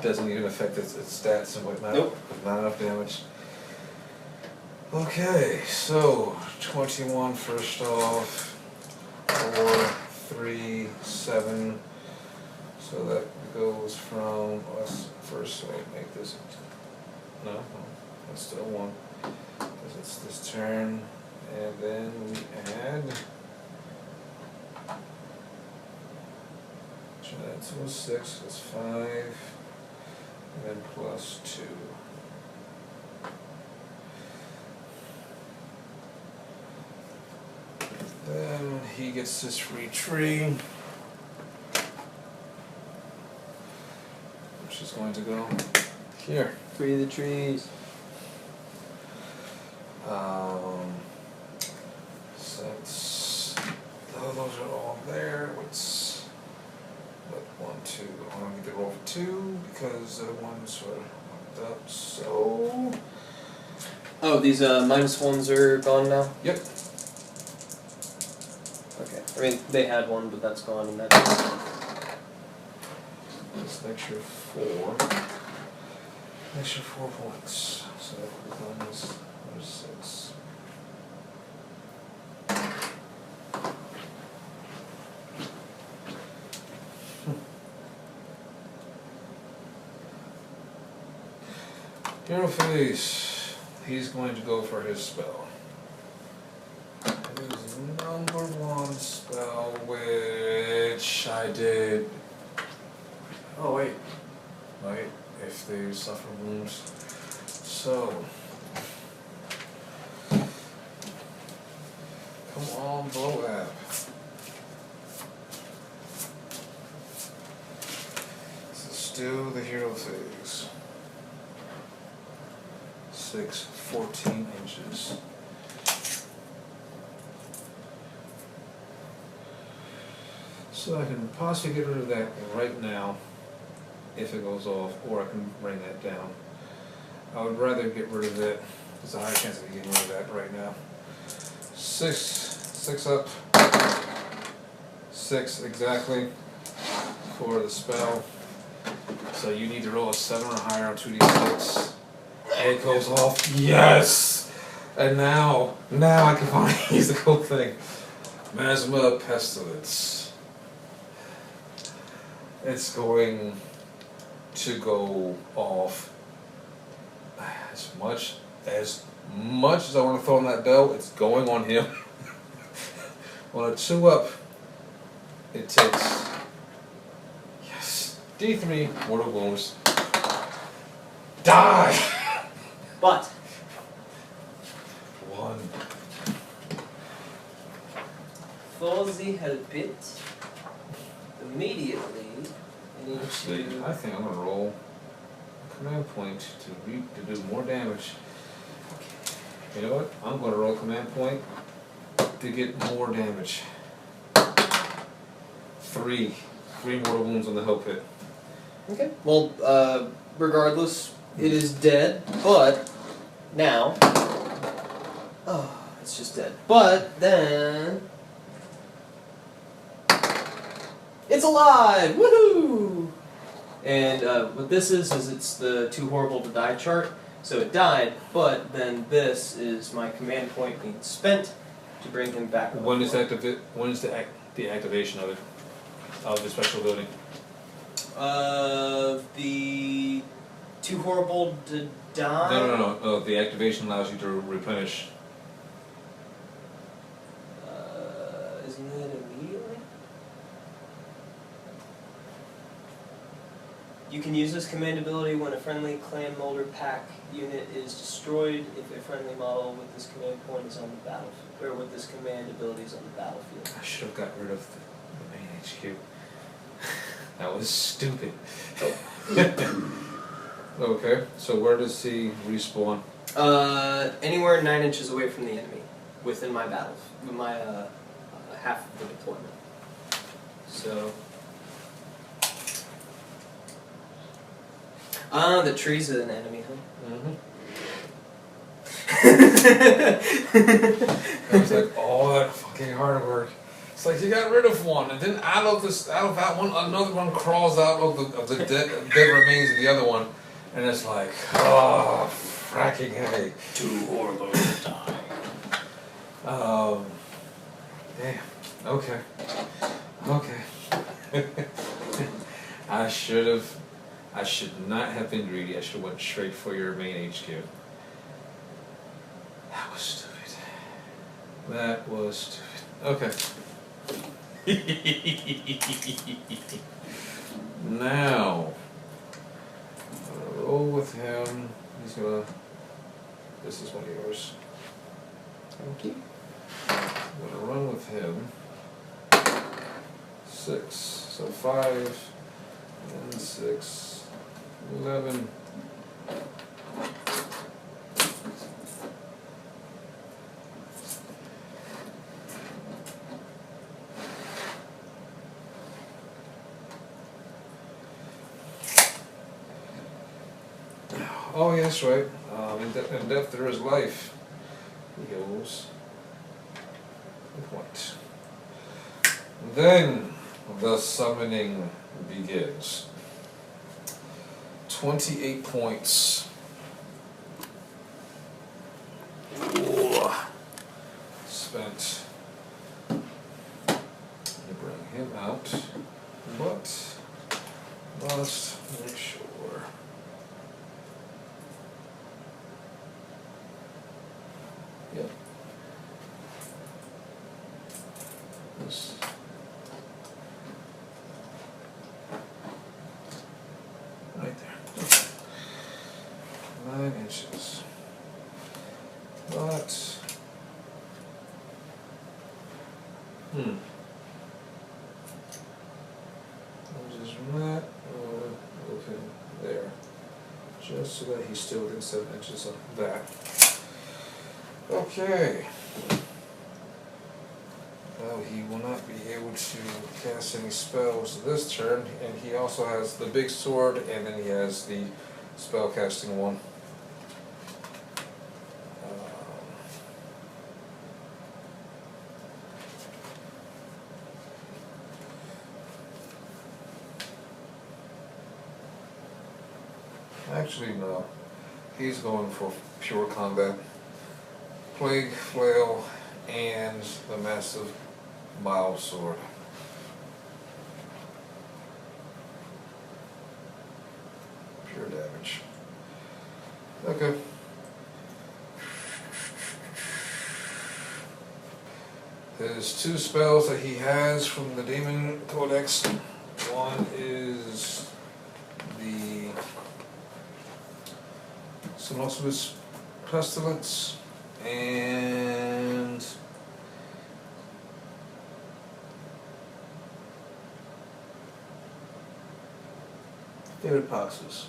doesn't even affect its stats and whatnot. Nope. Not enough damage. Okay, so 21 first off. 4, 3, 7. So that goes from us first. So I make this. No, that's still 1. Because it's this turn. And then we add. So that was 6, that's 5. And then plus 2. Then he gets this free tree, which is going to go here. Free the trees. Since those are all there, what's what 1, 2? I don't need to roll for 2 because the ones were locked up. So Oh, these -1s are gone now? yep. Okay. I mean, they had 1, but that's gone, and that's. That's an extra 4. Extra 4 points. So that becomes 6. Hero Face. He's going to go for his spell. His number 1 spell, which I did. Oh wait, if they suffer wounds. So, come on, blow app. This is still the hero phase. 6, 14 inches. So I can possibly get rid of that right now if it goes off, or I can bring that down. I would rather get rid of it. There's a higher chance of getting rid of that right now. 6 up. 6 exactly for the spell. So you need to roll a 7 or higher on 2d6. It goes off. Yes! And now I can finally use the cool thing. Miasma Pestilence. It's going to go off as much as I want to throw on that bell. It's going on him. On a 2 up, it takes D3 mortal wounds. Die. But 1. for the help it, immediately I need Actually, to. I think I'm gonna roll a command point to do more damage. You know what? I'm gonna roll a command point to get more damage. 3 mortal wounds on the hell pit. Okay. Well, regardless, it is dead, but now. Oh, it's just dead. But then. It's alive! Woohoo! And what this is it's the too horrible to die chart. So it died, but then this is my command point being spent to bring him back. When is the activation of it? Of the special ability? The too horrible to die? No. The activation allows you to replenish. Isn't it immediately? You can use this command ability when a friendly clan Moulder pack unit is destroyed if a friendly model with this command point is on the battlefield, or with this command ability is on the battlefield. I should have got rid of the main HQ. That was stupid. Okay, so where does he respawn? Anywhere 9 inches away from the enemy, within my battle, my half of the deployment. So. The trees are an enemy, huh? I was like, all that fucking hard work. It's like you got rid of one, and then out of that one, another one crawls out of the dead remains of the other one, and it's like, oh, fracking headache. Too horrible to die. Damn. Okay. I should not have been greedy. I should have went straight for your main HQ. That was stupid. Okay. Now, roll with him. He's gonna. This is one of yours. Thank you. I'm gonna run with him. 6. So 5 and 6. 11. Oh, yeah, that's right. In death there is life. Heals. What? Then the summoning begins. 28 points. Ooh. Spent. Bring him out, but must make sure. Yep. This. Right there. 9 inches. But just that or move him there. Just so that he's still within 7 inches of that. Okay. Well, he will not be able to cast any spells this turn, and he also has the big sword, and then he has the spellcasting one. Actually, no. He's going for pure combat. Plague, flail, and the massive bile sword. Pure damage. Okay. There's 2 spells that he has from the Demon Codex. One is the Sonosuous Pestilence, and Favorite Poxes.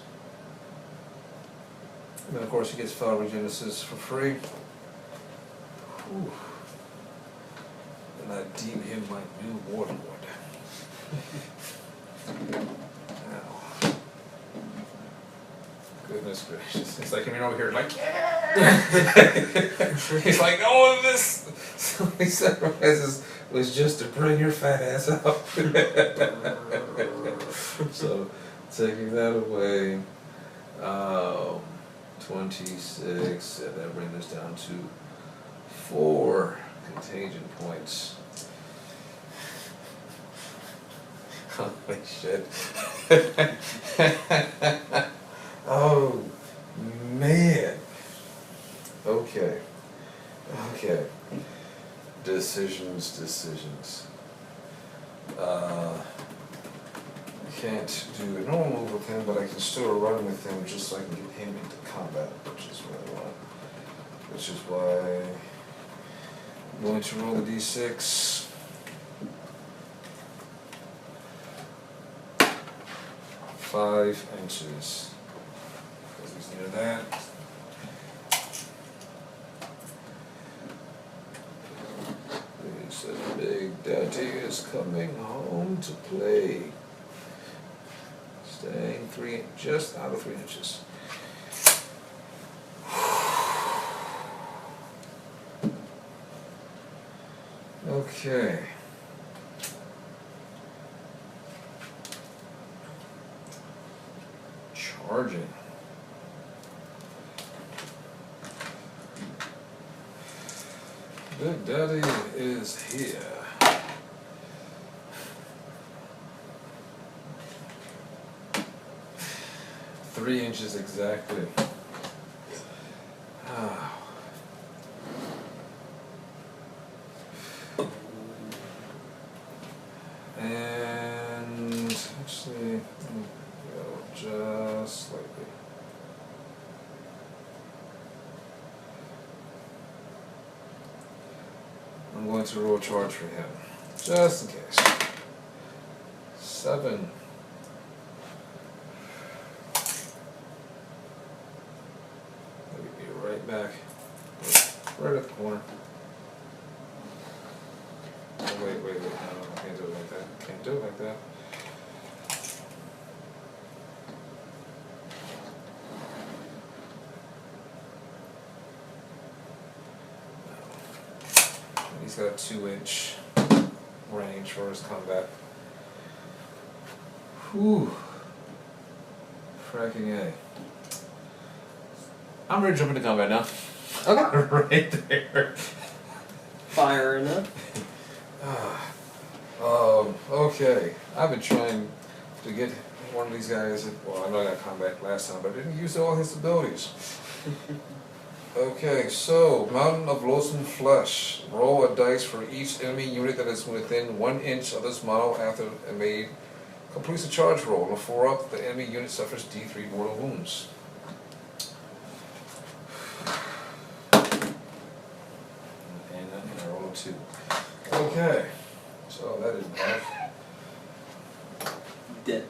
And then of course he gets File Regenesis for free. Whew. And I deem him my new warlord. Goodness gracious. It's like coming over here like, yeah! He's like, oh, this these sacrifices was just to bring your fat ass up. So, taking that away, 26, and that brings us down to 4 contagion points. Holy shit. Oh, man. Okay. Decisions. I can't do a normal move with him, but I can still run with him just so I can get him into combat, which is what I want. Which is why I'm going to roll the d6. 5 inches. Because he's near that. He said Big Daddy is coming home to play. Staying just out of 3 inches. Okay. Charging. Big Daddy is here. Three inches exactly. And actually, go just slightly. I'm going to roll charge for him, just in case. 7. Let me be right back, right at the corner. Oh, wait, no, I can't do it like that. Can't do it like that. He's got a 2-inch range for his combat. Whew. Fracking A. I'm ready to jump into combat now. Okay. Right there. Fire enough. Okay. I've been trying to get one of these guys. Well, I know I got combat last time, but I didn't use all his abilities. Okay, so Mountain of Loathsome Flesh. Roll a dice for each enemy unit that is within 1 inch of this model after a maid completes a charge roll. On a 4-up, the enemy unit suffers D3 mortal wounds. And I roll a 2. Okay, so that is bad. Dead.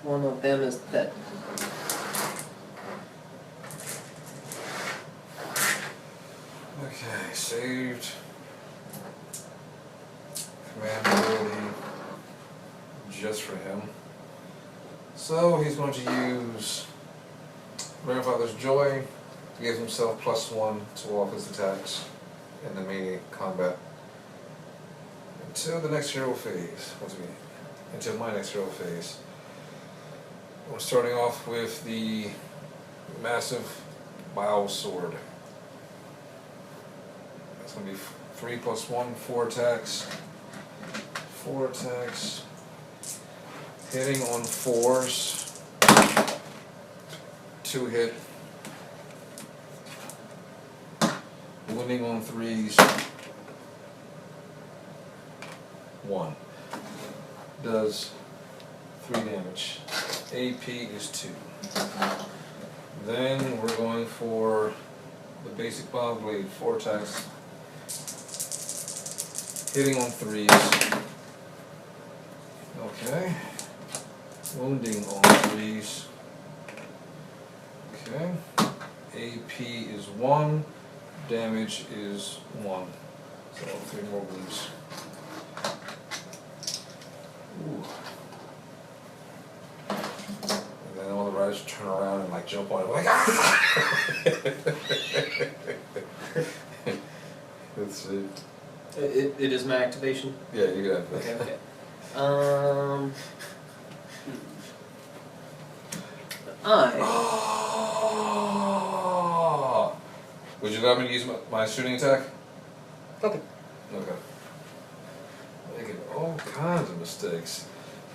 One of them is dead. Okay, saved. Command ability just for him. So he's going to use Grandfather's Joy to give himself +1 to all of his attacks in the melee combat. Until the next hero phase. Until my next hero phase. We're starting off with the massive Bile Sword. It's going to be 3 + 1, 4 attacks. 4 attacks. Hitting on 4s. 2 hit. Wounding on 3s. 1. Does 3 damage. AP is 2. Then we're going for the basic bomb blade. 4 attacks. Hitting on 3s. Okay. Wounding on 3s. Okay. AP is 1. Damage is 1. So 3 more wounds. Ooh. And then all jump on it. Like, ah! Let's see. It is my activation. Yeah, you got it. Okay. Okay. I. Oh! Would you let me use my shooting attack? Okay. Okay. Making all kinds of mistakes.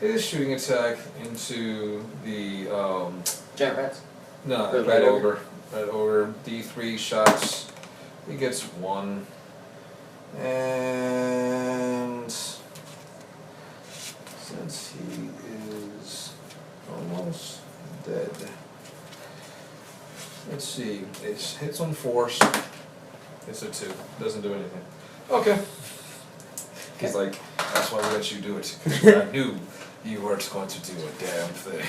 His shooting attack into the Giant rats. no, The right right over. Right over. D3 shots. He gets 1. And since he is almost dead. Let's see. It hits on force. It's a 2. Doesn't do anything. Okay. He's like, that's why we let you do it. 'Cause I knew you weren't going to do a damn thing.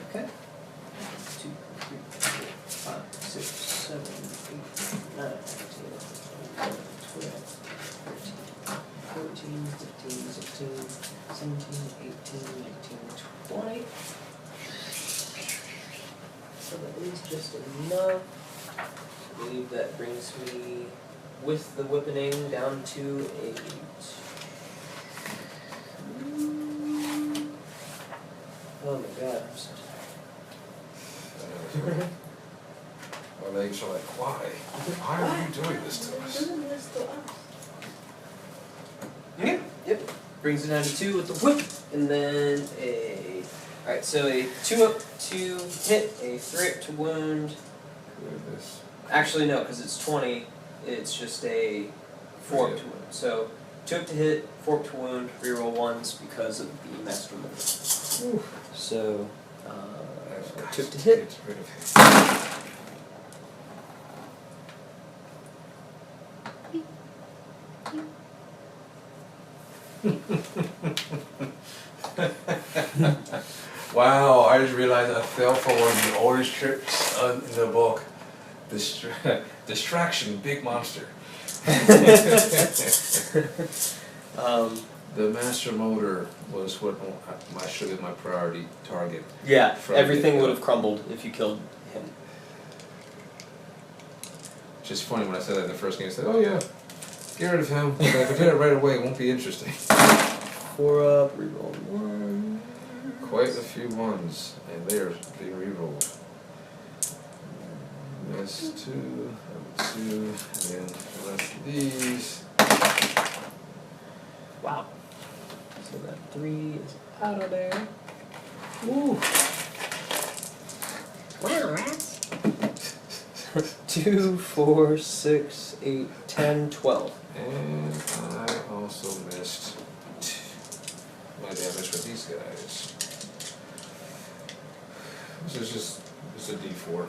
Okay. 2, 3, 4, 5, 6, 7, 8, 9, 10, 11, 12, 13, 14, 15, 16, 17, 18, 19, 20. So that is just enough. I believe that brings me, with the whipping, down to 8. Oh my god, I'm so tired. My legs are like, why? Why are you doing this to us? Okay. Yep. Brings it down to 2 with the whip, and then a. Alright, so a 2 up to hit, a 3 up to wound. This. Actually, no, because it's 20. It's just a 4 up to wound. So 2 up to hit, 4 up to wound, reroll 1s because of the master move. So 2 up to hit. Get rid of him. Wow, I just realized I fell for one of the oldest tricks in the book. Distraction, big monster. The master motor was what should have been my priority target. Yeah, From everything the- would have crumbled if you killed him. Just funny when I said that in the first game. I said, "Oh yeah, get rid of him." But if I did it right away, it won't be interesting. 4 up, reroll 1. Quite a few ones, and they're being rerolled. Miss 2, 2, and then the rest of these. Wow. So that 3 is out of there. Woo. Wow, rats. 2, 4, 6, 8, 10, 12. And I also missed my damage with these guys. This is just a D4.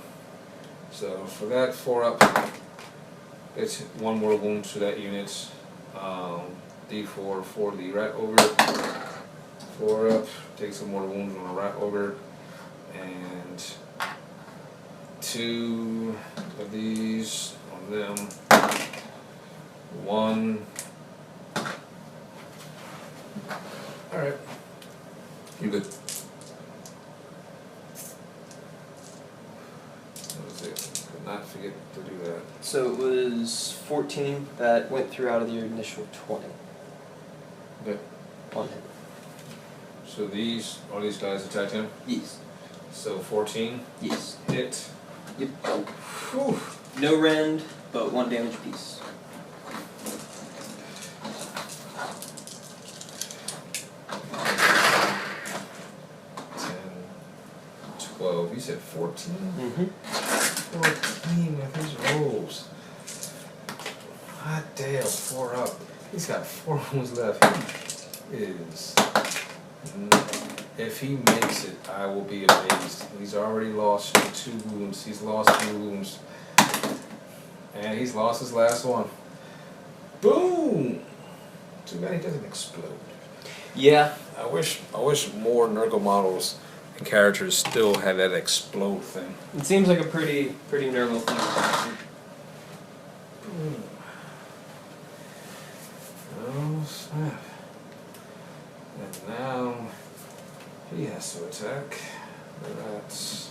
So for that 4 up, it's 1 more wound to that unit. D4 for the rat ogre. 4 up, take some more wounds on a rat ogre. And 2 of these on them. 1. Alright. You good. That was it. Could not forget to do that. So it was 14 that went through out of your initial 20. Okay. One hit. So all these guys attacked him? Yes. So 14 Yes. hit. Yep. Whew. No rend, but 1 damage piece. You said 14? Mm-hmm. 14 with his rolls. Hot damn, 4 up. He's got 4 wounds left. He is. If he makes it, I will be amazed. He's already lost 2 wounds. He's lost 2 wounds. And he's lost his last one. Boom! Too bad he doesn't explode. Yeah. I wish more Nurgle models and characters still had that explode thing. It seems like a pretty Nurgle thing. Oh snap. So attack the rats.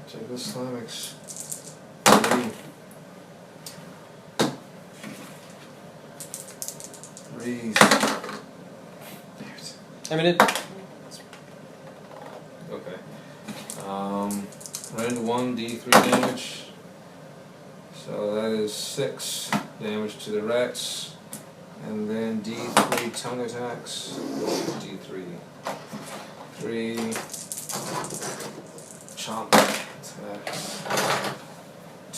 Take the Slamix. 3. I mean, it. Okay. Rend 1d3 damage. So that is 6 damage to the rats. And then d3 tongue attacks. D3. 3 chomp attacks.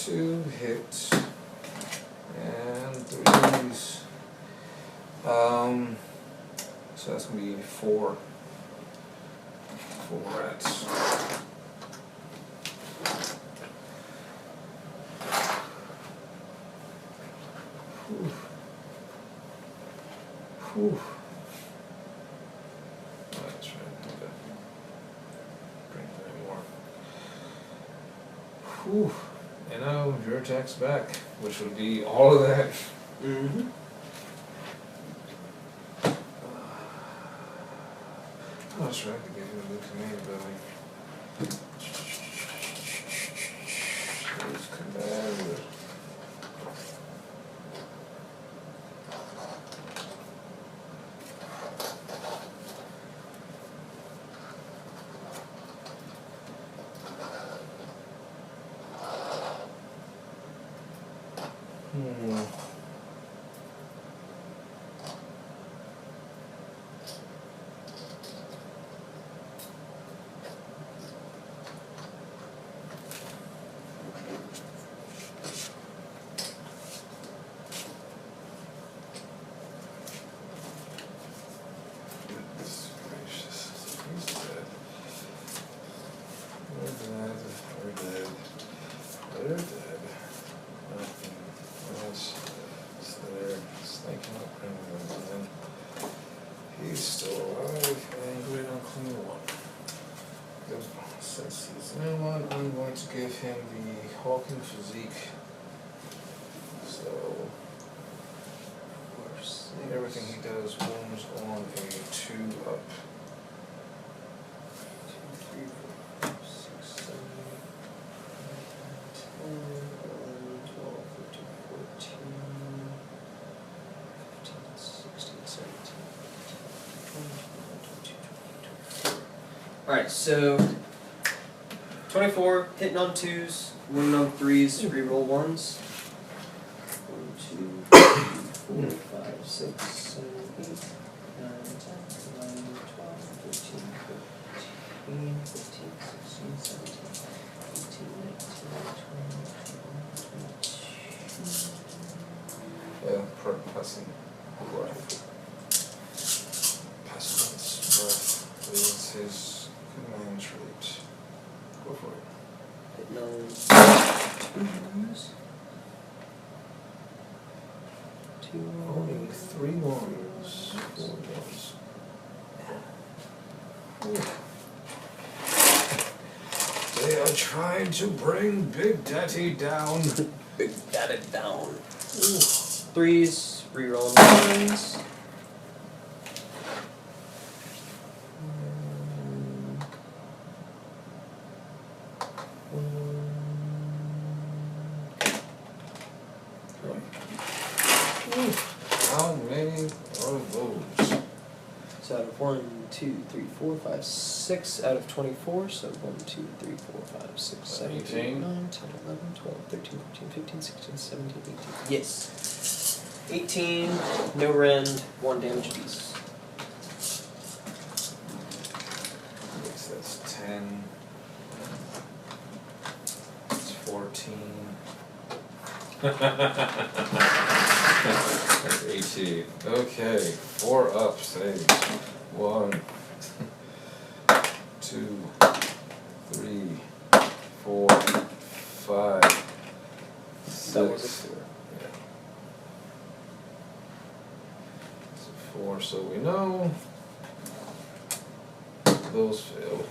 2 hits. And 3s. So that's gonna be 4. 4 rats. Whew. Whew. That's right. Okay. Drink that more. Whew. And now your attack's back, which would be all of that. Mm-hmm. I was trying to give him a new command ability. His command. He's still alive and great unclean one. Since he's the new one, I'm going to give him the Hawking physique. So everything he does wounds on a 2 up. 2, 3, 4, 5, 6, 7, 8, 9, 10, 11, 12, 13, 14, 15, 16, 17, 18, 20, 21, 22, 24. Alright, so 24, hitting on 2s, winning on 3s, reroll 1s. 1, 2, 3, 4, 5, 6, 7, 8, 9, 10, 11, 12, 13, 14, 15, 16, 17, 18, 19, 20, 21, 22. Passing breath. Pestilence breath is his command trait. Go for it. Hitting on 2s. 2 Only 3 ones. 4 ones. They are trying to bring Big Daddy down. Big daddy down. 3s, reroll 9s. How many are those? So out of 1, 2, 3, 4, 5, 6 out of 24. So 1, 2, 3, 4, 5, 6, 7, 8, 9, 10, 18. 11, 12, 13, 14, 15, 16, 17, 18. Yes. 18, no rend, 1 damage piece. Yes, that's 10. That's 14. That's 18. Okay, 4 up saves. 1, 2, 3, 4, 5, 6. That was a 4. Yeah. So 4, so we know those failed.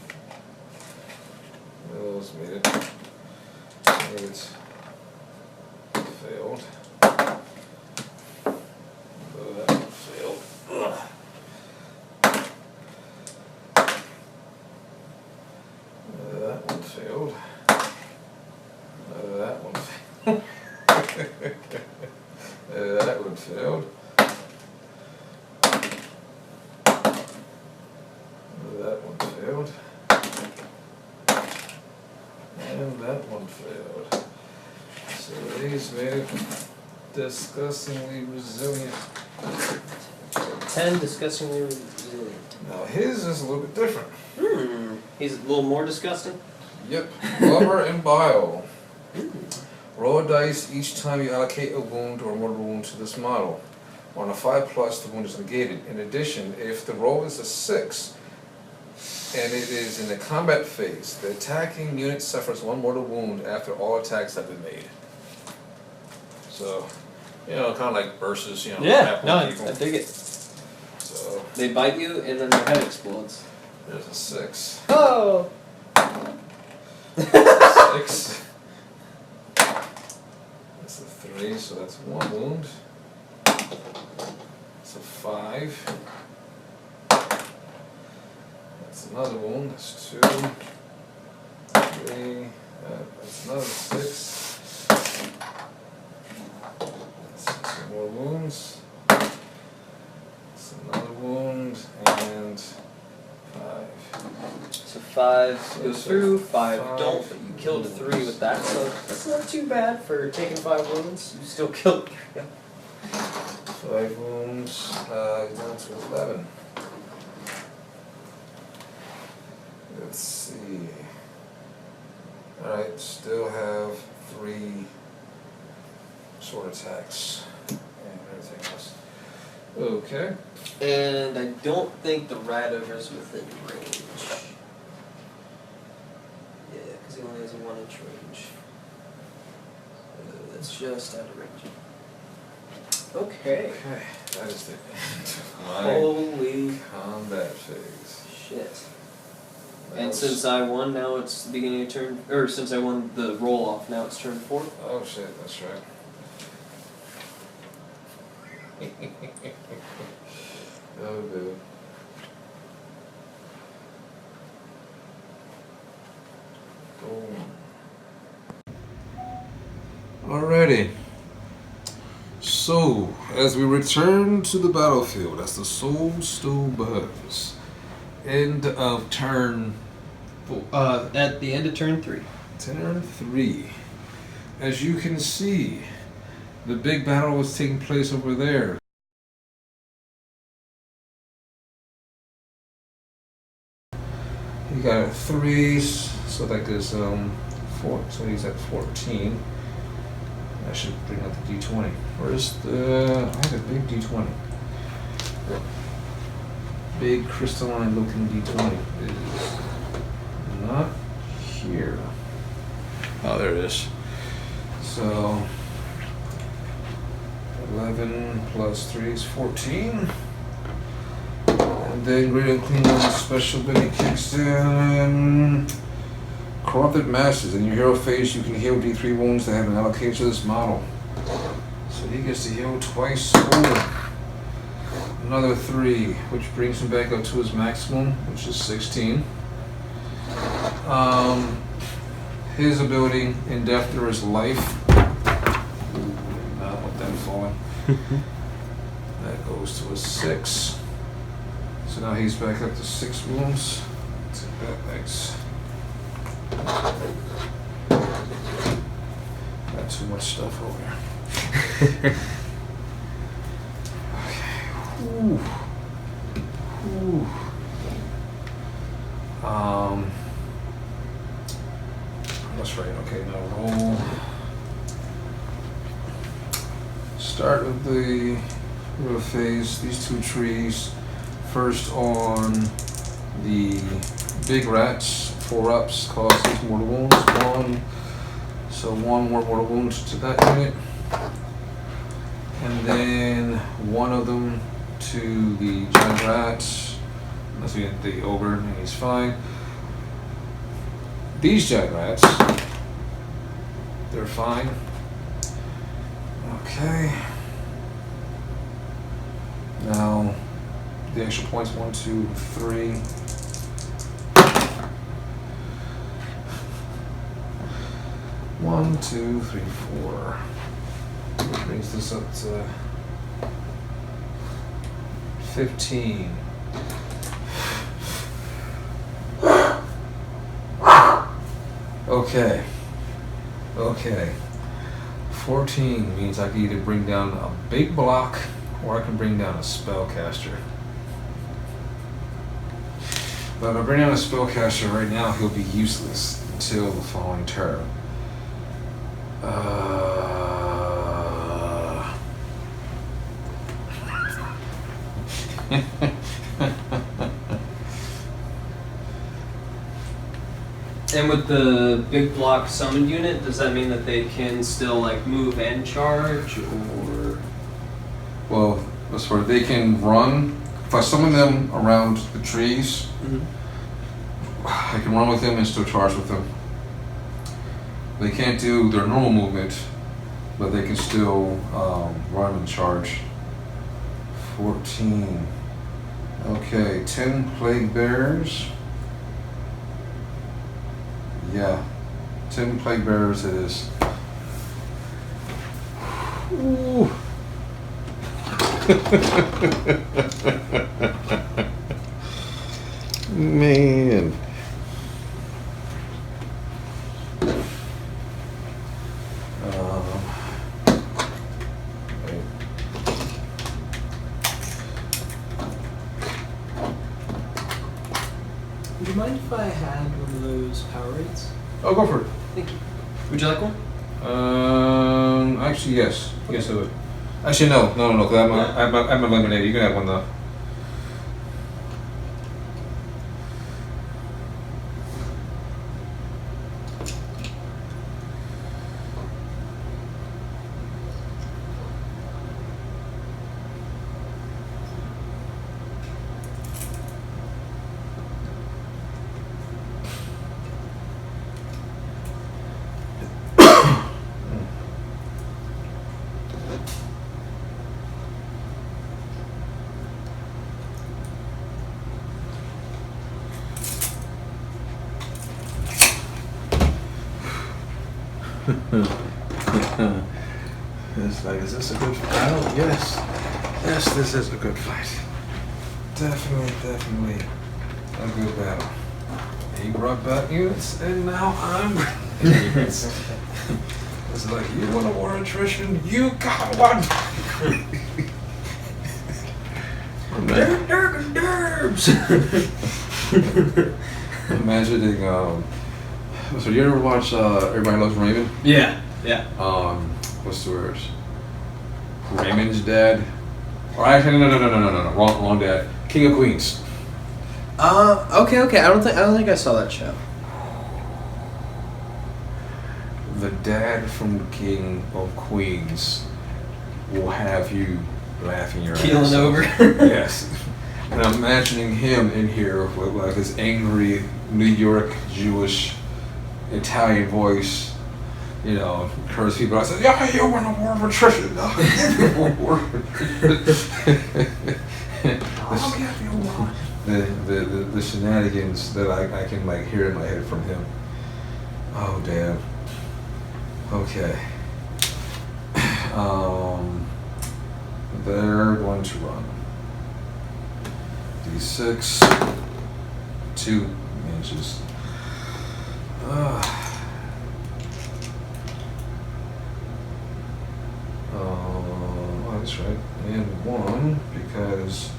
Those made it. Made it. Failed. That one failed. And that one failed. So he's made it disgustingly resilient. 10 disgustingly resilient. Now his is a little bit different. He's a little more disgusting. Yep. Blubber and bile. Roll a dice each time you allocate a wound or mortal wound to this model. On a 5+, the wound is negated. In addition, if the roll is a 6 and it is in the combat phase, the attacking unit suffers 1 mortal wound after all attacks have been made. So, kind of like versus, Yeah, no, tackling people. I dig it. So They bite you and then their head explodes. there's a 6. Oh! 6. That's a 3, so that's 1 wound. That's a 5. That's another wound. That's 2. 3. That's another 6. That's 2 more wounds. That's another wound and 5. So 5 So goes it's through, like 5 5 don't, but you killed a 3 with that, so that's not too bad for taking 5 wounds. You still killed 3. 5 wounds, down to 11. Let's see. Alright, still have 3 sword attacks and everything else. Okay. And I don't think the rat ogre's within range. Yeah, because he only has a 1-inch range. That's just out of range. Okay. Okay, that is the end of my Holy combat phase. shit. That And was- since I won, now it's the beginning of turn, or since I won the roll off, now it's turn 4. Oh shit, that's right. Oh dude. Boom. Alrighty. So, as we return to the battlefield, as the soul still burns, end of turn At the end of turn 3. Turn 3. As you can see, the big battle was taking place over there. He got a 3, so that gives 4. So he's at 14. I should bring out the D20. Where's the? I had a big D20. Big crystalline looking D20 is not here. Oh, there it is. So 11 plus 3 is 14. And then Great Unclean special ability kicks in. Corrupted Masters. In your hero phase, you can heal D3 wounds that have been allocated to this model. So he gets to heal twice over. Another 3, which brings him back up to his maximum, which is 16. His ability, in death there is life. Not with them falling. That goes to a 6. So now he's back up to 6 wounds. Take that, thanks. Got too much stuff over here. Okay. Ooh. Ooh. That's right. Okay, now roll. Start with the hero phase. These 2 trees. First on the big rats. 4 ups, cause 6 mortal wounds. 1. So 1 more mortal wounds to that unit. And then 1 of them to the giant rats. That's the ogre, and he's fine. These giant rats, they're fine. Okay. Now, the extra points 1, 2, 3. One, 2, 3, 4. Which brings this up to 15. Okay. Okay. 14 means I can either bring down a big block or I can bring down a spellcaster. But if I bring down a spellcaster right now, he'll be useless until the following turn. And with the big block summoned unit, does that mean that they can still like move and charge, or? Well, as far as they can run, if I summon them around the trees, I can run with them and still charge with them. They can't do their normal movement, but they can still run and charge. 14. Okay, 10 plague bearers. Yeah, 10 plague bearers it is. Ooh. Man. Would you mind if I had one of those Powerades? Oh, go for it. Thank you. Would you like one? Actually, yes. Yes, I would. Actually, no, because I'm a lemonade. You can have one though. It's like, is this a good battle? Yes. Yes, this is a good fight. Definitely a good battle. He brought back units, and now I'm units. It's like, you want a war attrition? You got one! Derbs! Imagining, so you ever watch Everybody Loves Raymond? Yeah. What's the words? Raymond's dad? Or actually, no, wrong dad. King of Queens. Okay. I don't think I saw that show. The dad from King of Queens will have you laughing your ass Keeling off. over. Yes. And I'm imagining him in here with like his angry New York Jewish Italian voice, you know, curse people. I said, yeah, you want a war of attrition. I'll give you a war of I'll give you one. the shenanigans that I can like hear in my head from him. Oh damn. Okay. They're going to run. D6, 2 inches. Oh, that's right. And 1 because.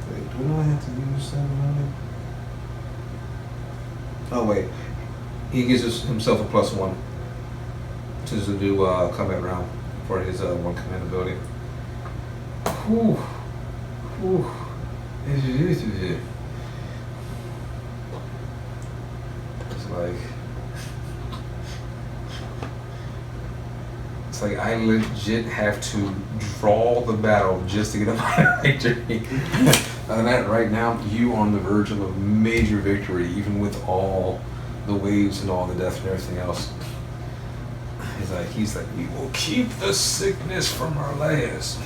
Wait, do I have to use 7 on it? Oh wait, he gives himself a +1 to do combat round for his 1 command ability. Whew. Whew. It's like I legit have to draw the battle just to get a victory. Other than that, right now, you are on the verge of a major victory, even with all the waves and all the death and everything else. He's like, we will keep the sickness from our layers.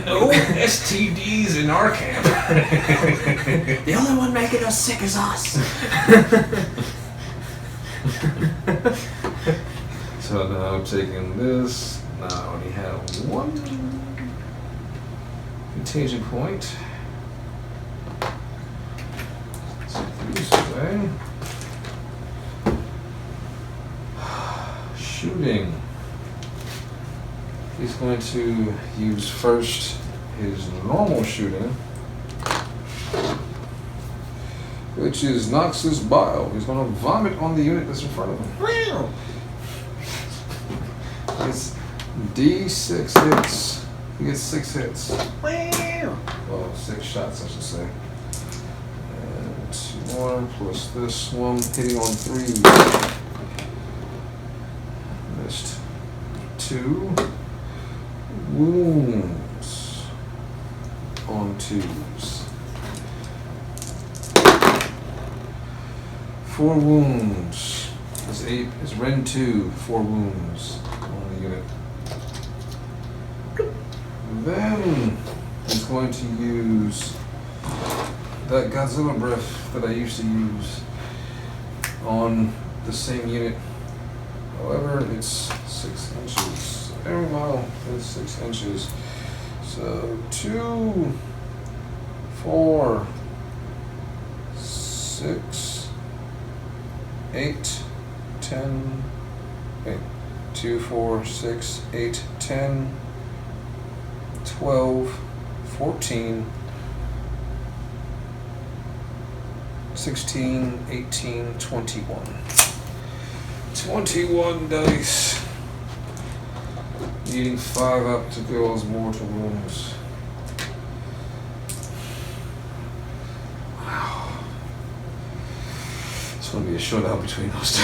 No STDs in our camp. The only one making us sick is us. So now I'm taking this. Now I only have 1 contagion point. So Uses, eh? Shooting. He's going to use first his normal shooting, which is Nox's Bile. He's going to vomit on the unit that's in front of him. It's D6 hits. He gets 6 hits. Well, 6 shots, I should say. And 2 more plus this one, hitting on 3. Missed 2 wounds on 2s. 4 wounds. Is 8 is Ren 2, 4 wounds on the unit. Then he's going to use that Godzilla breath that I used to use on the same unit. However, it's 6 inches. Every mile is 6 inches. So 2, 4, 6, 8, 10, wait, 2, 4, 6, 8, 10, 12, 14, 16, 18, 21. 21 dice. Needing 5 up to go as mortal wounds. Wow. It's going to be a shootout between those two.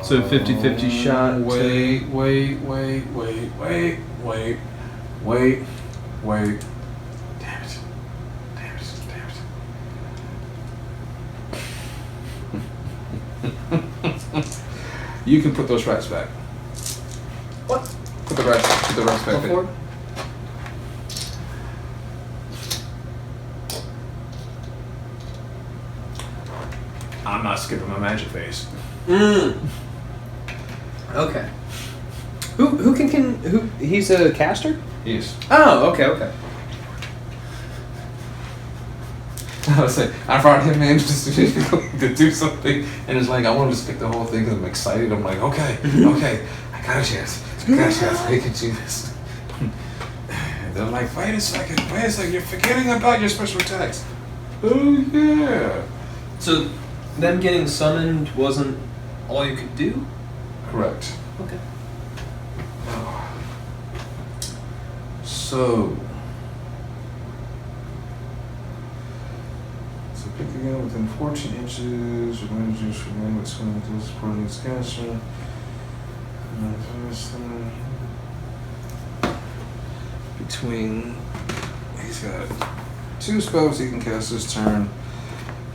So 50-50 shot. Wait. Damn it. You can put those rats back. What? Put the rats back Before? in. I'm not skipping my magic phase. Okay. Who can he's a caster? Yes. Oh, okay. I was saying, I brought him in just to do something, and it's like, I want to just pick the whole thing because I'm excited. I'm like, okay, I got a chance. I can do this. And they're like, wait a second, you're forgetting about your special attacks. Oh, yeah. So, them getting summoned wasn't all you could do? Correct. Okay. So pick again within 14 inches. We're going to just remain with swimming to supporting its caster. Between, he's got 2 spells he can cast this turn.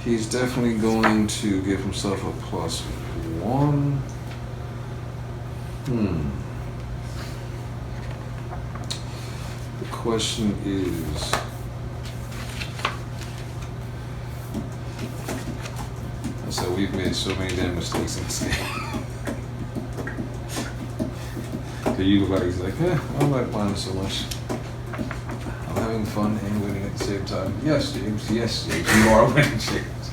He's definitely going to give himself a +1. The question is, so we've made so many damn mistakes in this game. So everybody's like, I don't like playing so much. I'm having fun and winning at the same time. Yes, James. Yes, James. You are winning, James.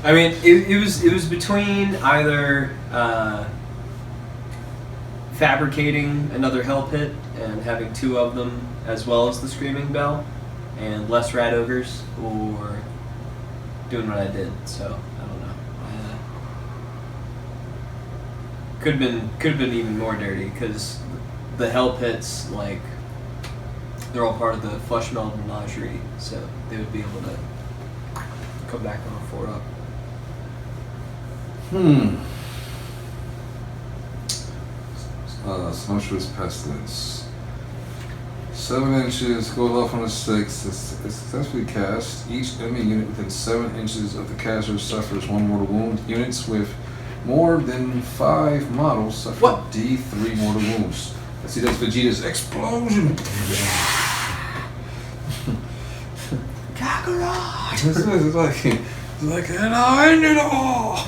I mean, it was between either fabricating another hell pit and having 2 of them, as well as the Screaming Bell, and less rat ogres, or doing what I did. So I don't know. Could have been even more dirty, because the hell pits, like, they're all part of the flesh meld menagerie, so they would be able to come back on a 4-up. Smushers Pestilence. 7 inches, goes off on a 6. It's successfully cast. Each enemy unit within 7 inches of the caster suffers 1 mortal wound. Units with more than 5 models suffer D3 mortal wounds. Let's see, that's Vegeta's explosion. Kakarot! It's like, Like, and I'll end it all!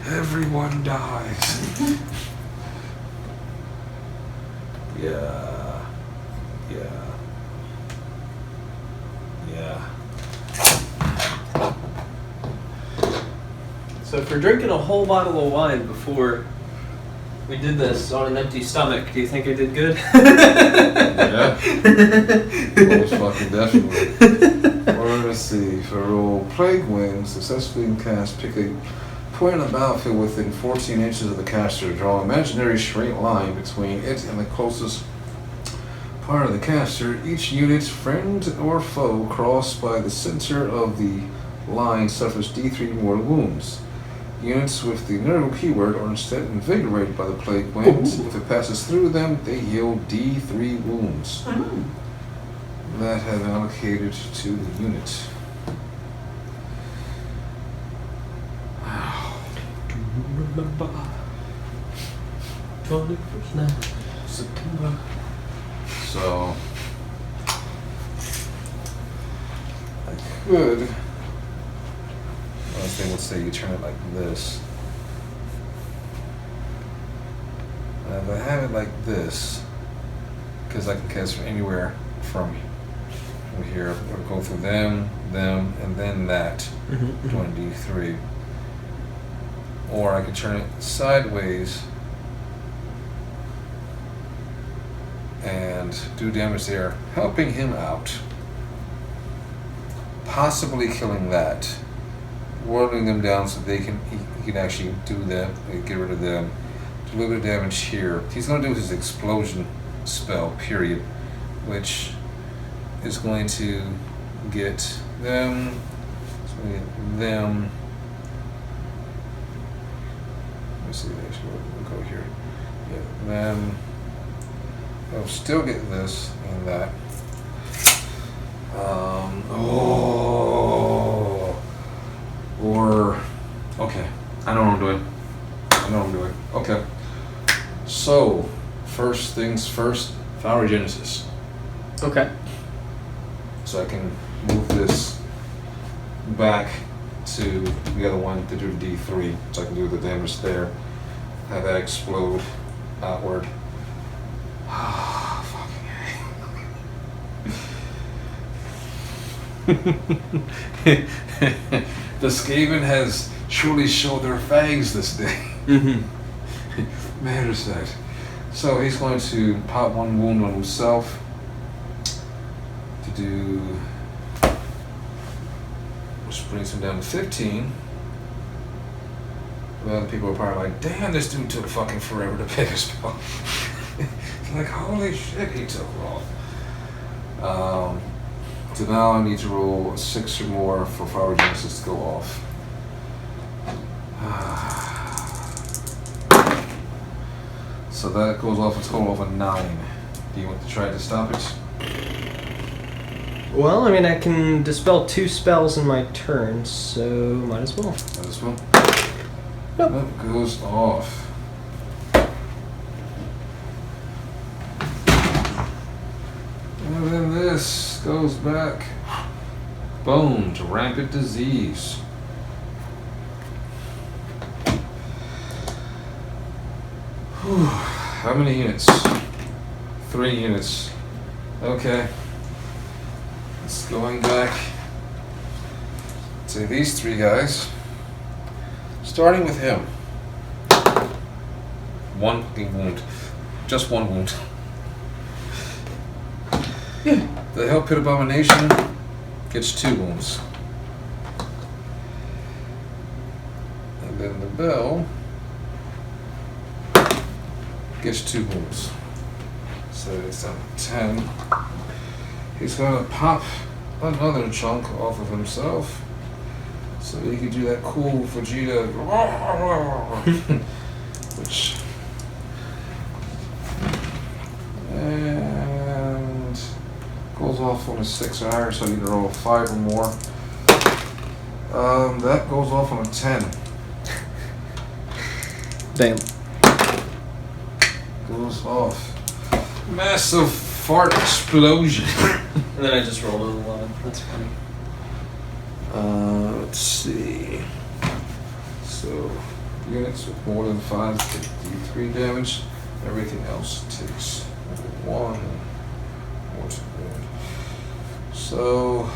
Everyone dies. Yeah. So if we're drinking a whole bottle of wine before we did this on an empty stomach, do you think I did good? Yeah. Most fucking definitely. Or let's see, for roll Plague Wind, successfully cast, pick a point on the battlefield within 14 inches of the caster. Draw an imaginary straight line between it and the closest part of the caster. Each unit, friend or foe, crossed by the center of the line suffers D3 mortal wounds. Units with the Nurgle keyword are instead invigorated by the Plague Wind. Ooh. If it passes through them, they heal D3 wounds. That have been allocated to the unit. Remember 21st night, September. So I could. I think let's say you turn it like this. If I have it like this, because I can cast from anywhere from here, or go through them, and then that, doing D3. Or I could turn it sideways and do damage there, helping him out. Possibly killing that. Whirling them down so he can actually do that, get rid of them. Do a little bit of damage here. He's going to do his explosion spell, period, which is going to get them, them. Let's see, actually, we'll go here. Yeah, them. I'll still get this and that. Or, okay, I know what I'm doing. Okay. So, first things first, Flower Genesis. Okay. So I can move this back to the other one to do D3, so I can do the damage there. Have that explode outward. Fucking The Skaven has surely showed their fangs this day. Matters that. So he's going to pop one wound on himself to do, which brings him down to 15. The other people are probably like, damn, this dude took fucking forever to pick a spell. Like, holy shit, he took long. So now I need to roll a 6 or more for Flower Genesis to go off. So that goes off a total of a 9. Do you want to try to stop it? Well, I mean, I can dispel 2 spells in my turn, so might as well. Might as well. Nope. That goes off. And then this goes back. Boom, to rampant disease. Whew. How many units? 3 units. Okay. It's going back to these 3 guys. Starting with him. 1 fucking wound. Just 1 wound. Yeah. The Hell Pit Abomination gets 2 wounds. And then the Bell gets 2 wounds. So it's down to 10. He's going to pop another chunk off of himself. So he can do that cool Vegeta, which, and goes off on a 6 or higher, so I need to roll a 5 or more. That goes off on a 10. Damn. Goes off. Massive fart explosion. And then I just rolled an 11. That's funny. Let's see. So, units with more than 5 take D3 damage. Everything else takes 1 mortal wound. So,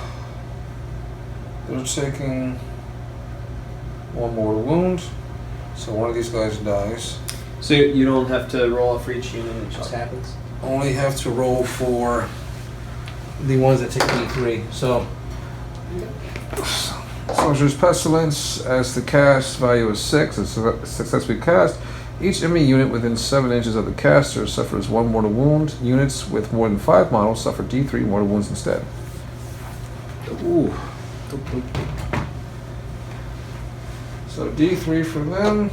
they're taking 1 mortal wound. So one of these guys dies. So you don't have to roll for each unit; it just happens. Only have to roll for the ones that take D3. So, Soldier's Pestilence, as the cast value is 6, it's successfully cast. Each enemy unit within 7 inches of the caster suffers 1 mortal wound. Units with more than 5 models suffer D3 mortal wounds instead. Ooh. So D3 for them.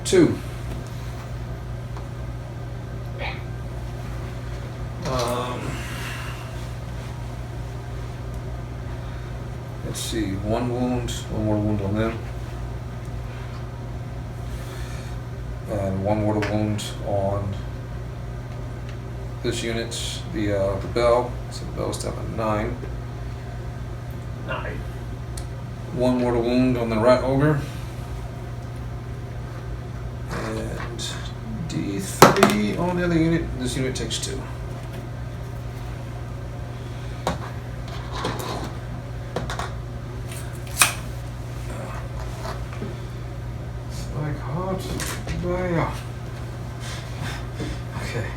2. Let's see, 1 wound, 1 mortal wound on them. And 1 mortal wound on this unit, the bell. So the bell's down at 9. 9. 1 mortal wound on the rat ogre. And D3 on the other unit. This unit takes 2. It's like hot fire. Okay.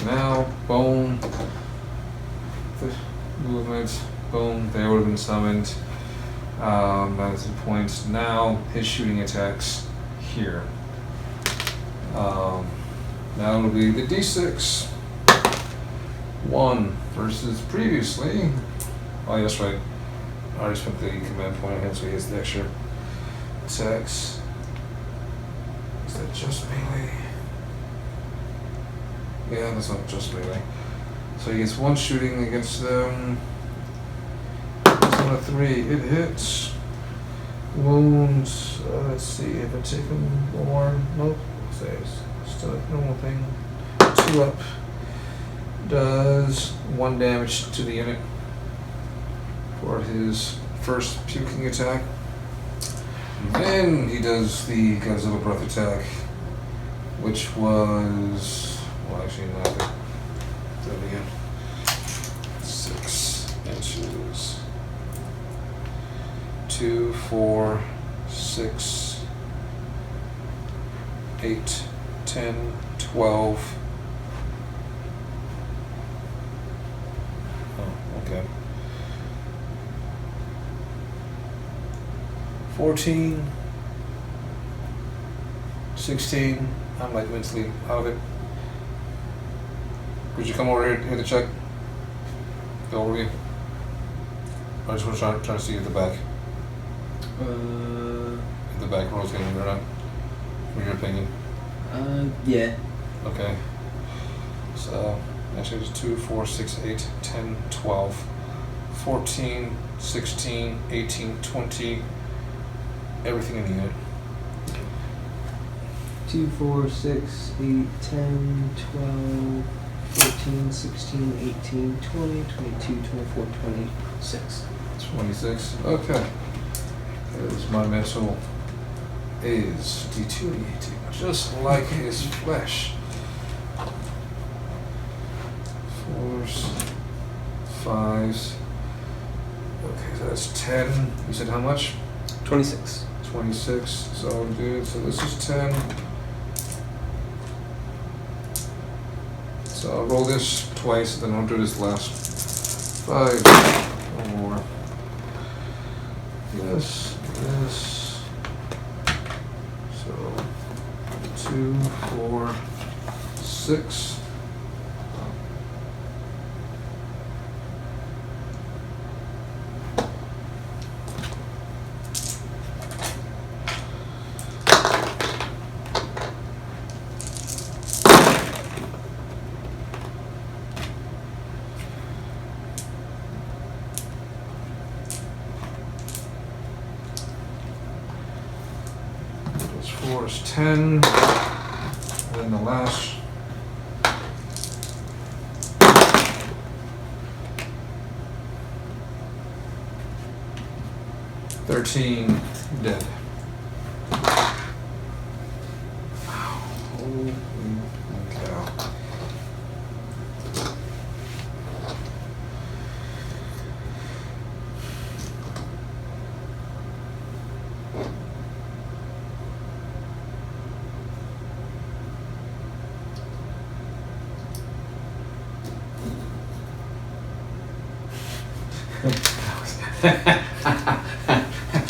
Now, bone. The movement. Boom. They would have been summoned. That is the point. Now his shooting attacks here. Now it'll be the D6. 1 versus previously. Oh, yes, right. I already spent the command point on him, so he has the extra attacks. Is that just melee? Yeah, that's not just melee. So he gets 1 shooting against them. It's on a 3. It hits. Wounds. Let's see if I take him more. Nope. Still a normal thing. 2 up. Does 1 damage to the unit for his first puking attack. Then he does the Godzilla breath attack, which was, well, actually not. Do it again. 6 inches. 2, 4, 6, 8, 10, 12. Oh, okay. 14, 16. I'm like mentally out of it. Would you come over here to check the overview? I just want to try to see at the back. If the back row is getting or not, in your opinion. Yeah. Okay. So, actually it's 2, 4, 6, 8, 10, 12, 14, 16, 18, 20, everything in the unit. 2, 4, 6, 8, 10, 12, 14, 16, 18, 20, 22, 24, 26. 26. Okay. There's my mental is deteriorating, just like his flesh. 4s, 5s. Okay, so that's 10. You said how much? 26. 26. So good. So this is 10. So I'll roll this twice, then I'll do this last 5 or more. This. So 2, 4, 6. Those 4 is 10. And then the last. 13 dead. Holy cow.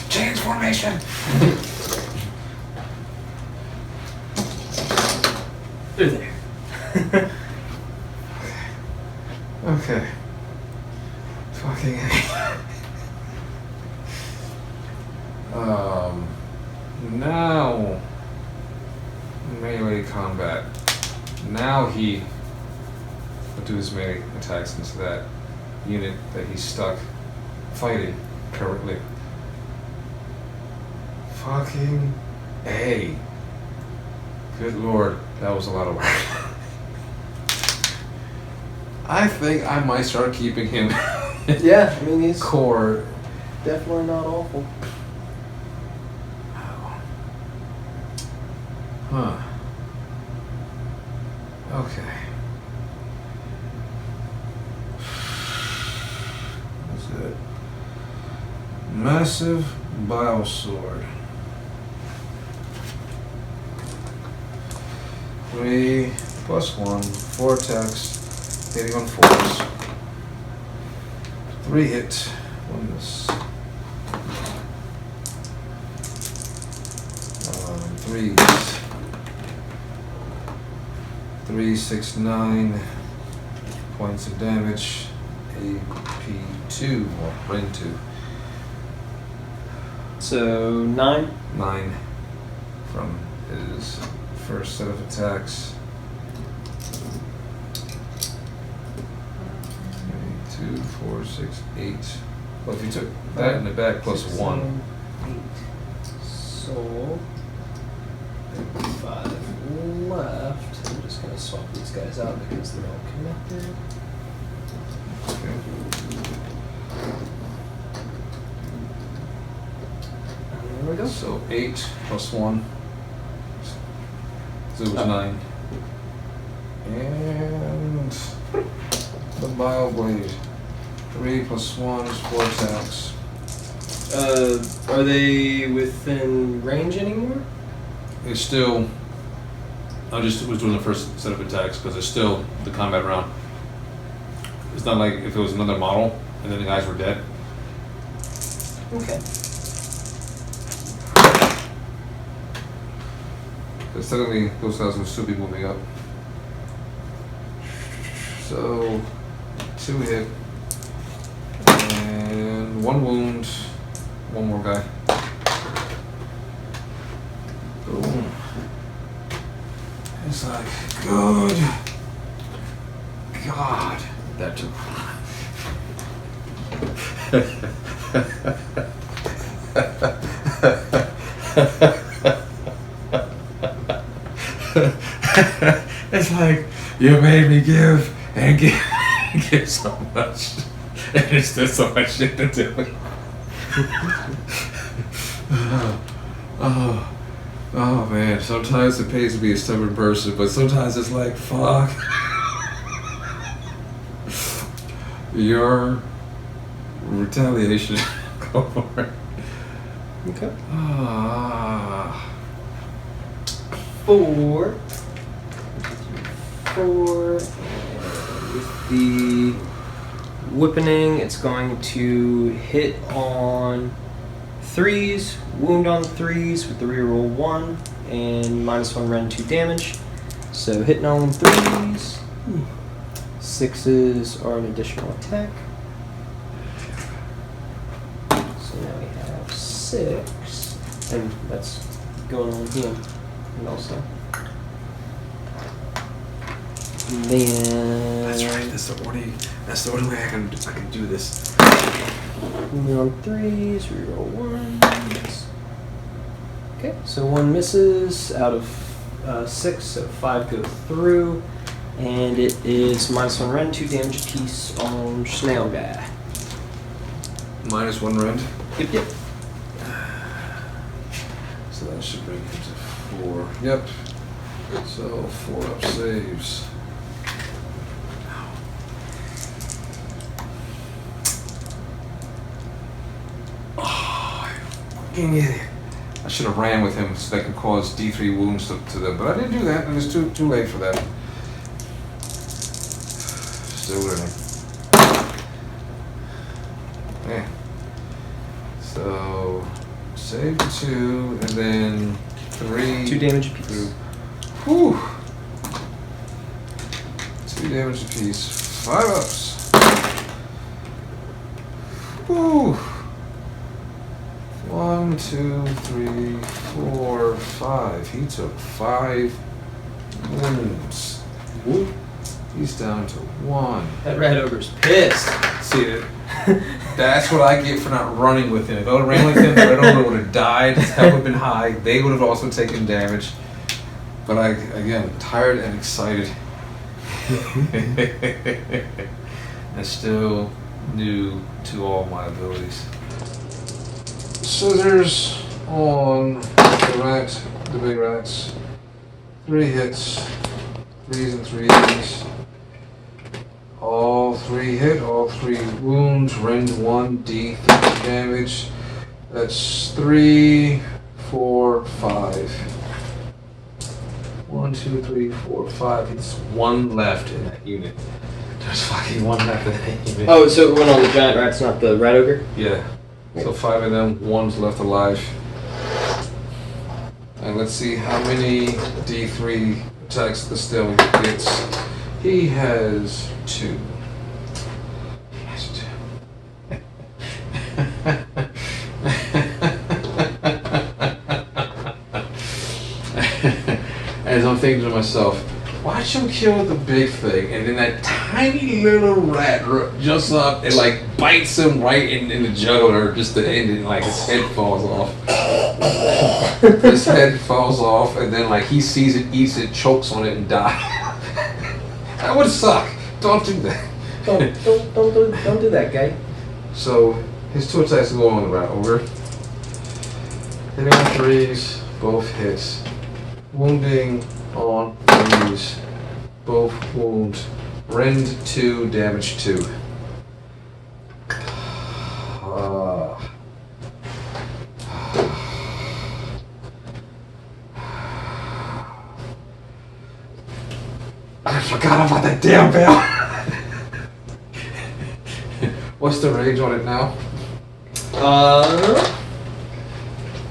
Transformation. They're there. Okay. Fucking now melee combat. Now he will do his melee attacks into that unit that he's stuck fighting currently. Fucking A. Good lord, that was a lot of work. I think I might start keeping him. Yeah, I mean he's Core. definitely not awful. Huh. Okay. What's it? Massive bile sword. 3 plus 1, 4 attacks, hitting on 4s. 3 hit, 1 miss. 3s. 3, 6, 9 points of damage. AP2, or ring 2. So 9. 9 from his first set of attacks. 2, 4, 6, 8. Well, if you took that in the back plus 6, 1. 7, 8. So 5 left. I'm just gonna swap these guys out because they're all connected. Okay. And there we go. So 8 plus 1. So it was 9. And the bile blade. 3 plus 1 is 4 attacks. Are they within range anymore? It's still. I just was doing the first set of attacks because it's still the combat round. It's not like if it was another model and then the guys were dead. Okay. Because technically those guys will still be moving up. So 2 hit and 1 wound. 1 more guy. Boom. It's like, good God. That took. It's like, you made me give and give, give so much. And it's still so much shit to do. Oh man, sometimes it pays to be a stubborn person, but sometimes it's like, fuck. Your retaliation. Go for it. Okay. 4. 4. And with the whipping, it's going to hit on 3s, wound on 3s with the reroll 1, and -1 rend 2 damage. So hitting on 3s. 6s are an additional attack. So now we have 6, and that's going on him, and also. And then. That's right. That's the only way I can do this. Moving on 3s, reroll 1s. Okay, so 1 misses out of 6, so 5 go through, and it is -1 rend, 2 damage apiece on Snail Guy. -1 rend. Yep. that should bring him to 4. Yep. So 4 up saves. Oh, fucking idiot. I should have ran with him so that could cause D3 wounds to them, but I didn't do that. It was too late for that. Still learning. Yeah. So save 2 and then 3. 2 damage apiece. Whew. 2 damage apiece. 5 ups. Whew. 1, 2, 3, 4, 5. He took 5 wounds. Whoop. He's down to 1. That rat ogre's pissed. See it? That's what I get for not running with him. If I would have ran with him, the red ogre would have died. His health would have been high. They would have also taken damage. But again, tired and excited. And still new to all my abilities. Scissors on the rat, the big rats. 3 hits, 3s and 3s. All 3 hit, all 3 wounds, rend 1, D3 damage. That's 3, 4, 5. 1, 2, 3, 4, 5. It's 1 left in that unit. There's fucking 1 left in that unit. Oh, so it went on the giant rats, not the rat ogre? Yeah. So 5 of them, 1's left alive. And let's see how many D3 attacks the Stallion gets. He has 2. He has 2. As I'm thinking to myself, watch him kill the big thing, and then that tiny little rat jumps up and like bites him right in the jugular, just the end, and like his head falls off. His head falls off, and then like he sees it, eats it, chokes on it, and dies. That would suck. Don't do that. Don't do that, guy. So his 2 attacks go on the rat ogre. Hitting on 3s, both hits. Wounding on 3s, both wounds. Rend 2, damage 2. I forgot about that damn bell. What's the rage on it now?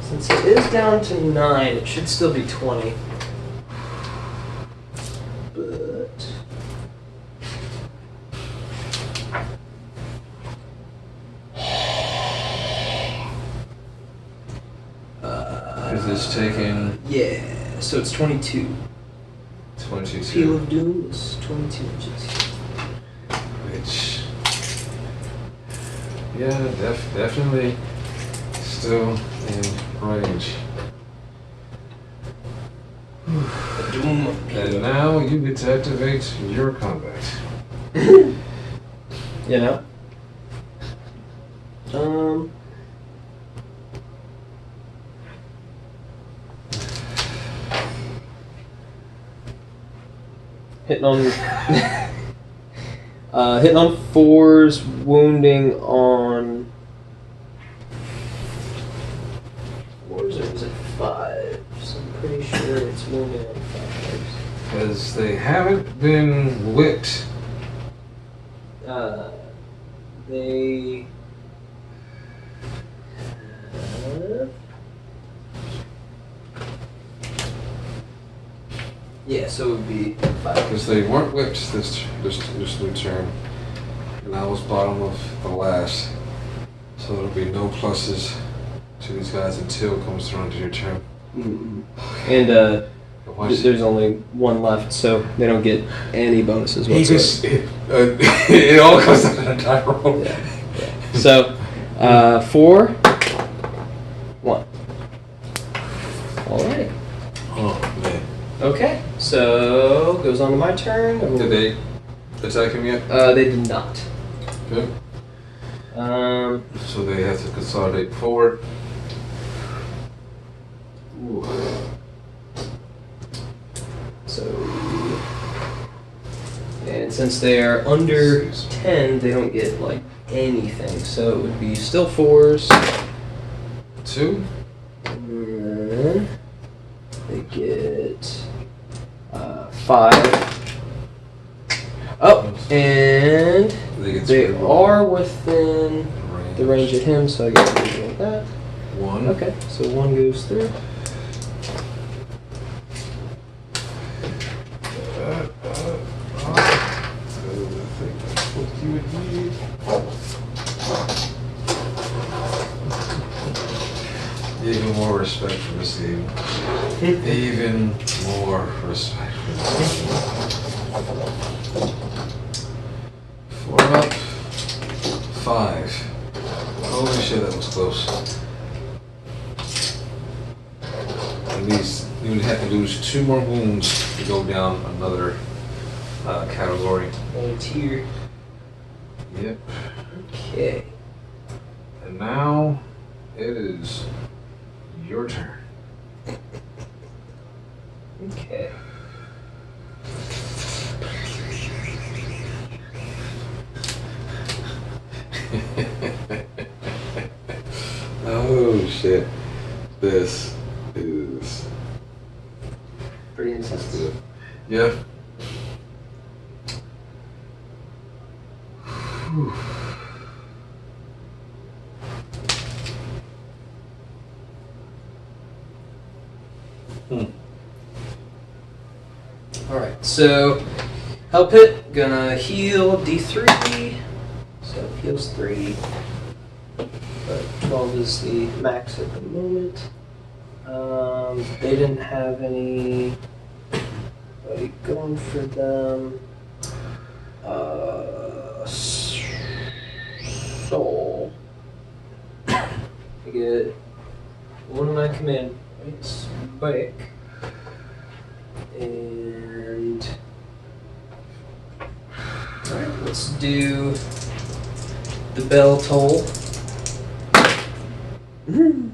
Since it is down to 9, it should still be 20. But Is this taking yeah, so it's 22. 22? Peel of Doom is 22 inches. Which, yeah, definitely still in range. Doom. And now you get to activate your combat. You know? Hitting on hitting on 4s, wounding on 4s, or is it 5s? I'm pretty sure it's wounding on 5s. Because they haven't been whipped. They yeah, so it would be 5. Because they weren't whipped this new turn. And I was bottom of the last. So there'll be no pluses to these guys until it comes around to your turn. Mm-hmm. And there's only 1 left, so they don't get any bonuses whatsoever. It all comes down to the die roll. Yeah. So 4, 1. Alright. Oh man. Okay, so goes on to my turn. Did they attack him yet? They did not. Okay. So they have to consolidate forward. Ooh. So, and since they are under 10, they don't get like anything. So it would be still 4s. 2. And they get 5. Oh, and they are within the range of him, so I get to do like that. 1. Okay, so 1 goes through. Even more respect for this game. Even more respect for this game. 4 up. 5. Holy shit, that was close. At least you would have to lose 2 more wounds to go down another category. One tier. Yep. Okay. And now it is your turn. Okay. Oh shit. This is Pretty intense. good. Yeah. Whew. Alright, so help it, gonna heal D3. So heals 3. But 12 is the max at the moment. They didn't have anybody going for them. Soul. I get 1 of my command points back. And alright, let's do the bell toll. 7.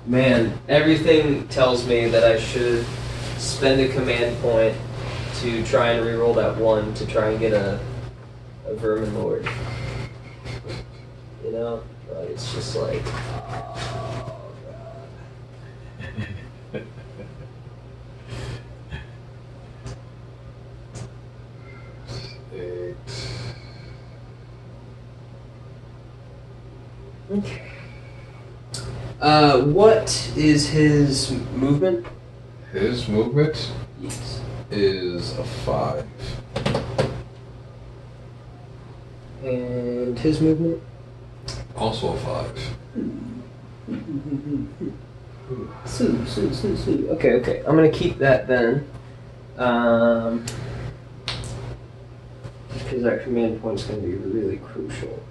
Man, everything tells me that I should spend a command point to try and reroll that 1 to try and get a Vermin Lord. You know? But it's just like, oh god. 8. Okay. What is his movement? His movement Yes. is a 5. And his movement? Also a 5. Sue. Okay. I'm gonna keep that then. Because that command point is gonna be really crucial.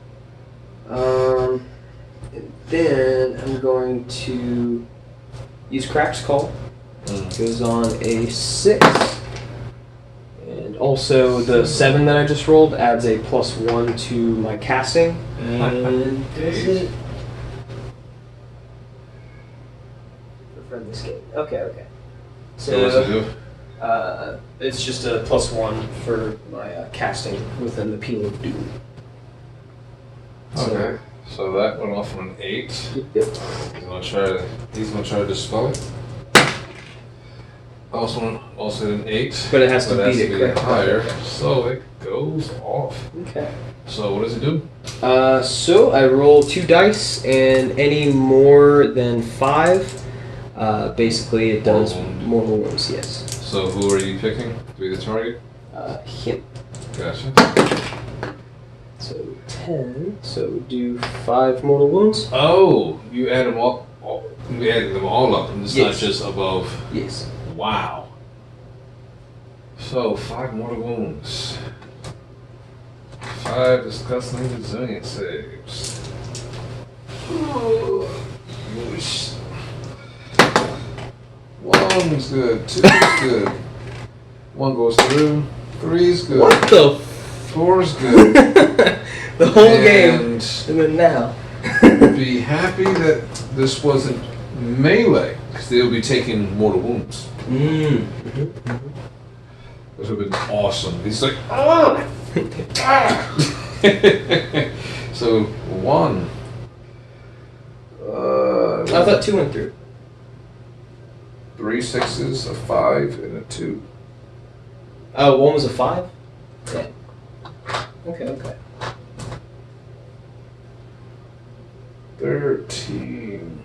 And then I'm going to use Crack's Call. Goes on a 6. And also the 7 that I just rolled adds a +1 to my casting. And does it for this game? Okay. So what's it do? It's just a +1 for my casting within the Peal of Doom. Okay. So that went off on an 8. Yep. He's gonna try to dispel it. Also an 8. But it has to but beat it, correct? higher. So it goes off. Okay. So what does it do? So I roll 2 dice, and any more than 5, basically it does mortal wounds. Yes. So who are you picking to be the target? Him. Gotcha. So 10. So do 5 mortal wounds. Oh, you add them all. You added them all up, and it's not Yes. just above. Yes. Wow. So 5 mortal wounds. 5 disgusting resilient saves. Oh, whoosh. 1's good. 2's good. 1 goes through. 3's good. What the? 4's good. The whole game. And And then now. be happy that this wasn't melee, because they'll be taking mortal wounds. Which would have been awesome. He's like, ah! Ah! So, 1. I thought 2 went through. 3 6s, a 5, and a 2. Oh, 1 was a 5? Yeah. Okay. 13.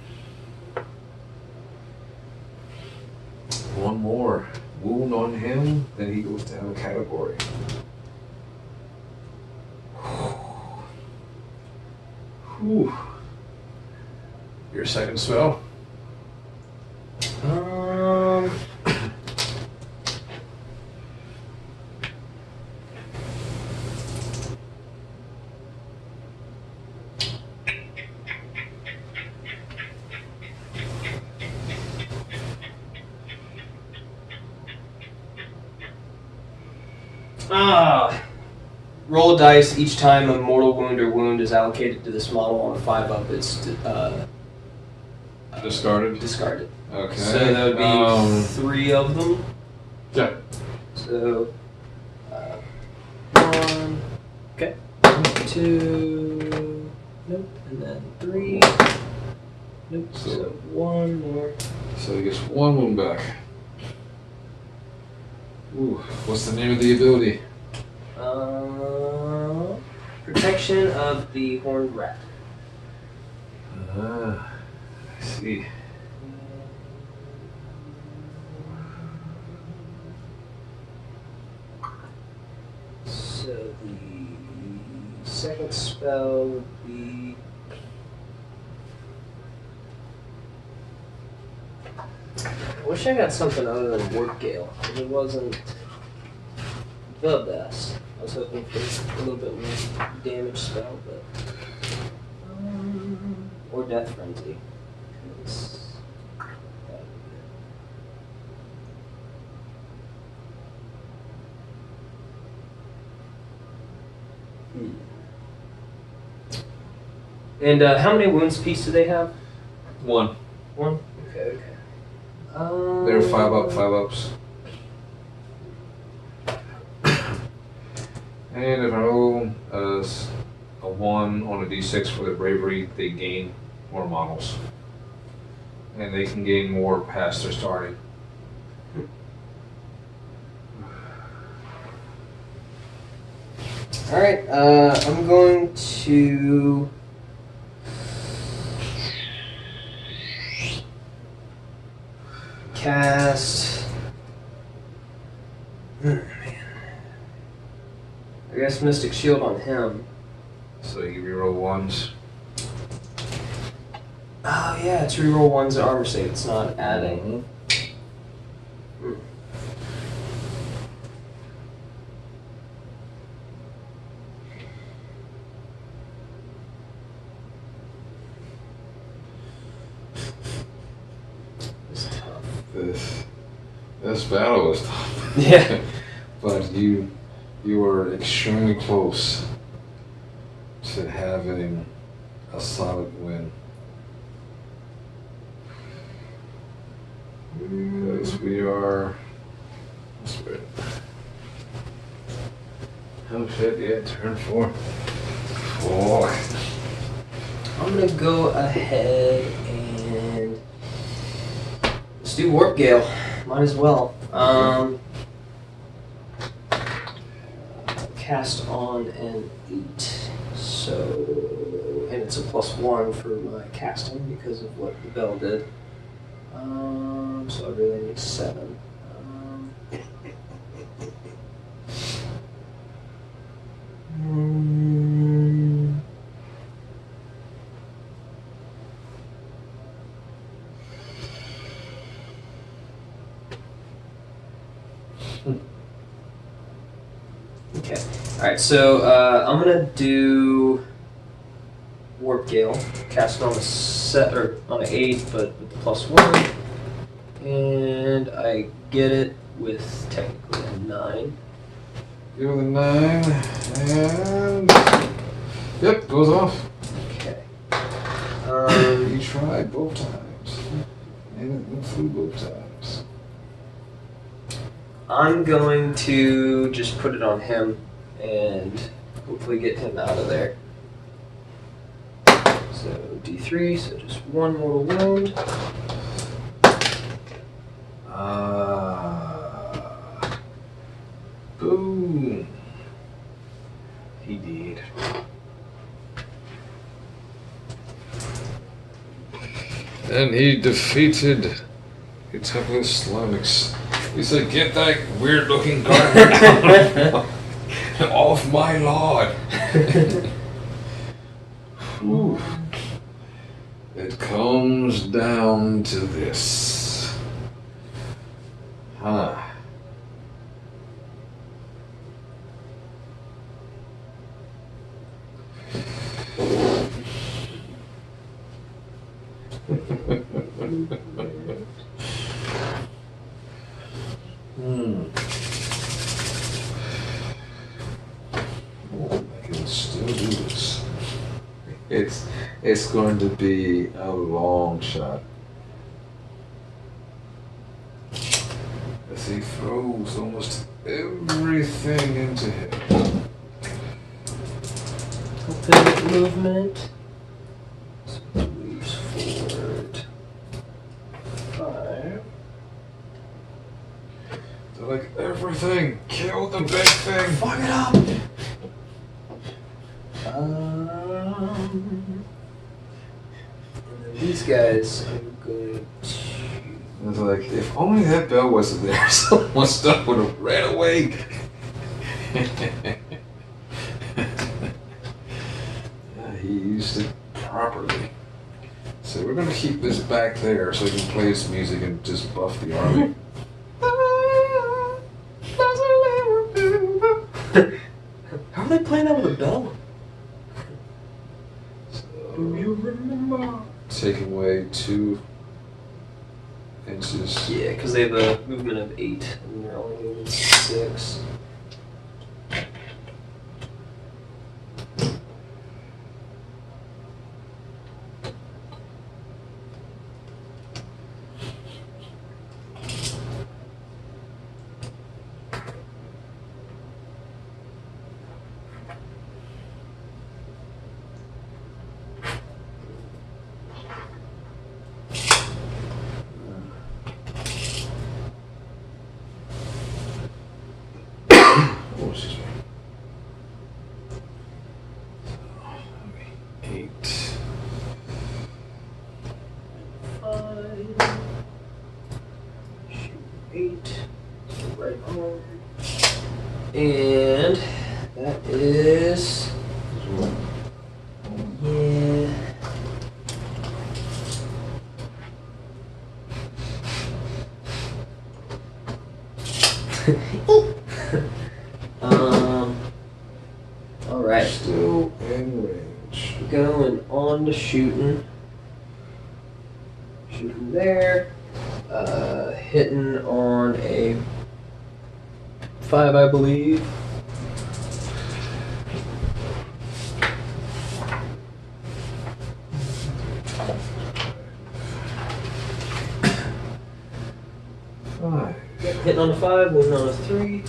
1 more wound on him, then he goes down a category. Whew. Your second spell? Roll a dice each time a mortal wound or wound is allocated to this model on a 5-up. It's Discarded? discarded. Okay. So that would be 3 of them. Yeah. So 1. Okay. 2. Nope. And then 3. Nope. So 1 more. So he gets 1 wound back. Ooh, what's the name of the ability? Protection of the horned rat. I see. So the second spell would be. I wish I got something other than Warp Gale. It wasn't the best. I was hoping for a little bit more damage spell, but or Death Frenzy. 'Cause that would be- And how many wounds apiece do they have? 1. 1? Okay. They're 5-up, 5-ups. And if I roll a 1 on a d6 for their bravery, they gain more models. And they can gain more past their starting. Alright, I'm going to cast. Man. I guess Mystic Shield on him. So you reroll 1s. Oh yeah, it's reroll 1's armor save. It's not adding. It's tough. This battle was tough. Yeah. But you were extremely close to having a solid win. Because we are. Oh shit, yeah, turn 4. 4. I'm gonna go ahead and let's do Warp Gale. Might as well. Cast on an 8. So, and it's a +1 for my casting because of what the bell did. So I really need 7. Okay. Alright, so I'm gonna do Warp Gale, cast it on on an 8, but with the +1. And I get it with technically a 9. Give it a 9, and yep, goes off. Okay. You tried both times. And it flew both times. I'm going to just put it on him and hopefully get him out of there. So D3, so just one mortal wound. Boom. He did. And he defeated the Temple of Slamix. He said, "Get that weird looking gardener off my lawn." Whew. It comes down to this. Huh. I can still do this. It's going to be a long shot. As he throws almost everything into him. Open movement. So moves forward 5. They're like, everything! Kill the big thing! Fuck it up! And then these guys I'm going to... It's like, if only that bell wasn't there, someone stuff would have ran away. Yeah, he used it properly. So we're going to keep this back there so he can play his music and just buff the army. How are they playing that with a bell? Do you remember? Taking away 2 inches. Yeah, because they have a movement of 8 and they're only moving 6. Oh, excuse me. 8. 5. Shoot 8. Right on. And that is. Yeah. Alright. Still in range. Going on to shooting. Shooting there. Hitting on a 5, I believe. Hitting on a 5, moving on a 3.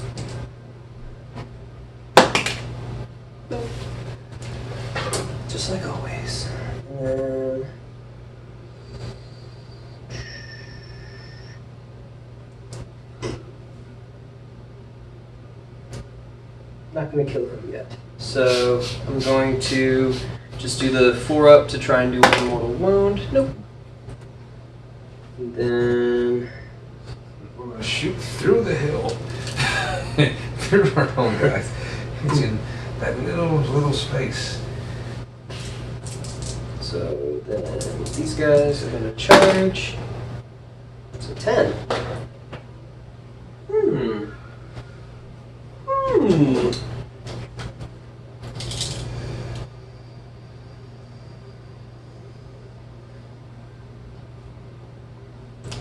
Just like always. And not going to kill him yet. So I'm going to just do the 4 up to try and do one mortal wound. Nope. And then We're going to shoot through the hill. Through our own guys. He's in that little space. so then these guys are going to charge. So 10.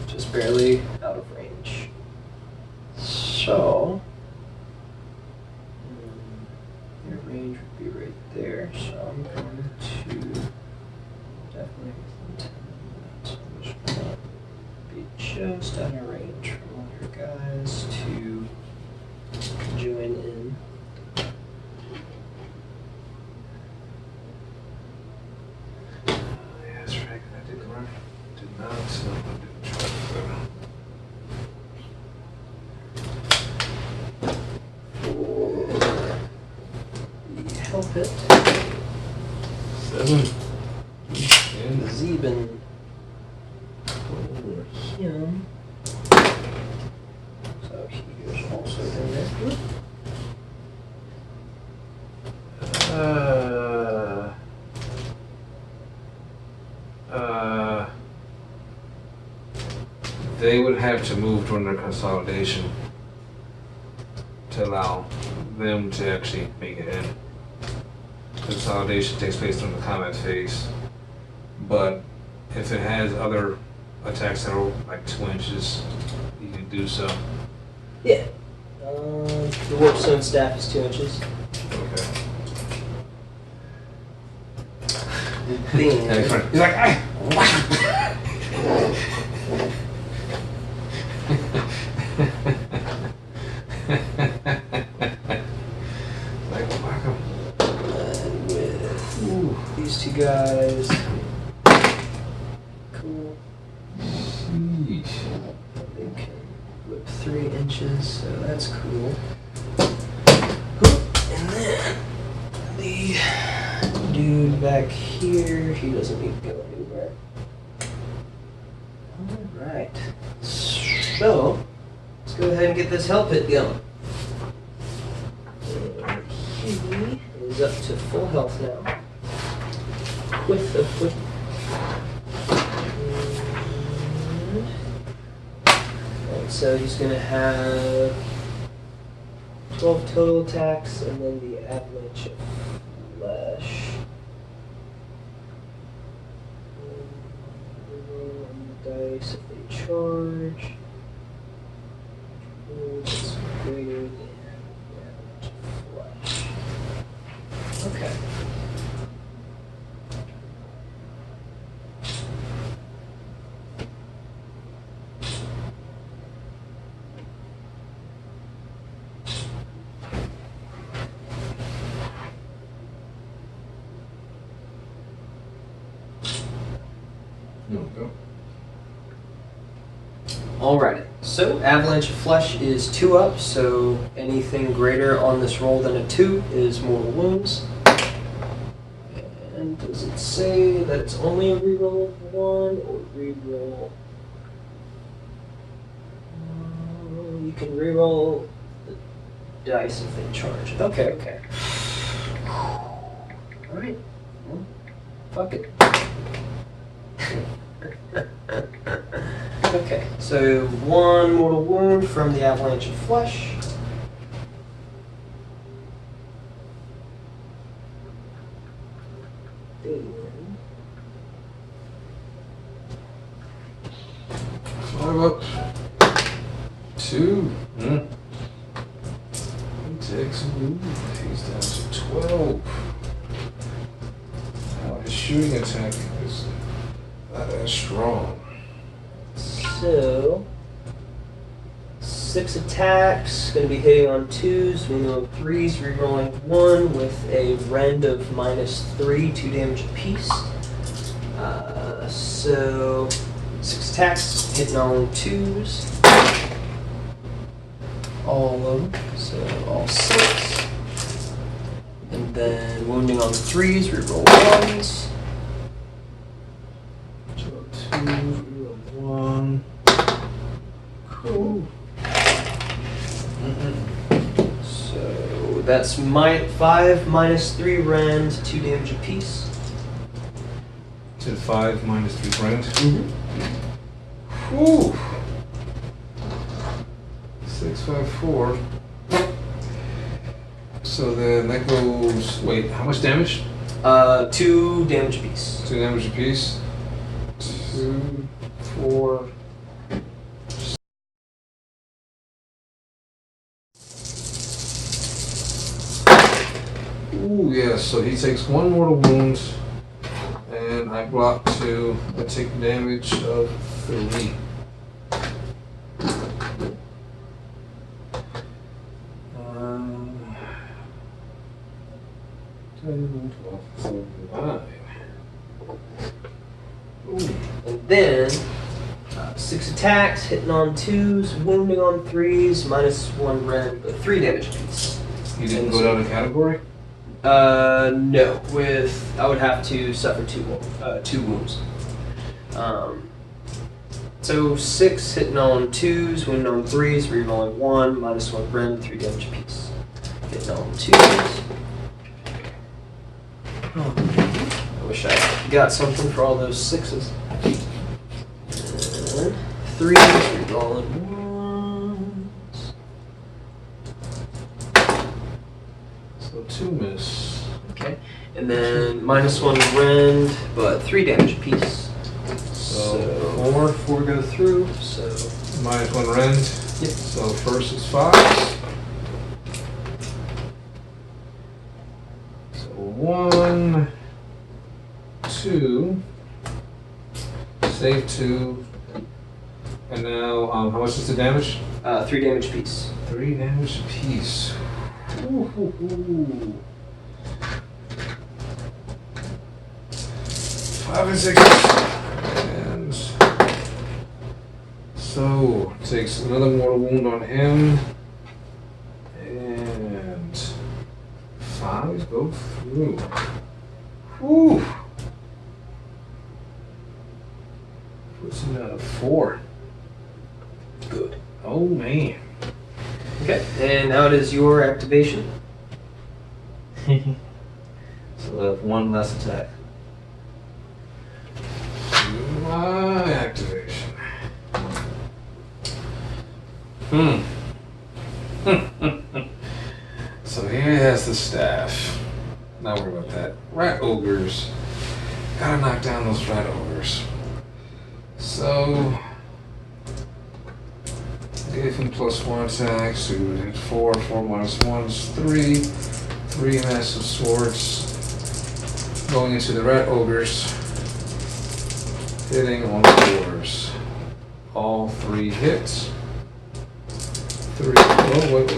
Just barely out of range. So your range would be right there. So I'm going to definitely within 10 minutes. I'm just gonna just out of range for all your guys to join in. Yes, Frank, I did not. Did not. No, I didn't try Help it. 7. The Zeben over him. So he goes also in there. They would have to move during their consolidation to allow them to actually make it in. Consolidation takes place during the combat phase, but if it has other attacks that are like 2 inches, you can do so. Yeah. The Warpstone staff is 2 inches. Okay. Then, He's like, ah! Like, whack 'em. and with these two guys. Cool. Sheesh. They can whip 3 inches, so that's cool. And then the dude back here, he doesn't need to go anywhere. Alright. So, let's go ahead and get this hell pit going. And he is up to full health now. With the whip. And so he's going to have 12 total attacks and then the avalanche of flesh. Roll on the dice if they charge. It's greater than the avalanche of flesh. Okay. There we go. Alrighty, so Avalanche of Flesh is 2 up, so anything greater on this roll than a 2 is mortal wounds. And does it say that it's only a reroll of 1 or reroll? You can reroll the dice if they charge. Okay, okay. Alright, well, fuck it. Okay, so 1 mortal wound from the Avalanche of Flesh. Five up. 2. He takes a move. He's down to 12. Now his shooting attack is not as strong. So 6 attacks, going to be hitting on 2s, minimum 3s, rerolling 1 with a rend of -3, 2 damage apiece. So 6 attacks, hitting on 2s. All of them, so all 6. And then wounding on 3s, reroll 1s. 2, 1. Cool. So that's 5 -3 rend, 2 damage apiece. To 5 -3 rend. Mm-hmm. Whew. 6, 5, 4. So then that goes. Wait, how much damage? 2 damage apiece. 2 damage apiece. 2, 4. Ooh, yeah, so he takes 1 mortal wound, and I block 2. I take damage of 3. then 6 attacks, hitting on 2s, wounding on 3s, -1 rend, but 3 damage apiece. You didn't go down a category? No. I would have to suffer 2 wounds. So 6 hitting on 2s, wounding on 3s, rerolling 1, -1 rend, 3 damage apiece. Hitting on 2s. Oh, I wish I got something for all those 6s. And 3s, rerolling 1s. So 2 miss. Okay. And then -1 rend, but 3 damage apiece. So 4 go through, so -1 rend. Yep. So first is 5. So 1, 2, save 2, and now how much is the damage? 3 damage apiece. 3 damage apiece. Ooh, ooh, ooh. 5 and 6. And so takes another mortal wound on him. And 5 go through. Whew. Puts him at a 4. Good. Oh man. Okay, and now it is your activation. So we'll have 1 less attack. My activation. So here he has the staff. Not worry about that. Rat ogres. Gotta knock down those rat ogres. So gave him +1 attack, so we would hit 4, 4 -1 is 3. 3 massive swords. Going into the rat ogres. Hitting on 4s. All 3 hits. 3. Oh, wait.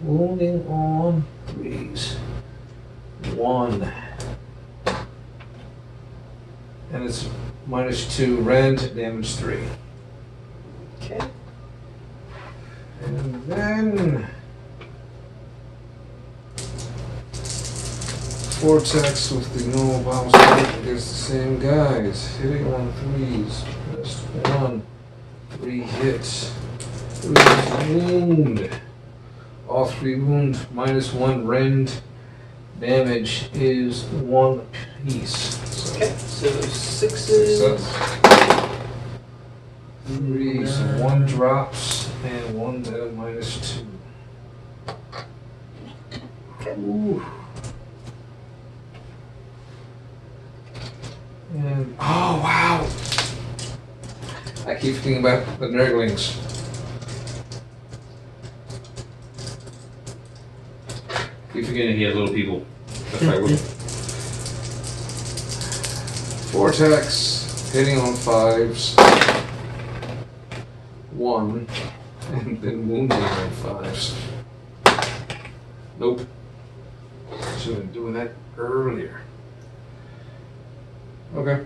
Wounding on 3s. 1. And it's -2 rend, damage 3. Okay. And then 4 attacks with the normal bomb strike against the same guys. Hitting on 3s. +1. 3 hits. 3 wound. All 3 wound. -1 rend. Damage is 1 piece. So Okay, so 6s. 3, so 1 drops and 1 down -2. Okay. Ooh. And oh wow! I keep thinking about the Nurglings. Keep forgetting he has little people. That's right with him. 4 attacks, hitting on 5s. 1, and then wounding on 5s. Nope. Should have been doing that earlier. Okay.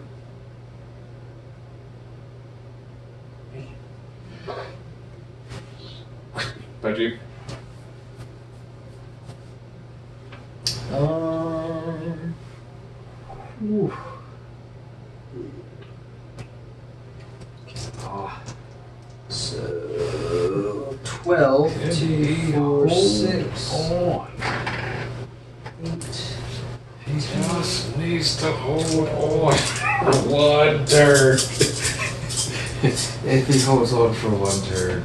Back to you. Ooh. Oh. So 12, 2, 4, 6, on. 8. He just needs to hold on for 1 turn. If he holds on for 1 turn.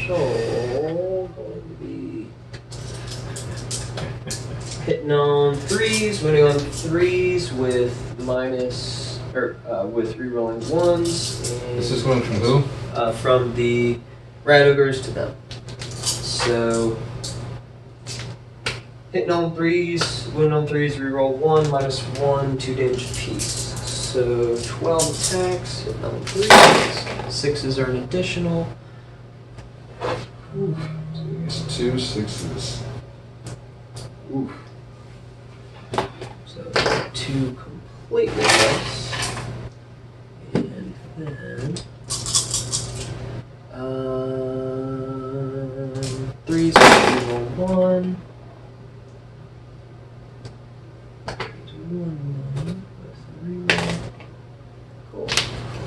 So going to be hitting on 3s, winning on 3s with with rerolling 1s. And This is going from who? from the rat ogres to them. So hitting on 3s, winning on 3s, reroll 1, -1, 2 damage apiece. So 12 attacks, hitting on 3s. 6s are an additional. So he gets 2 6s. Oof. So 2 late one dice. And then 3, so we roll 1. Cool.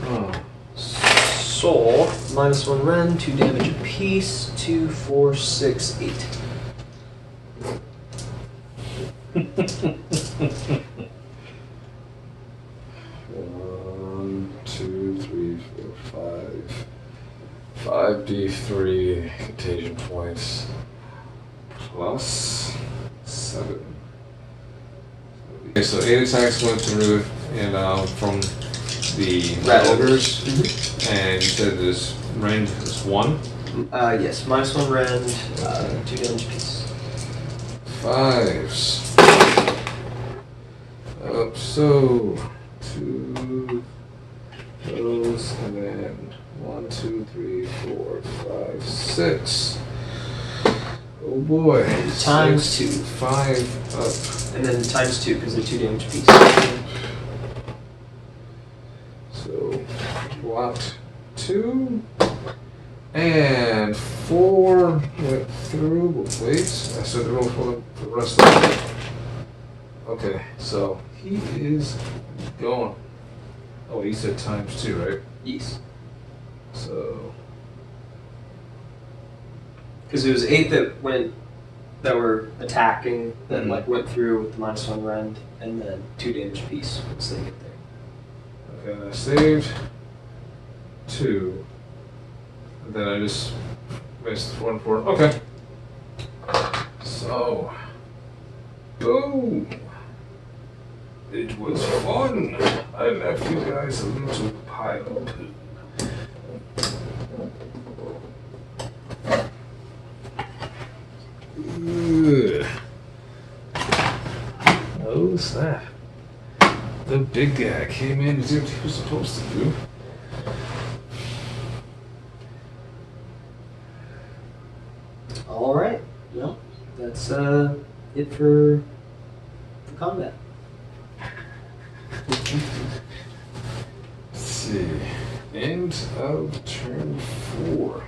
Oh. Soul, -1 rend, 2 damage apiece, 2, 4, 6, 8. 1, 2, 3, 4, 5. 5d3 contagion points plus 7. Okay, so 8 attacks went through, and from the Rat ogres, Mhm. and you said this range is 1. Yes, -1 rend, 2 damage apiece. 5s. Up, so 2 those, and then 1, 2, 3, 4, 5, 6. Oh boy. Times 6, 2. 5 up. And then times 2 because they're 2 damage apiece. So blocked 2 and 4 went through. But wait, I said the roll for the rest of it. Okay, so he is going. Oh, he said times 2, right? Yes. So Because it was 8 that were attacking, that Mhm. like went through with the -1 rend, and then 2 damage apiece once they get there. okay, I saved 2. And then I just missed 1 for it. Okay. So boom. It was fun. I left you guys a little pile of poo. Ugh. Who's that? The big guy came in and did what he was supposed to do. All right. Well, that's it for combat. Let's see. End of turn 4.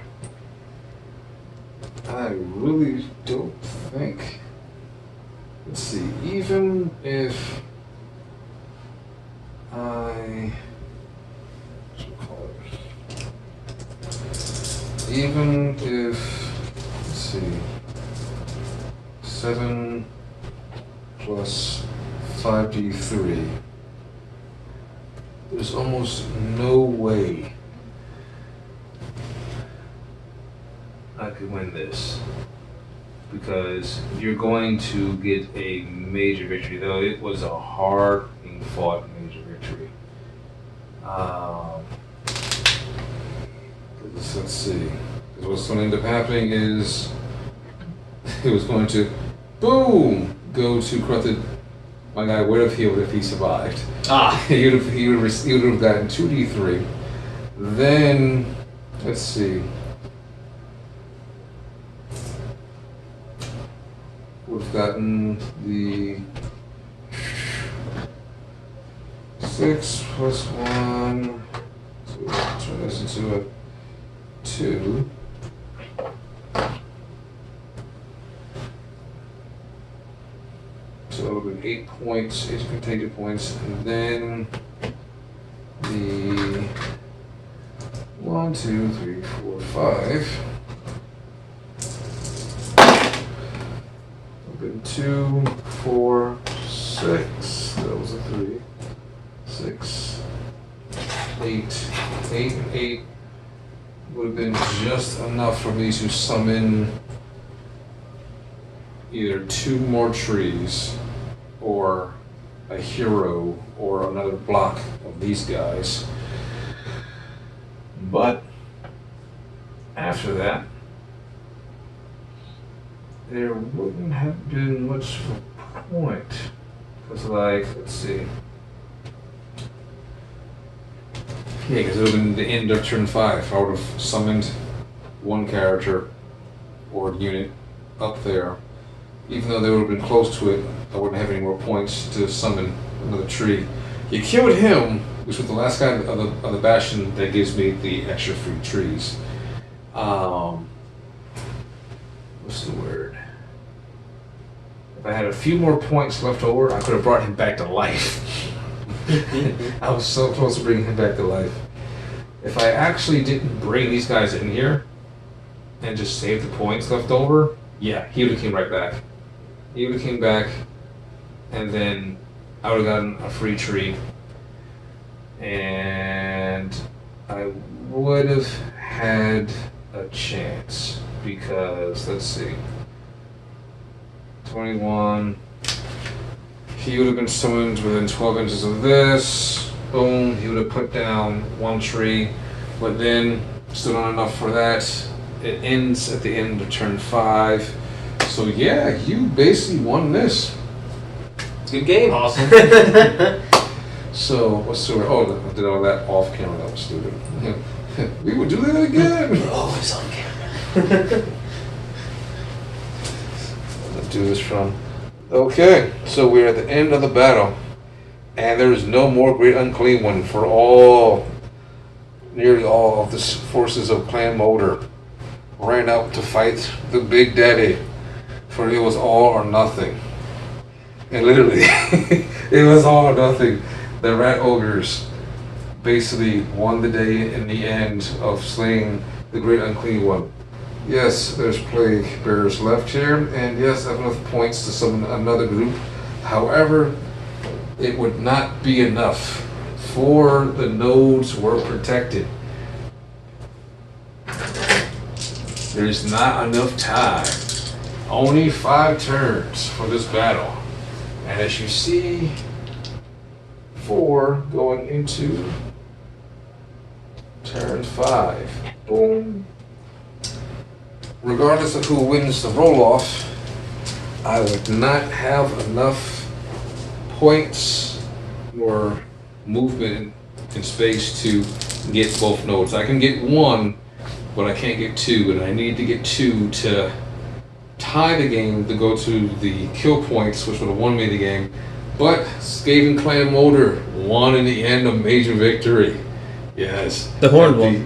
I really don't think. Let's see. Even if I. Even if. Let's see. 7 plus 5d3. There's almost no way I could win this, because you're going to get a major victory, though it was a hard fought major victory. Let's see. 'Cause what's going to end up happening is it was going to, boom, go to Corrupted. My guy would have healed if he survived. he would have gotten 2d3. Then, let's see. Would have gotten the 6 plus 1. So we'll turn this into a 2. So it would have been 8 points, 8 contagion points, and then the 1, 2, 3, 4, 5. Would have been 2, 4, 6. That was a 3. 6, 8. 8 and 8 would have been just enough for me to summon either 2 more trees or a hero or another block of these guys. But after that, there wouldn't have been much of a point. Because, like, let's see. Yeah, because it would have been the end of turn 5. I would have summoned 1 character or unit up there. Even though they would have been close to it, I wouldn't have any more points to summon another tree. You killed him, which was the last guy of the bastion that gives me the extra free trees. What's the word? If I had a few more points left over, I could have brought him back to life. I was so close to bringing him back to life. If I actually didn't bring these guys in here and just save the points left over, yeah, he would have came right back. He would have came back, and then I would have gotten a free tree, and I would have had a chance because, let's see, 21. He would have been summoned within 12 inches of this. Boom, he would have put down one tree, but then still not enough for that. It ends at the end of turn 5. So yeah, you basically won this. Good game. Awesome. So what's the word? Oh, I did all that off camera. That was stupid. We would do that again. Always on camera. Let's do this from. Okay, so we're at the end of the battle, and there is no more Great Unclean One for nearly all of the forces of Clan Moulder. Ran out to fight the Big Daddy, for it was all or nothing. And literally, it was all or nothing. The Rat Ogres basically won the day in the end of slaying the Great Unclean One. Yes, there's Plague Bearers left here, and yes, I have enough points to summon another group. However, it would not be enough, for the nodes were protected. There's not enough time. Only 5 turns for this battle. And as you see, 4 going into turn 5. Boom. Regardless of who wins the roll-off, I would not have enough points or movement in space to get both nodes. I can get 1, but I can't get 2, and I need to get 2 to tie the game to go to the kill points, which would have won me the game. But Skaven Clan Moulder won in the end a major victory. Yes. The horned one.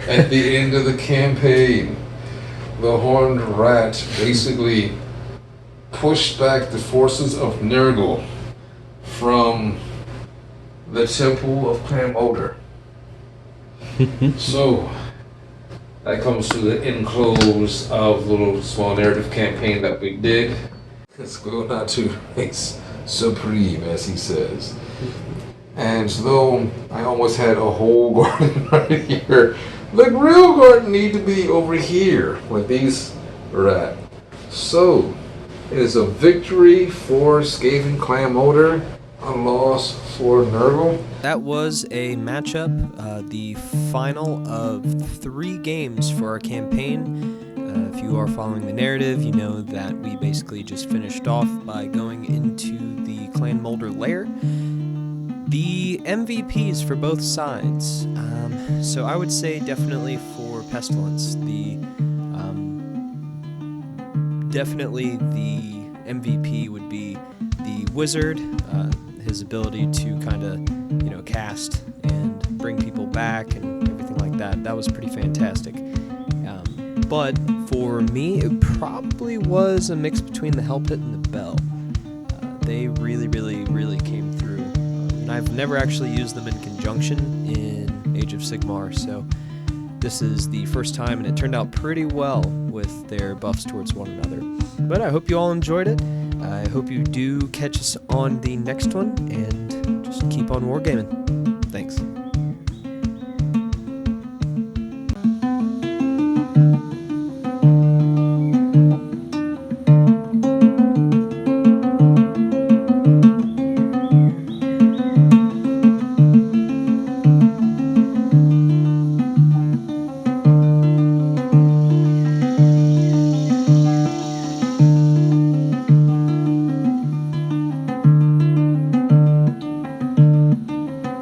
At the end of the campaign, the horned rat basically pushed back the forces of Nurgle from the temple of Clan Moulder. So that comes to the end close of the little small narrative campaign that we did. Let's go now to race supreme, as he says. And though I almost had a whole garden right here, the real garden need to be over here where these are at. So it is a victory for Skaven Clan Moulder, a loss for Nurgle. That was a matchup, the final of 3 games for our campaign. If you are following the narrative, you know that we basically just finished off by going into the Clan Moulder lair. The MVPs for both sides. So I would say definitely for Pestilence, definitely the MVP would be the Wizard. His ability to kind of, cast and bring people back and everything like that. That was pretty fantastic. But for me, it probably was a mix between the Hell Pit and the Bell. They really, really, really came through. And I've never actually used them in conjunction in Age of Sigmar, so this is the first time, and it turned out pretty well with their buffs towards one another. But I hope you all enjoyed it. I hope you do catch us on the next one, and just keep on wargaming. Thanks.